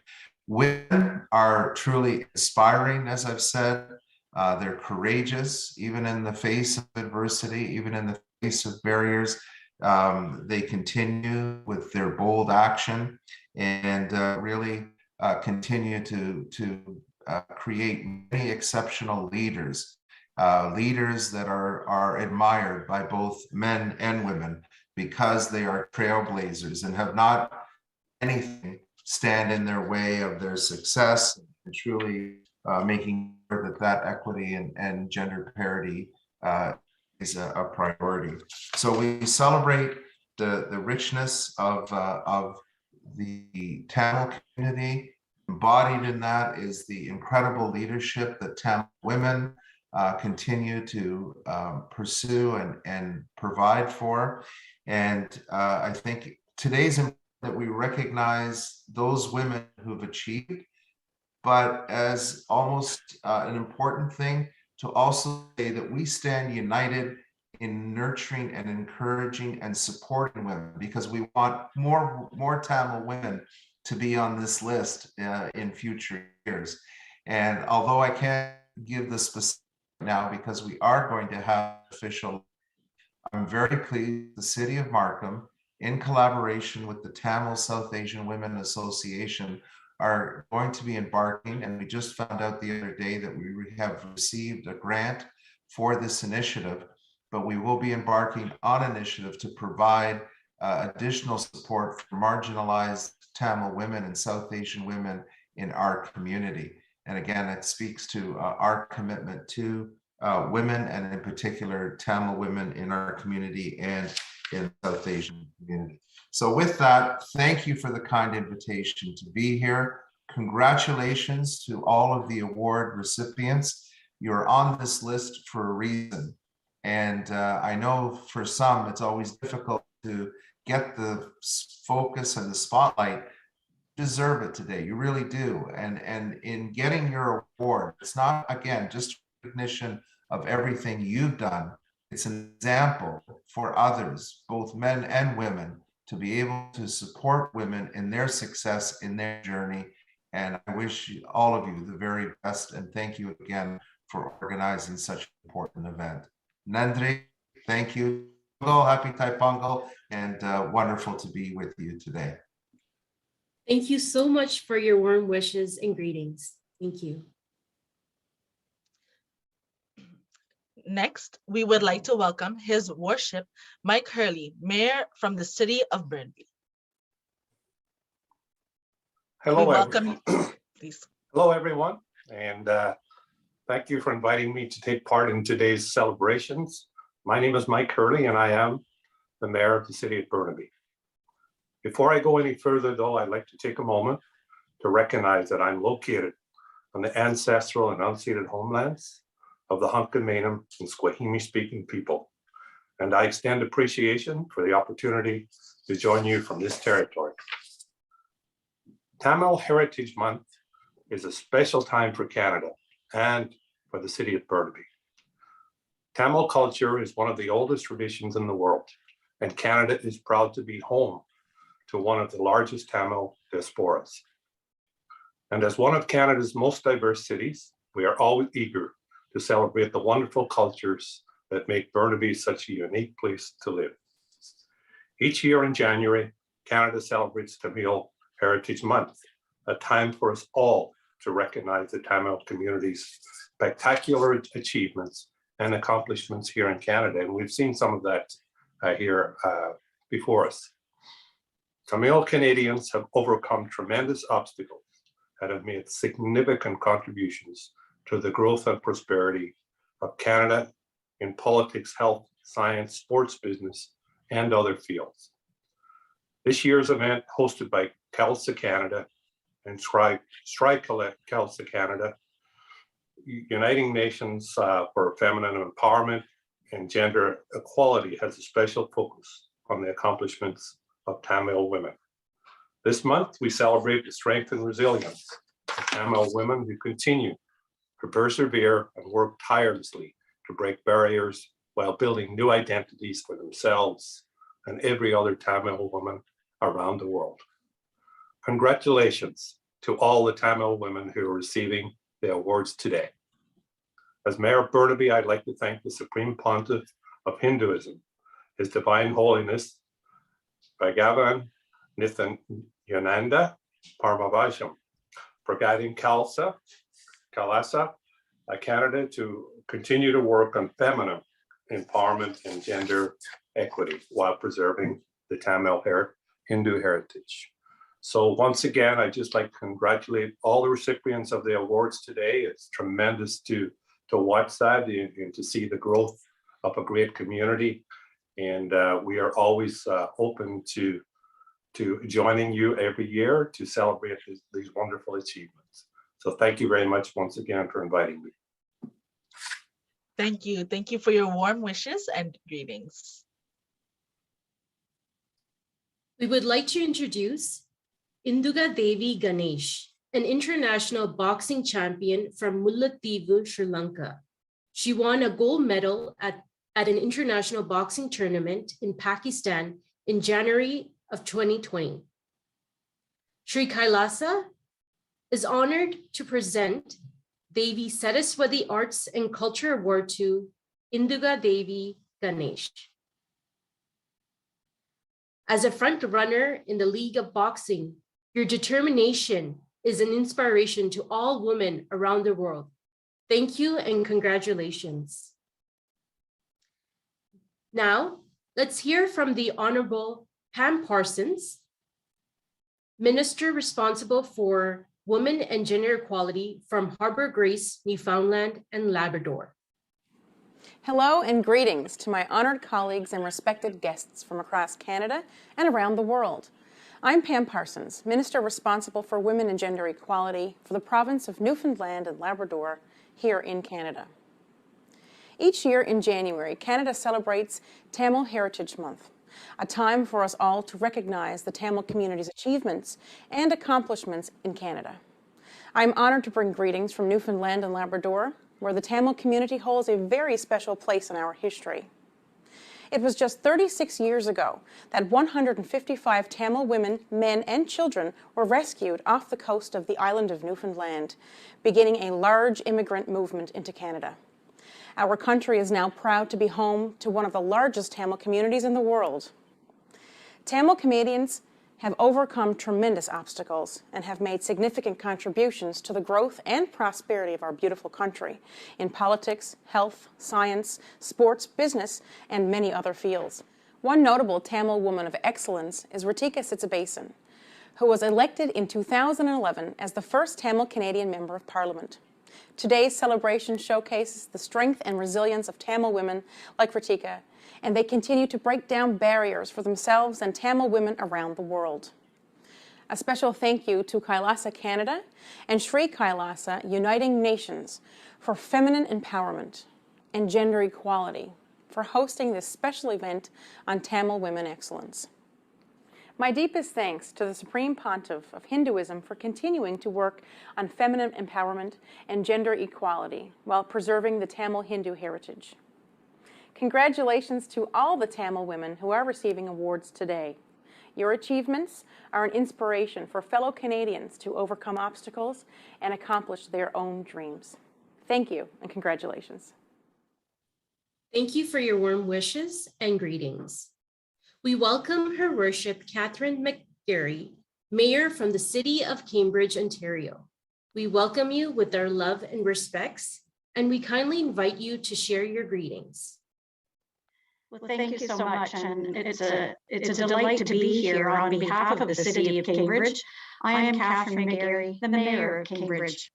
Women are truly inspiring, as I've said. They're courageous, even in the face of adversity, even in the face of barriers. They continue with their bold action and really continue to create many exceptional leaders, leaders that are admired by both men and women, because they are trailblazers and have not anything stand in their way of their success, and truly making sure that equity and gender parity is a priority. So we celebrate the richness of the Tamil community. Embodied in that is the incredible leadership that Tamil women continue to pursue and provide for. And I think today's important that we recognize those women who've achieved, but as almost an important thing to also say that we stand united in nurturing and encouraging and supporting women, because we want more Tamil women to be on this list in future years. And although I can't give the specific now because we are going to have official, I'm very pleased the city of Markham, in collaboration with the Tamil South Asian Women Association, are going to be embarking, and we just found out the other day that we have received a grant for this initiative, but we will be embarking on an initiative to provide additional support for marginalized Tamil women and South Asian women in our community. And again, it speaks to our commitment to women, and in particular Tamil women in our community and in the South Asian community. So with that, thank you for the kind invitation to be here. Congratulations to all of the award recipients. You're on this list for a reason. And I know for some, it's always difficult to get the focus and the spotlight. You deserve it today, you really do. And in getting your award, it's not, again, just recognition of everything you've done. It's an example for others, both men and women, to be able to support women in their success, in their journey. And I wish all of you the very best. And thank you again for organizing such an important event. Nandri, Thank you. Happy Taipongo, and wonderful to be with you today. Thank you so much for your warm wishes and greetings. Thank you. Next, we would like to welcome His Worship Mike Hurley, Mayor from the City of Burnaby. Hello, We welcome you, please. Hello, everyone, and thank you for inviting me to take part in today's celebrations. My name is Mike Hurley, and I am the Mayor of the City of Burnaby. Before I go any further, though, I'd like to take a moment to recognize that I'm located on the ancestral and unceded homelands of the Hunkaminam and Squamish-speaking people, and I extend appreciation for the opportunity to join you from this territory. Tamil Heritage Month is a special time for Canada and for the City of Burnaby. Tamil culture is one of the oldest traditions in the world, and Canada is proud to be home to one of the largest Tamil diasporas. And as one of Canada's most diverse cities, we are always eager to celebrate the wonderful cultures that make Burnaby such a unique place to live. Each year in January, Canada celebrates Tamil Heritage Month, a time for us all to recognize the Tamil community's spectacular achievements and accomplishments here in Canada. And we've seen some of that here before us. Tamil Canadians have overcome tremendous obstacles and have made significant contributions to the growth and prosperity of Canada in politics, health, science, sports, business, and other fields. This year's event, hosted by Kailasa Canada and Kailasa Canada, Uniting Nations for Feminine Empowerment and Gender Equality, has a special focus on the accomplishments of Tamil women. This month, we celebrate the strength and resilience of Tamil women who continue to persevere and work tirelessly to break barriers while building new identities for themselves and every other Tamil woman around the world. Congratulations to all the Tamil women who are receiving the awards today. As Mayor of Burnaby, I'd like to thank the Supreme Pontiff of Hinduism, His Divine Holiness, Bhagavan Nithyananda Paramashivam, for guiding Kailasa Canada to continue to work on feminine empowerment and gender equity while preserving the Tamil Hindu heritage. So once again, I'd just like to congratulate all the recipients of the awards today. It's tremendous to watch that and to see the growth of a great community. And we are always open to joining you every year to celebrate these wonderful achievements. So thank you very much once again for inviting me. Thank you. Thank you for your warm wishes and greetings. We would like to introduce Induga Devi Ganesh, an international boxing champion from Mullaitivu, Sri Lanka. She won a gold medal at an international boxing tournament in Pakistan in January of 2020. Sri Kailasa is honored to present Devi Saraswati Arts and Culture Award to Induga Devi Ganesh. As a front runner in the League of Boxing, your determination is an inspiration to all women around the world. Thank you and congratulations. Now, let's hear from the Honorable Pam Parsons, Minister responsible for Women and Gender Equality from Harbor Grace, Newfoundland and Labrador. Hello and greetings to my honored colleagues and respected guests from across Canada and around the world. I'm Pam Parsons, Minister responsible for Women and Gender Equality for the province of Newfoundland and Labrador here in Canada. Each year in January, Canada celebrates Tamil Heritage Month, a time for us all to recognize the Tamil community's achievements and accomplishments in Canada. I'm honored to bring greetings from Newfoundland and Labrador, where the Tamil community holds a very special place in our history. It was just 36 years ago that 155 Tamil women, men, and children were rescued off the coast of the island of Newfoundland, beginning a large immigrant movement into Canada. Our country is now proud to be home to one of the largest Tamil communities in the world. Tamil Canadians have overcome tremendous obstacles and have made significant contributions to the growth and prosperity of our beautiful country in politics, health, science, sports, business, and many other fields. One notable Tamil woman of excellence is Ritika Sitsabasan, who was elected in 2011 as the first Tamil Canadian Member of Parliament. Today's celebration showcases the strength and resilience of Tamil women like Ritika, and they continue to break down barriers for themselves and Tamil women around the world. A special thank you to Kailasa Canada and Sri Kailasa Uniting Nations for feminine empowerment and gender equality for hosting this special event on Tamil women excellence. My deepest thanks to the Supreme Pontiff of Hinduism for continuing to work on feminine empowerment and gender equality while preserving the Tamil Hindu heritage. Congratulations to all the Tamil women who are receiving awards today. Your achievements are an inspiration for fellow Canadians to overcome obstacles and accomplish their own dreams. Thank you and congratulations. Thank you for your warm wishes and greetings. We welcome Her Worship Catherine McGarry, Mayor from the City of Cambridge, Ontario. We welcome you with our love and respects, and we kindly invite you to share your greetings. Well, thank you so much, and it's a delight to be here on behalf of the City of Cambridge. I am Catherine McGarry, the Mayor of Cambridge.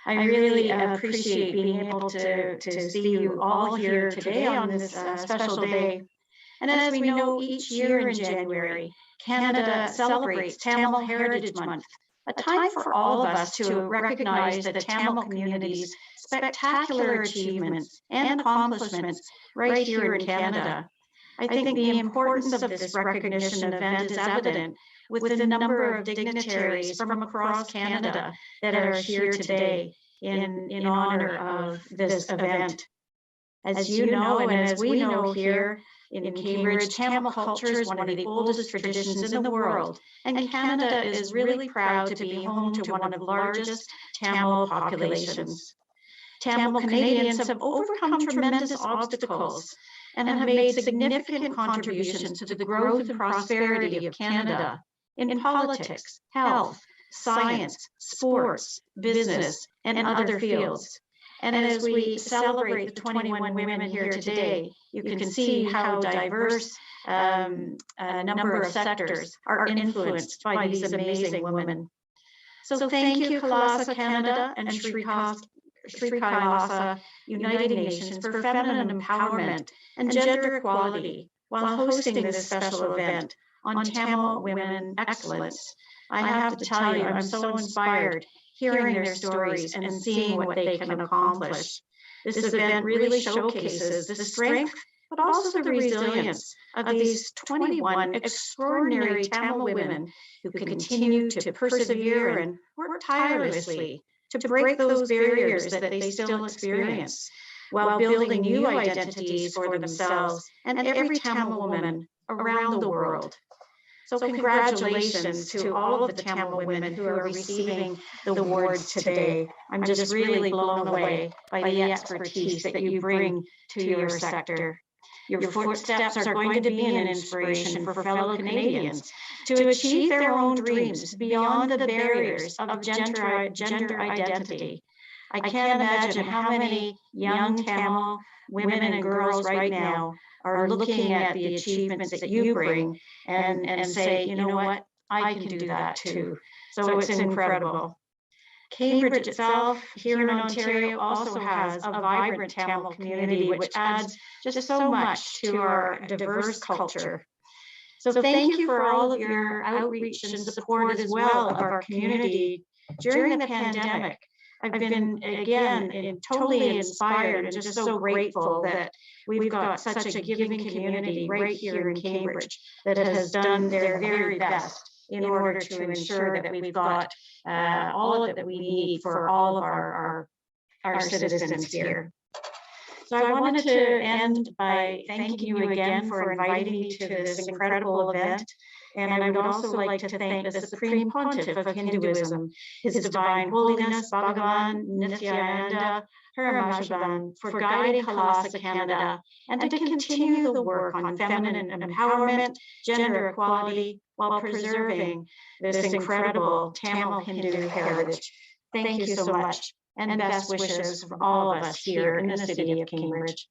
I really appreciate being able to see you all here today on this special day. And as we know, each year in January, Canada celebrates Tamil Heritage Month, a time for all of us to recognize the Tamil community's spectacular achievements and accomplishments right here in Canada. I think the importance of this recognition event is evident with the number of dignitaries from across Canada that are here today in honor of this event. As you know, and as we know here in Cambridge, Tamil culture is one of the oldest traditions in the world, and Canada is really proud to be home to one of the largest Tamil populations. Tamil Canadians have overcome tremendous obstacles and have made significant contributions to the growth and prosperity of Canada in politics, health, science, sports, business, and other fields. And as we celebrate the 21 women here today, you can see how diverse a number of sectors are influenced by these amazing women. So thank you, Kailasa Canada and Sri Kailasa United Nations for feminine empowerment and gender equality while hosting this special event on Tamil women excellence. I have to tell you, I'm so inspired hearing their stories and seeing what they can accomplish. This event really showcases the strength, but also the resilience of these 21 extraordinary Tamil women who continue to persevere and work tirelessly to break those barriers that they still experience while building new identities for themselves and every Tamil woman around the world. So congratulations to all of the Tamil women who are receiving the awards today. I'm just really blown away by the expertise that you bring to your sector. Your footsteps are going to be an inspiration for fellow Canadians to achieve their own dreams beyond the barriers of gender identity. I can't imagine how many young Tamil women and girls right now are looking at the achievements that you bring and say, you know what, I can do that too. So it's incredible. Cambridge itself here in Ontario also has a vibrant Tamil community, which adds just so much to our diverse culture. So thank you for all of your outreach and support as well of our community during the pandemic. I've been, again, totally inspired and just so grateful that we've got such a giving community right here in Cambridge that has done their very best in order to ensure that we've got all that we need for all of our citizens here. So I wanted to end by thanking you again for inviting me to this incredible event And I would also like to thank the Supreme Pontiff of Hinduism, His Divine Holiness Bhagavan Nithyananda Paramashivam, for guiding Kailasa, Canada, and to continue the work on feminine empowerment, gender equality, while preserving this incredible Tamil Hindu heritage. Thank you so much, and best wishes from all of us here in the city of Cambridge.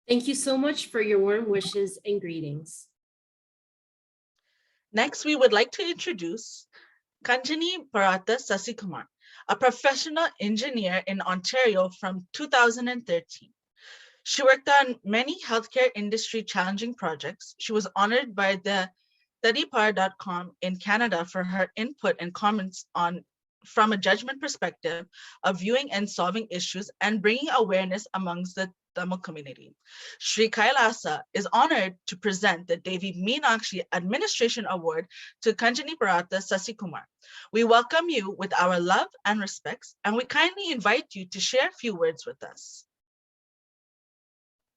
Thank you so much for your warm wishes and greetings. Next, we would like to introduce Kanjani Bharata Sasikumar, a professional engineer in Ontario from 2013. She worked on many healthcare industry challenging projects. She was honored by the studypar.com in Canada for her input and comments on from a judgment perspective of viewing and solving issues and bringing awareness amongst the Tamil community. Sri Kailasa is honored to present the Devi Meenakshi Administration Award to Kanjani Bharata Sasikumar. We welcome you with our love and respects, and we kindly invite you to share a few words with us.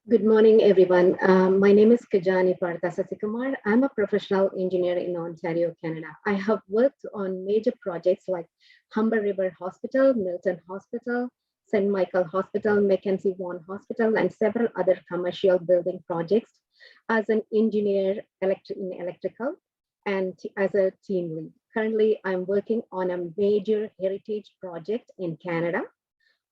Good morning, everyone. My name is Kanjani Bharata Sasikumar. I'm a professional engineer in Ontario, Canada. I have worked on major projects like Humber River Hospital, Milton Hospital, St. Michael Hospital, Mackenzie Vaughan Hospital, and several other commercial building projects as an engineer in electrical and as a team lead. Currently, I'm working on a major heritage project in Canada.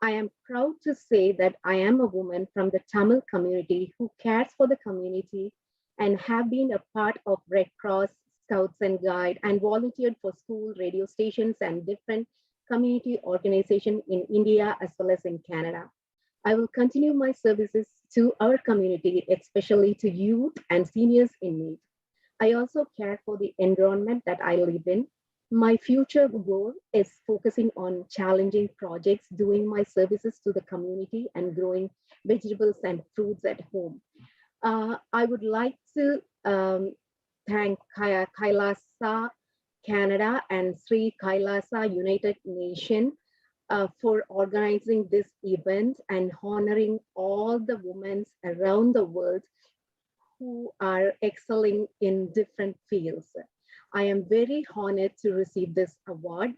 I am proud to say that I am a woman from the Tamil community who cares for the community and have been a part of Red Cross, Scouts and Guide, and volunteered for school radio stations and different community organizations in India as well as in Canada. I will continue my services to our community, especially to youth and seniors in need. I also care for the environment that I live in. My future goal is focusing on challenging projects, doing my services to the community and growing vegetables and fruits at home. I would like to thank Kailasa, Canada and Sri Kailasa United Nations for organizing this event and honoring all the women around the world who are excelling in different fields. I am very honored to receive this award.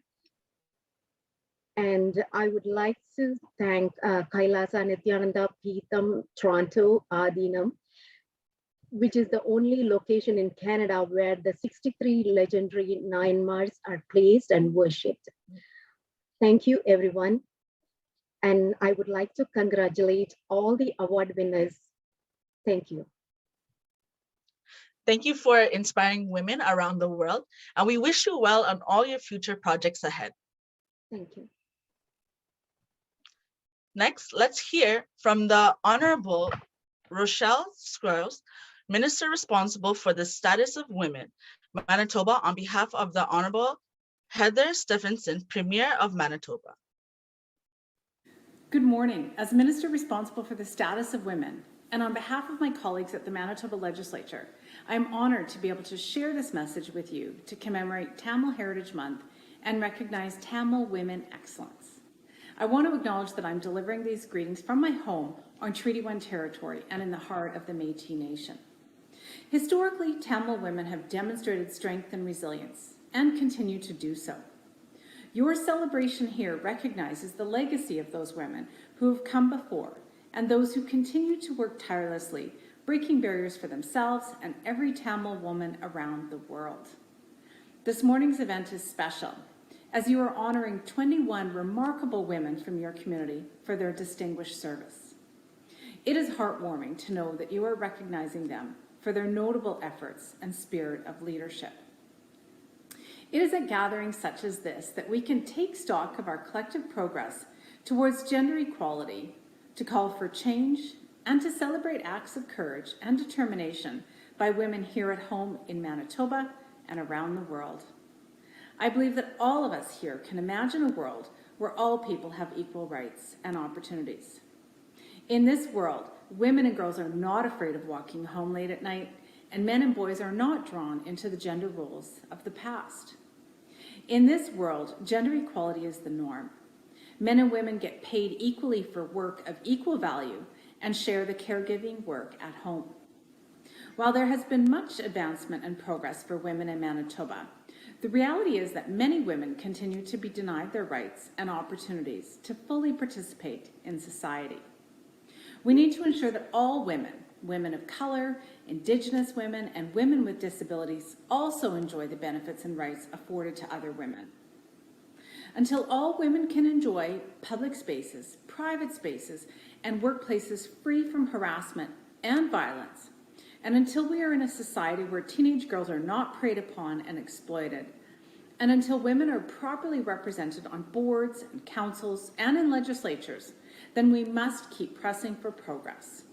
And I would like to thank Kailasa Nithyananda Paramashivam Toronto Adinam, which is the only location in Canada where the 63 legendary Nayanmars are placed and worshipped. Thank you, everyone. And I would like to congratulate all the award winners. Thank you. Thank you for inspiring women around the world, and we wish you well on all your future projects ahead. Thank you. Next, let's hear from the Honorable Rochelle Squirrels, Minister responsible for the status of women, Manitoba, on behalf of the Honorable Heather Stephenson, Premier of Manitoba. Good morning. As Minister responsible for the status of women, and on behalf of my colleagues at the Manitoba Legislature, I am honored to be able to share this message with you to commemorate Tamil Heritage Month and recognize Tamil women excellence. I want to acknowledge that I'm delivering these greetings from my home on Treaty 1 territory and in the heart of the Métis Nation. Historically, Tamil women have demonstrated strength and resilience and continue to do so. Your celebration here recognizes the legacy of those women who have come before and those who continue to work tirelessly, breaking barriers for themselves and every Tamil woman around the world. This morning's event is special, as you are honoring 21 remarkable women from your community for their distinguished service. It is heartwarming to know that you are recognizing them for their notable efforts and spirit of leadership. It is at gatherings such as this that we can take stock of our collective progress towards gender equality, to call for change, and to celebrate acts of courage and determination by women here at home in Manitoba and around the world. I believe that all of us here can imagine a world where all people have equal rights and opportunities. In this world, women and girls are not afraid of walking home late at night, and men and boys are not drawn into the gender roles of the past. In this world, gender equality is the norm. Men and women get paid equally for work of equal value and share the caregiving work at home. While there has been much advancement and progress for women in Manitoba, the reality is that many women continue to be denied their rights and opportunities to fully participate in society. We need to ensure that all women, women of color, Indigenous women, and women with disabilities also enjoy the benefits and rights afforded to other women. Until all women can enjoy public spaces, private spaces, and workplaces free from harassment and violence, and until we are in a society where teenage girls are not preyed upon and exploited, and until women are properly represented on boards and councils and in legislatures, then we must keep pressing for progress.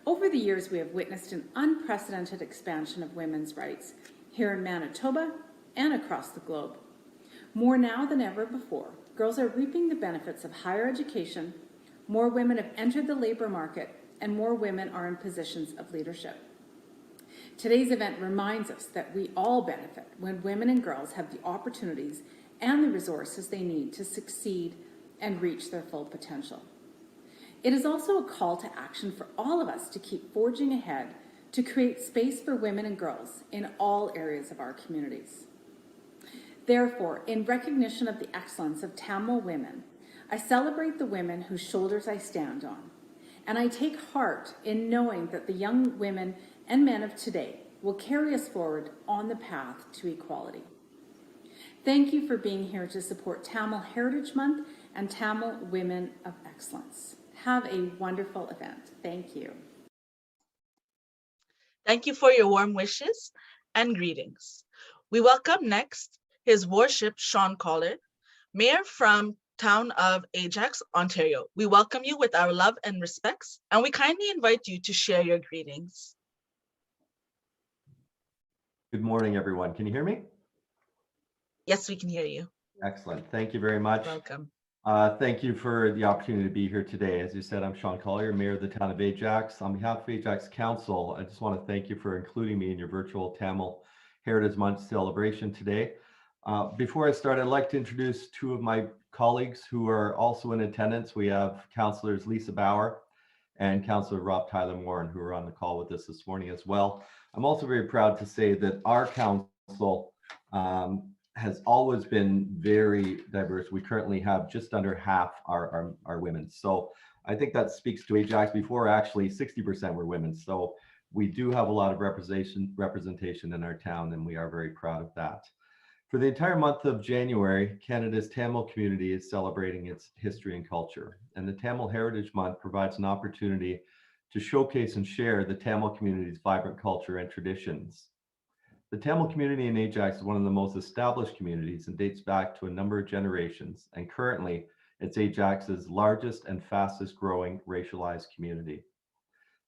Over the years, we have witnessed an unprecedented expansion of women's rights here in Manitoba and across the globe. More now than ever before, girls are reaping the benefits of higher education, more women have entered the labor market, and more women are in positions of leadership. Today's event reminds us that we all benefit when women and girls have the opportunities and the resources they need to succeed and reach their full potential. It is also a call to action for all of us to keep forging ahead to create space for women and girls in all areas of our communities. Therefore, in recognition of the excellence of Tamil women, I celebrate the women whose shoulders I stand on, and I take heart in knowing that the young women and men of today will carry us forward on the path to equality. Thank you for being here to support Tamil Heritage Month and Tamil Women of Excellence. Have a wonderful event. Thank you. Thank you for your warm wishes and greetings. We welcome next His Worship Sean Collard, Mayor from Town of Ajax, Ontario. We welcome you with our love and respects, and we kindly invite you to share your greetings. Good morning, everyone. Can you hear me? Yes, we can hear you. Excellent. Thank you very much. Welcome. Thank you for the opportunity to be here today. As you said, I'm Sean Collier, Mayor of the Town of Ajax. On behalf of Ajax Council, I just want to thank you for including me in your virtual Tamil Heritage Month celebration today. Before I start, I'd like to introduce two of my colleagues who are also in attendance. We have Councillors Lisa Bauer and Councillor Rob Tyler Warren, who are on the call with us this morning as well. I'm also very proud to say that our council has always been very diverse. We currently have just under half our women. So I think that speaks to Ajax. Before, actually 60% were women. So we do have a lot of representation in our town, and we are very proud of that. For the entire month of January, Canada's Tamil community is celebrating its history and culture. And the Tamil Heritage Month provides an opportunity to showcase and share the Tamil community's vibrant culture and traditions. The Tamil community in Ajax is one of the most established communities and dates back to a number of generations. And currently, it's Ajax's largest and fastest growing racialized community.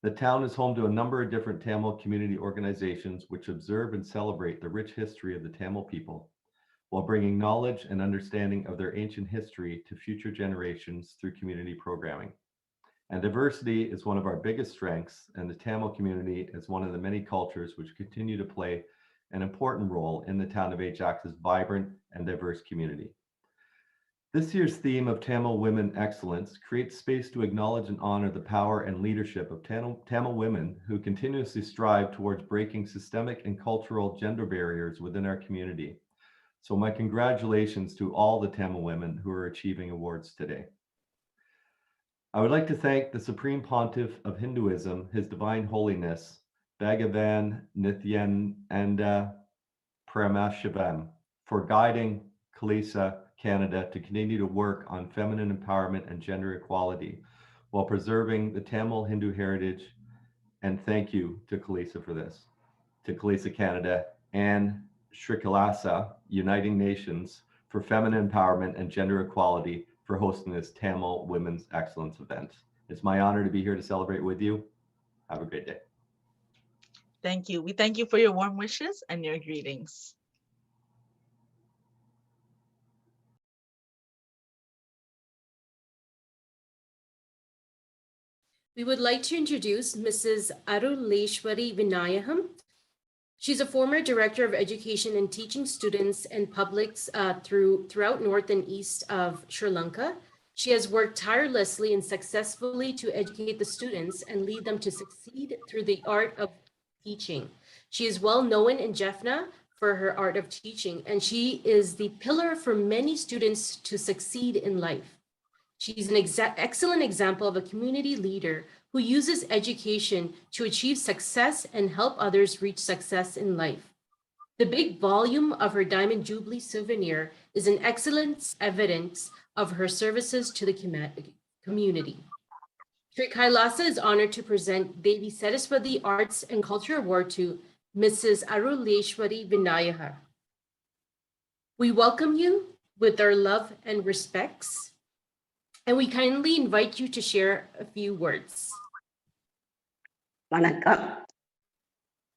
The town is home to a number of different Tamil community organizations which observe and celebrate the rich history of the Tamil people, while bringing knowledge and understanding of their ancient history to future generations through community programming. And diversity is one of our biggest strengths, and the Tamil community is one of the many cultures which continue to play an important role in the town of Ajax's vibrant and diverse community. This year's theme of Tamil Women Excellence creates space to acknowledge and honor the power and leadership of Tamil women who continuously strive towards breaking systemic and cultural gender barriers within our community. So my congratulations to all the Tamil women who are achieving awards today. I would like to thank the Supreme Pontiff of Hinduism, His Divine Holiness, Bhagavan Nithyananda Paramashivam, for guiding Kailasa, Canada to continue to work on feminine empowerment and gender equality while preserving the Tamil Hindu heritage. And thank you to Kailasa for this, to Kailasa Canada and Sri Kailasa Uniting Nations for feminine empowerment and gender equality for hosting this Tamil Women's Excellence event. It's my honor to be here to celebrate with you. Have a great day. Thank you. We thank you for your warm wishes and your greetings. We would like to introduce Mrs. Aruleshwari Vinayaham. She's a former Director of Education and teaching students and publics throughout North and East of Sri Lanka. She has worked tirelessly and successfully to educate the students and lead them to succeed through the art of teaching. She is well known in Jaffna for her art of teaching, and she is the pillar for many students to succeed in life. She's an excellent example of a community leader who uses education to achieve success and help others reach success in life. The big volume of her Diamond Jubilee souvenir is an excellent evidence of her services to the community. Sri Kailasa is honored to present Devi Saraswati Arts and Culture Award to Mrs. Aruleshwari Vinayaka. We welcome you with our love and respects, and we kindly invite you to share a few words. வணக்கம்.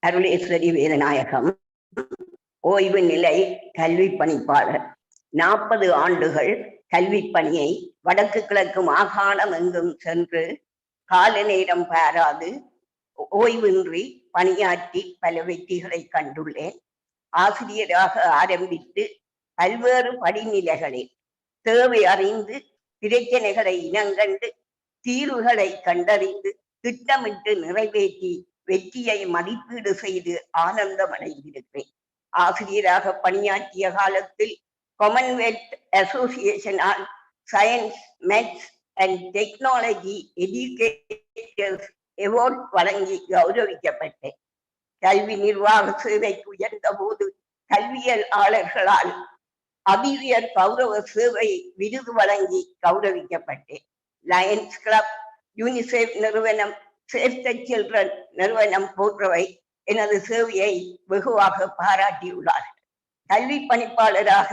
அருளேஸ்வரி வீரநாயகம், ஓய்வு நிலை கல்வி பணிப்பாளர். 40 ஆண்டுகள் கல்வி பணியை வடக்கு கிழக்கு மாகாணம் எங்கும் சென்று கால நேரம் பாராது ஓய்வின்றி பணியாற்றி பல வெற்றிகளை கண்டுள்ளேன். ஆசிரியராக ஆரம்பித்து பல்வேறு படிநிலைகளில் தேவை அறிந்து பிரச்சனைகளை இனங்கண்டு தீர்வுகளை கண்டறிந்து திட்டமிட்டு நிறைவேற்றி வெற்றியை மதிப்பீடு செய்து ஆனந்தம் அடைந்திருக்கிறேன். ஆசிரியராக பணியாற்றிய காலத்தில் காமன்வெல்த் அசோசியேஷனால் science, maths and technology educators award வழங்கி கௌரவிக்கப்பட்டேன். கல்வி நிர்வாக சேவைக்கு உயர்ந்த போது கல்வியலாளர்களால் அபிவியர் கௌரவ சேவை விருது வழங்கி கௌரவிக்கப்பட்டேன். லயன்ஸ் கிளப், யூனிசெஃப் நிறுவனம், சேவ் த சில்ட்ரன் நிறுவனம் போன்றவை எனது சேவையை வெகுவாக பாராட்டியுள்ளார்கள். கல்வி பணிப்பாளராக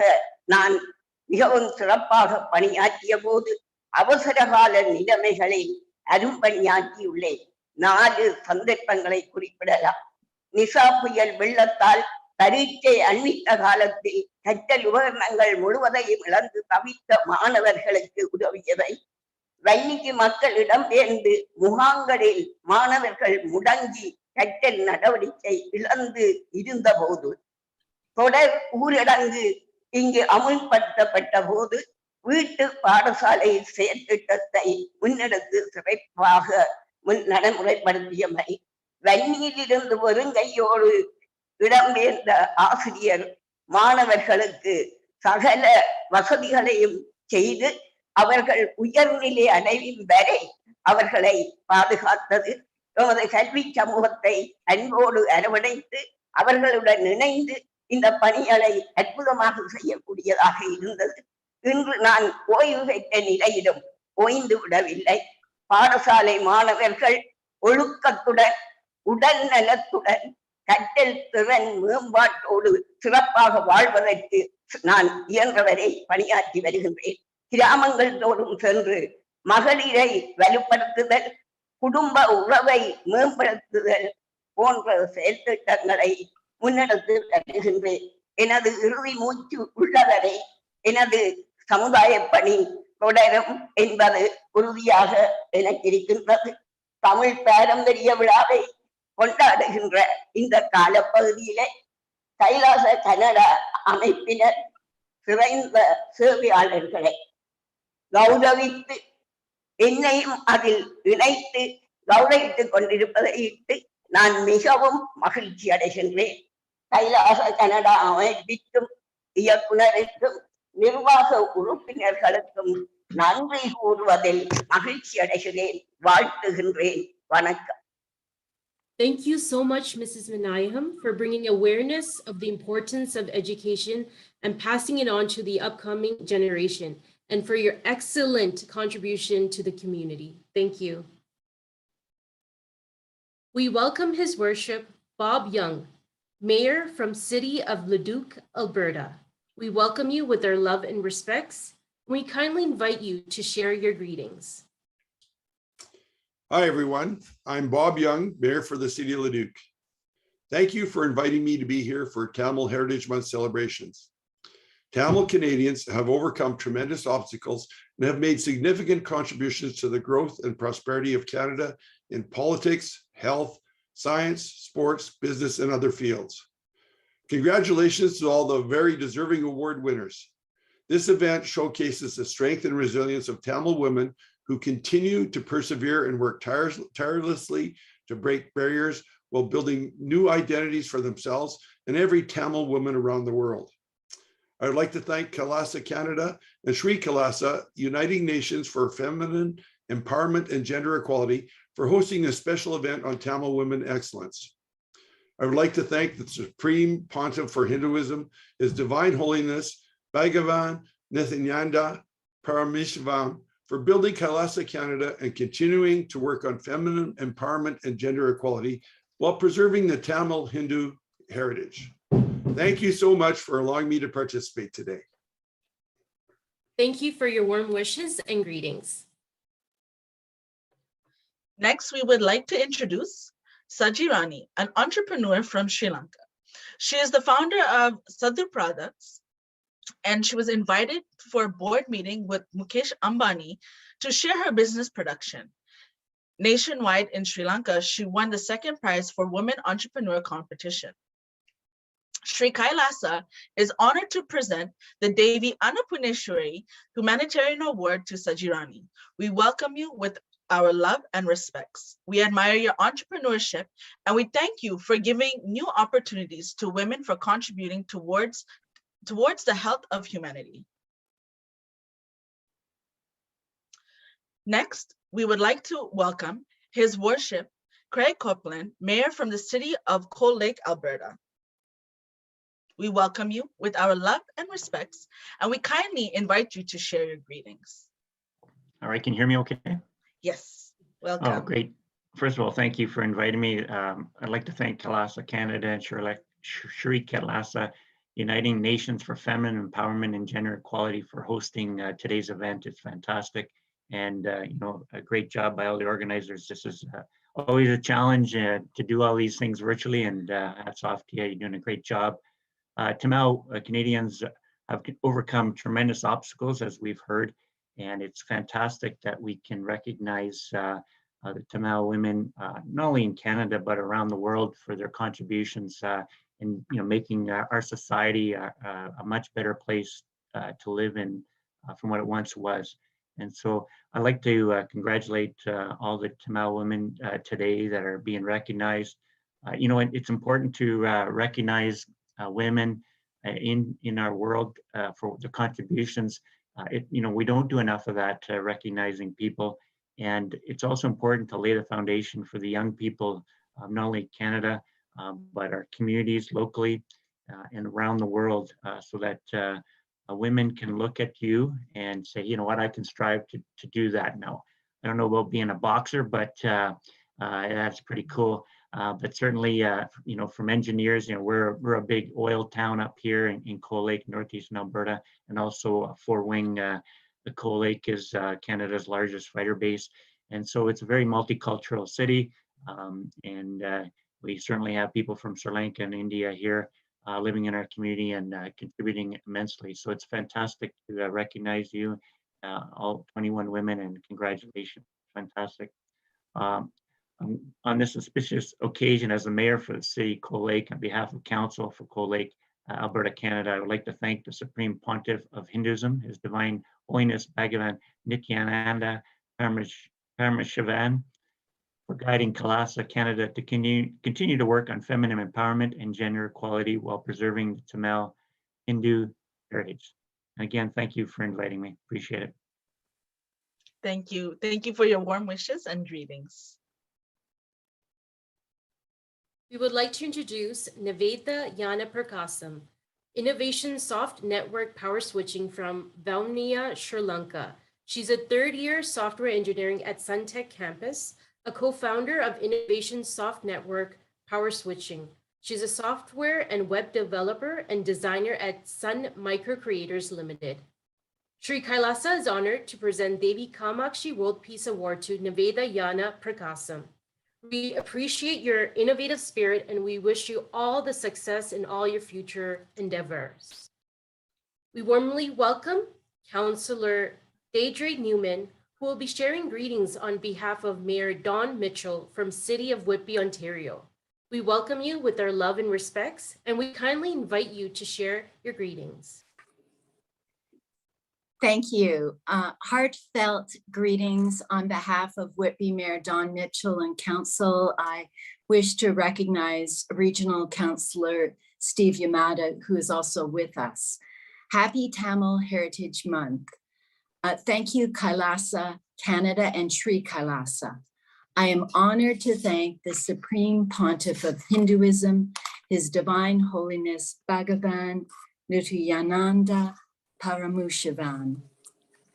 நான் மிகவும் சிறப்பாக பணியாற்றிய போது அவசரகால நிலைமைகளில் அரும்பணியாற்றியுள்ளேன். 4 சந்தர்ப்பங்களை குறிப்பிடலாம். நிசா புயல் வெள்ளத்தால் பரீட்சை அண்மித்த காலத்தில் கற்றல் உபகரணங்கள் முழுவதையும் இழந்து தவித்த மாணவர்களுக்கு உதவியவை, வன்னிக்கு மக்கள் இடம்பெயர்ந்து முகாம்களில் மாணவர்கள் முடங்கி கற்றல் நடவடிக்கை இழந்து இருந்த போது, தொடர் ஊரடங்கு இங்கு அமுல்படுத்தப்பட்ட போது வீட்டு பாடசாலை செயற்திட்டத்தை முன்னெடுத்து சிறப்பாக நடைமுறைப்படுத்தியமை, வன்னியிலிருந்து வெறுங்கையோடு இடம்பெயர்ந்த ஆசிரியர் மாணவர்களுக்கு சகல வசதிகளையும் செய்து அவர்கள் உயர்நிலை அடையும் வரை அவர்களை பாதுகாத்தது, எமது கல்வி சமூகத்தை அன்போடு அரவணைத்து அவர்களுடன் இணைந்து இந்த பணிகளை அற்புதமாக செய்யக்கூடியதாக இருந்தது. இன்று நான் ஓய்வு பெற்ற நிலையிலும் ஓய்ந்து விடவில்லை. பாடசாலை மாணவர்கள் ஒழுக்கத்துடன் உடல் நலத்துடன் கற்றல் திறன் மேம்பாட்டோடு சிறப்பாக வாழ்வதற்கு நான் இயன்றவரை பணியாற்றி வருகின்றேன். கிராமங்கள் தோறும் சென்று மகளிரை வலுப்படுத்துதல், குடும்ப உறவை மேம்படுத்துதல் போன்ற செயல் திட்டங்களை முன்னெடுத்து வருகின்றேன். எனது இறுதி மூச்சு உள்ளவரை எனது சமுதாய பணி தொடரும் என்பது உறுதியாக எனக்கு இருக்கின்றது. தமிழ் பாரம்பரிய விழாவை கொண்டாடுகின்ற இந்த காலப்பகுதியிலே கைலாச கனடா அமைப்பினர் சிறந்த சேவையாளர்களை கௌரவித்து என்னையும் அதில் இணைத்து கௌரவித்துக் கொண்டிருப்பதை இட்டு நான் மிகவும் மகிழ்ச்சி அடைகின்றேன். கைலாச கனடா அமைப்பிற்கும் இயக்குனருக்கும் நிர்வாக உறுப்பினர்களுக்கும் நன்றி கூறுவதில் மகிழ்ச்சி அடைகிறேன், வாழ்த்துகின்றேன். வணக்கம். Thank you so much, Mrs. Vinayam, for bringing awareness of the importance of education and passing it on to the upcoming generation, and for your excellent contribution to the community. Thank you. We welcome His Worship Bob Young, Mayor from City of Leduc, Alberta. We welcome you with our love and respects. We kindly invite you to share your greetings. Hi, everyone. I'm Bob Young, Mayor for the City of Leduc. Thank you for inviting me to be here for Tamil Heritage Month celebrations. Tamil Canadians have overcome tremendous obstacles and have made significant contributions to the growth and prosperity of Canada in politics, health, science, sports, business, and other fields. Congratulations to all the very deserving award winners. This event showcases the strength and resilience of Tamil women who continue to persevere and work tirelessly to break barriers while building new identities for themselves and every Tamil woman around the world. I would like to thank Kailasa Canada and Sri Kailasa, Uniting Nations for Feminine Empowerment and Gender Equality, for hosting a special event on Tamil women excellence. I would like to thank the Supreme Pontiff for Hinduism, His Divine Holiness, Bhagavan Nithyananda Paramashivam, for building Kailasa Canada and continuing to work on feminine empowerment and gender equality while preserving the Tamil Hindu heritage. Thank you so much for allowing me to participate today. Thank you for your warm wishes and greetings. Next, we would like to introduce Saji Rani, an entrepreneur from Sri Lanka. She is the founder of Sadhu Products, and she was invited for a board meeting with Mukesh Ambani to share her business production. Nationwide in Sri Lanka, she won the second prize for Women Entrepreneur Competition. Sri Kailasa is honored to present the Devi Annapuneshwari Humanitarian Award to Saji Rani. We welcome you with our love and respects. We admire your entrepreneurship, and we thank you for giving new opportunities to women, for contributing towards the health of humanity. Next, we would like to welcome His Worship Craig Copeland, Mayor from the city of Cold Lake, Alberta. We welcome you with our love and respects, and we kindly invite you to share your greetings. All right, can you hear me okay? Yes, welcome. Oh, great. First of all, thank you for inviting me. I'd like to thank Kailasa Canada and Sri Kailasa Uniting Nations for Feminine Empowerment and Gender Equality for hosting today's event. It's fantastic, and you know, a great job by all the organizers. This is always a challenge to do all these things virtually, and hats off to you. You're doing a great job. Tamil Canadians have overcome tremendous obstacles, as we've heard, and it's fantastic that we can recognize the Tamil women, not only in Canada, but around the world, for their contributions in making our society a much better place to live in from what it once was. And so I'd like to congratulate all the Tamil women today that are being recognized. It's important to recognize women in our world for the contributions. We don't do enough of that, recognizing people. And it's also important to lay the foundation for the young people, not only Canada, but our communities locally and around the world, so that women can look at you and say, you know what, I can strive to do that now. I don't know about being a boxer, but that's pretty cool. But certainly, from engineers, we're a big oil town up here in Cold Lake, northeastern Alberta, and also a four-wing. The Cold Lake is Canada's largest fighter base, and so it's a very multicultural city. And we certainly have people from Sri Lanka and India here living in our community and contributing immensely. So it's fantastic to recognize you, all 21 women, and congratulations. Fantastic. On this auspicious occasion, as the mayor for the city of Cold Lake, on behalf of Council for Cold Lake, Alberta, Canada, I would like to thank the Supreme Pontiff of Hinduism, His Divine Holiness Bhagavan Nithyananda Paramashivam, for guiding Kailasa Canada to continue to work on feminine empowerment and gender equality while preserving the Tamil Hindu heritage. And again, thank you for inviting me. Appreciate it. Thank you. Thank you for your warm wishes and greetings. We would like to introduce Niveda Yana Prakasam, Innovation Soft Network Power Switching from Valmia, Sri Lanka. She's a third-year software engineering at Suntech campus, a co-founder of Innovation Soft Network Power Switching. She's a software and web developer and designer at Sun Micro Creators Limited. Sri Kailasa is honored to present Devi Kamakshi World Peace Award to Niveda Yana Prakasam. We appreciate your innovative spirit, and we wish you all the success in all your future endeavors. We warmly welcome Councillor Deidre Newman, who will be sharing greetings on behalf of Mayor Don Mitchell from City of Whitby, Ontario. We welcome you with our love and respects, and we kindly invite you to share your greetings. Thank you. Heartfelt greetings on behalf of Whitby Mayor Don Mitchell and Council. I wish to recognize Regional Councillor Steve Yamada, who is also with us. Happy Tamil Heritage Month. Thank you, Kailasa, Canada, and Sri Kailasa. I am honored to thank the Supreme Pontiff of Hinduism, His Divine Holiness Bhagavan Nithyananda Paramashivam.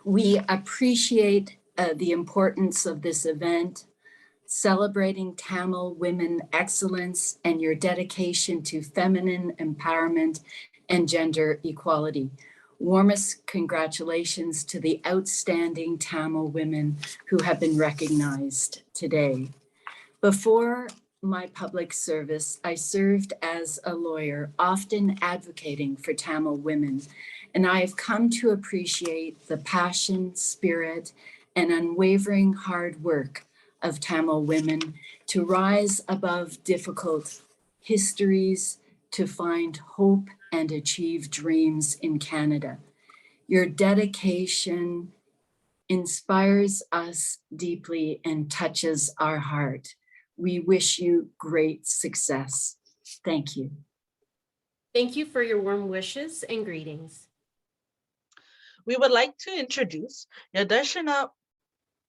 We appreciate the importance of this event, celebrating Tamil women excellence and your dedication to feminine empowerment and gender equality. Warmest congratulations to the outstanding Tamil women who have been recognized today. Before my public service, I served as a lawyer, often advocating for Tamil women, and I have come to appreciate the passion, spirit, and unwavering hard work of Tamil women to rise above difficult histories, to find hope and achieve dreams in Canada. Your dedication inspires us deeply and touches our heart. We wish you great success. Thank you. Thank you for your warm wishes and greetings. We would like to introduce Darshan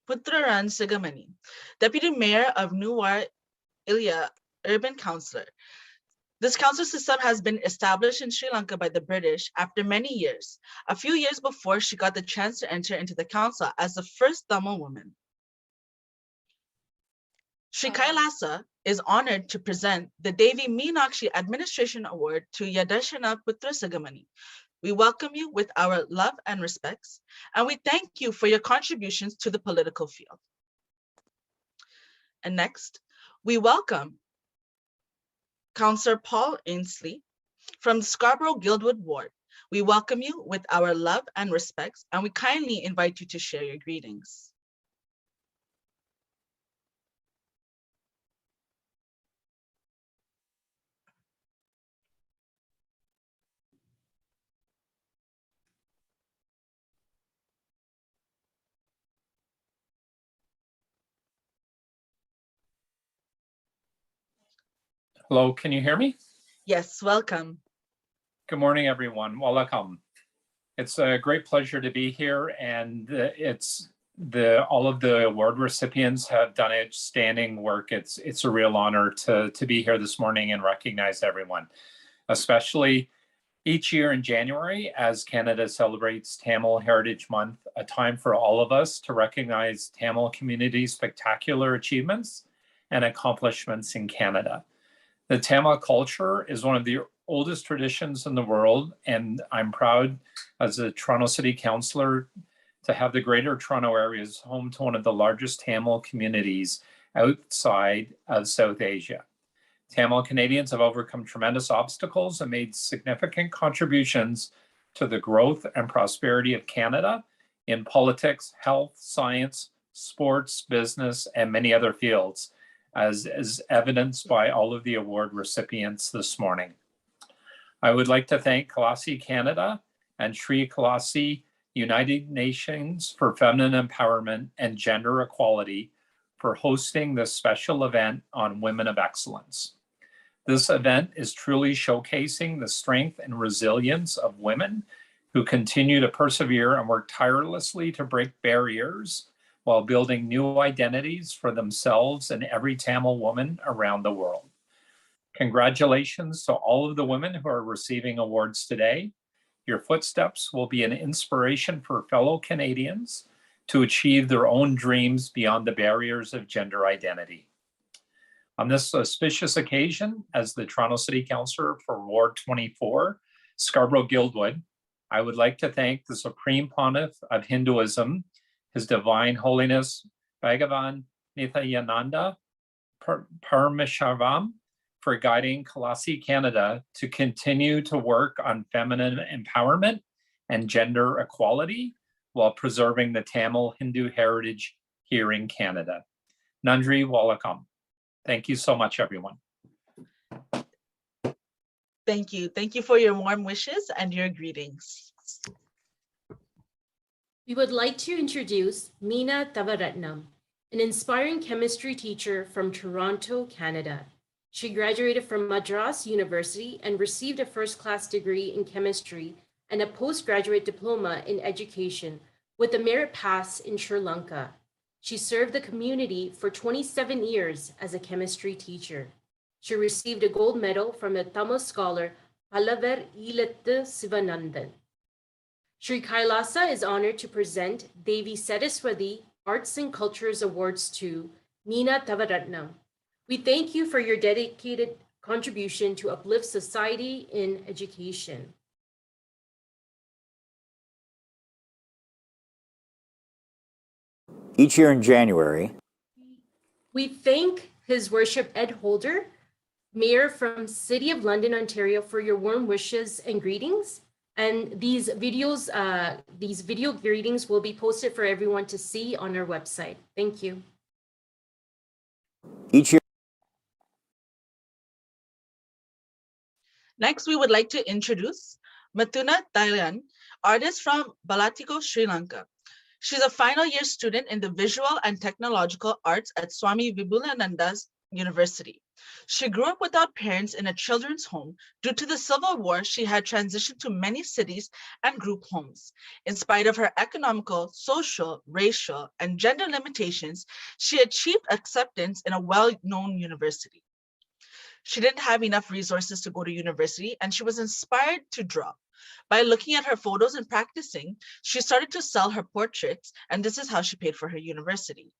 Putraran Sigamani, Deputy Mayor of Nuwar Ilya Urban Councillor. This council system has been established in Sri Lanka by the British after many years. A few years before, she got the chance to enter into the council as the first Tamil woman. Sri Kailasa is honored to present the Devi Meenakshi Administration Award to Yadarshana Putra Sigamani. We welcome you with our love and respects, and we thank you for your contributions to the political field. And next, we welcome Councillor Paul Ainsley from the Scarborough Guildwood Ward. We welcome you with our love and respects, and we kindly invite you to share your greetings. Hello, can you hear me? Yes, welcome. Good morning, everyone. Welcome. It's a great pleasure to be here, and all of the award recipients have done outstanding work. It's a real honor to be here this morning and recognize everyone, especially each year in January as Canada celebrates Tamil Heritage Month, a time for all of us to recognize Tamil community's spectacular achievements and accomplishments in Canada. The Tamil culture is one of the oldest traditions in the world, and I'm proud as a Toronto City Councillor to have the Greater Toronto Area as home to one of the largest Tamil communities outside of South Asia. Tamil Canadians have overcome tremendous obstacles and made significant contributions to the growth and prosperity of Canada in politics, health, science, sports, business, and many other fields, as is evidenced by all of the award recipients this morning. I would like to thank Kailasa Canada and Sri Kailasa United Nations for Feminine Empowerment and Gender Equality for hosting this special event on Women of Excellence. This event is truly showcasing the strength and resilience of women who continue to persevere and work tirelessly to break barriers while building new identities for themselves and every Tamil woman around the world. Congratulations to all of the women who are receiving awards today. Your footsteps will be an inspiration for fellow Canadians to achieve their own dreams beyond the barriers of gender identity. On this auspicious occasion, as the Toronto City Councillor for Ward 24, Scarborough Guildwood, I would like to thank the Supreme Pontiff of Hinduism, His Divine Holiness Bhagavan Nithyananda Paramashivam, for guiding Kailasa Canada to continue to work on feminine empowerment and gender equality while preserving the Tamil Hindu heritage here in Canada. Nandri Walakam. Thank you so much, everyone. Thank you. Thank you for your warm wishes and your greetings. We would like to introduce Meena Tavaratnam, an inspiring chemistry teacher from Toronto, Canada. She graduated from Madras University and received a first-class degree in chemistry and a postgraduate diploma in education with a merit pass in Sri Lanka. She served the community for 27 years as a chemistry teacher. She received a gold medal from the Tamil scholar Palavar Ilathu Sivanandan. Sri Kailasa is honored to present Devi Saraswati Arts and Cultures Awards to Meena Tavaratnam. We thank you for your dedicated contribution to uplift society in education. Each year in January, we thank His Worship Ed Holder, Mayor from City of London, Ontario, for your warm wishes and greetings. And these video greetings will be posted for everyone to see on our website. Thank you. each year. Next, we would like to introduce Mithuna Thailand, artist from Balatiko, Sri Lanka. She's a final year student in the Visual and Technological Arts at Swami Vibulananda's University. She grew up without parents in a children's home. Due to the Civil War, she had transitioned to many cities and group homes. In spite of her economical, social, racial, and gender limitations, she achieved acceptance in a well-known university. She didn't have enough resources to go to university, and she was inspired to draw. By looking at her photos and practicing, she started to sell her portraits, and this is how she paid for her university.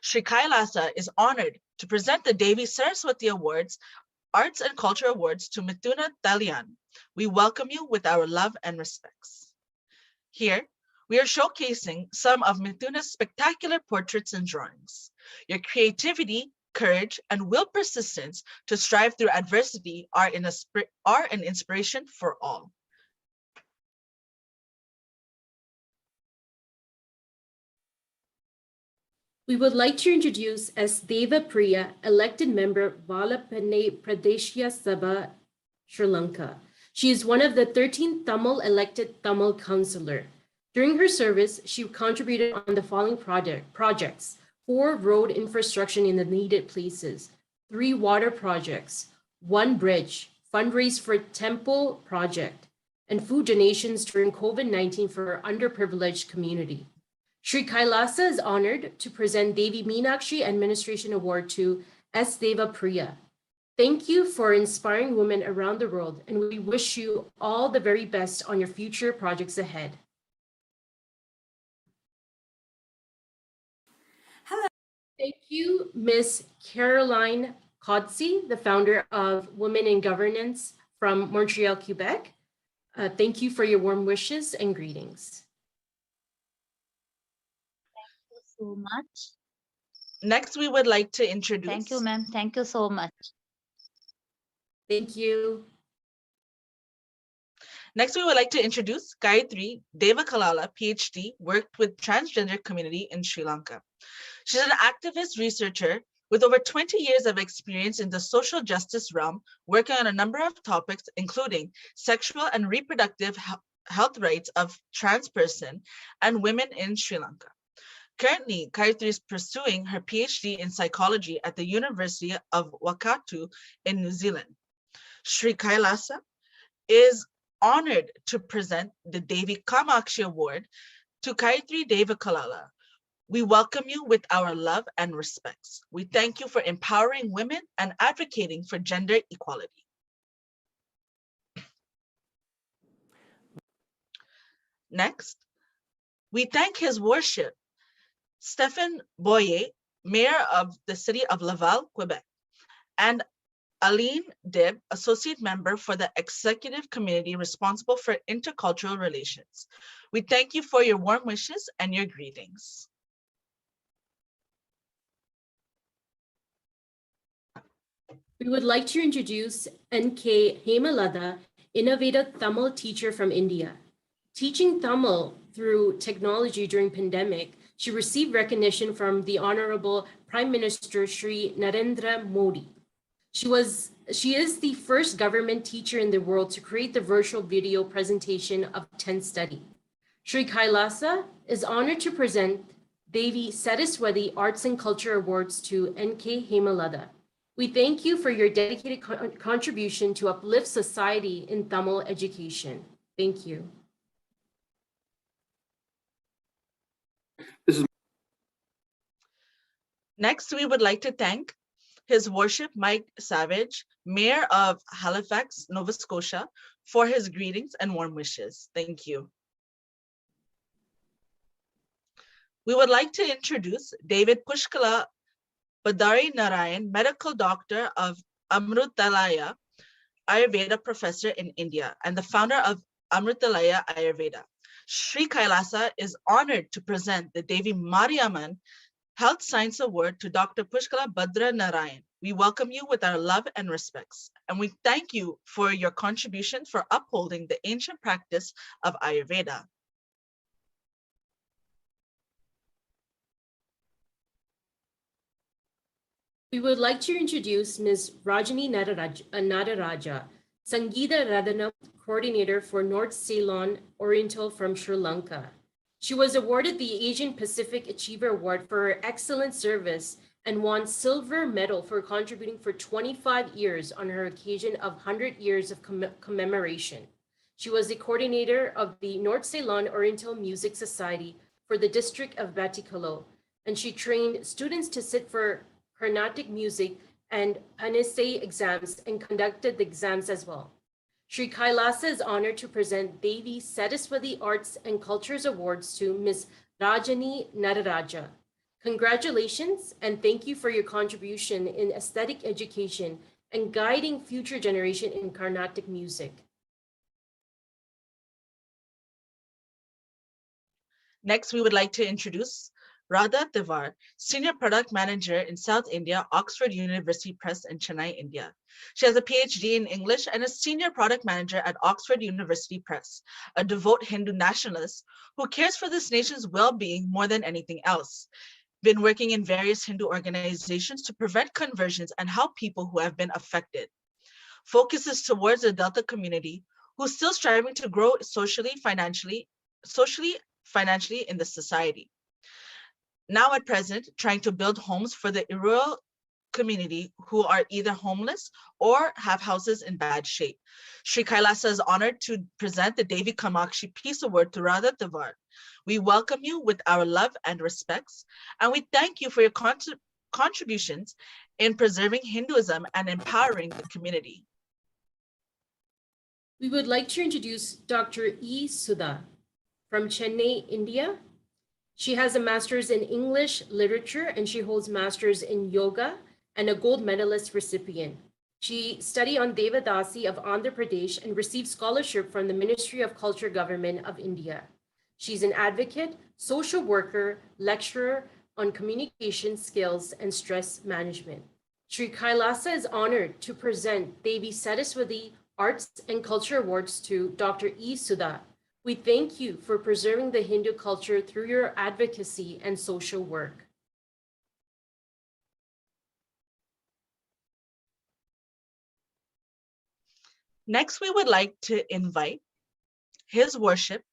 Sri Kailasa is honored to present the Devi Saraswati Awards, Arts and Culture Awards to Mithuna Thailand. We welcome you with our love and respects. Here, we are showcasing some of Mithuna's spectacular portraits and drawings. Your creativity, courage, and will persistence to strive through adversity are an inspiration for all. We would like to introduce as Deva Priya, elected member Valapane Pradeshya Sabha, Sri Lanka. She is one of the 13 Tamil elected Tamil councillor. During her service, she contributed on the following projects: 4 road infrastructure in the needed places, 3 water projects, 1 bridge, fundraise for temple project, and food donations during COVID-19 for underprivileged community. Sri Kailasa is honored to present Devi Meenakshi Administration Award to S. Deva Priya. Thank you for inspiring women around the world, and we wish you all the very best on your future projects ahead. Hello. Thank you, Ms. Caroline Codsey, the founder of Women in Governance from Montreal, Quebec. Thank you for your warm wishes and greetings. So much. Next, we would like to introduce. Thank you, ma'am. Thank you so much. Thank you. Next, we would like to introduce Gayatri Devakalala, PhD, worked with transgender community in Sri Lanka. She's an activist researcher with over 20 years of experience in the social justice realm, working on a number of topics, including sexual and reproductive health rights of trans person and women in Sri Lanka. Currently, Gayatri is pursuing her PhD in psychology at the University of Waikato in New Zealand. Sri Kailasa is honored to present the Devi Kamakshi Award to Gayatri Devakalala. We welcome you with our love and respects. We thank you for empowering women and advocating for gender equality. Next, we thank His Worship Stephen Boyer, Mayor of the City of Laval, Quebec, and Aline Dib, Associate Member for the Executive Committee responsible for intercultural relations. We thank you for your warm wishes and your greetings. We would like to introduce N.K. Hemalada, innovative Tamil teacher from India. Teaching Tamil through technology during pandemic, she received recognition from the Honorable Prime Minister Shri Narendra Modi. She is the first government teacher in the world to create the virtual video presentation of 10th study. Sri Kailasa is honored to present Devi Saraswati Arts and Culture Awards to N.K. Hemalada. We thank you for your dedicated contribution to uplift society in Tamil education. Thank you. Next, we would like to thank His Worship Mike Savage, Mayor of Halifax, Nova Scotia, for his greetings and warm wishes. Thank you. We would like to introduce David Pushkala Badari Narayan, Medical Doctor of Amrutalaya Ayurveda Professor in India and the founder of Amrutalaya Ayurveda. Sri Kailasa is honored to present the Devi Mariamman Health Science Award to Dr. Pushkala Badra Narayan. We welcome you with our love and respects, and we thank you for your contribution for upholding the ancient practice of Ayurveda. We would like to introduce Ms. Rajani Nadaraja, Sangeeta Radhanam Coordinator for North Ceylon Oriental from Sri Lanka. She was awarded the Asian Pacific Achiever Award for her excellent service and won silver medal for contributing for 25 years on her occasion of 100 years of commemoration. She was the coordinator of the North Ceylon Oriental Music Society for the district of Batticaloa, and she trained students to sit for Carnatic music and Anise exams and conducted the exams as well. Sri Kailasa is honored to present Devi Saraswati Arts and Cultures Awards to Ms. Rajani Nadaraja. Congratulations and thank you for your contribution in aesthetic education and guiding future generation in Carnatic music. Next, we would like to introduce Radha Tiwar, Senior Product Manager in South India, Oxford University Press in Chennai, India. She has a PhD in English and is Senior Product Manager at Oxford University Press, a devout Hindu nationalist who cares for this nation's well-being more than anything else. Been working in various Hindu organizations to prevent conversions and help people who have been affected. Focuses towards the Delta community who's still striving to grow socially, financially in the society. Now at present, trying to build homes for the rural community who are either homeless or have houses in bad shape. Sri Kailasa is honored to present the Devi Kamakshi Peace Award to Radha Tiwar. We welcome you with our love and respects, and we thank you for your contributions in preserving Hinduism and empowering the community. We would like to introduce Dr. E. Sudha from Chennai, India. She has a master's in English literature and she holds masters in yoga and a gold medalist recipient. She studied on Devadasi of Andhra Pradesh and received scholarship from the Ministry of Culture Government of India. She's an advocate, social worker, lecturer on communication skills and stress management. Sri Kailasa is honored to present Devi Saraswati Arts and Culture Awards to Dr. E. Sudha. We thank you for preserving the Hindu culture through your advocacy and social work. Next, we would like to invite His Worship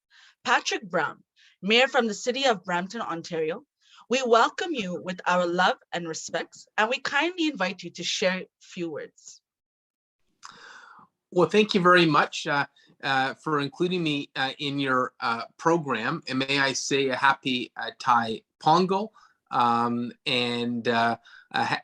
Patrick Brown, Mayor from the City of Brampton, Ontario. We welcome you with our love and respects, and we kindly invite you to share a few words. Well, thank you very much for including me in your program. And may I say a happy Thai Pongal and a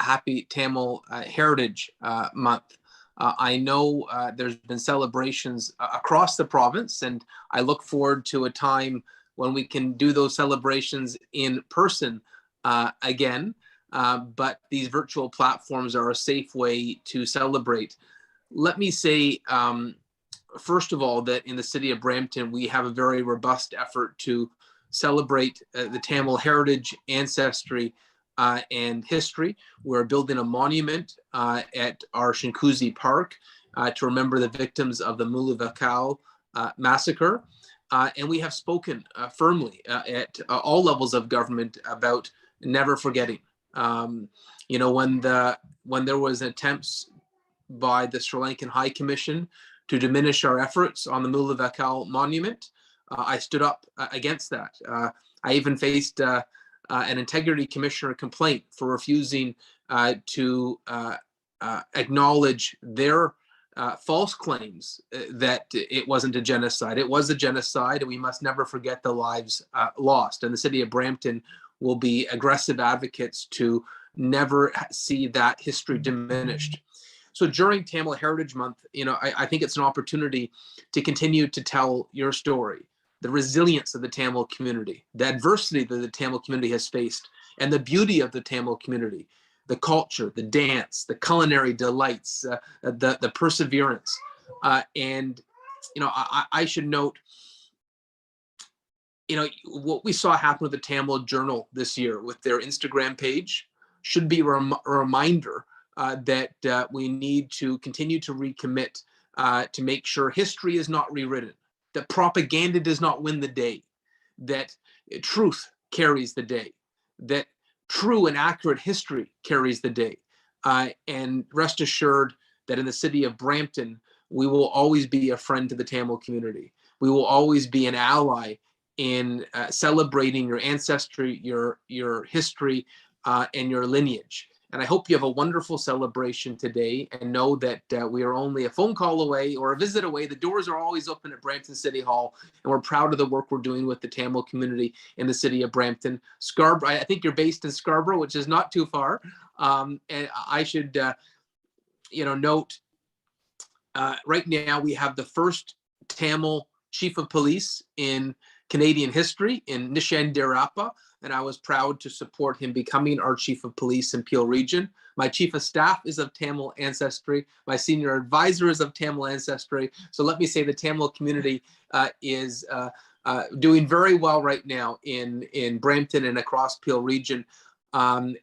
happy Tamil Heritage Month. I know there's been celebrations across the province, and I look forward to a time when we can do those celebrations in person again. But these virtual platforms are a safe way to celebrate. Let me say, first of all, that in the city of Brampton, we have a very robust effort to celebrate the Tamil heritage, ancestry, and history. We're building a monument at our Shinkuzi Park to remember the victims of the Mulavakal massacre. And we have spoken firmly at all levels of government about never forgetting. You know, when there was attempts by the Sri Lankan High Commission to diminish our efforts on the Mulavakal monument, I stood up against that. I even faced an integrity commissioner complaint for refusing to acknowledge their false claims that it wasn't a genocide. It was a genocide, and we must never forget the lives lost. And the city of Brampton will be aggressive advocates to never see that history diminished. So during Tamil Heritage Month, I think it's an opportunity to continue to tell your story, the resilience of the Tamil community, the adversity that the Tamil community has faced, and the beauty of the Tamil community, the culture, the dance, the culinary delights, the perseverance. And I should note, what we saw happen with the Tamil Journal this year with their Instagram page should be a reminder that we need to continue to recommit to make sure history is not rewritten, that propaganda does not win the day, that truth carries the day, that true and accurate history carries the day. And rest assured that in the city of Brampton, we will always be a friend to the Tamil community. We will always be an ally in celebrating your ancestry, your history, and your lineage. And I hope you have a wonderful celebration today, and know that we are only a phone call away or a visit away. The doors are always open at Brampton City Hall, and we're proud of the work we're doing with the Tamil community in the city of Brampton. Scarborough, I think you're based in Scarborough, which is not too far. And I should, note, right now we have the first Tamil chief of police in Canadian history in Nishan Derappa, and I was proud to support him becoming our chief of police in Peel Region. My chief of staff is of Tamil ancestry. My senior advisor is of Tamil ancestry. So let me say the Tamil community is doing very well right now in Brampton and across Peel Region. And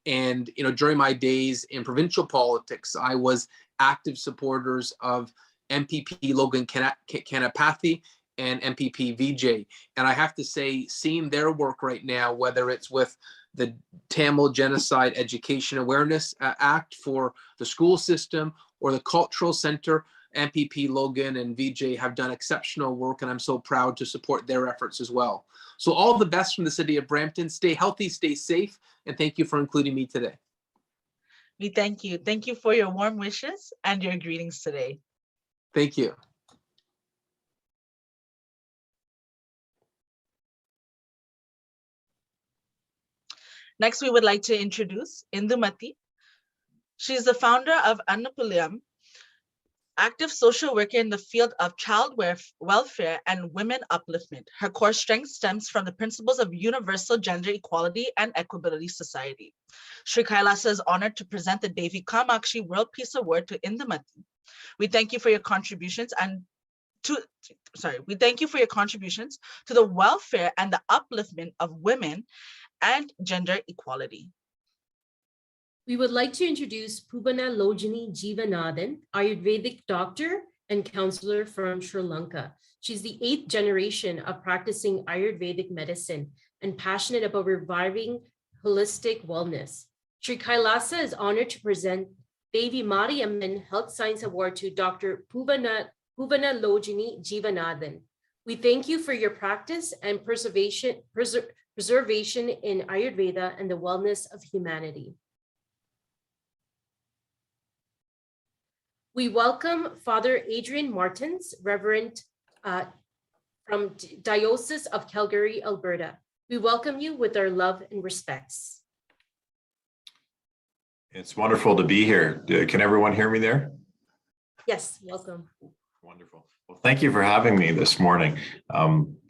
during my days in provincial politics, I was active supporters of MPP Logan Kanapathy and MPP VJ. And I have to say, seeing their work right now, whether it's with the Tamil Genocide Education Awareness Act for the school system or the Cultural Center, MPP Logan and VJ have done exceptional work, and I'm so proud to support their efforts as well. So all the best from the city of Brampton. Stay healthy, stay safe, and thank you for including me today. We thank you. Thank you for your warm wishes and your greetings today. Thank you. Next, we would like to introduce Indumati. She is the founder of Annapulayam, active social worker in the field of child welfare and women upliftment. Her core strength stems from the principles of universal gender equality and equitability society. Sri Kailasa is honored to present the Devi Kamakshi World Peace Award to Indumati. We thank you for your contributions to the welfare and the upliftment of women and gender equality. We would like to introduce Pubana Lojini Jeevanathan, Ayurvedic doctor and counselor from Sri Lanka. She's the 8th generation of practicing Ayurvedic medicine and passionate about reviving holistic wellness. Sri Kailasa is honored to present Devi Mariamman Health Science Award to Dr. Pubana Lojini Jeevanathan. We thank you for your practice and preservation in Ayurveda and the wellness of humanity. We welcome Father Adrian Martins, Reverend from Diocese of Calgary, Alberta. We welcome you with our love and respects. It's wonderful to be here. Can everyone hear me there? Yes, welcome. Wonderful. Well, thank you for having me this morning.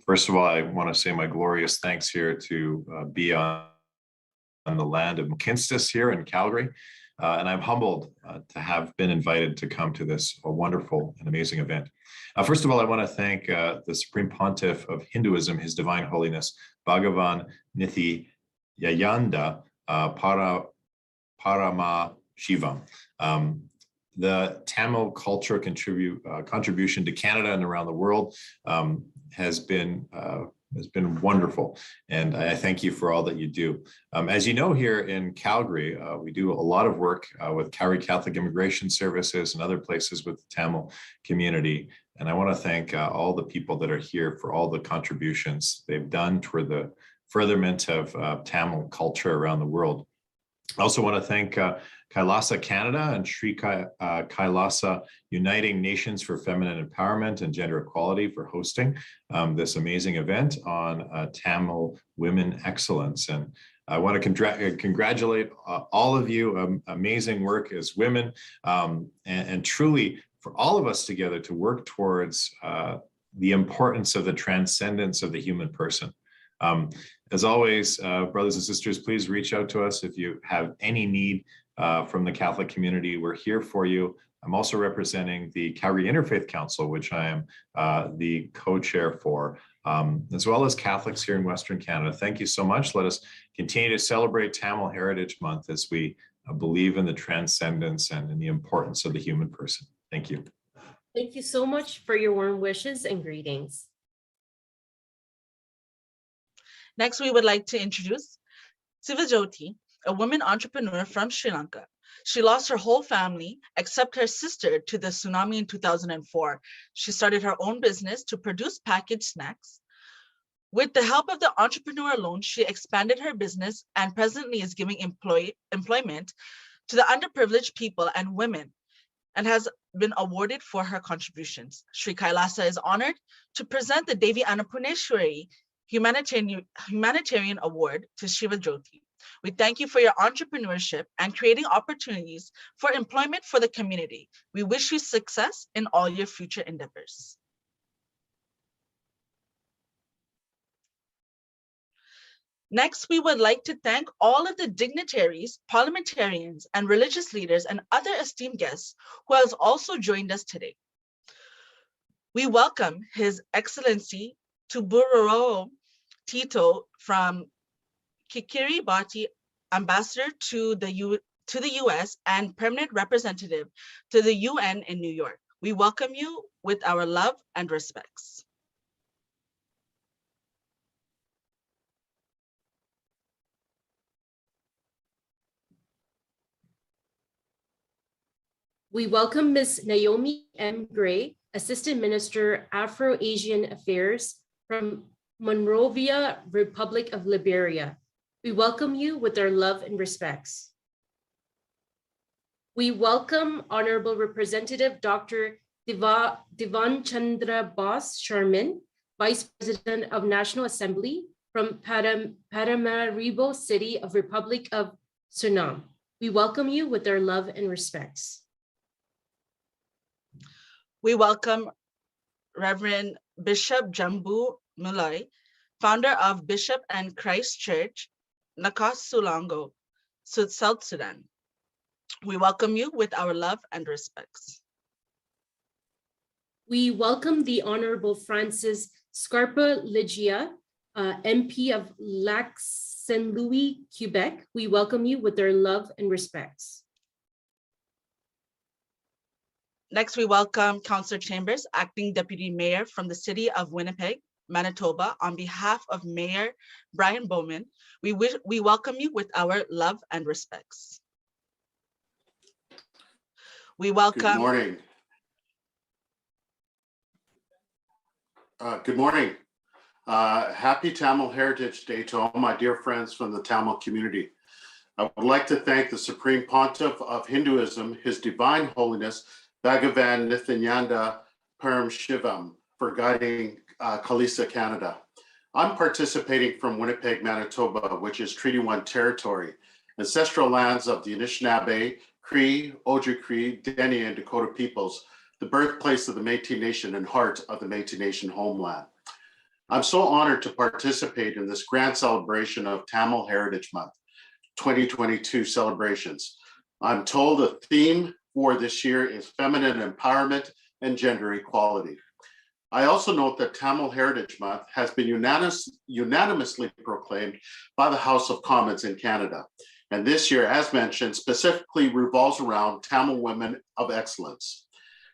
First of all, I want to say my glorious thanks here to be on the land of McKinstis here in Calgary. And I'm humbled to have been invited to come to this wonderful and amazing event. First of all, I want to thank the Supreme Pontiff of Hinduism, His Divine Holiness, Bhagavan Nithyananda Paramashivam. The Tamil culture contribution to Canada and around the world has been wonderful, and I thank you for all that you do. As you know, here in Calgary, we do a lot of work with Calgary Catholic Immigration Services and other places with the Tamil community, and I want to thank all the people that are here for all the contributions they've done toward the furtherment of Tamil culture around the world. I also want to thank Kailasa Canada and Sri Kailasa Uniting Nations for Feminine Empowerment and Gender Equality for hosting this amazing event on Tamil women excellence. And I want to congratulate all of you. Amazing work as women, and truly for all of us together to work towards the importance of the transcendence of the human person. As always, brothers and sisters, please reach out to us if you have any need from the Catholic community. We're here for you. I'm also representing the Calgary Interfaith Council, which I am the co-chair for, as well as Catholics here in Western Canada. Thank you so much. Let us continue to celebrate Tamil Heritage Month as we believe in the transcendence and in the importance of the human person. Thank you. Thank you so much for your warm wishes and greetings. Next, we would like to introduce Sivajoti, a woman entrepreneur from Sri Lanka. She lost her whole family except her sister to the tsunami in 2004. She started her own business to produce packaged snacks. With the help of the entrepreneur loan, she expanded her business and presently is giving employment to the underprivileged people and women, and has been awarded for her contributions. Sri Kailasa is honored to present the Devi Annapuneshwari Humanitarian Award to Shiva Jyoti. We thank you for your entrepreneurship and creating opportunities for employment for the community. We wish you success in all your future endeavors. Next, we would like to thank all of the dignitaries, parliamentarians, and religious leaders and other esteemed guests who has also joined us today. We welcome His Excellency Tuburaro Tito from Kiribati, Ambassador to the US and Permanent Representative to the UN in New York. We welcome you with our love and respects. We welcome Ms. Naomi M. Gray, Assistant Minister, Afro-Asian Affairs from Monrovia, Republic of Liberia. We welcome you with our love and respects. We welcome Honorable Representative Dr. Divan Chandra Bose Sharman, Vice President of National Assembly from Paramaribo City of Republic of Suriname. We welcome you with our love and respects. We welcome Reverend Bishop Jambu Mulai, founder of Bishop and Christ Church, Nakasulango, South Sudan. We welcome you with our love and respects. We welcome the Honorable Francis Scarpa Ligia, MP of Lac Saint Louis, Quebec. We welcome you with our love and respects. Next, we welcome Councillor Chambers, Acting Deputy Mayor from the City of Winnipeg, Manitoba. On behalf of Mayor Brian Bowman, we welcome you with our love and respects. We welcome. Good morning. Good morning. Happy Tamil Heritage Day to all my dear friends from the Tamil community. I would like to thank the Supreme Pontiff of Hinduism, His Divine Holiness, Bhagavan Nithyananda Paramashivam, for guiding Kailasa Canada. I'm participating from Winnipeg, Manitoba, which is Treaty 1 territory, ancestral lands of the Anishinaabe, Cree, Ojibwe, Dene, and Dakota peoples, the birthplace of the Métis Nation and heart of the Métis Nation homeland. I'm so honored to participate in this grand celebration of Tamil Heritage Month 2022 celebrations. I'm told the theme for this year is feminine empowerment and gender equality. I also note that Tamil Heritage Month has been unanimously proclaimed by the House of Commons in Canada. And this year, as mentioned, specifically revolves around Tamil women of excellence.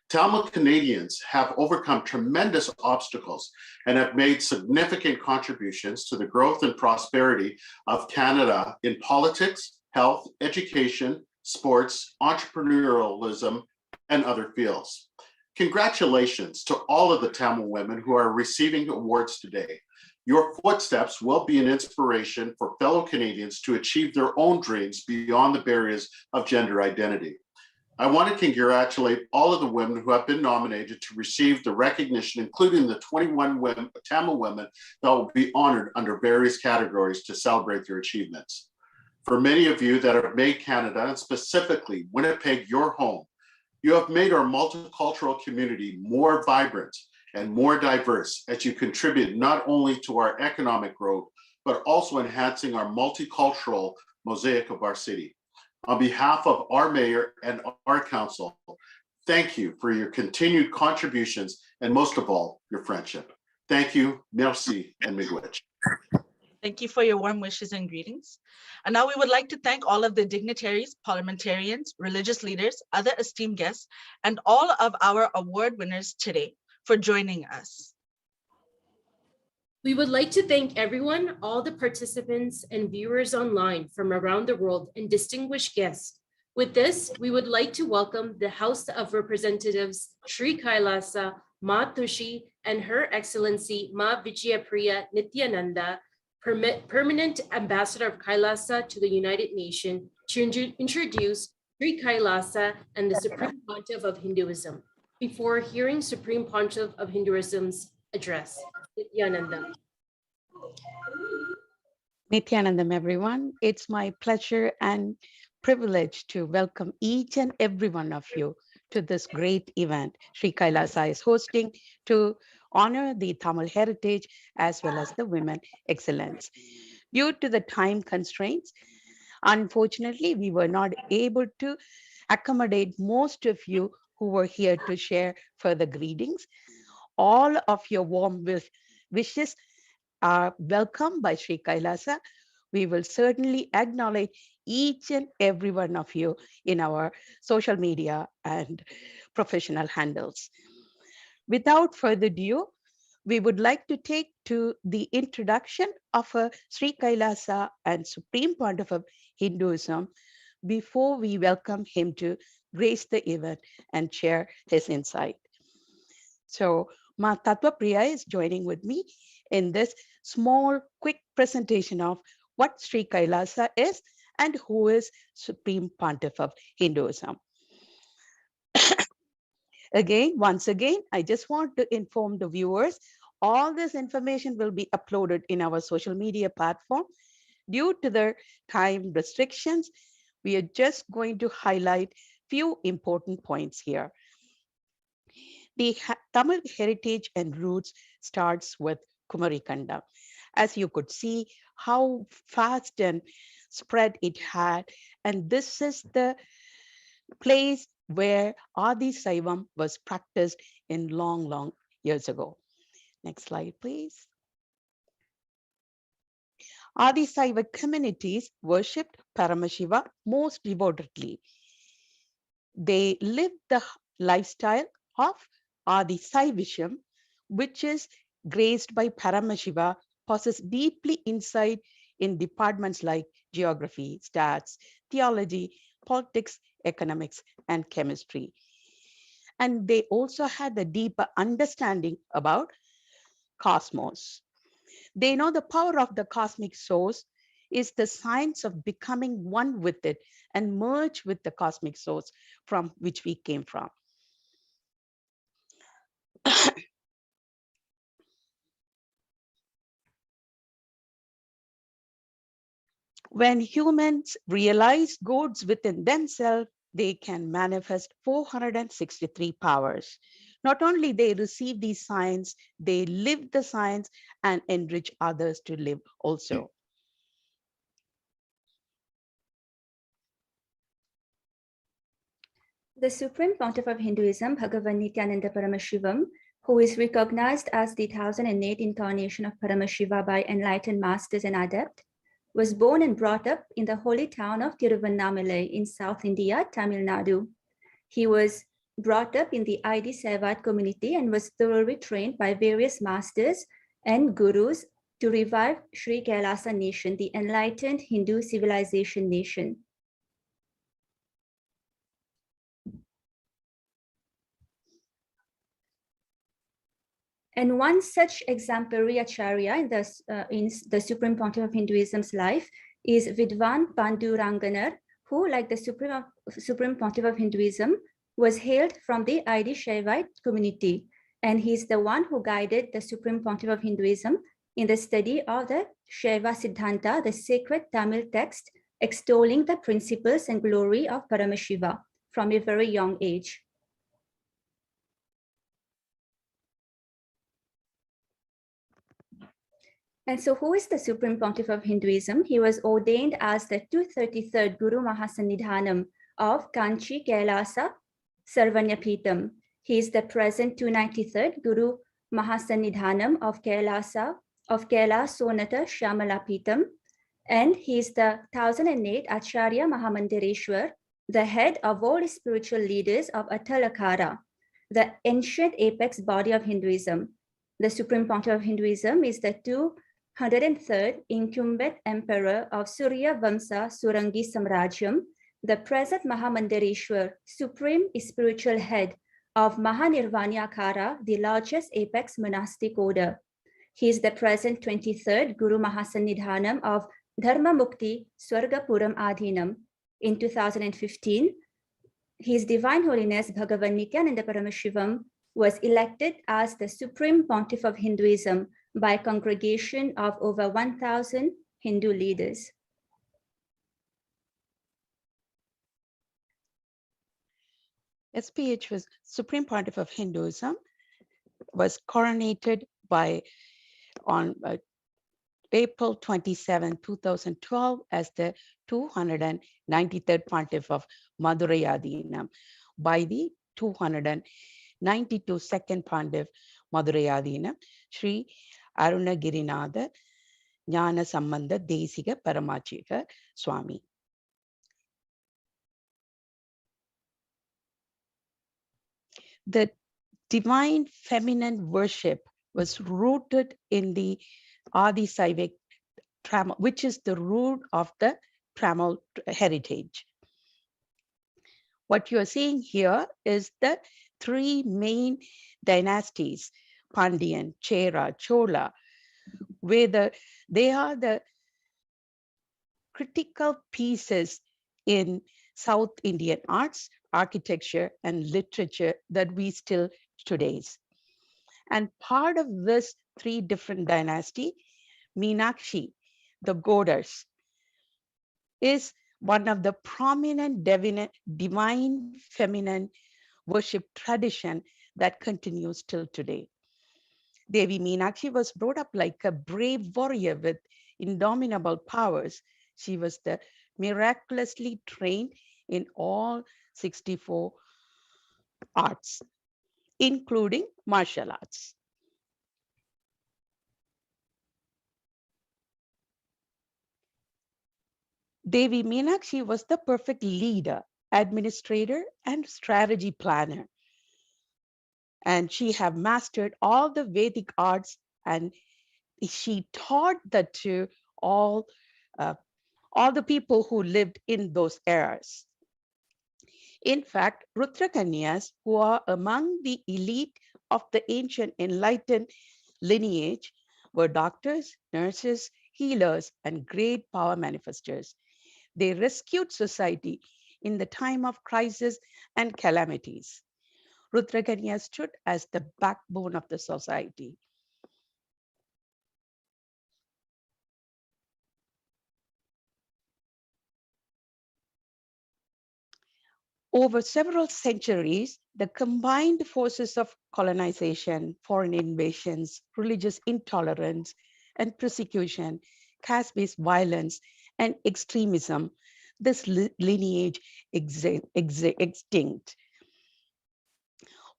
Tamil Canadians have overcome tremendous obstacles and have made significant contributions to the growth and prosperity of Canada in politics, health, education, sports, entrepreneurialism, and other fields. Congratulations to all of the Tamil women who are receiving awards today. Your footsteps will be an inspiration for fellow Canadians to achieve their own dreams beyond the barriers of gender identity. I want to congratulate all of the women who have been nominated to receive the recognition, including the 21 women, Tamil women that will be honored under various categories to celebrate their achievements. For many of you that have made Canada, and specifically Winnipeg, your home, you have made our multicultural community more vibrant and more diverse as you contribute not only to our economic growth, but also enhancing our multicultural mosaic of our city. On behalf of our mayor and our council, thank you for your continued contributions and most of all, your friendship. Thank you, merci, and miigwech. Thank you for your warm wishes and greetings. And now we would like to thank all of the dignitaries, parliamentarians, religious leaders, other esteemed guests, and all of our award winners today for joining us. We would like to thank everyone, all the participants and viewers online from around the world and distinguished guests. With this, we would like to welcome the House of Representatives, Sri Kailasa, Ma Tushi, and Her Excellency Ma Vijayapriya Nithyananda, Permanent Ambassador of Kailasa to the United Nations, to introduce Sri Kailasa and the Supreme Pontiff of Hinduism before hearing Supreme Pontiff of Hinduism's address. Nithyananda. Nithyanandam, everyone. It's my pleasure and privilege to welcome each and every one of you to this great event Sri Kailasa is hosting to honor the Tamil heritage as well as the women excellence. Due to the time constraints, unfortunately, we were not able to accommodate most of you who were here to share further greetings. All of your warm wishes are welcome by Sri Kailasa. We will certainly acknowledge each and every one of you in our social media and professional handles. Without further ado, we would like to take to the introduction of Sri Kailasa and Supreme Pontiff of Hinduism before we welcome him to grace the event and share his insight. So Ma Tattva Priya is joining with me in this small, quick presentation of what Sri Kailasa is and who is Supreme Pontiff of Hinduism. Once again, I just want to inform the viewers, all this information will be uploaded in our social media platform. Due to the time restrictions, we are just going to highlight few important points here. The Tamil heritage and roots starts with Kumarikanda. As you could see how fast and spread it had, and this is the place where Adi Saivam was practiced in long years ago. Next slide, please. Adi Saiva communities worshipped Paramashiva most devotedly. They lived the lifestyle of Adi Saivism, which is graced by Paramashiva, possessed deeply insight in departments like geography, stats, theology, politics, economics, and chemistry. And they also had a deeper understanding about cosmos. They know the power of the cosmic source is the science of becoming one with it and merge with the cosmic source from which we came from. When humans realize goods within themselves, they can manifest 463 powers. Not only they receive these science, they live the science and enrich others to live also. The Supreme Pontiff of Hinduism, Bhagavan Nithyananda Paramashivam, who is recognized as the 1008 incarnation of Paramashiva by enlightened masters and adepts, was born and brought up in the holy town of Tiruvannamalai in South India, Tamil Nadu. He was brought up in the ID Saivat community and was thoroughly trained by various masters and gurus to revive Sri Kailasa nation, the enlightened Hindu civilization nation. And one such exemplary acharya in the Supreme Pontiff of Hinduism's life is Vidwan Panduranganar, who, like the Supreme Pontiff of Hinduism, was hailed from the ID Shaivite community. And he's the one who guided the Supreme Pontiff of Hinduism in the study of the Shaiva Siddhanta, the sacred Tamil text extolling the principles and glory of Paramashiva from a very young age. And so who is the Supreme Pontiff of Hinduism? He was ordained as the 233rd Guru Mahasannidhanam of Kanchi Kailasa Sarvanyapeetham. He is the present 293rd Guru Mahasannidhanam of Kailasa, of Kailasonata Shyamalapeetham. And he is the 1008 Acharya Mahamandireshwar, the head of all spiritual leaders of Atalakara, the ancient apex body of Hinduism. The Supreme Pontiff of Hinduism is the 203rd incumbent emperor of Surya Vamsa Surangi Samrajyam, the present Mahamandireshwar, supreme spiritual head of Mahanirvanyakara, the largest apex monastic order. He is the present 23rd Guru Mahasannidhanam of Dharma Mukti Swargapuram Adhinam. In 2015, His Divine Holiness Bhagavan Nithyananda Paramashivam was elected as the Supreme Pontiff of Hinduism by a congregation of over 1,000 Hindu leaders. SPH was Supreme Pontiff of Hinduism, was coronated on April 27, 2012 as the 293rd Pontiff of Madurai Adhinam by the 292nd Pontiff Madurai Adhinam, Sri Arunagirinatha Jnana Sambandha Desika Paramachiva Swami. The divine feminine worship was rooted in the Adi Saivik Tramal, which is the root of the Tramal heritage. What you are seeing here is the three main dynasties, Pandyan, Chera, Chola, where they are the critical pieces in South Indian arts, architecture, and literature that we still today. And part of this three different dynasty, Meenakshi, the goddess, is one of the prominent divine feminine worship tradition that continues till today. Devi Meenakshi was brought up like a brave warrior with indomitable powers. She was miraculously trained in all 64 arts, including martial arts. Devi Meenakshi was the perfect leader, administrator, and strategy planner. And she have mastered all the Vedic arts, and she taught that to all the people who lived in those eras. In fact, Rudrakanyas, who are among the elite of the ancient enlightened lineage, were doctors, nurses, healers, and great power manifestors. They rescued society in the time of crisis and calamities. Rudrakanya stood as the backbone of the society. Over several centuries, the combined forces of colonization, foreign invasions, religious intolerance, and persecution, caste-based violence, and extremism, this lineage extinct.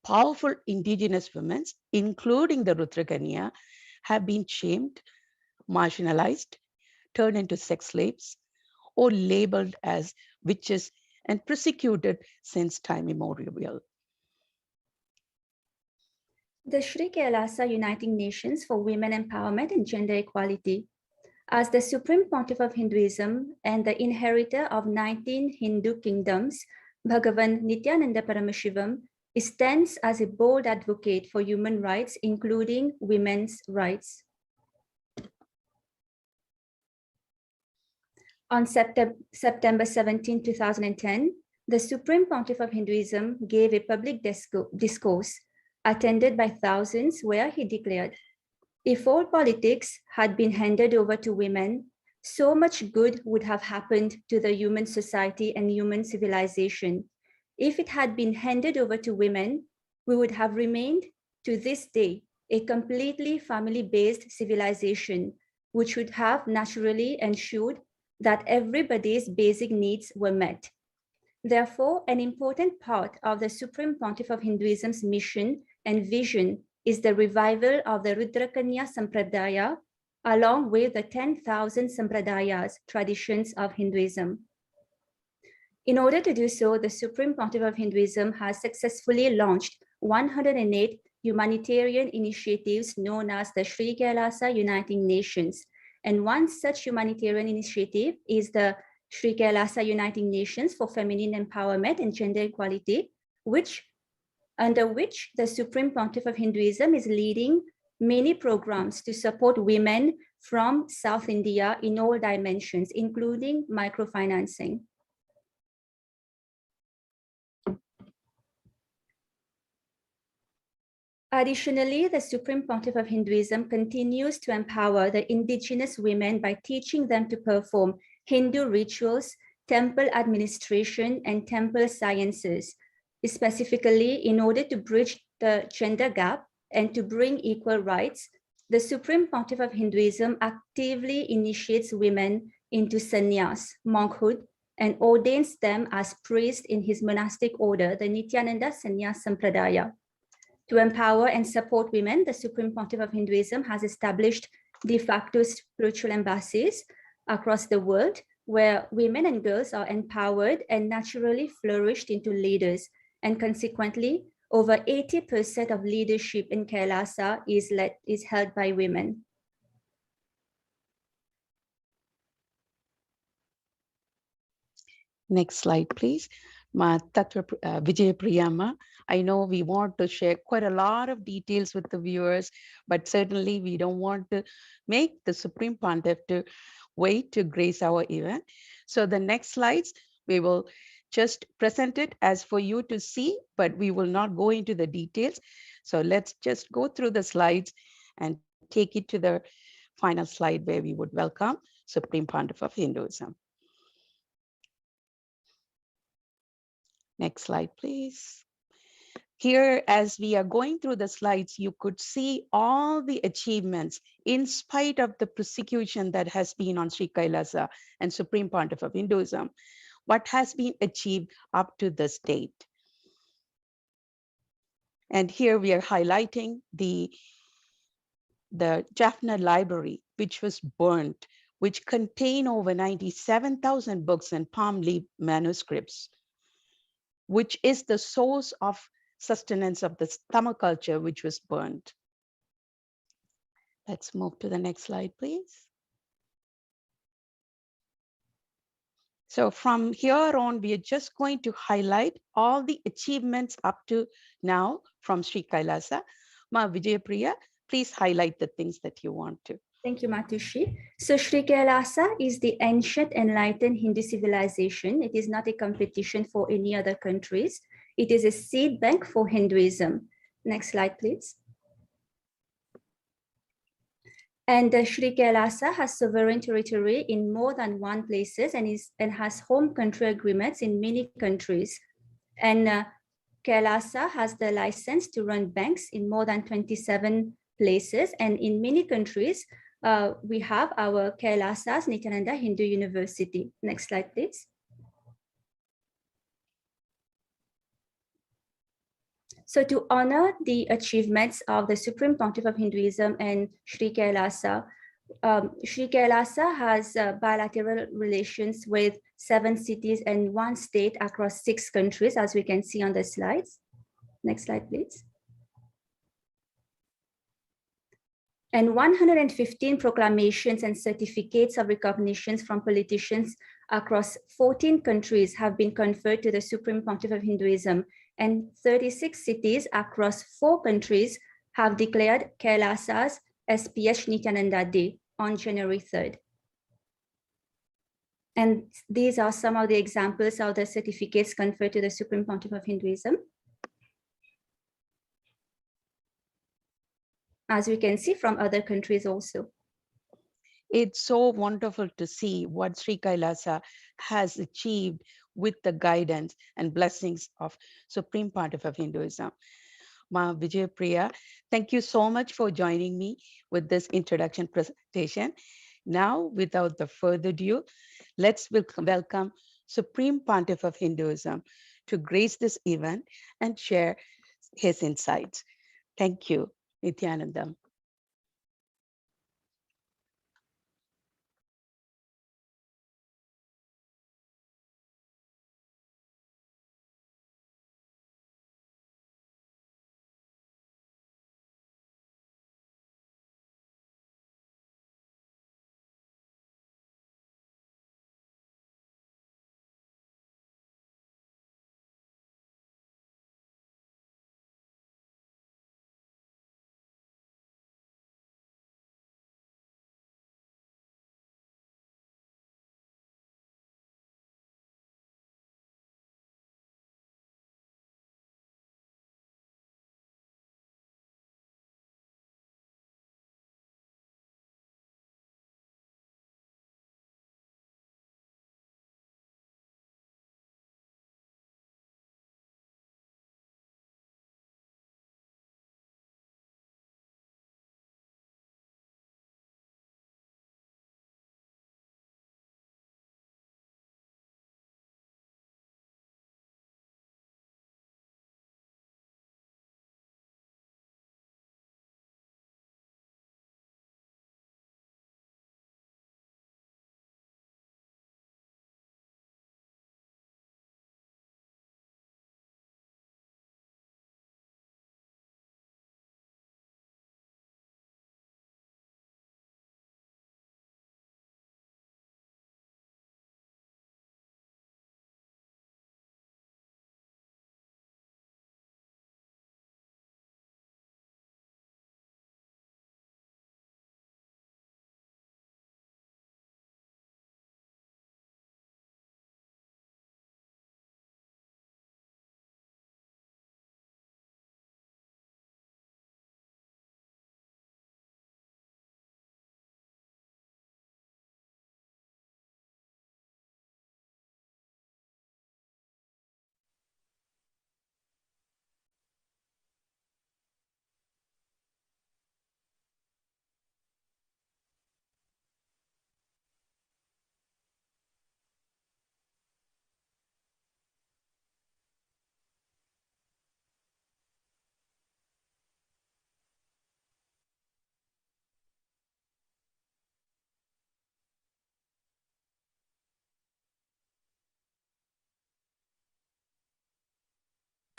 Powerful indigenous women, including the Rudrakanya, have been shamed, marginalized, turned into sex slaves, or labeled as witches and persecuted since time immemorial. The Sri Kailasa Uniting Nations for Women Empowerment and Gender Equality. As the Supreme Pontiff of Hinduism and the inheritor of 19 Hindu kingdoms, Bhagavan Nithyananda Paramashivam stands as a bold advocate for human rights, including women's rights. On September 17, 2010, the Supreme Pontiff of Hinduism gave a public discourse attended by thousands where he declared, if all politics had been handed over to women, so much good would have happened to the human society and human civilization. If it had been handed over to women, we would have remained to this day a completely family-based civilization, which would have naturally ensured that everybody's basic needs were met. Therefore, an important part of the Supreme Pontiff of Hinduism's mission and vision is the revival of the Rudrakanya Sampradaya, along with the 10,000 Sampradayas, traditions of Hinduism. In order to do so, the Supreme Pontiff of Hinduism has successfully launched 108 humanitarian initiatives known as the Sri Kailasa Uniting Nations. And one such humanitarian initiative is the Sri Kailasa Uniting Nations for Feminine Empowerment and Gender Equality, under which the Supreme Pontiff of Hinduism is leading many programs to support women from South India in all dimensions, including microfinancing. Additionally, the Supreme Pontiff of Hinduism continues to empower the indigenous women by teaching them to perform Hindu rituals, temple administration, and temple sciences, specifically in order to bridge the gender gap and to bring equal rights. The Supreme Pontiff of Hinduism actively initiates women into sannyas, monkhood, and ordains them as priests in his monastic order, the Nithyananda Sannyas Sampradaya. To empower and support women, the Supreme Pontiff of Hinduism has established de facto spiritual embassies across the world, where women and girls are empowered and naturally flourished into leaders. And consequently, over 80% of leadership in Kailasa is held by women. Next slide, please. Vijay Priyama. I know we want to share quite a lot of details with the viewers, but certainly we don't want to make the Supreme Pontiff to wait to grace our event. So the next slides, we will just present it as for you to see, but we will not go into the details. So let's just go through the slides and take it to the final slide where we would welcome Supreme Pontiff of Hinduism. Next slide, please. Here, as we are going through the slides, you could see all the achievements in spite of the persecution that has been on Sri Kailasa and Supreme Pontiff of Hinduism, what has been achieved up to this date. And here we are highlighting the Jaffna Library, which was burnt, which contained over 97,000 books and palm leaf manuscripts, which is the source of sustenance of the Tamil culture, which was burnt. Let's move to the next slide, please. So from here on, we are just going to highlight all the achievements up to now from Sri Kailasa. Ma Vijayapriya, please highlight the things that you want to. Thank you, Matushi. So Sri Kailasa is the ancient enlightened Hindu civilization. It is not a competition for any other countries. It is a seed bank for Hinduism. Next slide, please. And Sri Kailasa has sovereign territory in more than one places and has home country agreements in many countries. And Kailasa has the license to run banks in more than 27 places. And in many countries, we have our Kailasa's Nithyananda Hindu University. Next slide, please. So to honor the achievements of the Supreme Pontiff of Hinduism and Sri Kailasa has bilateral relations with 7 cities and 1 state across 6 countries, as we can see on the slides. Next slide, please. And 115 proclamations and certificates of recognitions from politicians across 14 countries have been conferred to the Supreme Pontiff of Hinduism. and 36 cities across 4 countries have declared Kailasa's HDH Nithyananda Day on January 3rd. And these are some of the examples of the certificates conferred to the Supreme Pontiff of Hinduism. As we can see from other countries also. It's so wonderful to see what Sri Kailasa has achieved with the guidance and blessings of Supreme Pontiff of Hinduism. Ma Vijay Priya, thank you so much for joining me with this introduction presentation. Now, without the further ado, let's welcome Supreme Pontiff of Hinduism to grace this event and share his insights. Thank you, Nithyanandam.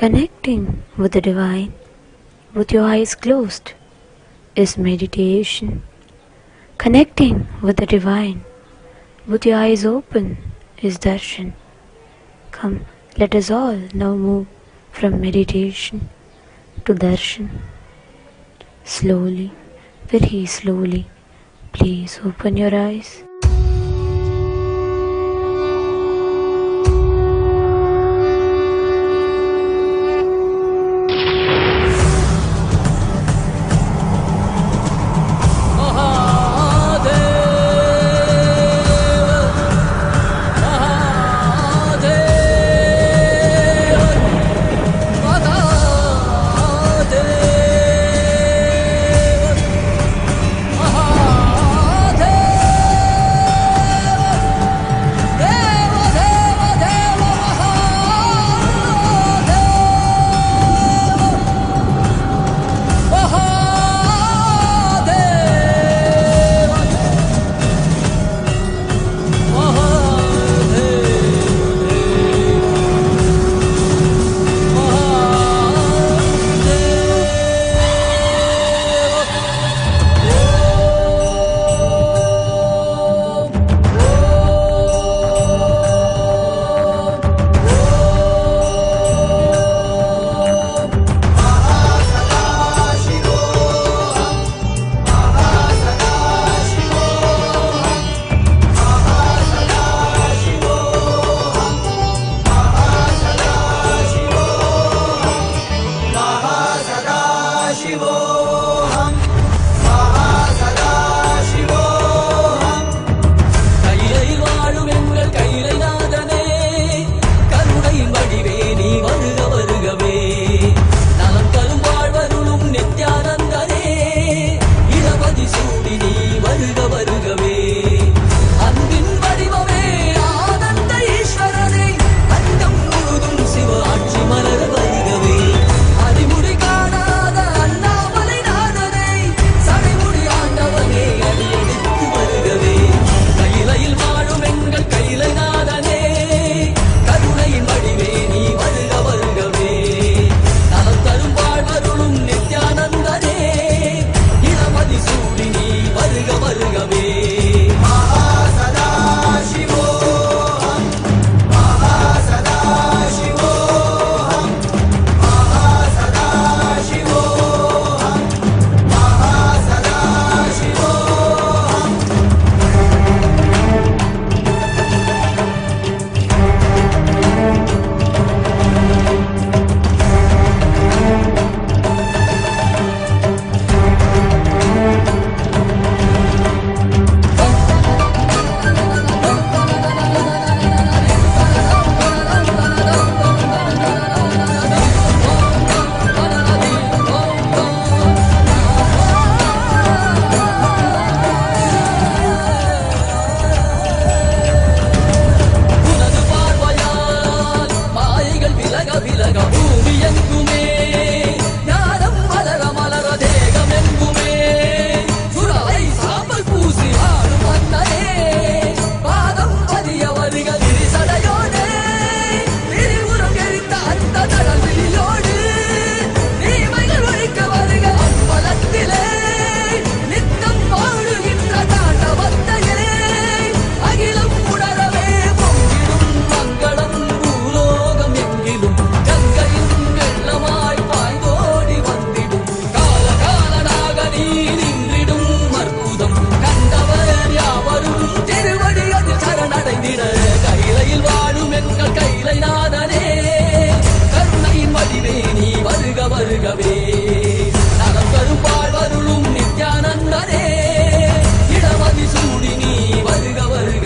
Connecting with the divine with your eyes closed is meditation. Connecting with the divine with your eyes open is darshan. Come, let us all now move from meditation to darshan. Slowly, very slowly, please open your eyes.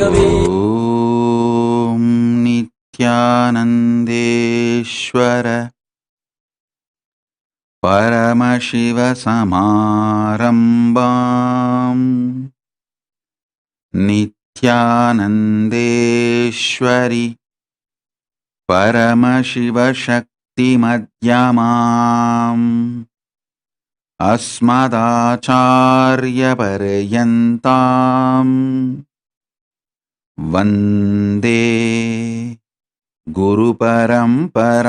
ॐ नित्यानन्देश्वर परमशिवसमारम्भाम् नित्यानन्देश्वरि परमशिवशक्तिमध्यमाम् अस्मदाचार्यपर्यन्ताम् वन्दे गुरुपरम्पराम्।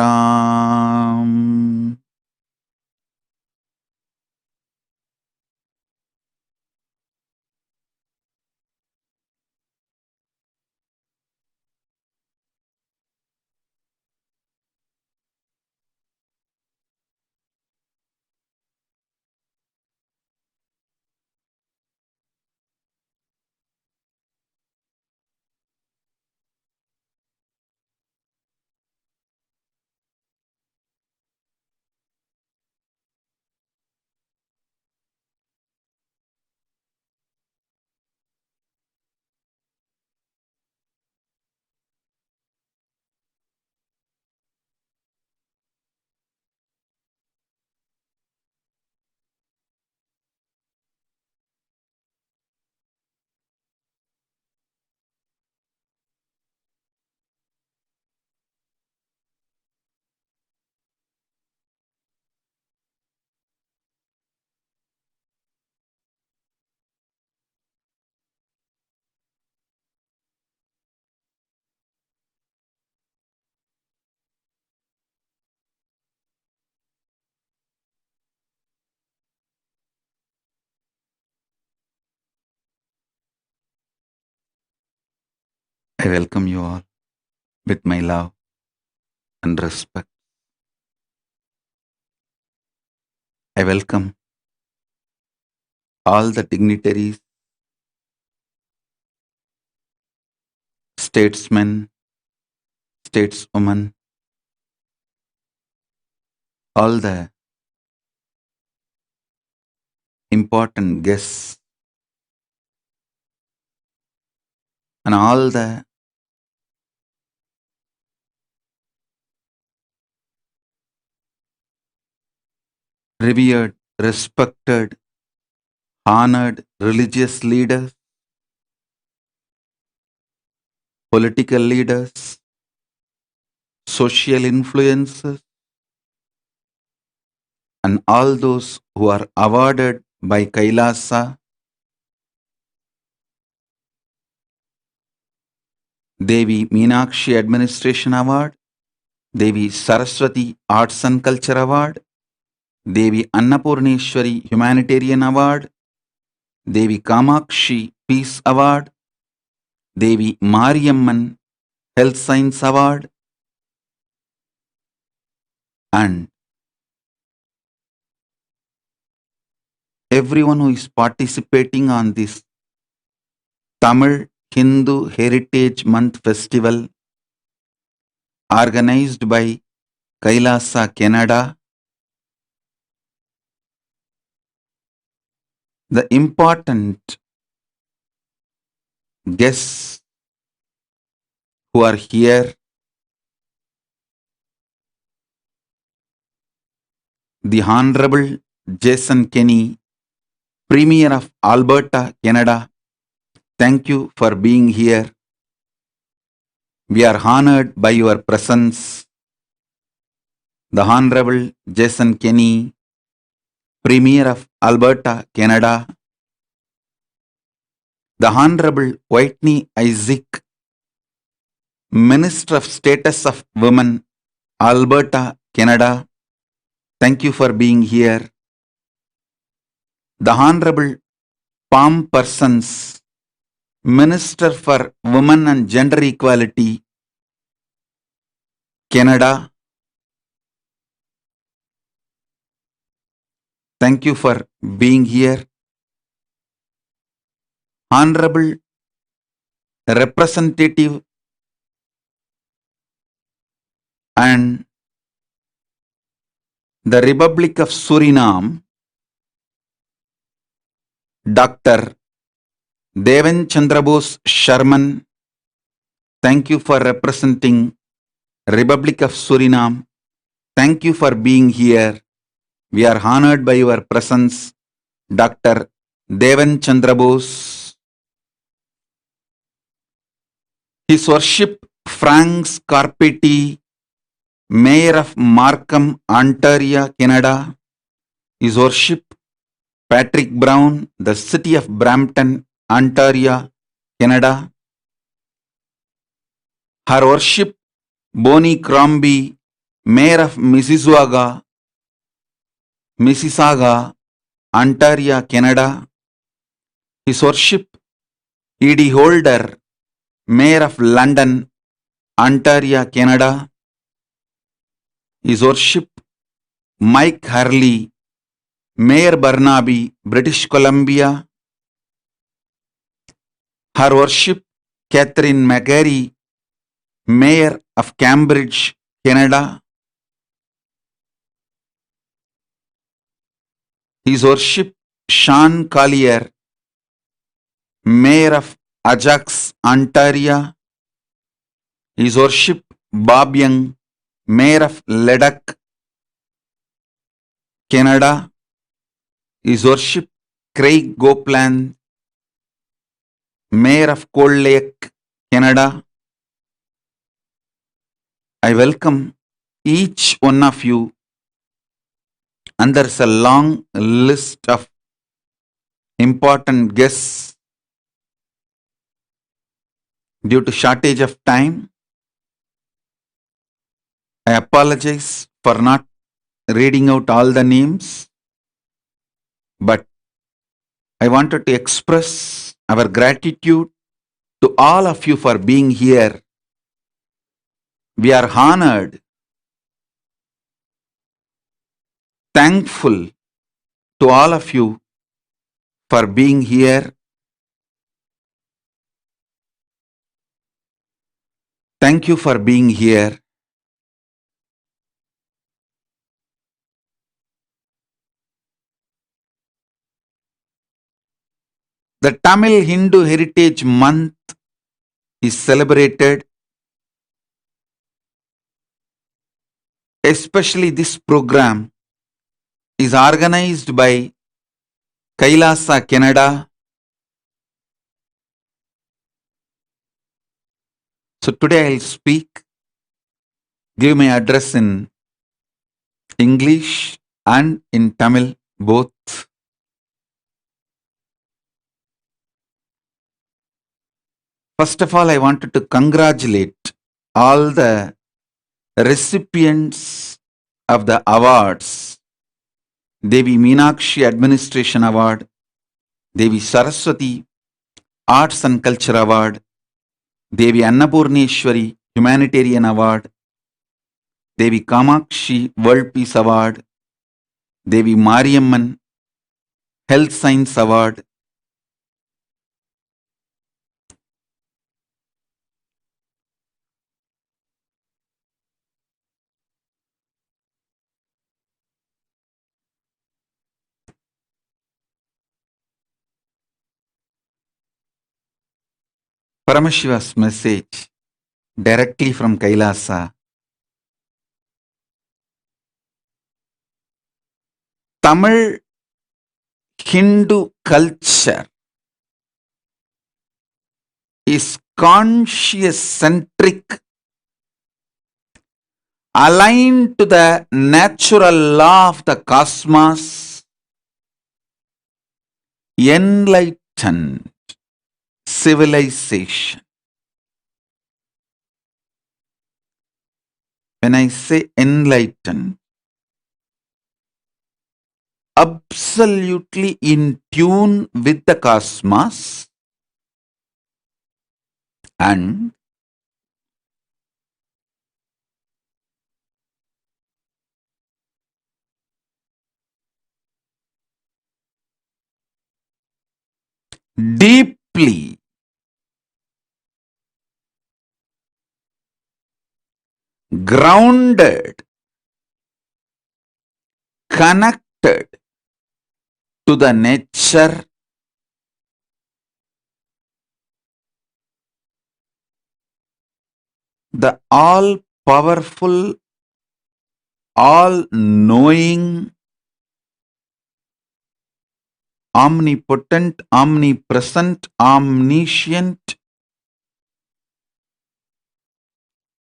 I welcome you all with my love and respect. I welcome all the dignitaries, statesmen, stateswomen, all the important guests, and all the revered, respected, honored religious leaders, political leaders, social influencers, and all those who are awarded by Kailasa, Devi Meenakshi Administration Award, Devi Saraswati Arts and Culture Award, Devi Annapurneshwari Humanitarian Award, Devi Kamakshi Peace Award, Devi Mariamman Health Science Award, and everyone who is participating on this Tamil Hindu Heritage Month Festival organized by Kailasa, Canada. The important guests who are here, the Honorable Jason Kenney, Premier of Alberta, Canada. Thank you for being here. We are honored by your presence. The Honorable Jason Kenney, Premier of Alberta, Canada. The Honorable Whitney Isaac, Minister of Status of Women, Alberta, Canada. Thank you for being here. The Honorable Palm Persons, Minister for Women and Gender Equality, Canada. Thank you for being here. Honorable Representative and the Republic of Suriname, Dr. Devan Chandrabose Sharman, Thank you for representing Republic of Suriname. Thank you for being here. We are honored by your presence, Dr. Devan Chandra Bose. His Worship Frank Scarpetti, Mayor of Markham, Ontario, Canada. His Worship Patrick Brown, the City of Brampton, Ontario, Canada. Her Worship Bonnie Crombie, Mayor of Mississauga, Ontario, Canada. His Worship E.D. Holder, Mayor of London, Ontario, Canada. His Worship Mike Hurley, Mayor Burnaby, British Columbia. Her Worship Catherine McGarry, Mayor of Cambridge, Canada. His Worship Sean Collier, Mayor of Ajax, Ontario. His Worship Bob Young, Mayor of Leduc, Canada. His Worship Craig Gopland, Mayor of Cold Lake, Canada. I welcome each one of you, and there's a long list of important guests. Due to shortage of time, I apologize for not reading out all the names, but I wanted to express our gratitude to all of you for being here. We are honored, thankful to all of you for being here. Thank you for being here. The Tamil Hindu Heritage Month is celebrated. Especially this program is organized by Kailasa, Canada. So today I'll give my address in English and in Tamil both. First of all, I wanted to congratulate all the recipients of the awards. Devi Meenakshi Administration Award, Devi Saraswati Arts and Culture Award, Devi Annapurneshwari Humanitarian Award, Devi Kamakshi World Peace Award, Devi Mariamman Health Science Award, Paramashiva's message directly from Kailasa. Tamil Hindu culture is conscious centric, aligned to the natural law of the cosmos, enlightened civilization. When I say enlightened, absolutely in tune with the cosmos and deeply grounded, connected to the nature the all powerful, all knowing, omnipotent, omnipresent, omniscient,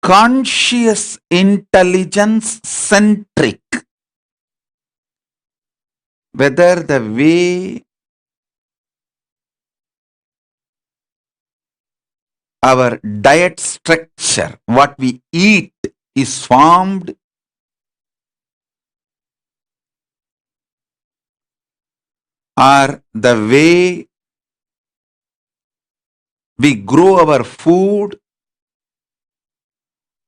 conscious intelligence centric, whether the way our diet structure, what we eat, is formed, or the way we grow our food,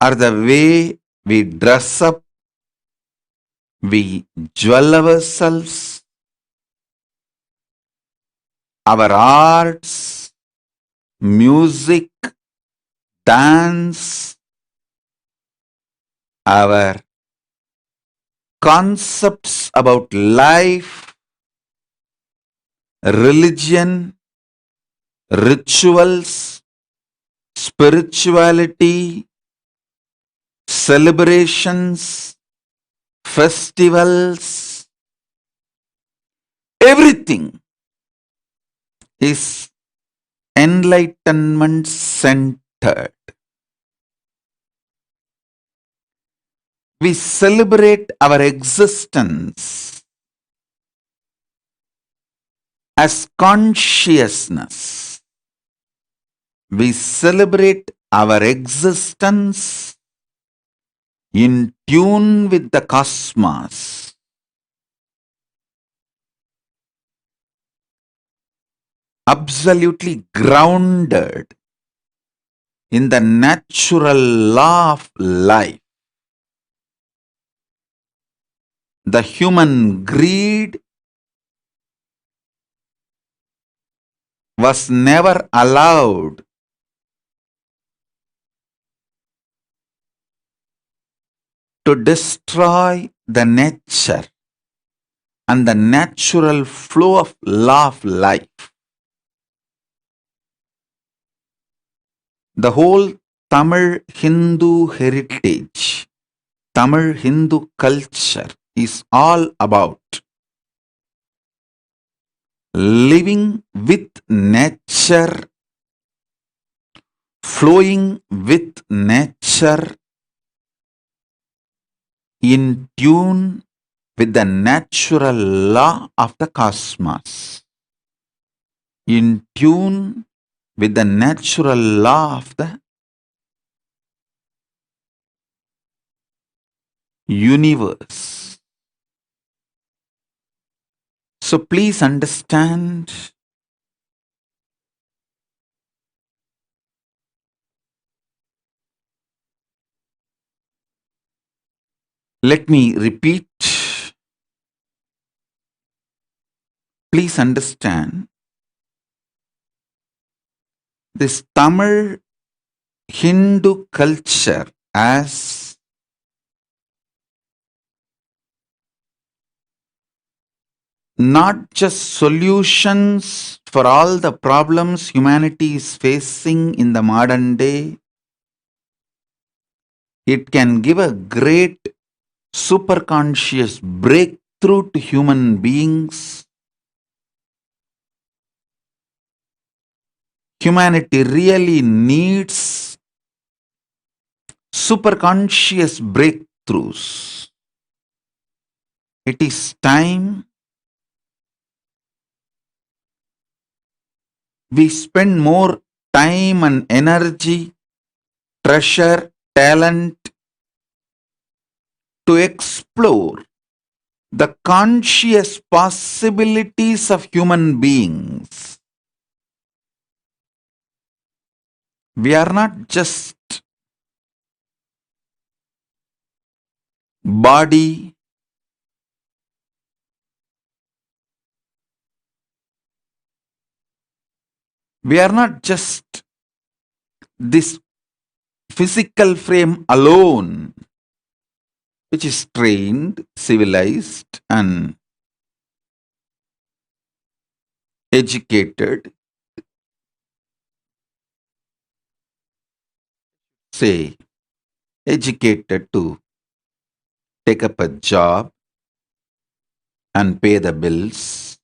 or the way we dress up, we jewel ourselves, our arts, music, dance, our concepts about life, religion, rituals, spirituality, celebrations, festivals, everything is enlightenment centered. We celebrate our existence as consciousness. We celebrate our existence in tune with the cosmos. Absolutely grounded in the natural law of life. The human greed was never allowed to destroy the nature and the natural flow of law of life. The whole Tamil Hindu heritage, Tamil Hindu culture is all about living with nature, flowing with nature, in tune with the natural law of the cosmos, in tune with the natural law of the universe. So please understand, let me repeat, please understand, this Tamil Hindu culture as not just solutions for all the problems humanity is facing in the modern day. It can give a great superconscious breakthrough to human beings. Humanity really needs superconscious breakthroughs. It is time we spend more time and energy, treasure, talent to explore the conscious possibilities of human beings. We are not just body, we are not just this physical frame alone, which is trained, civilized, and educated. Say, educated to take up a job and pay the bills.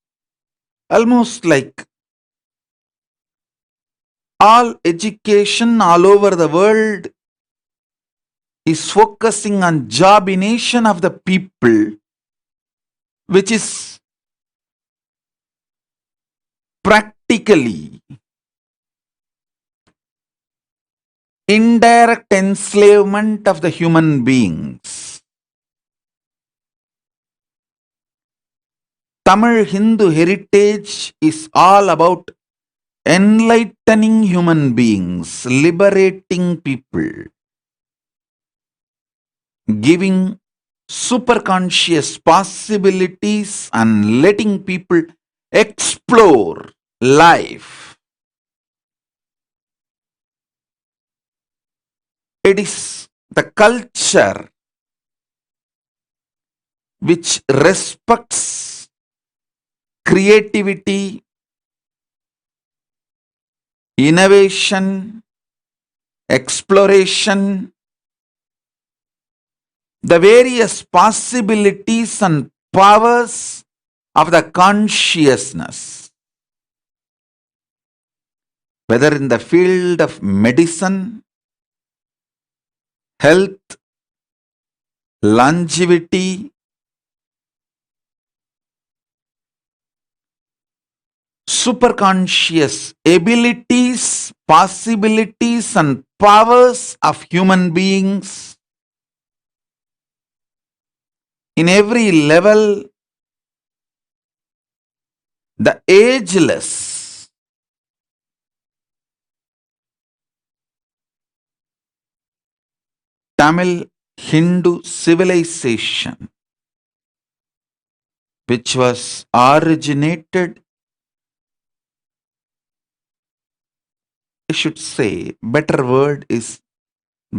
Almost like all education all over the world is focusing on jobination of the people, which is practically indirect enslavement of the human beings. Tamil Hindu heritage is all about enlightening human beings, liberating people, giving superconscious possibilities and letting people explore life. It is the culture which respects creativity, innovation, exploration, the various possibilities and powers of the consciousness, whether in the field of medicine, health, longevity, superconscious abilities, possibilities, and powers of human beings. In every level, the ageless Tamil Hindu civilization, which was originated, I should say, better word is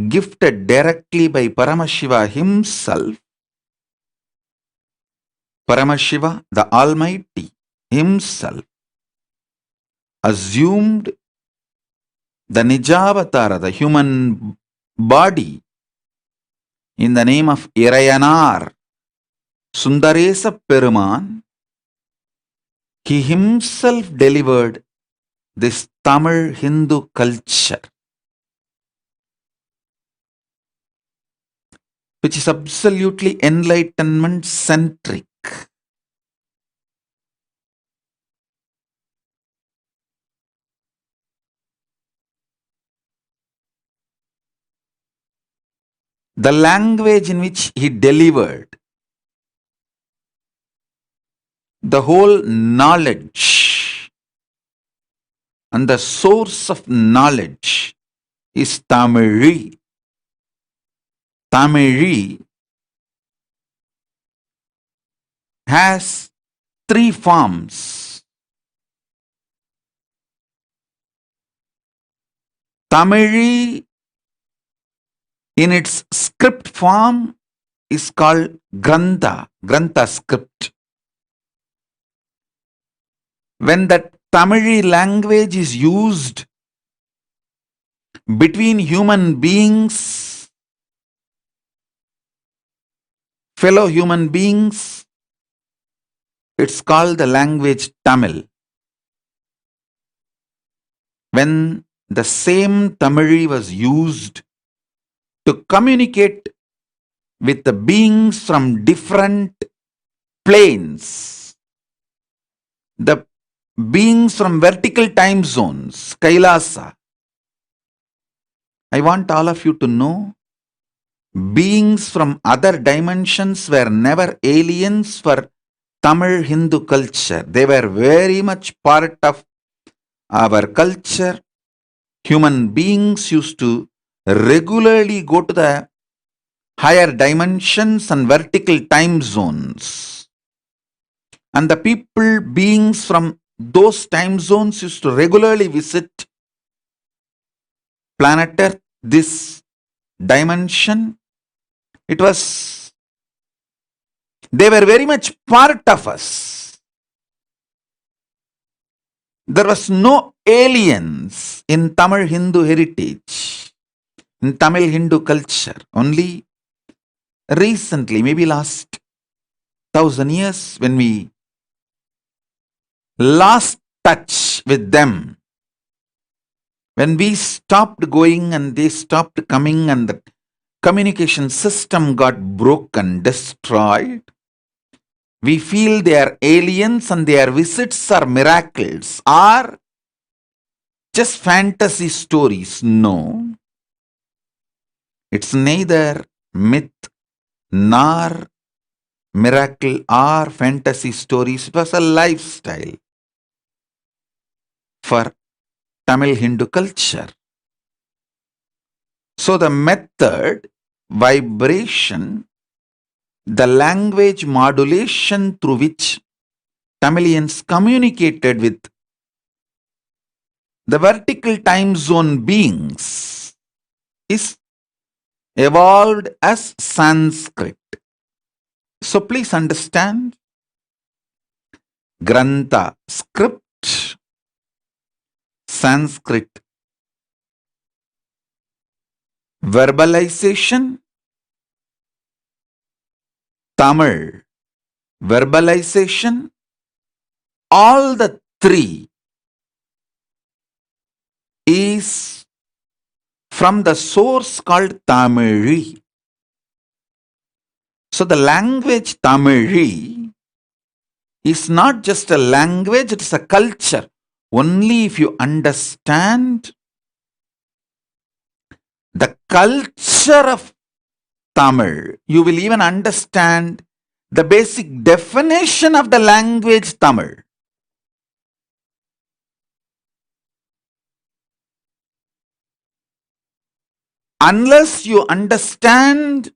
gifted directly by Paramashiva himself. Paramashiva, the Almighty himself, assumed the Nijavatara, the human body, in the name of Irayanar, Sundaresa Peruman. He himself delivered this Tamil Hindu culture, which is absolutely enlightenment centric. The language in which he delivered the whole knowledge and the source of knowledge is Tamil. Tamil has three forms. Tamil in its script form is called Grantha script. When that Tamil language is used between human beings, fellow human beings, it's called the language Tamil. When the same Tamil was used to communicate with the beings from different planes, the beings from vertical time zones, Kailasa. I want all of you to know, beings from other dimensions were never aliens for Tamil Hindu culture. They were very much part of our culture. Human beings used to regularly go to the higher dimensions and vertical time zones. And the people, beings from those time zones used to regularly visit planet Earth, this dimension. They were very much part of us. There was no aliens in Tamil Hindu heritage. in Tamil Hindu culture. Only recently, maybe last 1,000 years, when we lost touch with them, when we stopped going and they stopped coming and the communication system got broken, destroyed, we feel they are aliens and their visits are miracles, are just fantasy stories. No, it's neither myth nor miracle or fantasy stories. It was a lifestyle for Tamil Hindu culture. So the method, vibration, the language modulation through which Tamilians communicated with the vertical time zone beings is evolved as Sanskrit. So please understand, Grantha, script, Sanskrit, verbalization, Tamil, verbalization, all the three is from the source called Tamili. So the language Tamili is not just a language, it's a culture. Only if you understand the culture of Tamil, you will even understand the basic definition of the language Tamil. Unless you understand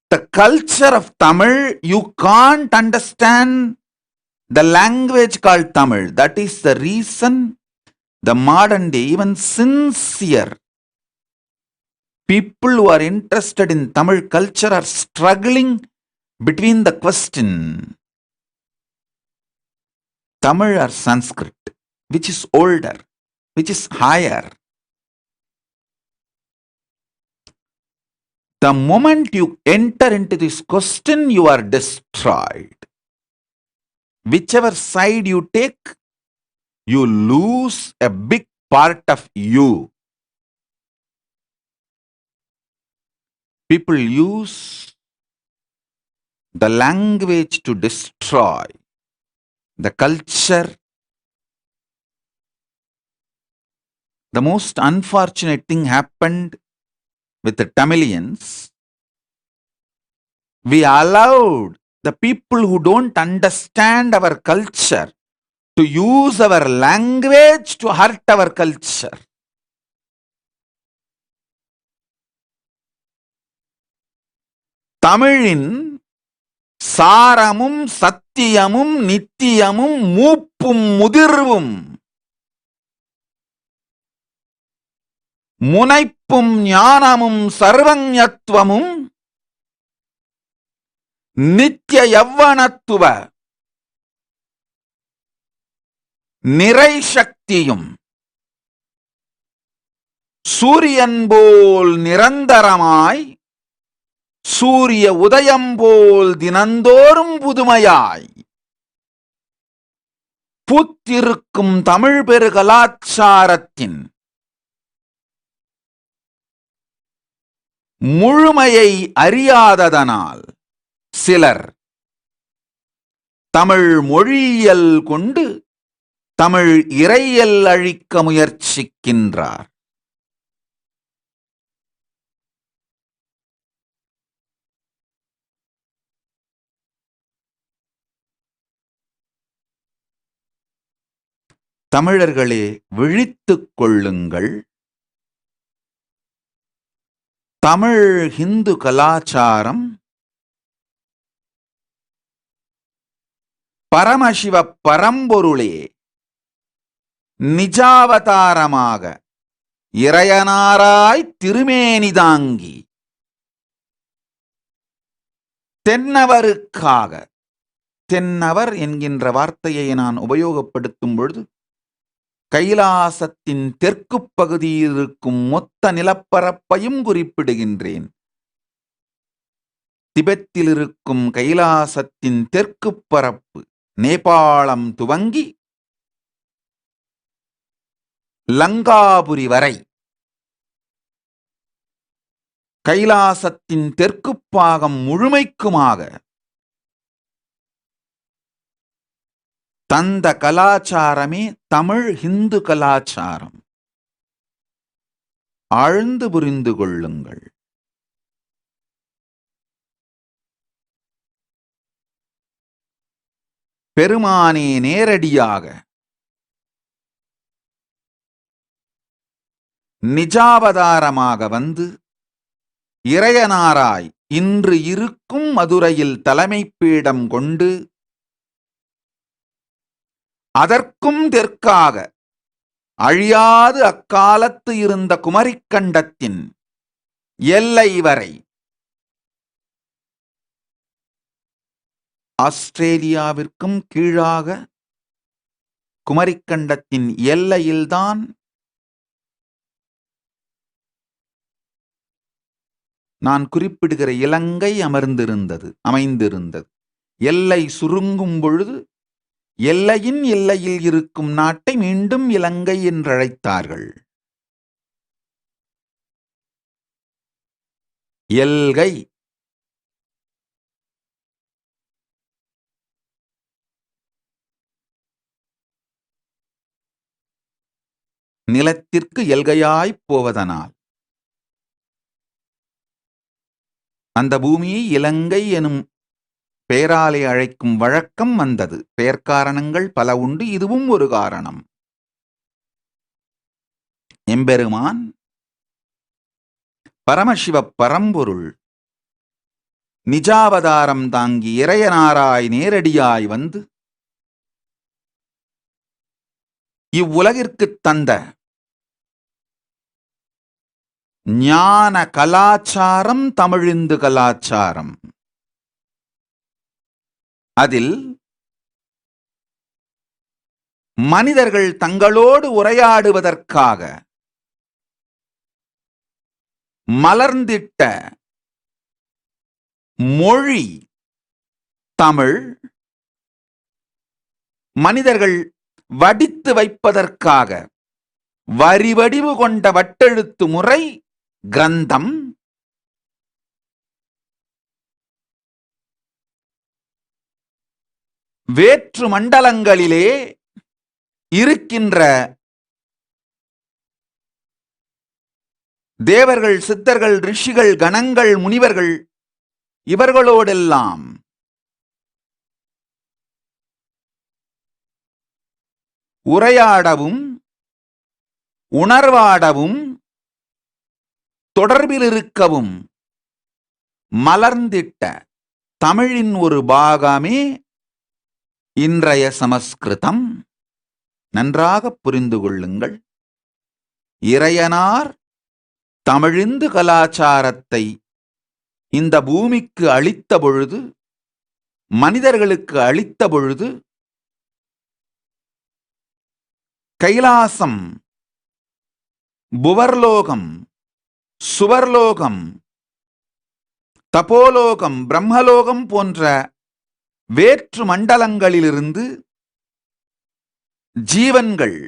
the culture of Tamil, you can't understand the language called Tamil. That is the reason the modern day, even sincere people who are interested in Tamil culture are struggling between the question, Tamil or Sanskrit, which is older, which is higher. The moment you enter into this question, you are destroyed. Whichever side you take, you lose a big part of you. People use the language to destroy the culture. The most unfortunate thing happened with the Tamilians. We allowed the people who don't understand our culture to use our language to hurt our culture. Tamilin சாரமும் சத்தியமும் நித்தியமும் மூப்பும் முதிர்வும் முனைப்பும் ஞானமும் சர்வஞத்துவமும் நித்திய யவ்வனத்துவ நிறை சக்தியும் சூரியன் போல் நிரந்தரமாய் சூரிய உதயம் போல் தினந்தோறும் புதுமையாய் பூத்திருக்கும் தமிழ் பெரு கலாச்சாரத்தின் முழுமையை அறியாததனால் சிலர் தமிழ் மொழியியல் கொண்டு தமிழ் இறையியல் அழிக்க முயற்சிக்கின்றார். தமிழர்களே, விழித்துக் கொள்ளுங்கள். தமிழ் ஹிந்து கலாச்சாரம் பரமசிவ பரம்பொருளே நிஜாவதாரமாக இறையனாராய் திருமேனி தாங்கி தென்னவருக்காக, தென்னவர் என்கின்ற வார்த்தையை நான் உபயோகப்படுத்தும் பொழுது கைலாசத்தின் தெற்கு பகுதியில் இருக்கும் மொத்த நிலப்பரப்பையும் குறிப்பிடுகின்றேன். திபெத்தில் இருக்கும் கைலாசத்தின் தெற்கு பரப்பு நேபாளம் துவங்கி லங்காபுரி வரை கைலாசத்தின் தெற்கு பாகம் முழுமைக்குமாக தந்த கலாச்சாரமே தமிழ் ஹிந்து கலாச்சாரம். ஆழ்ந்து புரிந்து கொள்ளுங்கள். பெருமானே நேரடியாக நிஜாவதாரமாக வந்து இறையனாராய் இன்று இருக்கும் மதுரையில் தலைமை பீடம் கொண்டு அதற்கும் தெற்காக அழியாது அக்காலத்து இருந்த குமரிக்கண்டத்தின் எல்லை வரை ஆஸ்திரேலியாவிற்கும் கீழாக குமரிக்கண்டத்தின் எல்லையில்தான் நான் குறிப்பிடுகிற இலங்கை அமைந்திருந்தது. எல்லை சுருங்கும் பொழுது எல்லையின் எல்லையில் இருக்கும் நாட்டை மீண்டும் இலங்கை என்றழைத்தார்கள். எல்கை நிலத்திற்கு எல்கையாய்ப் போவதனால் அந்த பூமியை இலங்கை எனும் பெயராலே அழைக்கும் வழக்கம் வந்தது. பெயர்க்காரணங்கள் பல உண்டு, இதுவும் ஒரு காரணம். எம்பெருமான் பரமசிவ பரம்பொருள் நிஜாவதாரம் தாங்கி இறையனாராய் நேரடியாய் வந்து இவ்வுலகிற்குத் தந்த ஞான கலாச்சாரம் தமிழிந்து கலாச்சாரம். அதில் மனிதர்கள் தங்களோடு உரையாடுவதற்காக மலர்ந்திட்ட மொழி தமிழ், மனிதர்கள் வடித்து வைப்பதற்காக வரிவடிவு கொண்ட வட்டெழுத்து முறை கிரந்தம், வேற்று மண்டலங்களிலே இருக்கின்ற தேவர்கள், சித்தர்கள், ரிஷிகள், கணங்கள், முனிவர்கள் இவர்களோடெல்லாம் உரையாடவும் உணர்வாடவும் தொடர்பில் இருக்கவும் மலர்ந்திட்ட தமிழின் ஒரு பாகமே இன்றைய சமஸ்கிருதம். நன்றாக புரிந்து கொள்ளுங்கள். இறையனார் தமிழிந்து கலாச்சாரத்தை இந்த பூமிக்கு அளித்த பொழுது, மனிதர்களுக்கு அளித்த பொழுது, கைலாசம், புவர்லோகம், சுவர்லோகம், தபோலோகம், பிரம்மலோகம் போன்ற வேற்று மண்டலங்களிலிருந்து ஜீவன்கள்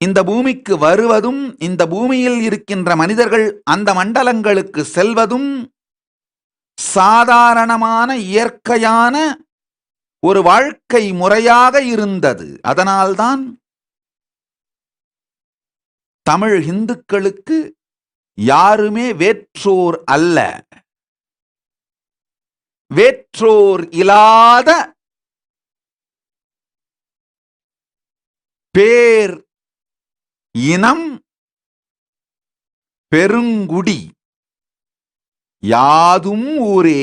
இந்த பூமிக்கு வருவதும், இந்த பூமியில் இருக்கின்ற மனிதர்கள் அந்த மண்டலங்களுக்கு செல்வதும் சாதாரணமான இயற்கையான ஒரு வாழ்க்கை முறையாக இருந்தது. அதனால்தான் தமிழ் இந்துக்களுக்கு யாருமே வேற்றோர் அல்ல. வேற்றோர் இல்லாத பேர் இனம், பெருங்குடி. யாதும் ஊரே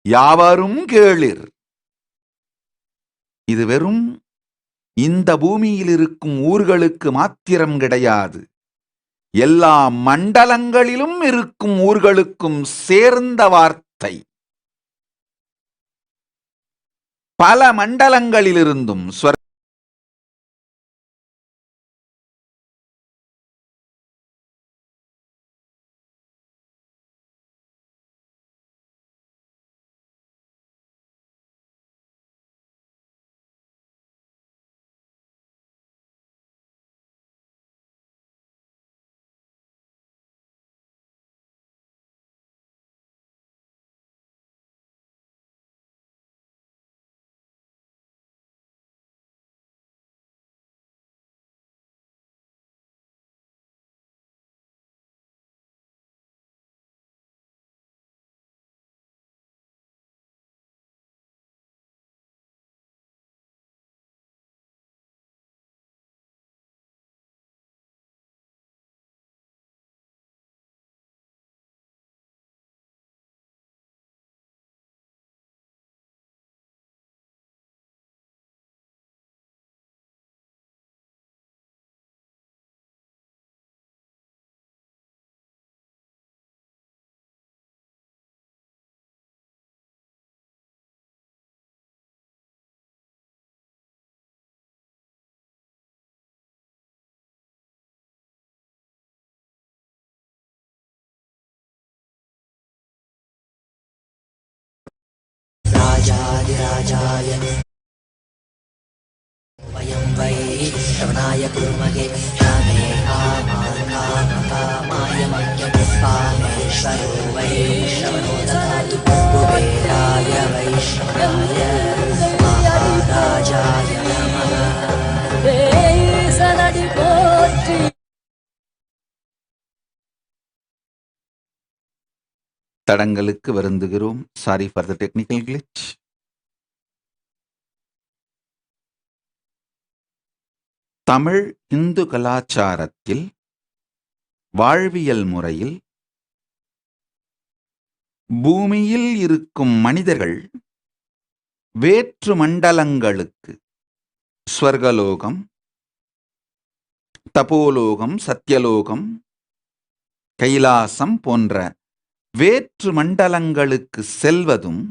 யாவரும் கேளிர். இது வெறும் இந்த பூமியில் இருக்கும் ஊர்களுக்கு மாத்திரம் கிடையாது, எல்லா மண்டலங்களிலும் இருக்கும் ஊர்களுக்கும் சேர்ந்த வார்த்தை. பல மண்டலங்களிலிருந்தும் वादिराजाय वयं वै श्रवणाय कुर्महे कामे कामाय मह्यं कामेश्वरो वै श्रवणो ददातु कुबेराय वै श्रवणाय महाराजाय नमः தடங்களுக்கு வருந்துகிறோம். Sorry for the technical glitch. Tamil Hindu கலாச்சாரத்தில் வாழ்வியல் முறையில் பூமியில் இருக்கும் மனிதர்கள் வேற்று மண்டலங்களுக்கு ஸ்வர்கலோகம், தபோலோகம், சத்தியலோகம், கைலாசம் போன்ற வேற்று மண்டலங்களுக்கு செல்வதும்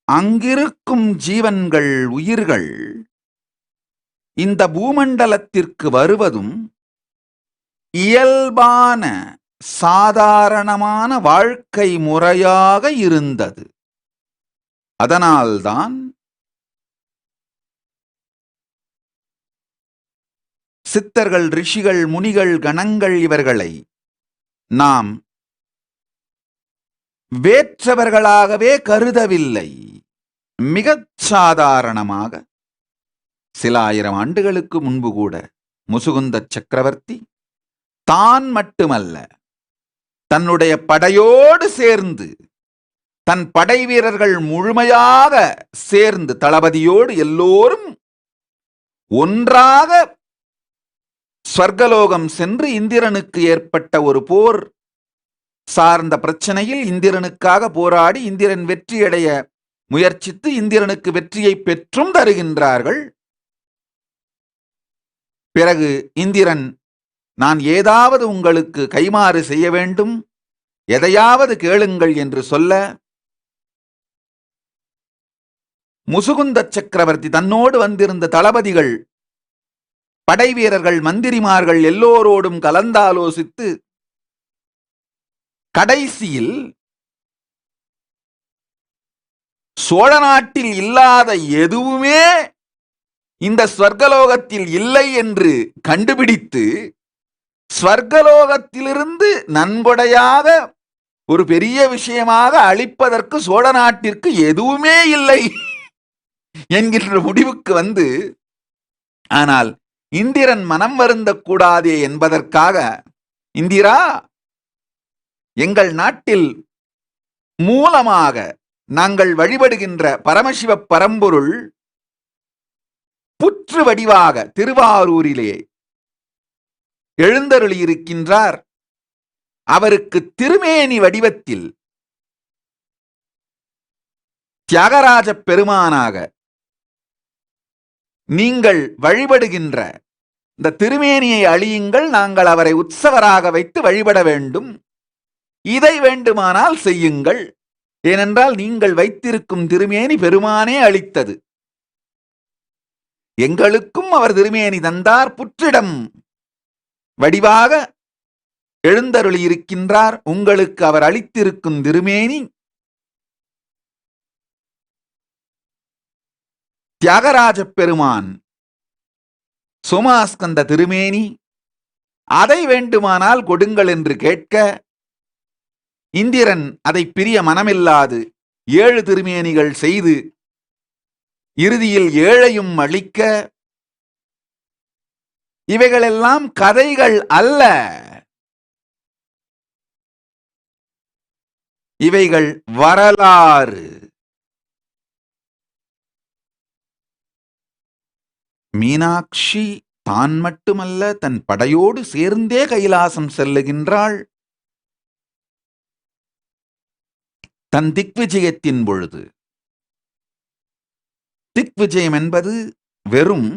அங்கிருக்கும் ஜீவன்கள், உயிர்கள் இந்த பூமண்டலத்திற்கு வருவதும் இயல்பான சாதாரணமான வாழ்க்கை முறையாக இருந்தது. அதனால்தான் சித்தர்கள், ரிஷிகள், முனிகள், கணங்கள் இவர்களை நாம் வேற்றவர்களாகவே கருதவில்லை. மிகச் சாதாரணமாக சில ஆயிரம் ஆண்டுகளுக்கு முன்பு கூட முசுகுந்த சக்கரவர்த்தி தான் மட்டுமல்ல, தன்னுடைய படையோடு சேர்ந்து, தன் படை வீரர்கள் முழுமையாக சேர்ந்து, தளபதியோடு எல்லோரும் ஒன்றாக ஸ்வர்கலோகம் சென்று இந்திரனுக்கு ஏற்பட்ட ஒரு போர் சார்ந்த பிரச்சனையில் இந்திரனுக்காக போராடி இந்திரன் வெற்றியடைய முயற்சித்து இந்திரனுக்கு வெற்றியை பெற்றும் தருகின்றார்கள். பிறகு இந்திரன், நான் ஏதாவது உங்களுக்கு கைமாறு செய்ய வேண்டும், எதையாவது கேளுங்கள் என்று சொல்ல, முசுகுந்த சக்கரவர்த்தி தன்னோடு வந்திருந்த தளபதிகள், படை வீரர்கள், மந்திரிமார்கள் எல்லோரோடும் கலந்தாலோசித்து கடைசியில் சோழ நாட்டில் இல்லாத எதுவுமே இந்த ஸ்வர்கலோகத்தில் இல்லை என்று கண்டுபிடித்து, ஸ்வர்கலோகத்திலிருந்து நன்கொடையாக ஒரு பெரிய விஷயமாக அளிப்பதற்கு சோழ நாட்டிற்கு எதுவுமே இல்லை என்கின்ற முடிவுக்கு வந்து, ஆனால் இந்திரன் மனம் வருந்தக்கூடாதே என்பதற்காக, இந்திரா, எங்கள் நாட்டில் மூலமாக நாங்கள் வழிபடுகின்ற பரமசிவ பரம்பொருள் புற்று வடிவாக திருவாரூரிலே எழுந்தருளியிருக்கின்றார். அவருக்கு திருமேனி வடிவத்தில் தியாகராஜ பெருமானாக நீங்கள் வழிபடுகின்ற இந்த திருமேனியை அழியுங்கள், நாங்கள் அவரை உற்சவராக வைத்து வழிபட வேண்டும். இதை வேண்டுமானால் செய்யுங்கள். ஏனென்றால் நீங்கள் வைத்திருக்கும் திருமேனி பெருமானே அளித்தது. எங்களுக்கும் அவர் திருமேனி தந்தார், புற்றிடம் வடிவாக எழுந்தருளியிருக்கின்றார். உங்களுக்கு அவர் அளித்திருக்கும் திருமேனி தியாகராஜ பெருமான் சோமாஸ்கந்த திருமேனி, அதை வேண்டுமானால் கொடுங்கள் என்று கேட்க, இந்திரன் அதை பிரிய மனமில்லாது 7 திருமேனிகள் செய்து இறுதியில் 7ஐயும் அளிக்க, இவைகளெல்லாம் கதைகள் அல்ல, இவைகள் வரலாறு. மீனாட்சி தான் மட்டுமல்ல, தன் படையோடு சேர்ந்தே கைலாசம் செல்லுகின்றாள். தன் திக்விஜயத்தின் பொழுது, திக்விஜயம் என்பது வெறும்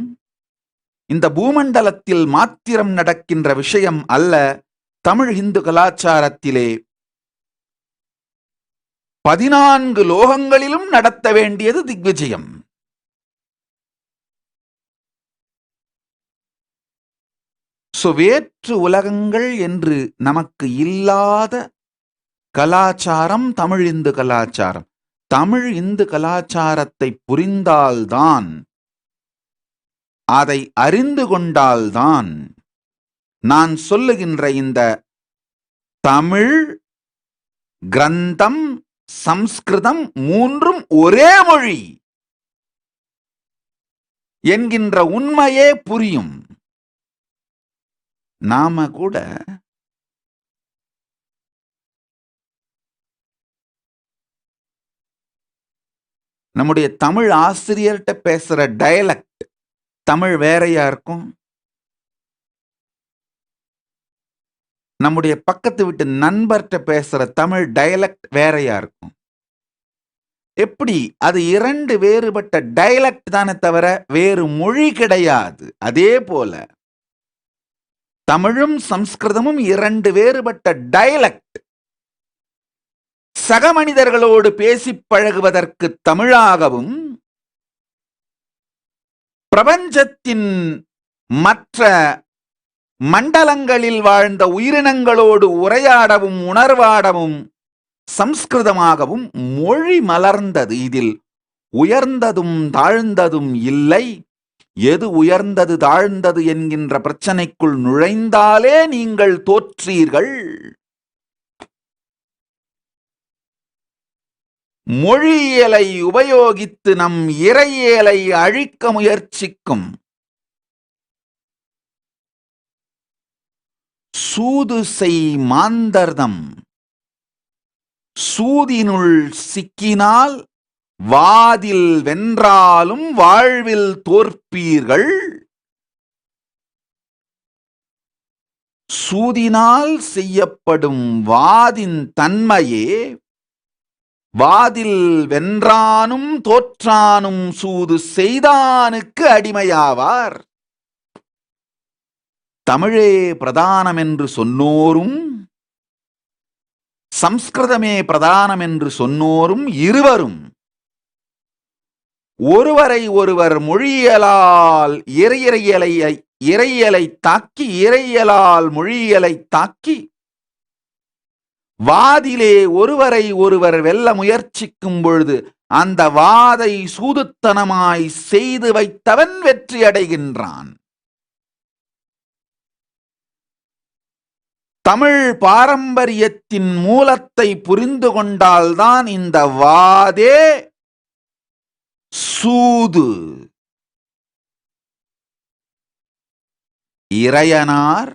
இந்த பூமண்டலத்தில் மாத்திரம் நடக்கின்ற விஷயம் அல்ல. தமிழ் இந்து கலாச்சாரத்திலே 14 லோகங்களிலும் நடத்த வேண்டியது திக்விஜயம். வேற்று உலகங்கள் என்று நமக்கு இல்லாத கலாச்சாரம் தமிழ் இந்து கலாச்சாரம். தமிழ் இந்து கலாச்சாரத்தை புரிந்தால்தான், அதை அறிந்து கொண்டால்தான் நான் சொல்லுகின்ற இந்த தமிழ், கிரந்தம், சம்ஸ்கிருதம் மூன்றும் ஒரே மொழி என்கின்ற உண்மையே புரியும். நாம கூட நம்முடைய தமிழ் ஆசிரியர்கிட்ட பேசுற டயலக்ட் தமிழ் வேறையா இருக்கும். நம்முடைய பக்கத்து வீட்டு நண்பர்கிட்ட பேசுற தமிழ் டயலக்ட் வேறையா இருக்கும். எப்படி? அது இரண்டு வேறுபட்ட டயலக்ட் தானே தவிர வேறு மொழி கிடையாது. அதே போல தமிழும் சம்ஸ்கிருதமும் இரண்டு வேறுபட்ட டயலக்ட். சக மனிதர்களோடு பேசி பழகுவதற்கு தமிழாகவும், பிரபஞ்சத்தின் மற்ற மண்டலங்களில் வாழ்ந்த உயிரினங்களோடு உரையாடவும் உணர்வாடவும் சம்ஸ்கிருதமாகவும் மொழி மலர்ந்தது. இதில் உயர்ந்ததும் தாழ்ந்ததும் இல்லை. எது உயர்ந்தது தாழ்ந்தது என்கின்ற பிரச்சனைக்குள் நுழைந்தாலே நீங்கள் தோற்றீர்கள். மொழியியலை உபயோகித்து நம் இறையியலை அழிக்க முயற்சிக்கும் சூது செய் மாந்தர்தம் சூதினுள் சிக்கினால் வாதில் வென்றாலும் வாழ்வில் தோற்பீர்கள். சூதினால் செய்யப்படும் வாதின் தன்மையே வாதில் வென்றானும் தோற்றானும் சூது செய்தானுக்கு அடிமையாவார். தமிழே பிரதானம் என்று சொன்னோரும் சம்ஸ்கிருதமே பிரதானம் என்று சொன்னோரும் இருவரும் ஒருவரை ஒருவர் மொழியியலால் இறையியலை தாக்கி, இறையியலால் மொழியியலை தாக்கி, வாதிலே ஒருவரை ஒருவர் வெல்ல முயற்சிக்கும் பொழுது அந்த வாதை சூதுத்தனமாய் செய்து வைத்தவன் வெற்றி அடைகின்றான். தமிழ் பாரம்பரியத்தின் மூலத்தை புரிந்து கொண்டால்தான் இந்த வாதே சூது. இறையனார்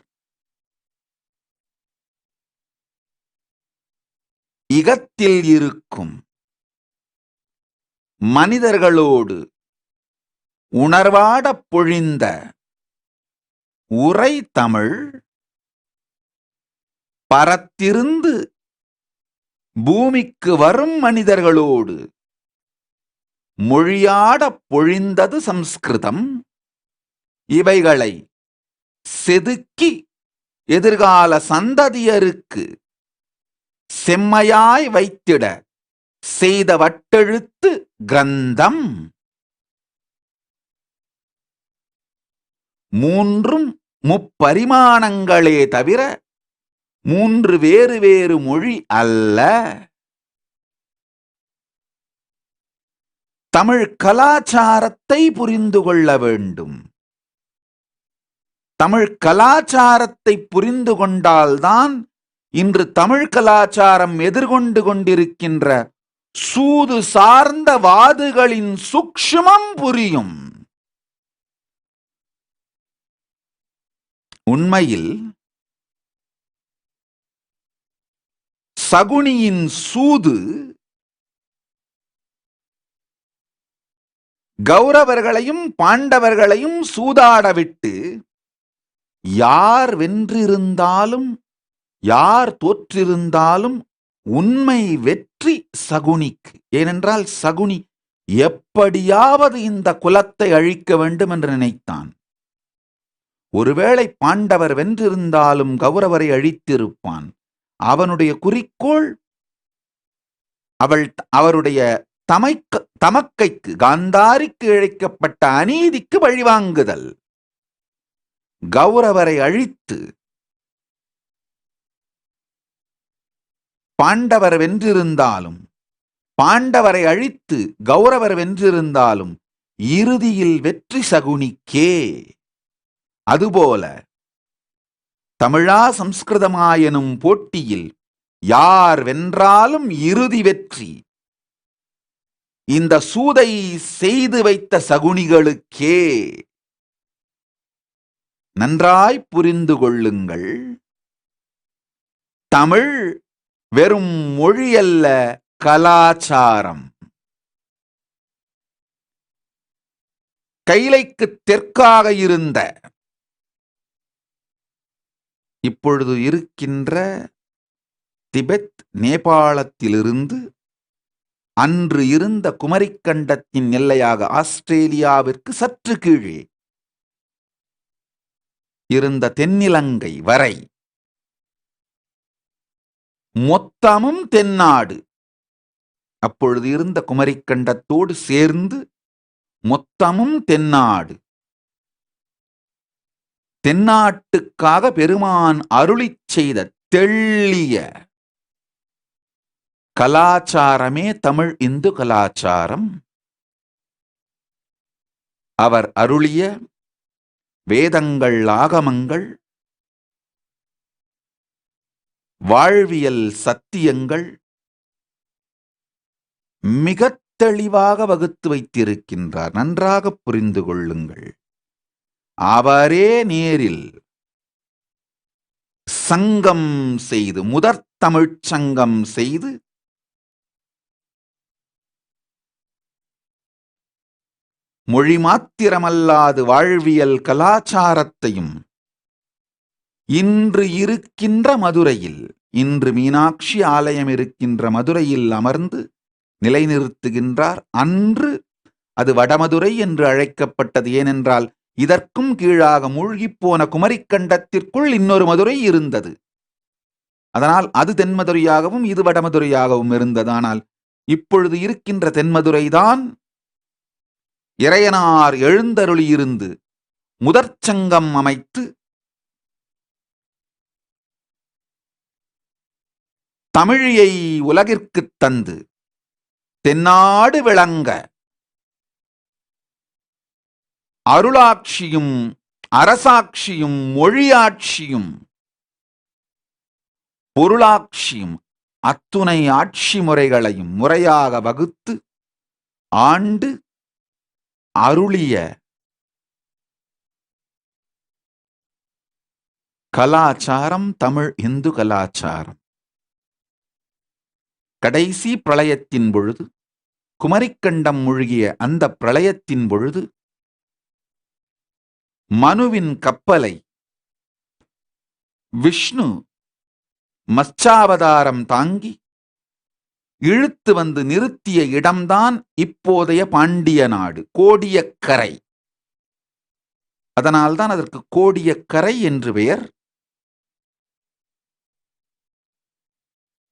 இகத்தில் இருக்கும் மனிதர்களோடு உணர்வாடப் பொழிந்த உரை தமிழ் பரத்திருந்து பூமிக்கு வரும் மனிதர்களோடு மொழியாடப் பொழிந்தது சம்ஸ்கிருதம். இவைகளை செதுக்கி எதிர்கால சந்ததியருக்கு செம்மையாய் வைத்திட செய்த வட்டெழுத்து கிரந்தம். மூன்றும் முப்பரிமாணங்களே தவிர மூன்று வேறு வேறு மொழி அல்ல. தமிழ் கலாச்சாரத்தை புரிந்து கொள்ள வேண்டும். தமிழ் கலாச்சாரத்தை புரிந்து கொண்டால்தான் இன்று தமிழ் கலாச்சாரம் எதிர்கொண்டு கொண்டிருக்கின்ற சூது சார்ந்த வாதுகளின் சூக்ஷ்மம் புரியும். உண்மையில் சகுனியின் சூது கௌரவர்களையும் பாண்டவர்களையும் சூதாடவிட்டு யார் வென்றிருந்தாலும் யார் தோற்றிருந்தாலும் உண்மை வெற்றி சகுனிக்கு. ஏனென்றால் சகுனி எப்படியாவது இந்த குலத்தை அழிக்க வேண்டும் என்று நினைத்தான். ஒருவேளை பாண்டவர் வென்றிருந்தாலும் கௌரவரை அழித்திருப்பான். அவனுடைய குறிக்கோள் அவருடைய தமக்கைக்கு காந்தாரிக்கு இழைக்கப்பட்ட அநீதிக்கு வழிவாங்குதல். கௌரவரை அழித்து பாண்டவர் வென்றிருந்தாலும் பாண்டவரை அழித்து கௌரவர் வென்றிருந்தாலும் இறுதியில் வெற்றி சகுனிக்கே. அதுபோல தமிழா சம்ஸ்கிருதமா எனும் போட்டியில் யார் வென்றாலும் இறுதி வெற்றி இந்த சூதை செய்து வைத்த சகுனிகளுக்கே. நன்றாய் புரிந்து கொள்ளுங்கள். தமிழ் வெறும் மொழி அல்ல, கலாச்சாரம். கைலைக்கு தெற்காக இருந்த இப்பொழுது இருக்கின்ற திபெத், நேபாளத்திலிருந்து அன்று இருந்த குமரிக்கண்டத்தின் எல்லையாக ஆஸ்திரேலியாவிற்கு சற்று கீழே இருந்த தென்னிலங்கை வரை மொத்தமும் தென்னாடு. அப்பொழுது இருந்த குமரிக்கண்டத்தோடு சேர்ந்து மொத்தமும் தென்னாடு. தென்னாட்டுக்காக பெருமான் அருளிச் செய்த தெள்ளிய கலாச்சாரமே தமிழ் இந்து கலாச்சாரம். அவர் அருளிய வேதங்கள், ஆகமங்கள், வாழ்வியல் சத்தியங்கள் மிக தெளிவாக வகுத்து வைத்திருக்கின்றார். நன்றாக புரிந்து கொள்ளுங்கள். அவரே நேரில் சங்கம் செய்து, முதற் தமிழ்ச் சங்கம் செய்து மொழி மாத்திரமல்லாது வாழ்வியல் கலாச்சாரத்தையும் இன்று இருக்கின்ற மதுரையில், இன்று மீனாட்சி ஆலயம் இருக்கின்ற மதுரையில் அமர்ந்து நிலைநிறுத்துகின்றார். அன்று அது வடமதுரை என்று அழைக்கப்பட்டது. ஏனென்றால் இதற்கும் கீழாக மூழ்கிப்போன குமரிக்கண்டத்திற்குள் இன்னொரு மதுரை இருந்தது. அதனால் அது தென்மதுரையாகவும் இது வடமதுரையாகவும் இருந்தது. ஆனால் இப்பொழுது இருக்கின்ற தென்மதுரைதான் இறையனார் எழுந்தருளியிருந்து முதற்சங்கம் அமைத்து தமிழியை உலகிற்குத் தந்து தென்னாடு விளங்க அருளாட்சியும் அரசாட்சியும் மொழியாட்சியும் பொருளாட்சியும் அத்துணை ஆட்சி முறைகளையும் முறையாக வகுத்து ஆண்டு அருளிய கலாச்சாரம் தமிழ் இந்து கலாச்சாரம். கடைசி பிரளயத்தின் பொழுது, குமரிக்கண்டம் மூழ்கிய அந்த பிரளயத்தின் பொழுது மனுவின் கப்பலை விஷ்ணு மத்ஸ்யாவதாரம் தாங்கி இழுத்து வந்து நிறுத்திய இடம்தான் இப்போதைய பாண்டிய நாடு, கோடியக்கரை. அதனால்தான் அதற்கு கோடியக்கரை என்று பெயர்.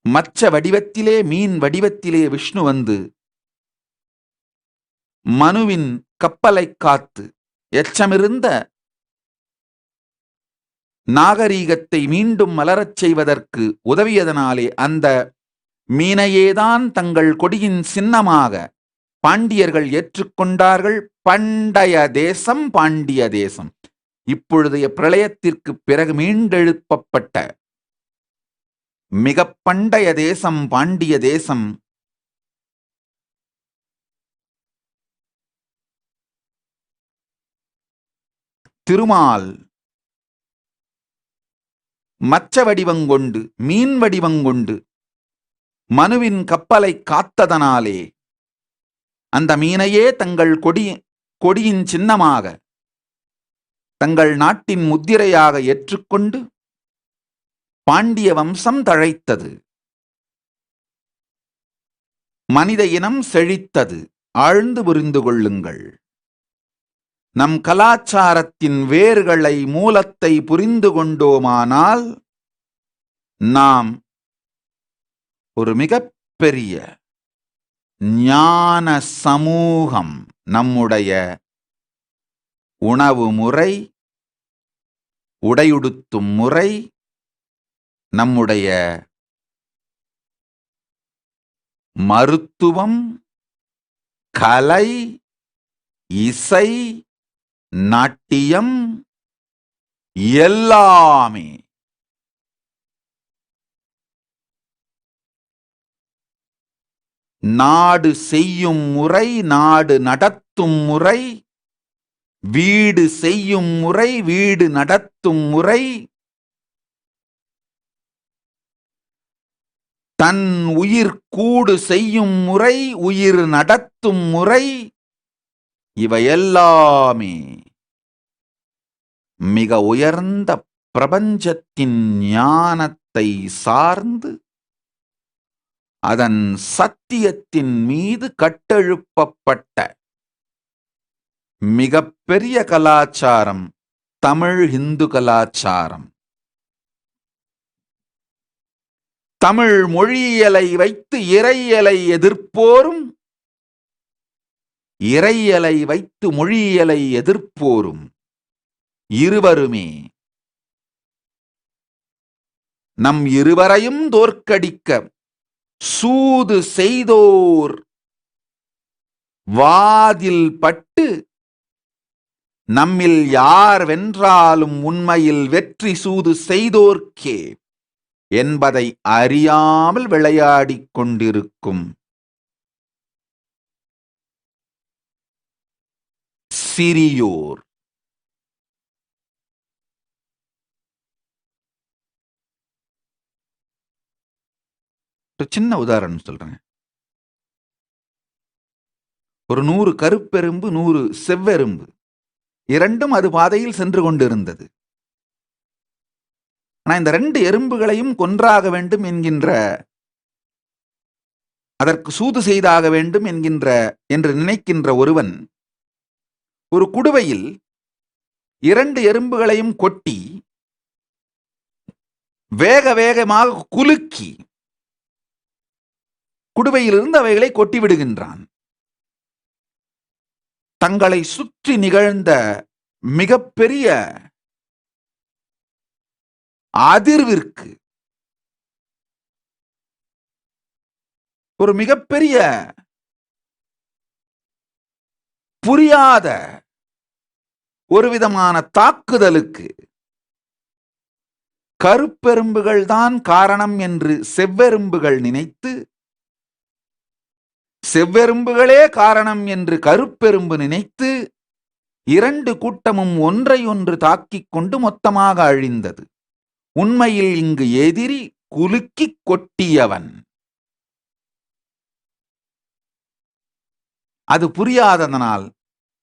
மச்ச வடிவத்திலே, மீன் வடிவத்திலே விஷ்ணு வந்து மனுவின் கப்பலை காத்து எச்சமிருந்த நாகரீகத்தை மீண்டும் மலரச் செய்வதற்கு உதவியதனாலே அந்த மீனையேதான் தங்கள் கொடியின் சின்னமாக பாண்டியர்கள் ஏற்றுக்கொண்டார்கள். பண்டைய தேசம் பாண்டிய தேசம். இப்பொழுதைய பிரளயத்திற்கு பிறகு மீண்டெழுப்பப்பட்ட மிக பண்டைய தேசம் பாண்டிய தேசம். திருமால் மச்ச வடிவங்கொண்டு, மீன் வடிவங்கொண்டு மனுவின் கப்பலை காத்ததனாலே அந்த மீனையே தங்கள் கொடியின் சின்னமாக, தங்கள் நாட்டின் முத்திரையாக ஏற்றுக்கொண்டு பாண்டிய வம்சம் தழைத்தது. மனித இனம் செழித்தது. ஆழ்ந்து புரிந்து கொள்ளுங்கள். நம் கலாச்சாரத்தின் வேர்களை, மூலத்தை புரிந்து கொண்டோமானால் நாம் ஒரு மிகப்பெரிய ஞான சமூகம். நம்முடைய உணவு முறை, உடையுடுத்தும் முறை, நம்முடைய மருத்துவம், கலை, இசை, நாட்டியம் எல்லாமே நாடு செய்யும் முறை, நாடு நடத்தும் முறை, வீடு செய்யும் முறை, வீடு நடத்தும் முறை, தன் உயிர் கூடு செய்யும் முறை, உயிர் நடத்தும் முறை, இவையெல்லாமே மிக உயர்ந்த பிரபஞ்சத்தின் ஞானத்தை சார்ந்து அதன் சத்தியத்தின் மீது கட்டெழுப்பப்பட்ட மிகப்பெரிய கலாச்சாரம் தமிழ் இந்து கலாச்சாரம். தமிழ் மொழியியலை வைத்து இறையியலை எதிர்ப்போரும், இறையியலை வைத்து மொழியியலை எதிர்ப்போரும் இருவருமே நம் இருவரையும் தோற்கடிக்க சூது செய்தோர் வாதில் பட்டு நம்மில் யார் வென்றாலும் உண்மையில் வெற்றி சூது செய்தோர்க்கே என்பதை அறியாமல் விளையாடிக் கொண்டிருக்கும் சிறியோர். ஒரு சின்ன உதாரணம் சொல்றேன். ஒரு 100 கருப்பெரும்பு, 100 செவ்வெரும்பு, இரண்டும் அது பாதையில் சென்று கொண்டிருந்தது. ஆனா இந்த 2 எறும்புகளையும் கொன்றாக வேண்டும் என்கின்ற, அதற்கு சூது செய்தாக வேண்டும் என்று நினைக்கின்ற ஒருவன் ஒரு குடுவையில் 2 எறும்புகளையும் கொட்டி வேக வேகமாக குலுக்கி குடுவையிலிருந்து அவைகளை கொட்டி விடுகின்றான். தங்களை சுற்றி நிகழ்ந்த மிகப்பெரிய அதிர்விற்கு, ஒரு மிகப்பெரிய புரியாத ஒரு விதமான தாக்குதலுக்கு கருப்பெரும்புகள் தான் காரணம் என்று செவ்வெரும்புகள் நினைத்து, செவ்வெரும்புகளே காரணம் என்று கருப்பெரும்பு நினைத்து, 2 கூட்டமும் ஒன்றை ஒன்று தாக்கிக் கொண்டு மொத்தமாக அழிந்தது. உண்மையில் இங்கு எதிரி குலுக்கி கொட்டியவன். அது புரியாததனால்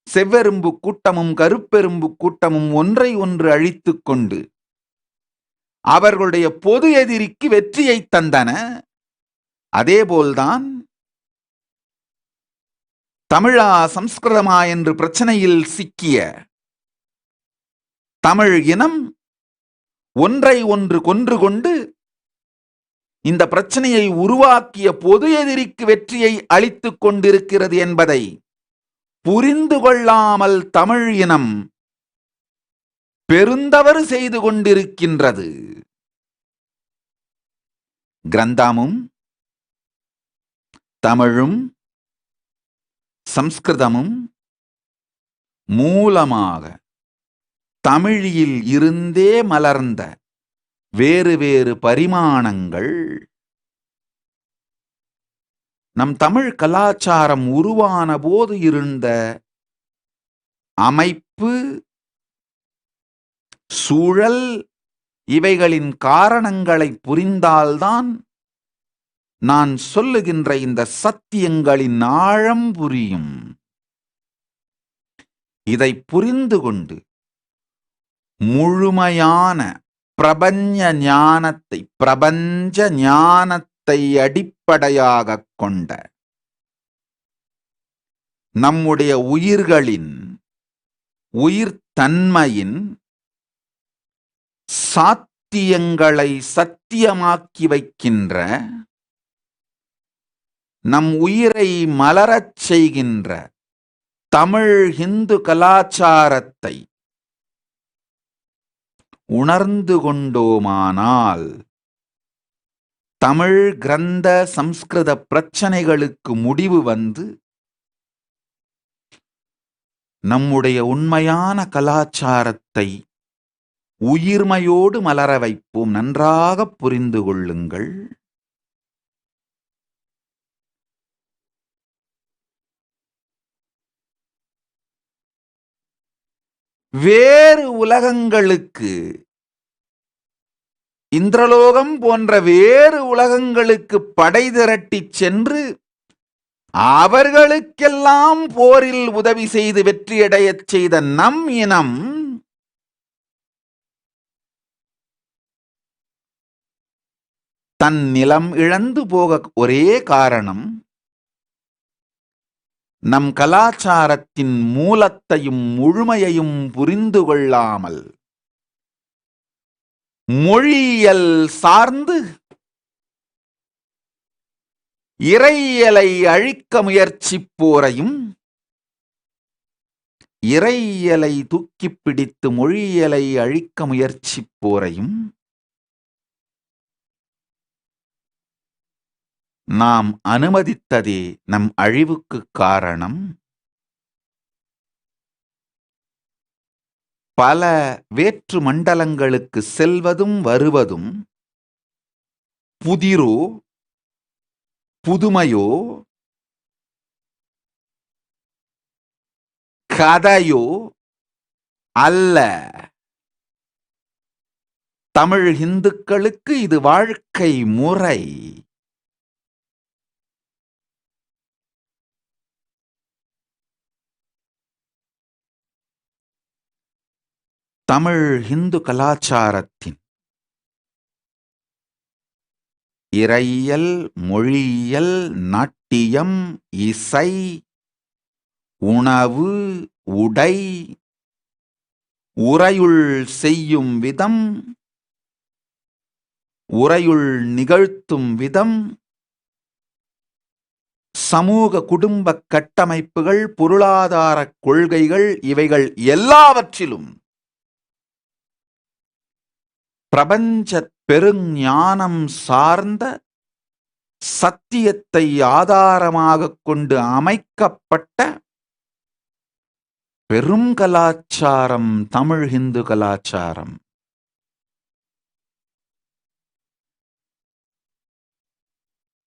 செவ்வெரும்பு கூட்டமும் கருப்பெரும்பு கூட்டமும் ஒன்றை ஒன்று அழித்துக் கொண்டு அவர்களுடைய பொது எதிரிக்கு வெற்றியை தந்தன. அதேபோல்தான் தமிழா சம்ஸ்கிருதமா என்று பிரச்சனையில் சிக்கிய தமிழ் இனம் ஒன்றை ஒன்று கொன்று கொண்டு இந்த பிரச்சனையை உருவாக்கிய பொது எதிரிக்கு வெற்றியை அளித்துக் கொண்டிருக்கிறது என்பதை புரிந்து கொள்ளாமல் தமிழ் இனம் பெருந்தவறு செய்து கொண்டிருக்கின்றது. கிரந்தமும் தமிழும் சம்ஸ்கிருதமும் மூலமாக தமிழில் இருந்தே மலர்ந்த வேறு வேறு பரிமாணங்கள் நம் தமிழ் கலாச்சாரம் உருவான போது இருந்த அமைப்பு, சூழல், இவைகளின் காரணங்களை புரிந்தால்தான் நான் சொல்லுகின்ற இந்த சத்தியங்களின் ஆழம் புரியும். இதை புரிந்து கொண்டு முழுமையான பிரபஞ்ச ஞானத்தை அடிப்படையாக கொண்ட நம்முடைய உயிர்களின் உயிர்த்தன்மையின் சாத்தியங்களை சத்தியமாக்கி வைக்கின்ற, நம் உயிரை மலரச் செய்கின்ற தமிழ் இந்து கலாச்சாரத்தை உணர்ந்து கொண்டோமானால் தமிழ் கிரந்த சம்ஸ்கிருத பிரச்சனைகளுக்கு முடிவு வந்து நம்முடைய உண்மையான கலாச்சாரத்தை உயிர்மையோடு மலர வைப்போம். நன்றாக புரிந்து கொள்ளுங்கள். வேறு உலகங்களுக்கு, இந்திரலோகம் போன்ற வேறு உலகங்களுக்கு படை திரட்டிச் சென்று அவர்களுக்கெல்லாம் போரில் உதவி செய்து வெற்றியடையச் செய்த நம் இனம் தன் நிலம் இழந்து போக ஒரே காரணம் நம் கலாச்சாரத்தின் மூலத்தையும் முழுமையையும் புரிந்து கொள்ளாமல் மொழியியல் சார்ந்து இறையியலை அழிக்க முயற்சிப்போரையும் இறையியலை தூக்கிப் பிடித்து மொழியியலை அழிக்க முயற்சிப்போரையும் நாம் அனுமதித்ததே நம் அழிவுக்கு காரணம். பல வேற்று மண்டலங்களுக்கு செல்வதும் வருவதும் புதிரோ புதுமையோ கதையோ அல்ல. தமிழ் இந்துக்களுக்கு இது வாழ்க்கை முறை. தமிழ் இந்து கலாச்சாரத்தின் இறையியல், மொழியியல், நாட்டியம், இசை, உணவு, உடை, உரையுள் செய்யும் விதம், உரையுள் நிகழ்த்தும் விதம், சமூக குடும்ப கட்டமைப்புகள், பொருளாதார கொள்கைகள், இவைகள் எல்லாவற்றிலும் பிரபஞ்ச பெருஞானம் சார்ந்த சத்தியத்தை ஆதாரமாக கொண்டு அமைக்கப்பட்ட பெரும் கலாச்சாரம் தமிழ் இந்து கலாச்சாரம்.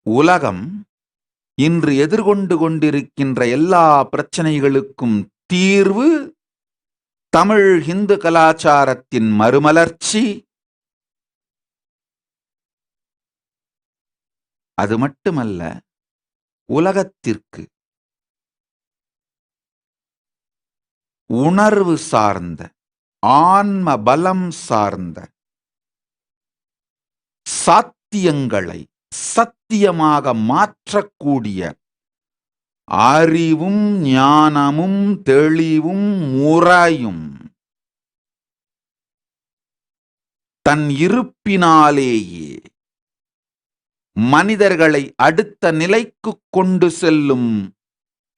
உலகம் இன்று எதிர்கொண்டு கொண்டிருக்கின்ற எல்லா பிரச்சனைகளுக்கும் தீர்வு தமிழ் இந்து கலாச்சாரத்தின் மறுமலர்ச்சி. அது மட்டுமல்ல, உலகத்திற்கு உணர்வு சார்ந்த, ஆன்ம பலம் சார்ந்த சாத்தியங்களை சத்தியமாக மாற்றக்கூடிய அறிவும் ஞானமும் தெளிவும் முறையும் தன் இருப்பினாலேயே மனிதர்களை அடுத்த நிலைக்கு கொண்டு செல்லும்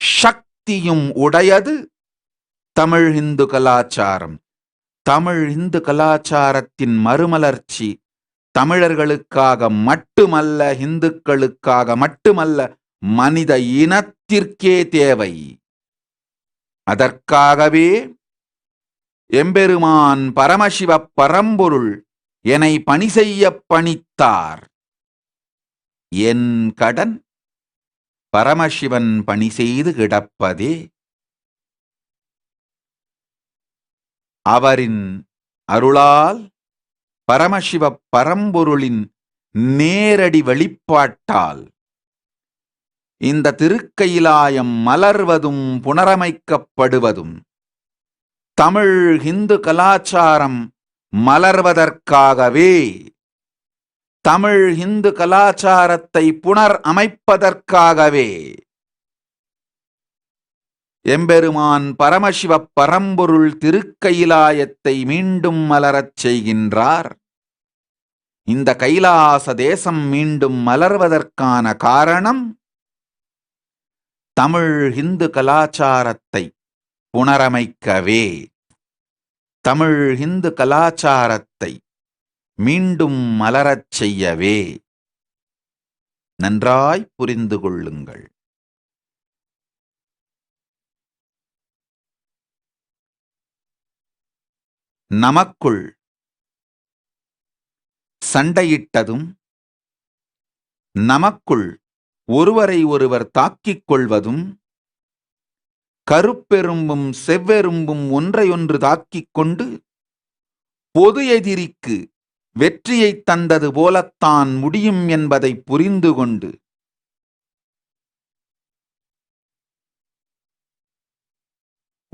சக்தியும் உடையது தமிழ் இந்து கலாச்சாரம். தமிழ் இந்து கலாச்சாரத்தின் மறுமலர்ச்சி தமிழர்களுக்காக மட்டுமல்ல, இந்துக்களுக்காக மட்டுமல்ல, மனித இனத்திற்கே தேவை. அதற்காகவே எம்பெருமான் பரமசிவ பரம்பொருள் என்னை பணி செய்ய பணித்தார். என் கடன் பரமசிவன் பணி செய்து கிடப்பதே. அவரின் அருளால், பரமசிவ பரம்பொருளின் நேரடி வெளிப்பாட்டால் இந்த திருக்கைலாயம் மலர்வதும் புனரமைக்கப்படுவதும் தமிழ் இந்து கலாச்சாரம் மலர்வதற்காகவே. தமிழ் இந்து கலாச்சாரத்தை புனர் அமைப்பதற்காகவே எம்பெருமான் பரமசிவ பரம்பொருள் திருக்கைலாயத்தை மீண்டும் மலரச் செய்கின்றார். இந்த கைலாச தேசம் மீண்டும் மலர்வதற்கான காரணம் தமிழ் இந்து கலாச்சாரத்தை புனரமைக்கவே. தமிழ் இந்து கலாச்சாரத்தை மீண்டும் மலரச் செய்யவே. நன்றாய் புரிந்து கொள்ளுங்கள். நமக்குள் சண்டையிட்டதும், நமக்குள் ஒருவரை ஒருவர் தாக்கிக் கொள்வதும், கருப்பெரும்பும் செவ்வெரும்பும் ஒன்றையொன்று தாக்கிக் கொண்டு பொது எதிரிக்கு வெற்றியை தந்தது போலத்தான் முடியும் என்பதை புரிந்து கொண்டு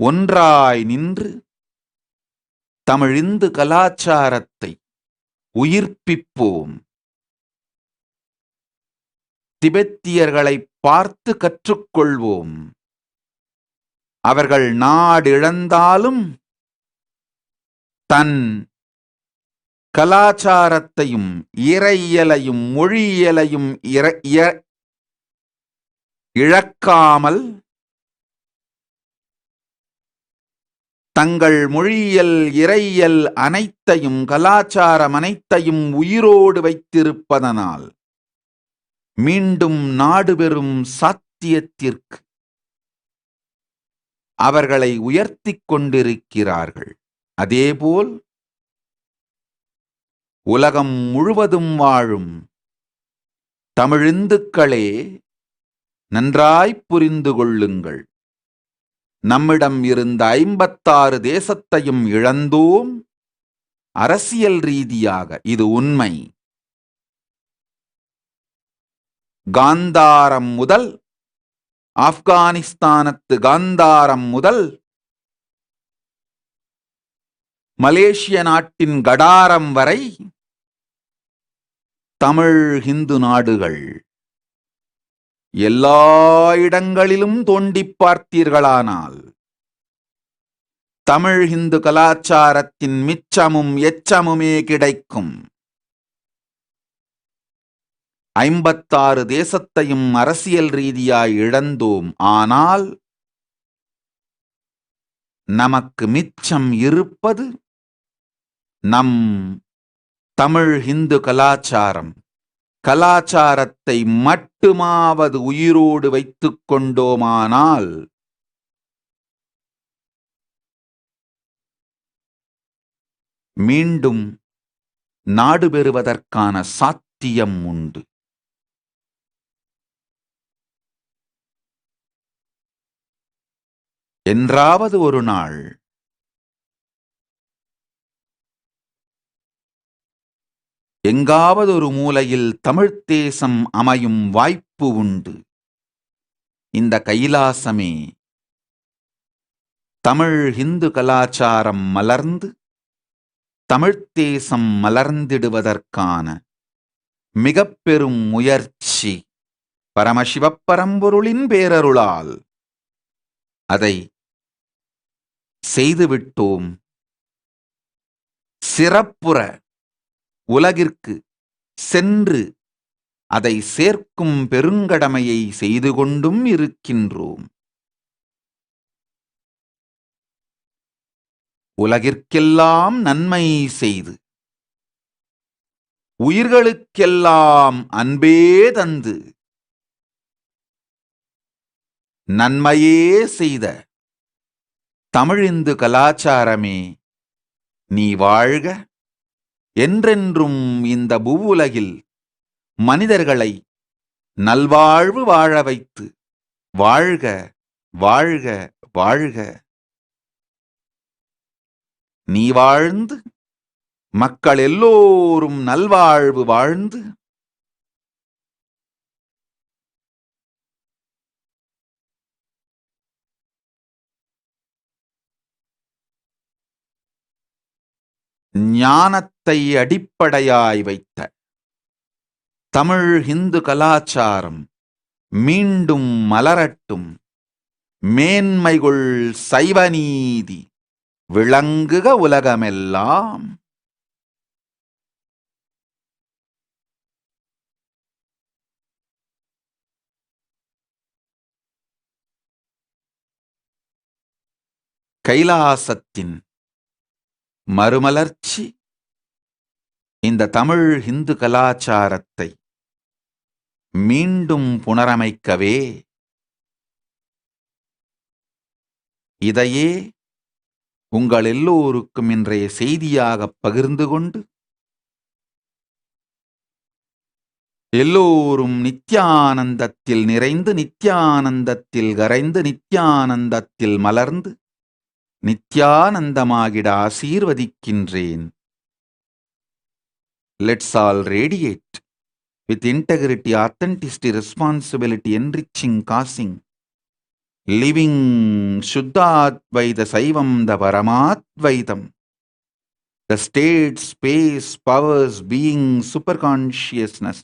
ஒன்றாய் நின்று தமிழிந்து கலாச்சாரத்தை உயிர்ப்பிப்போம். திபெத்தியர்களை பார்த்து கற்றுக்கொள்வோம். அவர்கள் நாடிழந்தாலும் தன் கலாச்சாரத்தையும் இறையியலையும் மொழியியலையும் இழக்காமல் தங்கள் மொழியியல் இறையியல் அனைத்தையும் கலாச்சாரம் அனைத்தையும் உயிரோடு வைத்திருப்பதனால் மீண்டும் நாடு பெறும் சாத்தியத்திற்கு அவர்களை உயர்த்திக் கொண்டிருக்கிறார்கள். அதேபோல் உலகம் முழுவதும் வாழும் தமிழிந்துக்களே, நன்றாய் புரிந்து கொள்ளுங்கள். நம்மிடம் இருந்த 56 தேசத்தையும் இழந்தோம். அரசியல் ரீதியாக இது உண்மை. காந்தாரம் முதல், ஆப்கானிஸ்தானத்து காந்தாரம் முதல், மலேசிய நாட்டின் கடாரம் வரை தமிழ் ஹிந்து நாடுகள் எல்லா இடங்களிலும் தோண்டிப் பார்த்தீர்களானால் தமிழ் ஹிந்து கலாச்சாரத்தின் மிச்சமும் எச்சமுமே கிடைக்கும். 56 தேசத்தையும் அரசியல் ரீதியாய் இழந்தோம். ஆனால் நமக்கு மிச்சம் இருப்பது நம் தமிழ் ஹிந்து கலாச்சாரம். கலாச்சாரத்தை மட்டுமாவது உயிரோடு வைத்துக் கொண்டோமானால் மீண்டும் நாடு பெறுவதற்கான சாத்தியம் உண்டு. என்றாவது ஒரு நாள் எங்காவது ஒரு மூலையில் தமிழ்த் தேசம் அமையும் வாய்ப்பு உண்டு. இந்த கைலாசமே தமிழ் ஹிந்து கலாச்சாரம் மலர்ந்து தமிழ்த் தேசம் மலர்ந்திடுவதற்கான மிகப் பெரும் முயற்சி. பரமசிவப் பரம்பொருளின் பேரருளால் அதை செய்துவிட்டோம். சிறப்புற உலகிற்கு சென்று அதை சேர்க்கும் பெருங்கடமையை செய்து கொண்டும் இருக்கின்றோம். உலகிற்கெல்லாம் நன்மை செய்து உயிர்களுக்கெல்லாம் அன்பே தந்து நன்மையே செய்த தமிழிந்து கலாச்சாரமே நீ வாழ்க. என்றென்றும் இந்த பூவுலகில் மனிதர்களை நல்வாழ்வு வாழ வைத்து வாழ்க வாழ்க வாழ்க. நீ வாழ்ந்து மக்கள் எல்லோரும் நல்வாழ்வு வாழ்ந்து ஞானத்தை அடிப்படையாய் வைத்த தமிழ் ஹிந்து கலாச்சாரம் மீண்டும் மலரட்டும். மேன்மைகுள் சைவநீதி விளங்குக உலகமெல்லாம். கைலாசத்தின் மறுமலர்ச்சி இந்த தமிழ் ஹிந்து கலாச்சாரத்தை மீண்டும் புனரமைக்கவே இதையே உங்கள் எல்லோருக்கும் இன்றைய செய்தியாக பகிர்ந்து கொண்டு எல்லோரும் நித்யானந்தத்தில் நிறைந்து நித்யானந்தத்தில் கரைந்து நித்யானந்தத்தில் மலர்ந்து நித்யானந்தமாகிட ஆசீர்வதிக்கின்றேன். Let's all radiate with integrity, authenticity, responsibility, enriching, causing, living Shuddhadvaita Saivam, the Paramadvaitam, the state, space, powers, being, superconsciousness,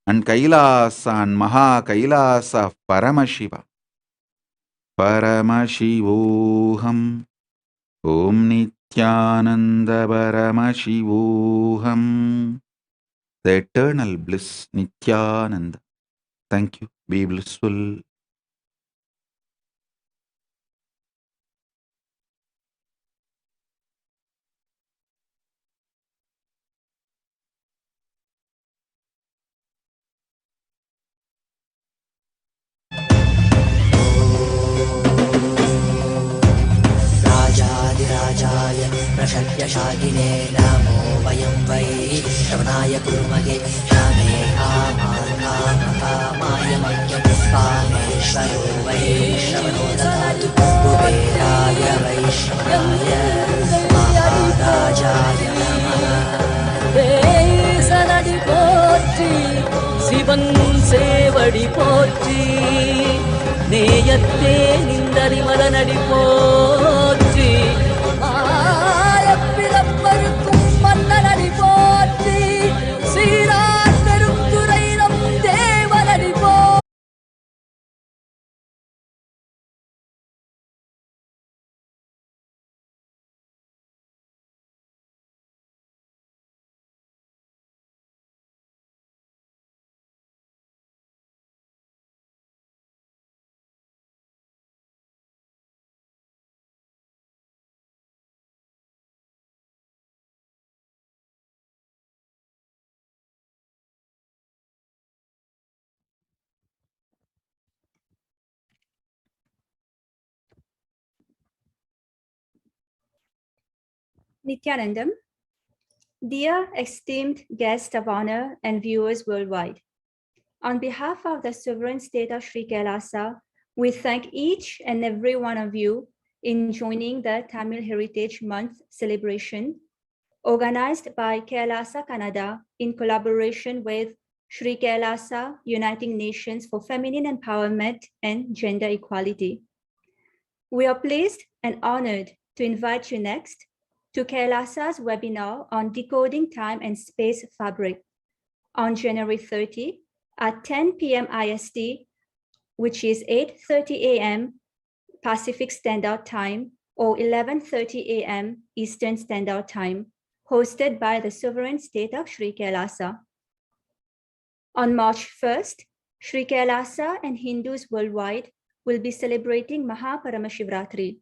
and Kailasa and Maha Kailasa of Paramashiva. Paramashivoham. Om Nithyananda Paramashivoham. The eternal bliss, Nithyananda. Thank you. Be blissful. राजाधिराजाय प्रषड्यशालिने नमो वयं वै श्रवणाय कुर्महे श्यामे कामाय मह्यपुष्पामेश्वरो वै श्रवणो ददातु कुबेराय वैश्रवणाय महाराजाय नमः சனடி போற்றி சிவன் சேவடி போற்றி நேயத்தே நின்றறி மலனடி போற்றி ஆயப்பிறப்பருக்கும் மன்னனடி போற்றி சீரார் பெருந்துரை நம் தேவனடி போ Nithyanandam. Dear esteemed guests of honor and viewers worldwide, on behalf of the sovereign state of Sri Kailasa, we thank each and every one of you in joining the Tamil Heritage Month celebration organized by Kailasa, Canada in collaboration with Sri Kailasa Uniting Nations for Feminine Empowerment and Gender Equality. We are pleased and honored to invite you next to Kailasa's webinar on decoding time and space fabric on January 30 at 10 p.m. IST, which is 8:30 a.m. Pacific Standard Time or 11:30 a.m. Eastern Standard Time, hosted by the sovereign state of Sri Kailasa. On March 1st, Sri Kailasa and Hindus worldwide will be celebrating Paramashivoham.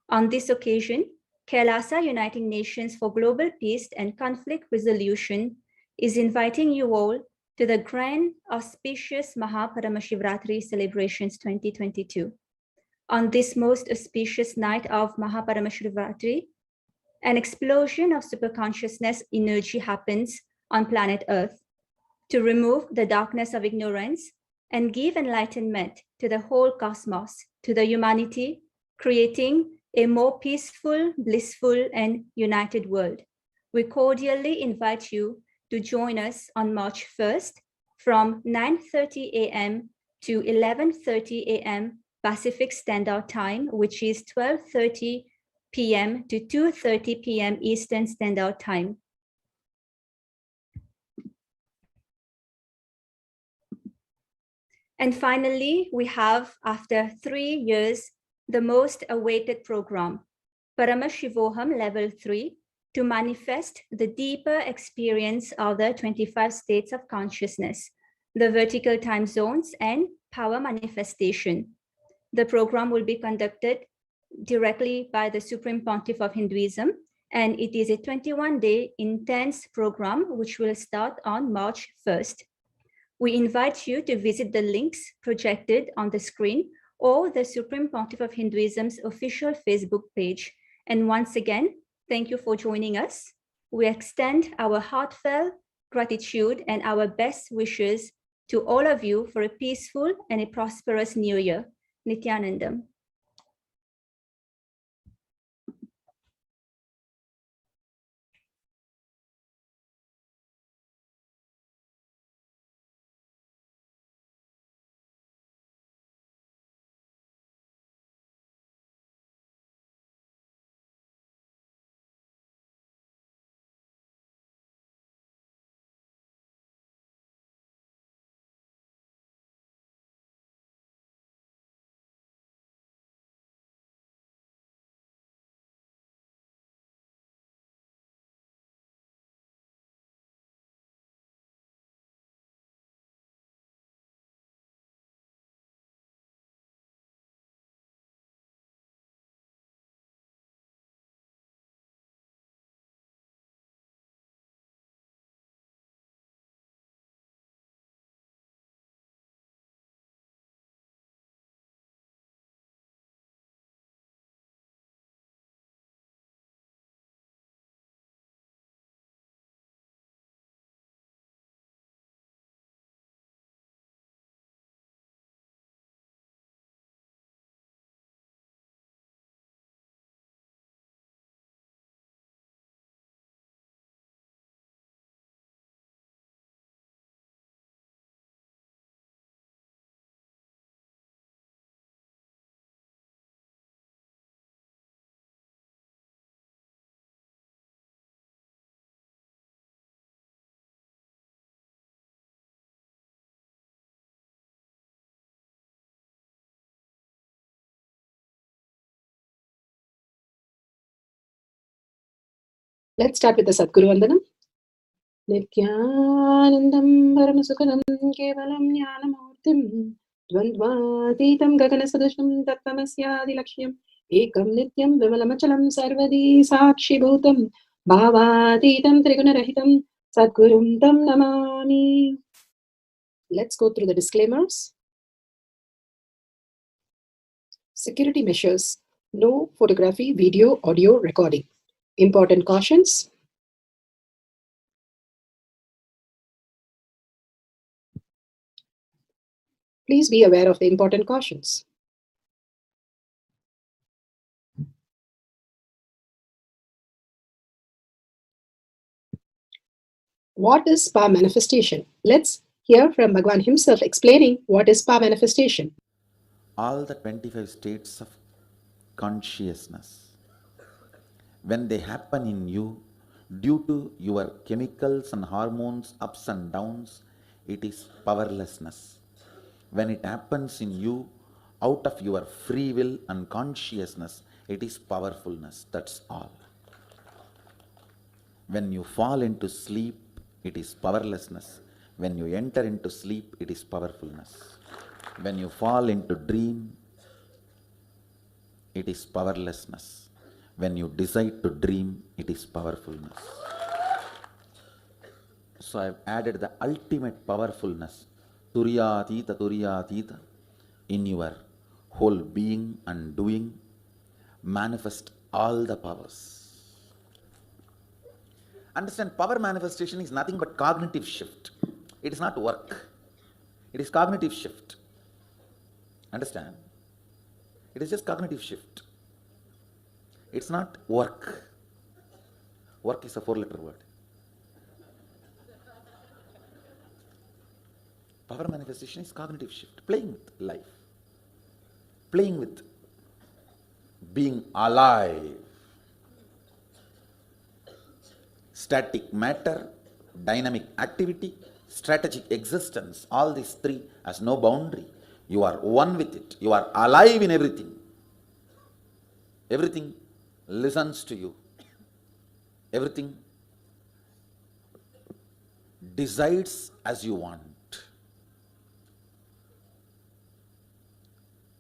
On this occasion, Kailasa Uniting Nations for Global Peace and Conflict Resolution is inviting you all to the grand auspicious Paramashivoham celebrations 2022. On this most auspicious night of Paramashivoham, an explosion of superconsciousness energy happens on planet Earth to remove the darkness of ignorance and give enlightenment to the whole cosmos, to the humanity, creating a more peaceful, blissful, and united world. We cordially invite you to join us on March 1st from 9:30 a.m. to 11:30 a.m. Pacific Standard Time, which is 12:30 p.m. to 2:30 p.m. Eastern Standard Time. And finally, we have, after 3 years, the most awaited program, Paramashivoham Level 3, to manifest the deeper experience of the 25 states of consciousness, the vertical time zones, and power manifestation. The program will be conducted directly by the Supreme Pontiff of Hinduism, and it is a 21-day intense program which will start on March 1st. We invite you to visit the links projected on the screen or the Supreme Pontiff of Hinduism's official Facebook page. And once again, thank you for joining us. We extend our heartfelt gratitude and our best wishes to all of you for a peaceful and a prosperous new year. Nithyanandam. Let's start with the Sadguru Vandanam. Nithyanandam Paramasukhanam Kevalam Jnanamurtim Dvandvatitam Gaganasadusham Tattvamasya Lakshyam Ekam Nityam Vimalamachalam Sarvadi Sakshi Bhutam Bhavatitam Trigunarahitam Sadgurum Tam Namami. Let's go through the disclaimers. Security measures. No photography, video, audio recording. Important cautions. Please be aware of the important cautions. What is spa manifestation? Let's hear from Bhagwan himself explaining what is spa manifestation. All the 25 states of consciousness, when they happen in you, due to your chemicals and hormones, ups and downs, it is powerlessness. When it happens in you, out of your free will and consciousness, it is powerfulness. That's all. When you fall into sleep, it is powerlessness. When you enter into sleep, it is powerfulness. When you fall into dream, it is powerlessness. When you decide to dream, it is powerfulness. So I've added the ultimate powerfulness, Turyatita, in your whole being and doing. Manifest all the powers. Understand, power manifestation is nothing but cognitive shift. It is not work. It is cognitive shift. Understand? It is just cognitive shift. It's not work. Work is a 4-letter word. Power manifestation is cognitive shift. Playing with life. Playing with being alive. Static matter, dynamic activity, strategic existence, all these three has no boundary. You are one with it. You are alive in everything. Everything listens to you. Everything decides as you want.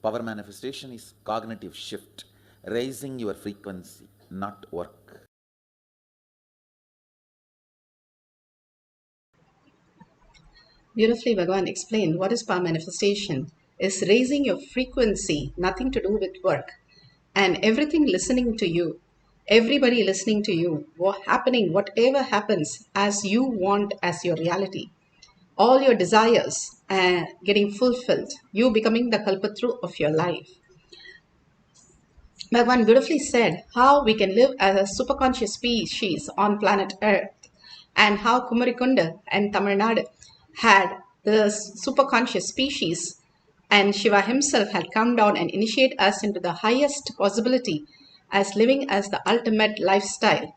Power manifestation is cognitive shift, raising your frequency, not work. beautifully Bhagavan explained what is power manifestation is raising your frequency, nothing to do with work, and everything listening to you, everybody listening to you, what happening, whatever happens as you want as your reality, all your desires getting fulfilled, you becoming the kalpatru of your life. Bhagavan beautifully said how we can live as a superconscious species on planet Earth, and how Kumarikunda and Tamil Nadu had the superconscious species, and Shiva himself had come down and initiate us into the highest possibility as living as the ultimate lifestyle.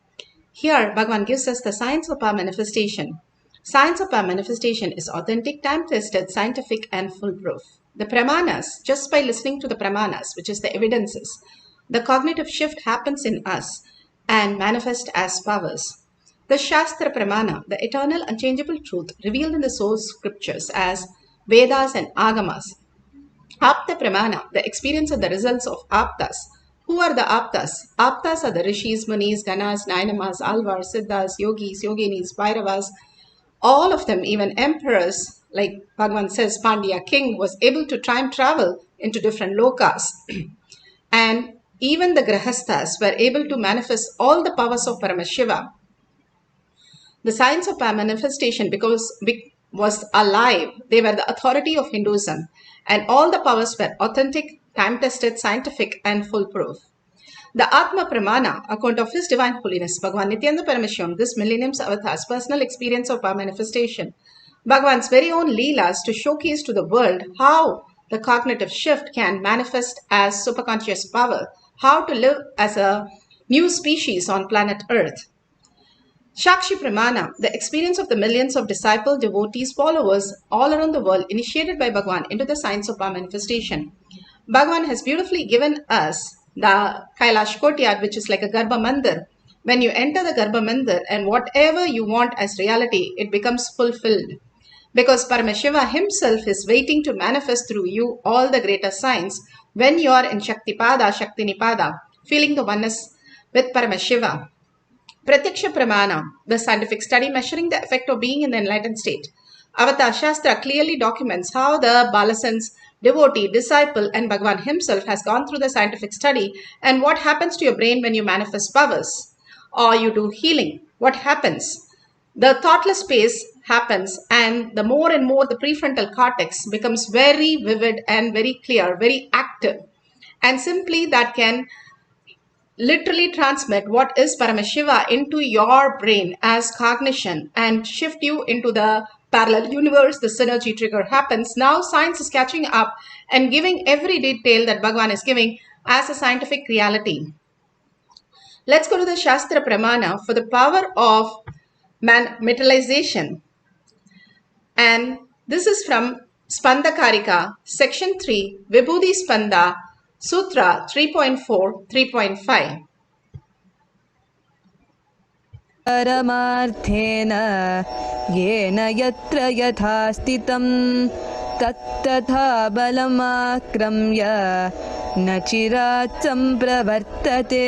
Here, Bhagavan gives us the science of our manifestation. Science of our manifestation is authentic, time-tested, scientific, and foolproof. The pramanas, just by listening to the pramanas, which is the evidences, the cognitive shift happens in us and manifest as powers. The Shastra Pramana, the eternal unchangeable truth revealed in the source scriptures as Vedas and Agamas. Apta Pramana, the experience of the results of Aptas. Who are the Aptas? Aptas are the Rishis, Munis, Ganas, Nainamas, Alvars, Siddhas, Yogis, Yoginis, Bhairavas. All of them, even emperors, like Bhagavan says, Pandya king was able to time travel into different lokas. And even the Grahasthas were able to manifest all the powers of Paramashiva. The science of manifestation was alive. They were the authority of Hinduism, and all the powers were authentic, time-tested, scientific, and foolproof. The Atma Pramana, account of His Divine Holiness, Bhagavan Nithyananda Paramashivam, this millennium's avatar's personal experience of our manifestation, Bhagavan's very own Leelas to showcase to the world how the cognitive shift can manifest as superconscious power, how to live as a new species on planet Earth. Shakshi Pramana, the experience of the millions of disciples, devotees, followers all around the world initiated by Bhagavan into the science of our manifestation. Bhagavan has beautifully given us the Kailash Courtyard, which is like a Garbha Mandir. When you enter the Garbha Mandir and whatever you want as reality, it becomes fulfilled. Because Paramashiva himself is waiting to manifest through you all the greater signs when you are in Shaktipada, Shaktinipada, feeling the oneness with Paramashiva. Pratyaksha Pramana, the scientific study measuring the effect of being in the enlightened state. Avatar Shastra clearly documents how the Balasan's devotee, disciple, and Bhagavan himself has gone through the scientific study and what happens to your brain when you manifest powers or you do healing. What happens? The thoughtless space happens, and the more and more the prefrontal cortex becomes very vivid and very clear, very active. And simply that can literally transmit what is Paramashiva into your brain as cognition and shift you into the parallel universe. The synergy trigger happens. Now science is catching up and giving every detail that Bhagavan is giving as a scientific reality. Let's go to the Shastra Pramana for the power of metallization. And this is from Spanda Karika, section 3, Vibhuti Spanda, Sutra 3.4, 3.5. परमार्थेन येन यत्र यथा स्थितं तत्तथा बलमाक्रम्य न चिरात् सम्प्रवर्तते।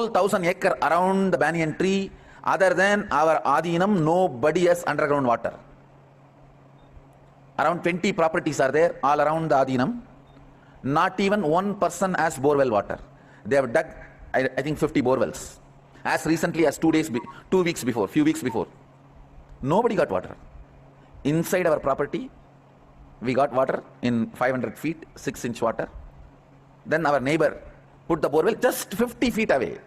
1,000 acre around the banyan tree, other than our Adinam, nobody has underground water. Around 20 properties are there all around the Adinam. Not even one person has borewell water. They have dug, I think, 50 borewells. As recently as 2 weeks before, few weeks before. Nobody got water. Inside our property, we got water in 500 feet, 6-inch water. Then our neighbor put the borewell just 50 feet away.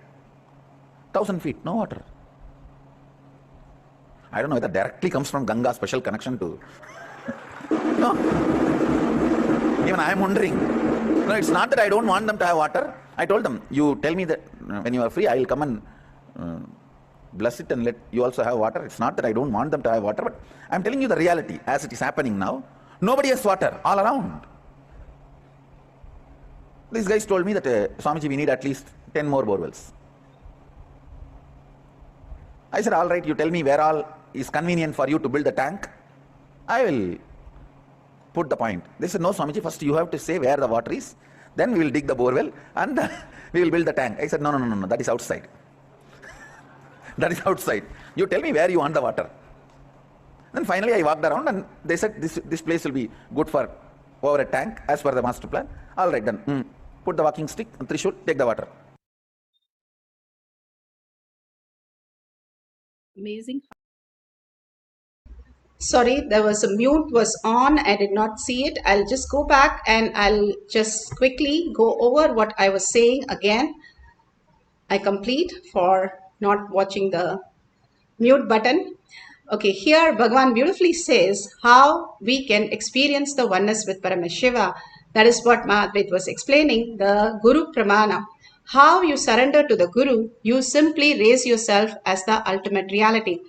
1,000 feet, no water. I don't know whether directly comes from Ganga, special connection to... No. Even I am wondering. No, it's not that I don't want them to have water. I told them, you tell me that when you are free, I will come and bless it and let you also have water. It's not that I don't want them to have water, but I'm telling you the reality as it is happening now. Nobody has water all around. These guys told me that, Swamiji, we need at least 10 more borewells. I said, all right, you tell me where all is convenient for you to build a tank. I will put the point. They said, no, Swamiji, first you have to say where the water is. Then we will dig the borewell and we will build the tank. I said, no, that is outside. That is outside. You tell me where you want the water. Then finally I walked around and they said, this place will be good for over a tank as per the master plan. All right, then. Put the walking stick and Trishul, take the water. Amazing. Sorry, there was a mute was on. I did not see it. I'll just go back and I'll just quickly go over what I was saying again. I complete for not watching the mute button. Okay, here Bhagavan beautifully says how we can experience the oneness with Paramashiva. That is what Mahadvait was explaining, the Guru Pramana. How you surrender to the Guru, you simply raise yourself as the ultimate reality.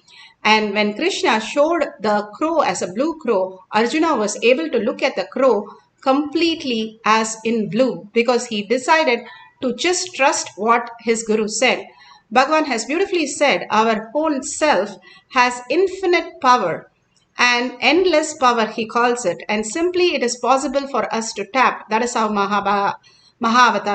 And when Krishna showed the crow as a blue crow, Arjuna was able to look at the crow completely as in blue because he decided to just trust what his Guru said. Bhagavan has beautifully said our whole self has infinite power and endless power, he calls it, and simply it is possible for us to tap. That is how Mahavatar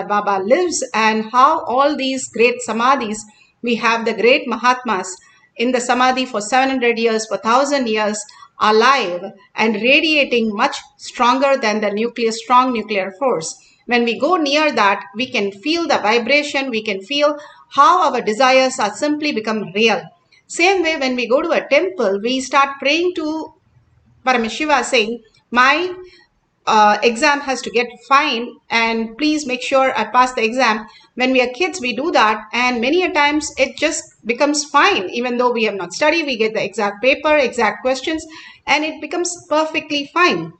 Baba lives, and how all these great samadhis, we have the great Mahatmas in the samadhi for 700 years, for 1,000 years, alive and radiating much stronger than the strong nuclear force. When we go near that, we can feel the vibration, we can feel how our desires are simply become real. Same way, when we go to a temple, we start praying to Paramashiva saying, my exam has to get fine and please make sure I pass the exam. When we are kids, we do that, and many a times it just becomes fine. Even though we have not studied, we get the exact paper, exact questions, and it becomes perfectly fine.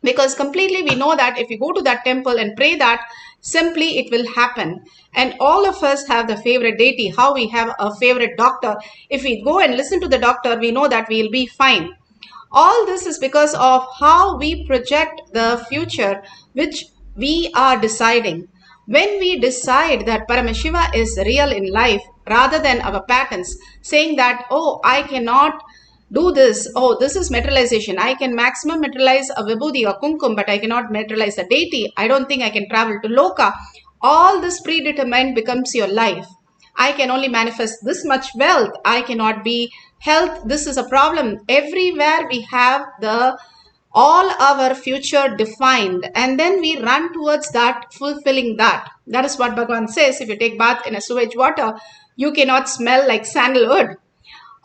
Because completely we know that if we go to that temple and pray that, simply it will happen. And all of us have the favorite deity, how we have a favorite doctor. If we go and listen to the doctor, we know that we will be fine. All this is because of how we project the future, which we are deciding. When we decide that Paramashiva is real in life, rather than our patterns, saying that, oh, I cannot do this, oh, this is materialization, I can maximum materialize a vibhuti or kumkum, but I cannot materialize a deity, I don't think I can travel to Loka. All this predetermined becomes your life. I can only manifest this much wealth, I cannot be health, this is a problem. Everywhere we have all our future defined, and then we run towards that, fulfilling that. That is what Bhagavan says, if you take bath in a sewage water, you cannot smell like sandalwood.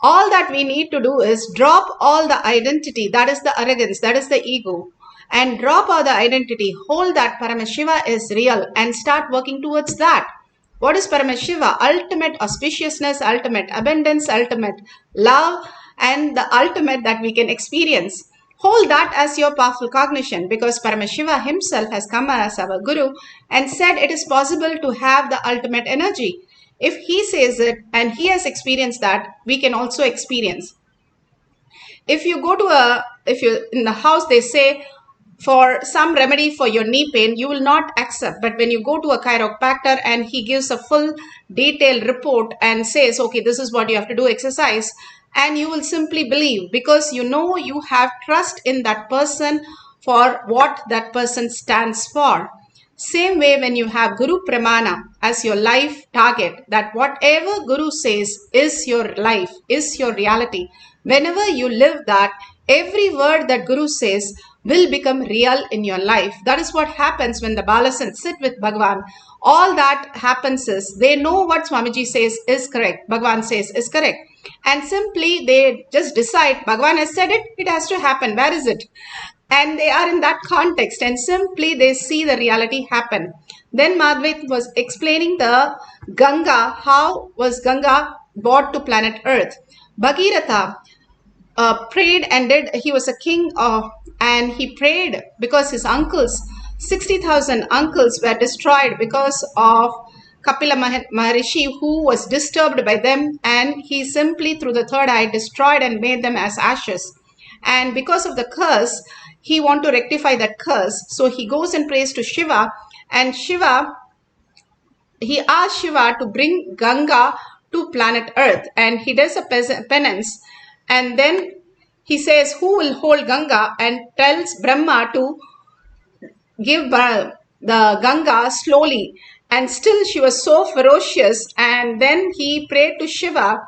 All that we need to do is drop all the identity, that is the arrogance, that is the ego, and drop all the identity, hold that Paramashiva is real and start working towards that. What is Paramashiva? Ultimate auspiciousness, ultimate abundance, ultimate love, and the ultimate that we can experience. Hold that as your powerful cognition, because Paramashiva himself has come as our Guru and said it is possible to have the ultimate energy. If he says it and he has experienced that, we can also experience. If you go to in the house, they say for some remedy for your knee pain, you will not accept. But when you go to a chiropractor and he gives a full detailed report and says, okay, this is what you have to do, exercise, and you will simply believe, because you know you have trust in that person for what that person stands for. Same way, when you have Guru Pramana as your life target, that whatever Guru says is your life, is your reality. Whenever you live that, every word that Guru says will become real in your life. That is what happens when the Balasans sit with Bhagavan. All that happens is they know what Swamiji says is correct, Bhagavan says is correct. And simply they just decide, Bhagavan has said it, it has to happen. Where is it? And they are in that context, and simply they see the reality happen. Then Madhvit was explaining the Ganga, how was Ganga brought to planet Earth. Bhagirath prayed and he was a king and he prayed because his uncles, 60,000 uncles were destroyed because of Kapila Maharishi, who was disturbed by them, and he simply through the third eye destroyed and made them as ashes. And because of the curse, he want to rectify that curse. So he goes and prays to Shiva, and he asked Shiva to bring Ganga to planet Earth, and he does a penance, and then he says, who will hold Ganga, and tells Brahma to give the Ganga slowly. And still she was so ferocious, and then he prayed to Shiva,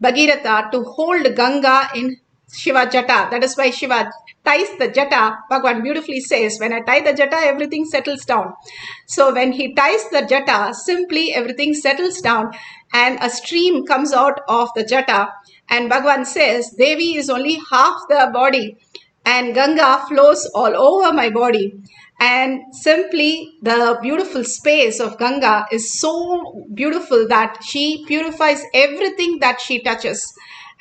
Bhagirath, to hold Ganga in Shiva Jata. That is why Shiva ties the Jata. Bhagavan beautifully says, when I tie the Jata, everything settles down. So when he ties the Jata, simply everything settles down and a stream comes out of the Jata. And Bhagavan says, Devi is only half the body and Ganga flows all over my body. And simply the beautiful space of Ganga is so beautiful that she purifies everything that she touches.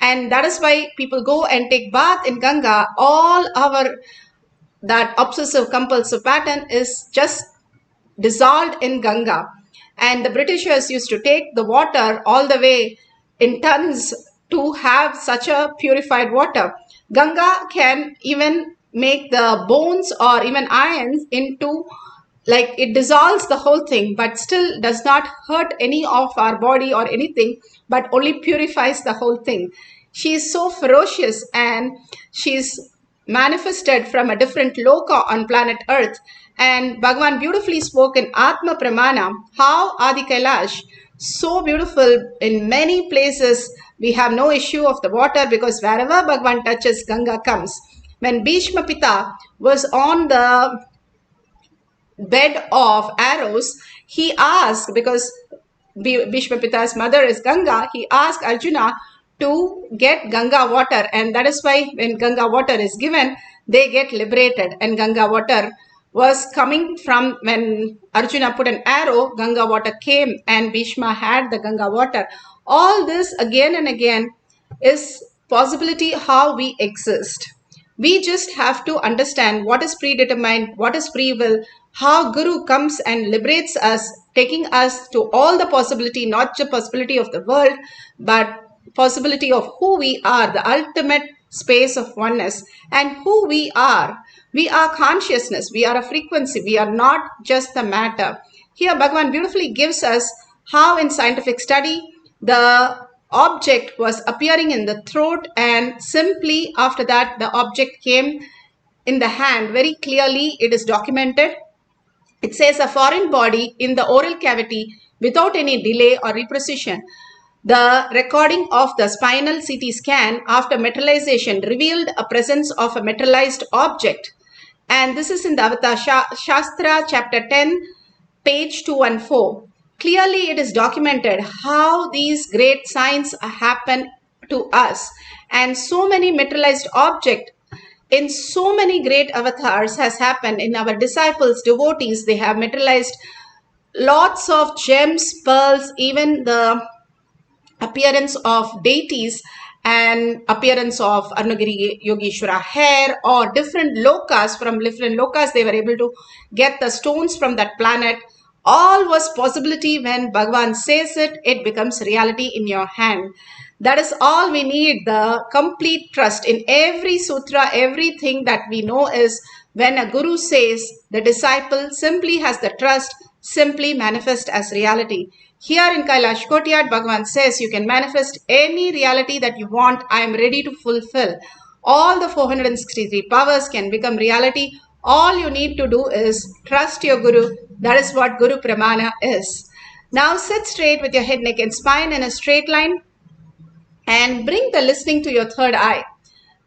And that is why people go and take bath in Ganga. All our that obsessive compulsive pattern is just dissolved in Ganga. And the Britishers used to take the water all the way in tons to have such a purified water. Ganga can even make the bones or even irons into, like, it dissolves the whole thing, but still does not hurt any of our body or anything, but only purifies the whole thing. She is so ferocious, and she's manifested from a different loka on planet Earth. And Bhagavan beautifully spoke in Atma Pramana, how Adi Kailash, so beautiful in many places. We have no issue of the water because wherever Bhagavan touches, Ganga comes. When Bhishma Pita was on the bed of arrows, he asked, because Bhishma Pita's mother is Ganga, he asked Arjuna to get Ganga water, and that is why when Ganga water is given, they get liberated. And Ganga water was coming from, when Arjuna put an arrow, Ganga water came and Bhishma had the Ganga water. All this again and again is possibility how we exist. We just have to understand what is predetermined, what is free will, how Guru comes and liberates us, taking us to all the possibility, not just possibility of the world, but possibility of who we are, the ultimate space of oneness, and who we are. We are consciousness, we are a frequency, we are not just the matter. Here Bhagavan beautifully gives us how in scientific study the object was appearing in the throat, and simply after that the object came in the hand. Very clearly it is documented. It says a foreign body in the oral cavity without any delay or reprecision. The recording of the spinal CT scan after metallization revealed a presence of a metallized object. And this is in the Avatar Shastra, chapter 10, page 214. Clearly, it is documented how these great signs happen to us. And so many materialized objects in so many great avatars has happened in our disciples, devotees. They have materialized lots of gems, pearls, even the appearance of deities and appearance of Arunagiri Yogeshwara hair, or different lokas. From different lokas they were able to get the stones from that planet. All was possibility. When Bhagavan says it, it becomes reality in your hand. That is all we need, the complete trust in every sutra. Everything that we know is when a guru says, the disciple simply has the trust, simply manifest as reality. Here in Kailash Kotiyat, Bhagavan says you can manifest any reality that you want. I am ready to fulfill. All the 463 powers can become reality All you need to do is trust your Guru. That is what Guru Pramana is. Now sit straight with your head, neck and spine in a straight line and bring the listening to your third eye.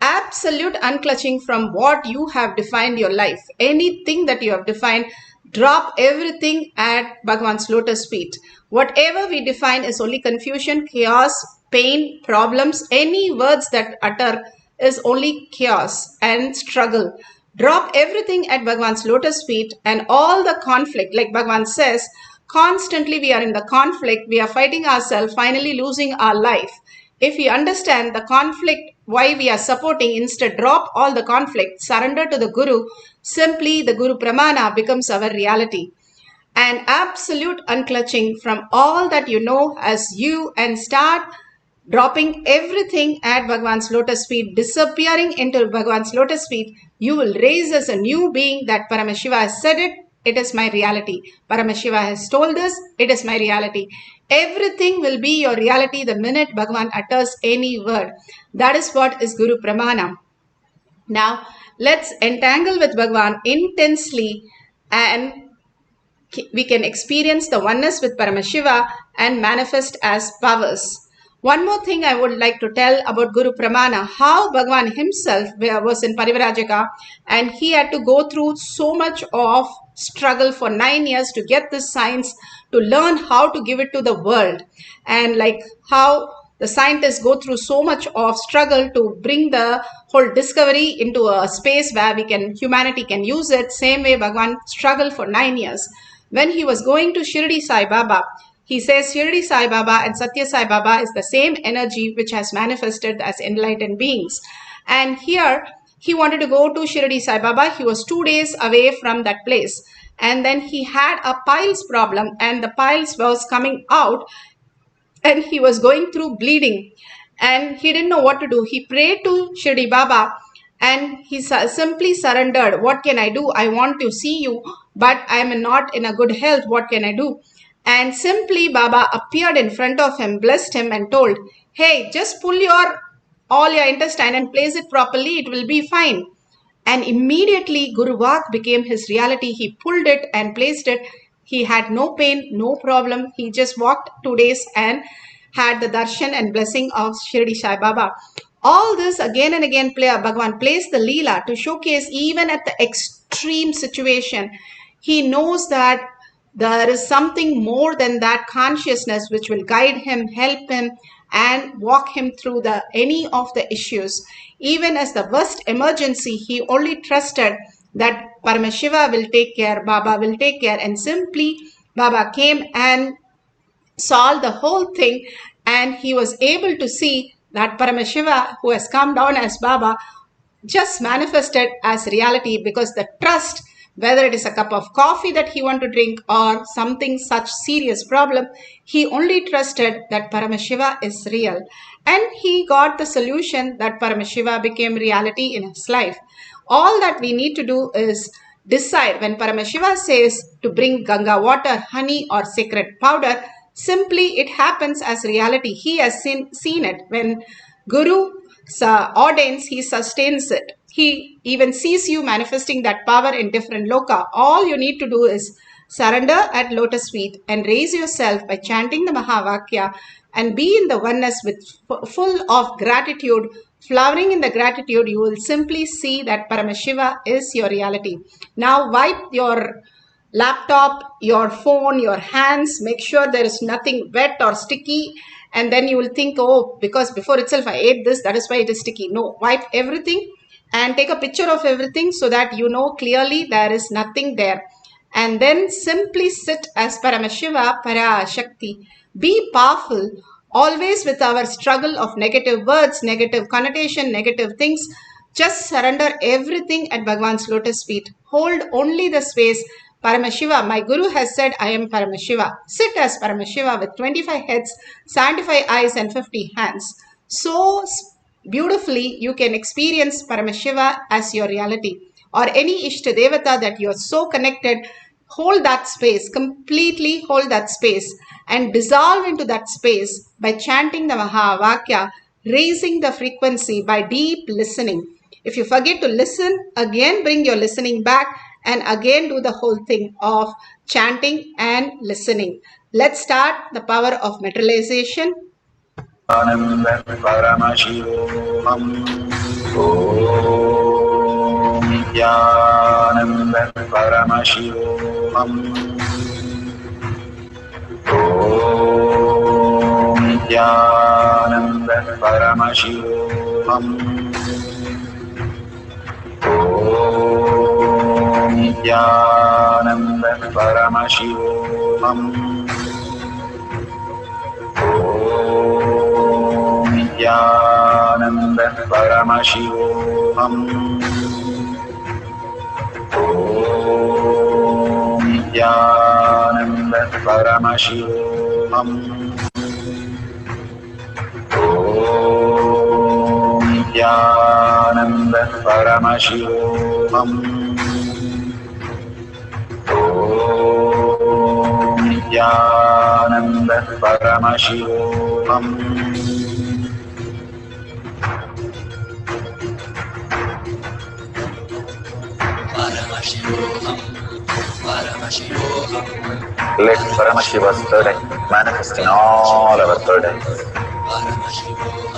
Absolute unclutching from what you have defined your life. Anything that you have defined, drop everything at Bhagavan's lotus feet. Whatever we define is only confusion, chaos, pain, problems. Any words that utter is only chaos and struggle. Drop everything at Bhagavan's lotus feet and all the conflict, like Bhagavan says, constantly we are in the conflict, we are fighting ourselves, finally losing our life. If we understand the conflict, why we are supporting, instead drop all the conflict, surrender to the Guru, simply the Guru Pramana becomes our reality. And absolute unclutching from all that you know as you and start dropping everything at Bhagavan's lotus feet, disappearing into Bhagavan's lotus feet, you will raise as a new being that Paramashiva has said it, it is my reality. Paramashiva has told this, it is my reality. Everything will be your reality the minute Bhagavan utters any word. That is what is Guru Pramana. Now, let's entangle with Bhagavan intensely and we can experience the oneness with Paramashiva and manifest as powers. One more thing I would like to tell about Guru Pramana, how Bhagavan himself was in Parivrajaka and he had to go through so much of struggle for 9 years to get this science, to learn how to give it to the world, and like how the scientists go through so much of struggle to bring the whole discovery into a space where humanity can use it. Same way Bhagavan struggled for 9 years. When he was going to Shirdi Sai Baba, he says Shirdi Sai Baba and Satya Sai Baba is the same energy which has manifested as enlightened beings. And here he wanted to go to Shirdi Sai Baba. He was 2 days away from that place. And then he had a piles problem and the piles was coming out and he was going through bleeding and he didn't know what to do. He prayed to Shirdi Baba and he simply surrendered. What can I do? I want to see you, but I am not in a good health. What can I do? And simply Baba appeared in front of him, blessed him and told, hey, just pull all your intestine and place it properly. It will be fine. And immediately Guru Vak became his reality. He pulled it and placed it. He had no pain, no problem. He just walked 2 days and had the darshan and blessing of Shirdi Sai Baba. All this again and again Bhagavan plays the Leela to showcase even at the extreme situation. He knows that there is something more than that consciousness which will guide him, help him and walk him through any of the issues. Even as the worst emergency, he only trusted that Paramashiva will take care, Baba will take care, and simply Baba came and solved the whole thing and he was able to see that Paramashiva, who has come down as Baba, just manifested as reality because the trust, whether it is a cup of coffee that he wanted to drink or something such serious problem, he only trusted that Paramashiva is real. And he got the solution that Paramashiva became reality in his life. All that we need to do is decide. When Paramashiva says to bring Ganga water, honey or sacred powder, simply it happens as reality. He has seen it. When Guru ordains, he sustains it. He even sees you manifesting that power in different loka. All you need to do is surrender at lotus feet and raise yourself by chanting the Mahavakya and be in the oneness with full of gratitude. Flowering in the gratitude, you will simply see that Paramashiva is your reality. Now wipe your laptop, your phone, your hands, make sure there is nothing wet or sticky, and then you will think, oh, because before itself I ate this, that is why it is sticky. No, wipe everything and take a picture of everything so that you know clearly there is nothing there. And then simply sit as Paramashiva, Parashakti. Be powerful, always with our struggle of negative words, negative connotation, negative things. Just surrender everything at Bhagavan's lotus feet. Hold only the space. Paramashiva, my Guru has said, I am Paramashiva. Sit as Paramashiva with 25 heads, 75 eyes and 50 hands. So beautifully, you can experience Paramashiva as your reality. Or any Ishta Devata that you are so connected, hold that space, completely hold that space and dissolve into that space by chanting the Mahavakya, raising the frequency by deep listening. If you forget to listen, again bring your listening back and again do the whole thing of chanting and listening. Let's start the power of materialization. Paramashivoham. Om Nithyananda Paramashivoham. Om Nithyananda Paramashivoham. Om Nithyananda Paramashivoham. Om Nithyananda Paramashivoham. Om Nithyananda Paramashivoham. Om Nithyananda Paramashivoham. Om Nithyananda Paramashivoham. Let Paramashiva's third eye manifest in all our third eyes.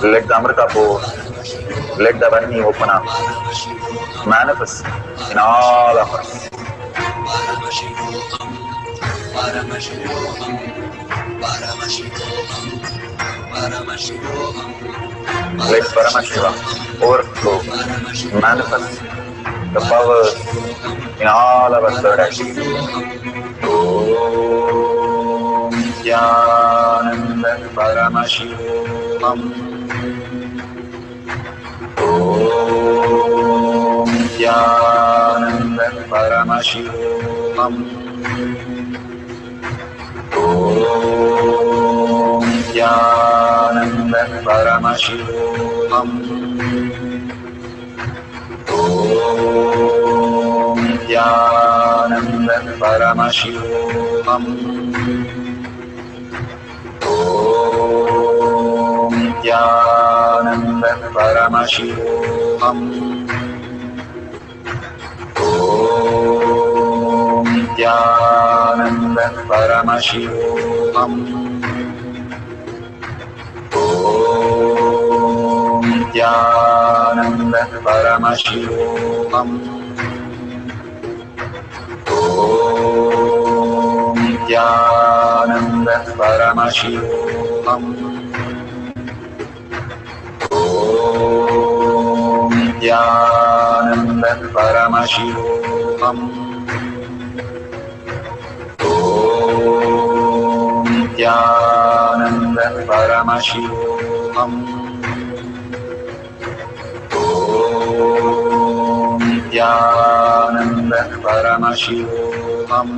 Let the Amrita pour, let the Varni open up, manifest in all of us. Let Paramashiva overflow, manifest the powers in all our third eyes. Om Nithyananda Paramashivoham. Om Nithyananda Paramashivoham. Om Nithyananda Paramashivoham. Om Nithyananda Paramashivoham. Om Nithyananda Paramashivoham. Om Nithyananda Paramashivoham. Om Nithyananda Paramashivoham. Om Nithyananda Paramashivoham. Om Nithyananda Paramashivoham. Om Nithyananda Paramashivoham. Om Nithyananda Paramashivoham.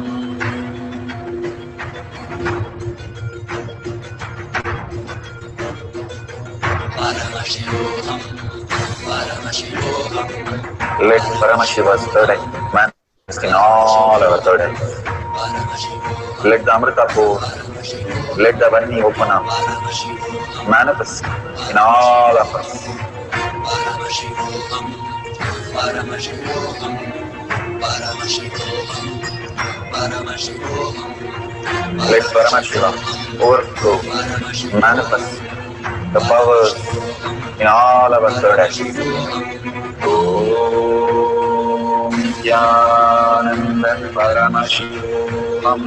Let Paramashiva's third eye manifest in all our third eyes. Let the Amrita pour, let the Varni open up, manifest in all of us. Let Paramashiva overflow, manifest the powers in all our third eyes. Om Nithyananda Paramashivoham.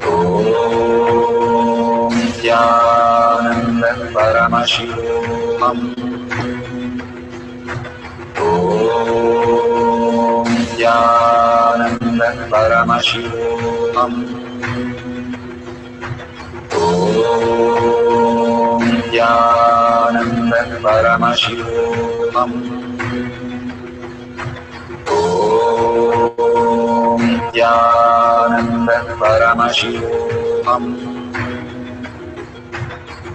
Om Nithyananda Paramashivoham. Om Nithyananda Paramashivoham. Om Nithyananda Paramashivoham. Om Nithyananda Paramashivoham.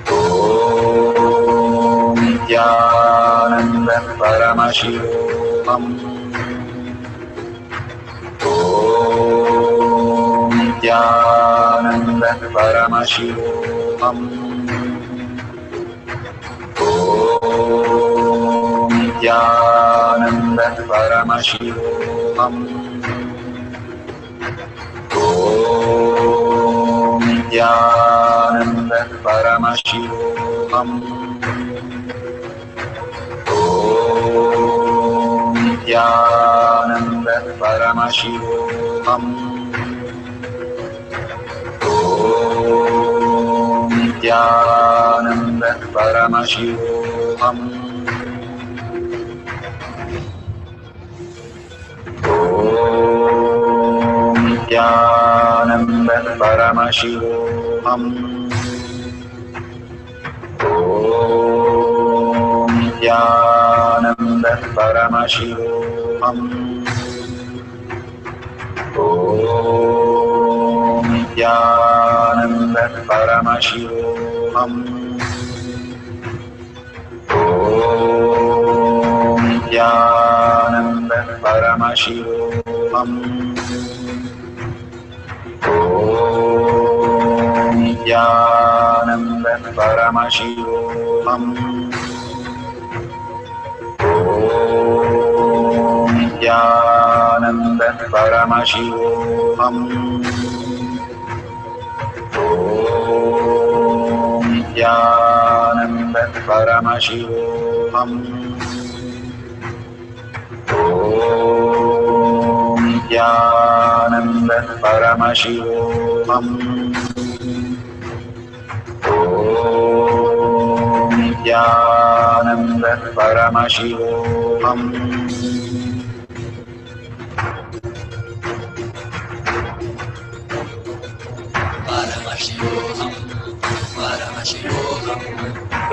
Om Nithyananda Paramashivoham. Om Nithyananda Paramashivoham. Om Nityananda Paramashivoham. Om Nityananda Paramashivoham. Om Nityananda Paramashivoham. Om Nityananda Paramashivoham. Om Nityananda Paramashivoham. Om Nityananda Paramashivoham. Om Nityananda Paramashivoham. Om Nityananda Paramashivoham. Om Nityananda Paramashivoham. Om Nityananda Paramashivoham. Om Nityananda Paramashivoham. Om Nityananda Paramashivoham. Om Nityananda Paramashivoham.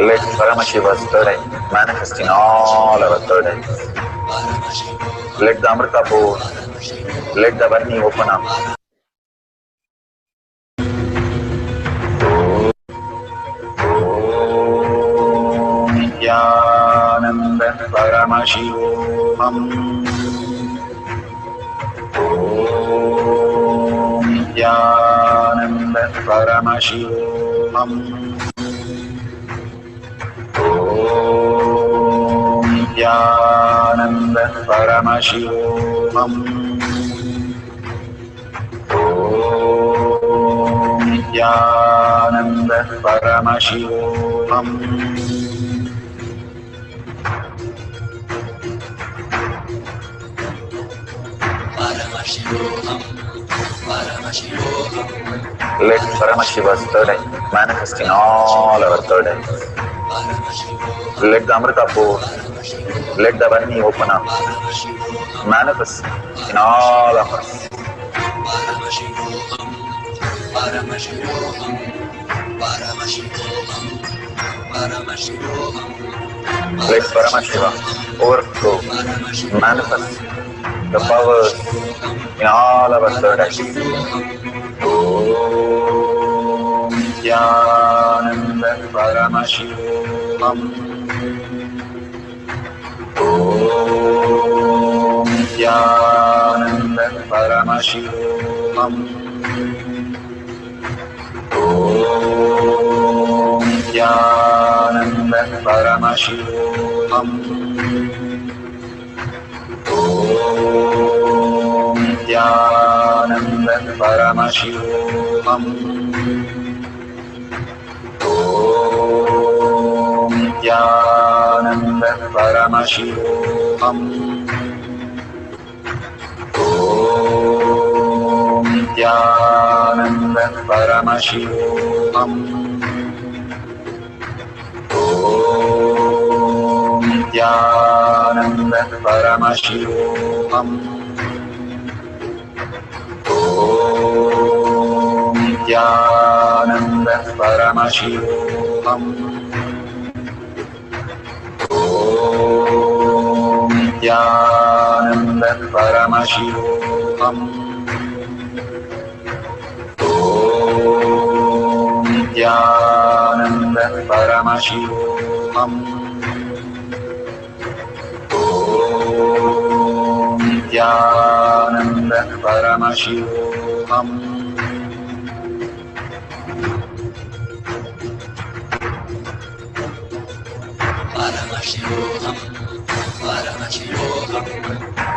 Let Paramashiva's third eye manifest in all our third eyes. Let the Amrita pour, let the Varni open up. Om Nityananda Paramashivoham. Om Nityananda Paramashivoham. Om Nityananda Paramashivoham. Om Nityananda Paramashivoham. Let Paramashiva's third eye manifest in all our third eyes. Let the Amrita pour, let the Varni open up, manifest in all of us. Let Paramashiva overflow, manifest the powers in all our third eyes. Om Nityananda Paramashivoham. Om Nityananda Paramashivoham. Om Nityananda Paramashivoham. Om Nityananda Paramashivoham. Om Nityananda Paramashivoham. Om Nityananda Paramashivoham. Om Nityananda Paramashivoham. Om Nityananda Paramashivoham. Om Nityananda Paramashivoham. Om Nityananda Paramashivoham. Om Nityananda Paramashivoham.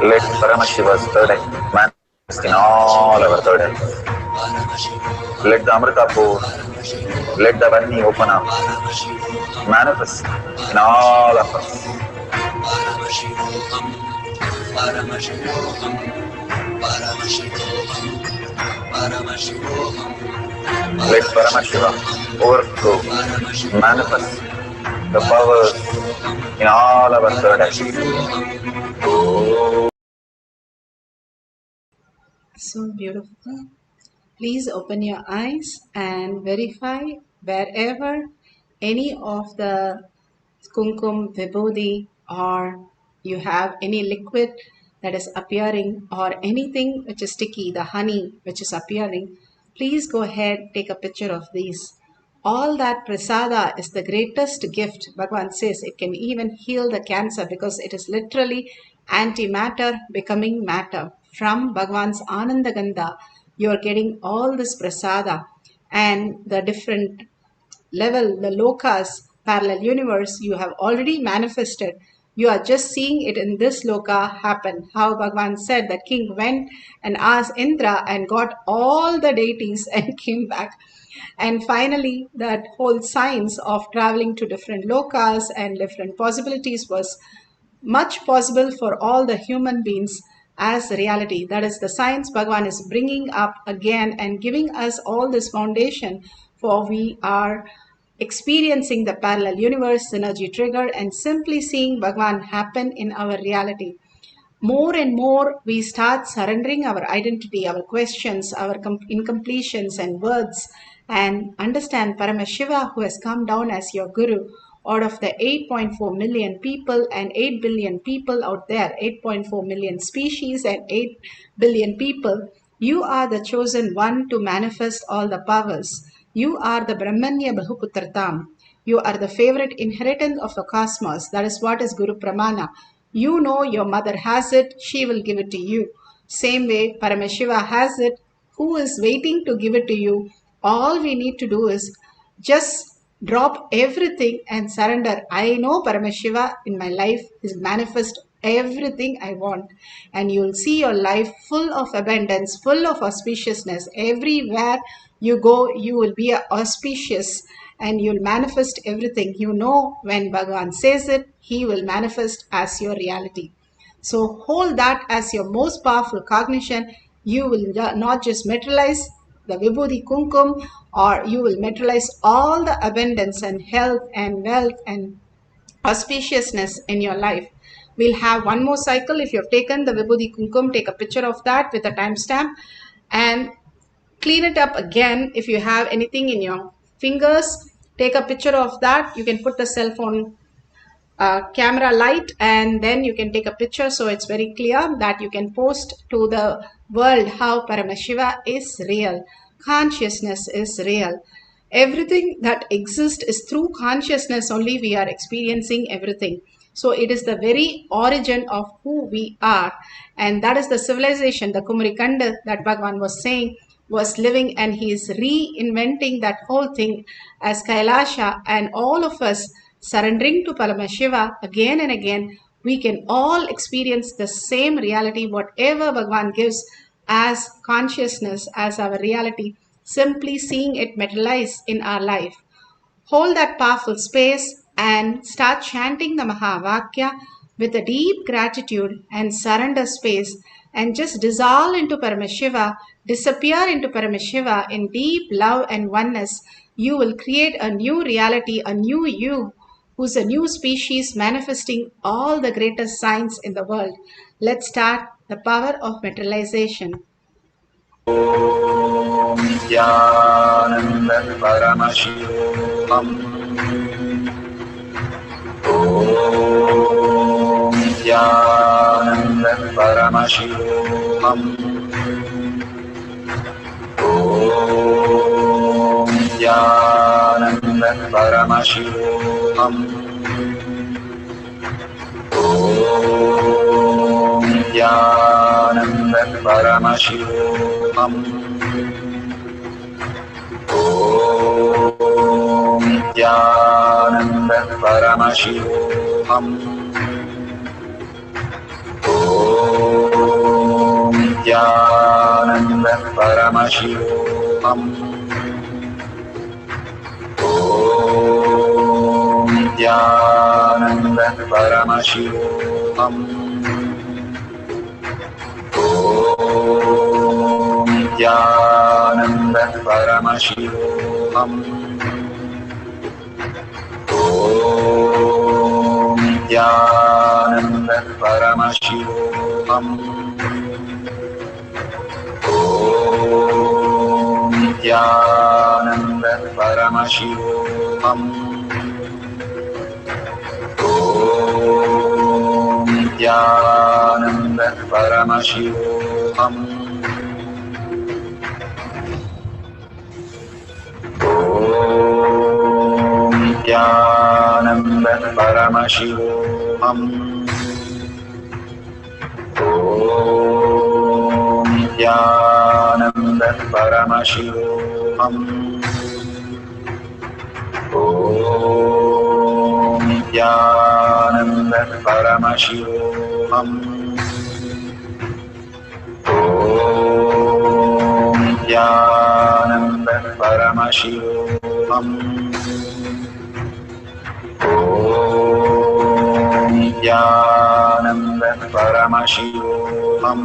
Let Paramashiva's third eye manifest in all our third eyes. Let the Amrita-pur, let the Varni open up, manifest in all of us. Paramashivoham, Paramashivoham, Paramashivoham, Paramashivoham. Let Paramashiva overflow, manifest the powers in all our third eyes. So beautiful. Please open your eyes and verify wherever any of the kumkum, vibhuti, or you have any liquid that is appearing or anything which is sticky, the honey which is appearing, please go ahead, take a picture of these. All that prasada is the greatest gift. Bhagavan says it can even heal the cancer because it is literally antimatter becoming matter. From Bhagavan's Ananda Gandha, you are getting all this prasada and the different level, the lokas, parallel universe, you have already manifested. You are just seeing it in this loka happen. How Bhagavan said that king went and asked Indra and got all the deities and came back. And finally, that whole science of traveling to different lokas and different possibilities was much possible for all the human beings as reality. That is the science Bhagavan is bringing up again and giving us all this foundation, for we are experiencing the parallel universe synergy trigger and simply seeing Bhagavan happen in our reality. More and more we start surrendering our identity, our questions, our incompletions and words, and understand Paramashiva, who has come down as your guru out of the 8.4 million people and 8 billion people out there, 8.4 million species and 8 billion people. You are the chosen one to manifest all the powers. You are the Brahmanya Bahuputratam. You are the favorite inheritance of the cosmos. That is what is Guru Pramana. You know your mother has it, she will give it to you. Same way Paramashiva has it, who is waiting to give it to you. All we need to do is just drop everything and surrender. I know Paramashiva in my life is manifest everything I want, and you'll see your life full of abundance, full of auspiciousness. Everywhere you go, you will be auspicious and you'll manifest everything. You know, when Bhagavan says it, he will manifest as your reality. So hold that as your most powerful cognition. You will not just materialize the Vibhuti Kumkum, or you will materialize all the abundance and health and wealth and auspiciousness in your life. We'll have one more cycle. If you have taken the Vibhuti Kumkum, take a picture of that with a timestamp and clean it up again. If you have anything in your fingers, take a picture of that. You can put the cell phone camera light and then you can take a picture so it's very clear that you can post to the world how Paramashiva is real. Consciousness is real. Everything that exists is through consciousness only we are experiencing everything. So it is the very origin of who we are, and that is the civilization, the Kumarikanda that Bhagavan was saying was living, and he is reinventing that whole thing as Kailasa, and all of us surrendering to Paramashiva again and again, we can all experience the same reality, whatever Bhagavan gives as consciousness, as our reality, simply seeing it materialize in our life. Hold that powerful space and start chanting the Mahavakya with a deep gratitude and surrender space, and just dissolve into Paramashiva, disappear into Paramashiva in deep love and oneness. You will create a new reality, a new you, who's a new species manifesting all the greatest signs in the world. Let's start the power of materialization. Nithyananda Paramashivam. Om Nithyananda Paramashivam. Om Nithyananda Paramashivoham. Om Nithyananda Paramashivoham. Om Nithyananda Paramashivoham. Om Nithyananda Paramashivoham. Om Nithyananda Paramashivoham. Om Nithyananda Paramashivoham. Om Nithyananda Paramashivoham. Om Nithyananda Paramashivoham. Om Nithyananda Paramashivoham. Om Nithyananda Paramashivoham. Om Nithyananda Paramashivoham. Om Nithyananda Paramashivoham. Om Nithyananda Paramashivoham. Om Nithyananda Paramashivoham.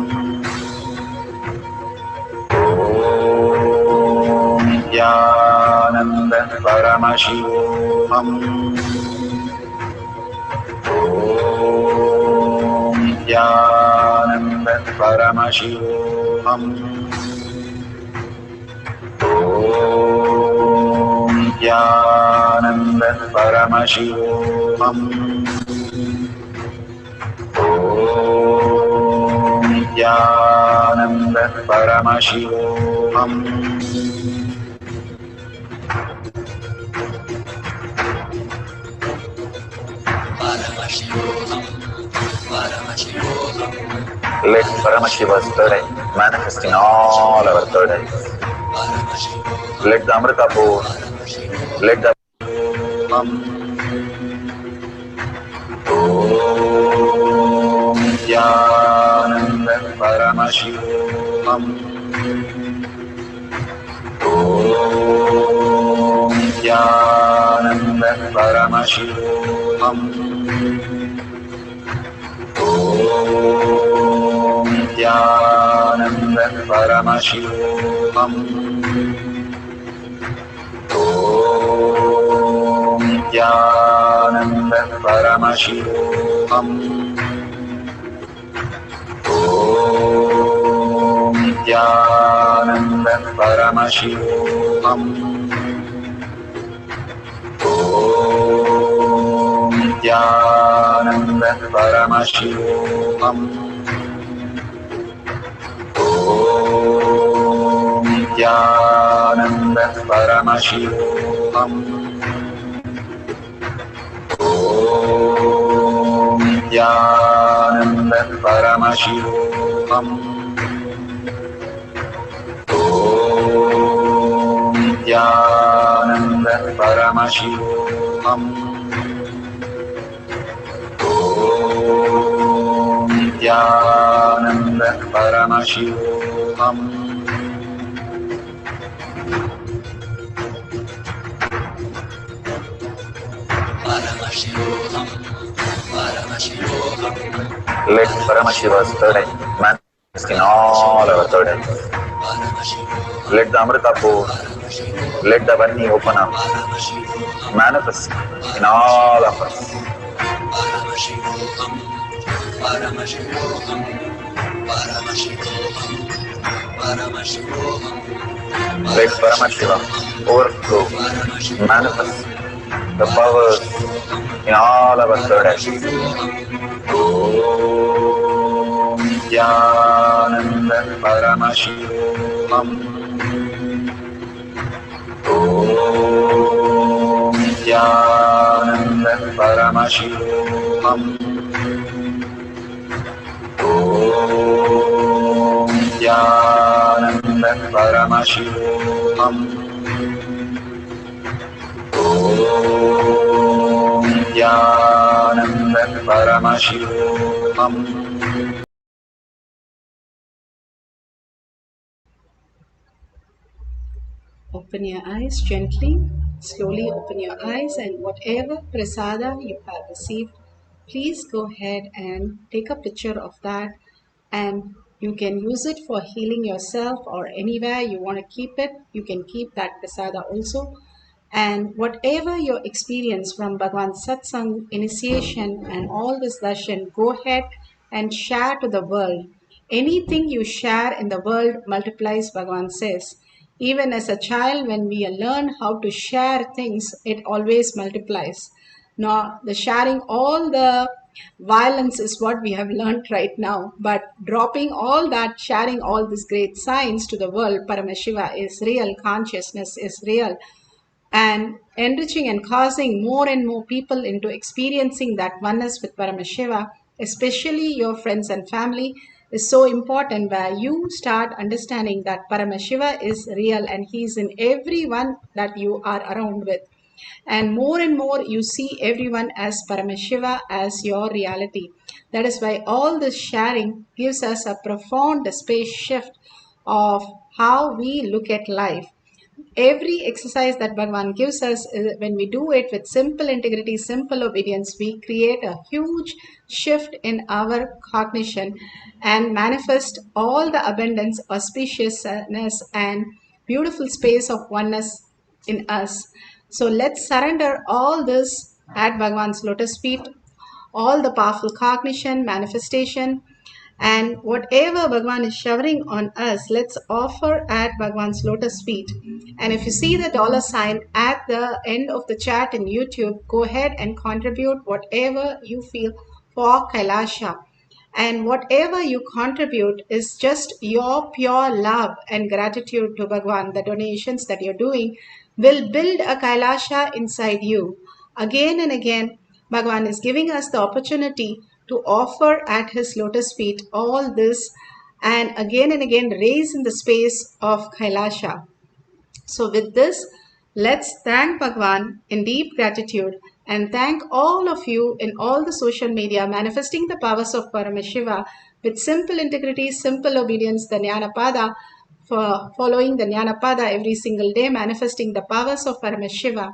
Om Nithyananda Paramashivoham. Om Nithyananda Paramashivoham. Om Nithyananda Paramashivoham. Om Nithyananda Paramashivoham. Paramashivoham, Paramashivoham, Let Paramashiva's third eye manifest in all our third eyes. Let the Amrita pour, let the Om Nithyananda Paramashivoham. Om Nithyananda Paramashivoham. Om Nithyananda Paramashivoham. Om Nithyananda Paramashivoham. Om Nithyananda Paramashivoham. Om Nithyananda Paramashivoham. Om Nithyananda Paramashivoham. Om Nithyananda Paramashivoham. Om Nithyananda Paramashivoham. Om Nithyananda Paramashivoham. Paramashivoham, Paramashivoham, Let Paramashiva's third eye manifest in all our third eyes. Let the Amrita pour, let the Varni open up, manifest in all of us. Paramashivoham, Paramashivoham, Paramashivoham, Paramashivoham, Let Paramashiva overflow, manifest the powers in all our third eyes. Om Nithyananda Paramashivoham. Om Nithyananda Paramashivoham. Om Nithyananda Paramashivoham. Om Nithyananda Paramashivoham. Open your eyes gently. Slowly open your eyes, and whatever prasada you have received, please go ahead and take a picture of that, and you can use it for healing yourself, or anywhere you want to keep it, you can keep that prasada also. And whatever your experience from Bhagwan's satsang, initiation, and all this darshan, go ahead and share to the world. Anything you share in the world multiplies, Bhagwan says. Even as a child, when we learn how to share things, it always multiplies. Now, the sharing all the violence is what we have learned right now, but dropping all that, sharing all these great signs to the world, Paramashiva is real, consciousness is real, and enriching and causing more and more people into experiencing that oneness with Paramashiva, especially your friends and family, is so important, where you start understanding that Paramashiva is real and he is in everyone that you are around with. And more you see everyone as Paramashiva, as your reality. That is why all this sharing gives us a profound space shift of how we look at life. Every exercise that Bhagavan gives us, when we do it with simple integrity, simple obedience, we create a huge shift in our cognition and manifest all the abundance, auspiciousness, and beautiful space of oneness in us. So let's surrender all this at Bhagavan's lotus feet, all the powerful cognition, manifestation, and whatever Bhagwan is showering on us, let's offer at Bhagwan's lotus feet. And if you see the $sign at the end of the chat in YouTube, go ahead and contribute whatever you feel for Kailasa. And whatever you contribute is just your pure love and gratitude to Bhagwan. The donations that you're doing will build a Kailasa inside you. Again and again, Bhagwan is giving us the opportunity to offer at his lotus feet all this, and again raise in the space of Kailasa. So with this, let's thank Bhagwan in deep gratitude and thank all of you in all the social media manifesting the powers of Paramashiva with simple integrity, simple obedience, the Jnanapada, for following the Jnanapada every single day, manifesting the powers of Paramashiva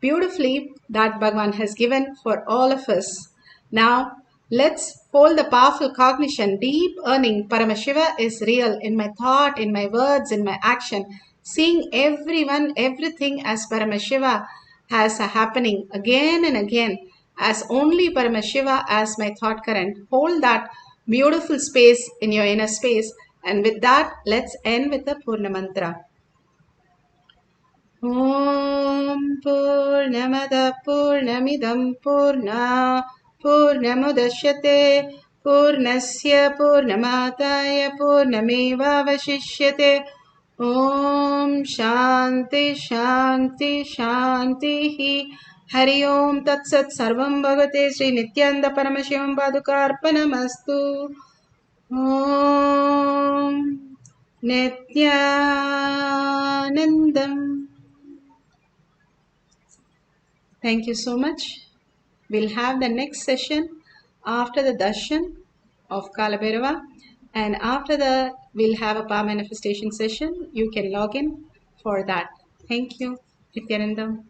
beautifully that Bhagwan has given for all of us. Now, let's hold the powerful cognition, deep earning. Paramashiva is real in my thought, in my words, in my action. Seeing everyone, everything as Paramashiva has happening again and again, as only Paramashiva as my thought current. Hold that beautiful space in your inner space. And with that, let's end with the Purna Mantra. ॐ पूर्णमदः पूर्णमिदं पूर्णमुदच्यते पूर्णस्य पूर्णमादाय पूर्णमेवावशिष्यते ॐ शान्ति शान्ति शान्तिः हरि ओम तत्सत् सर्वं भगवते श्री नित्यानंद परमशिवं पादुकार्पणमस्तु ॐ नित्यानन्दम्. Thank you so much. We'll have the next session after the darshan of Kalabhairava, and after that we'll have a power manifestation session. You can log in for that. Thank you. Nithyanandam.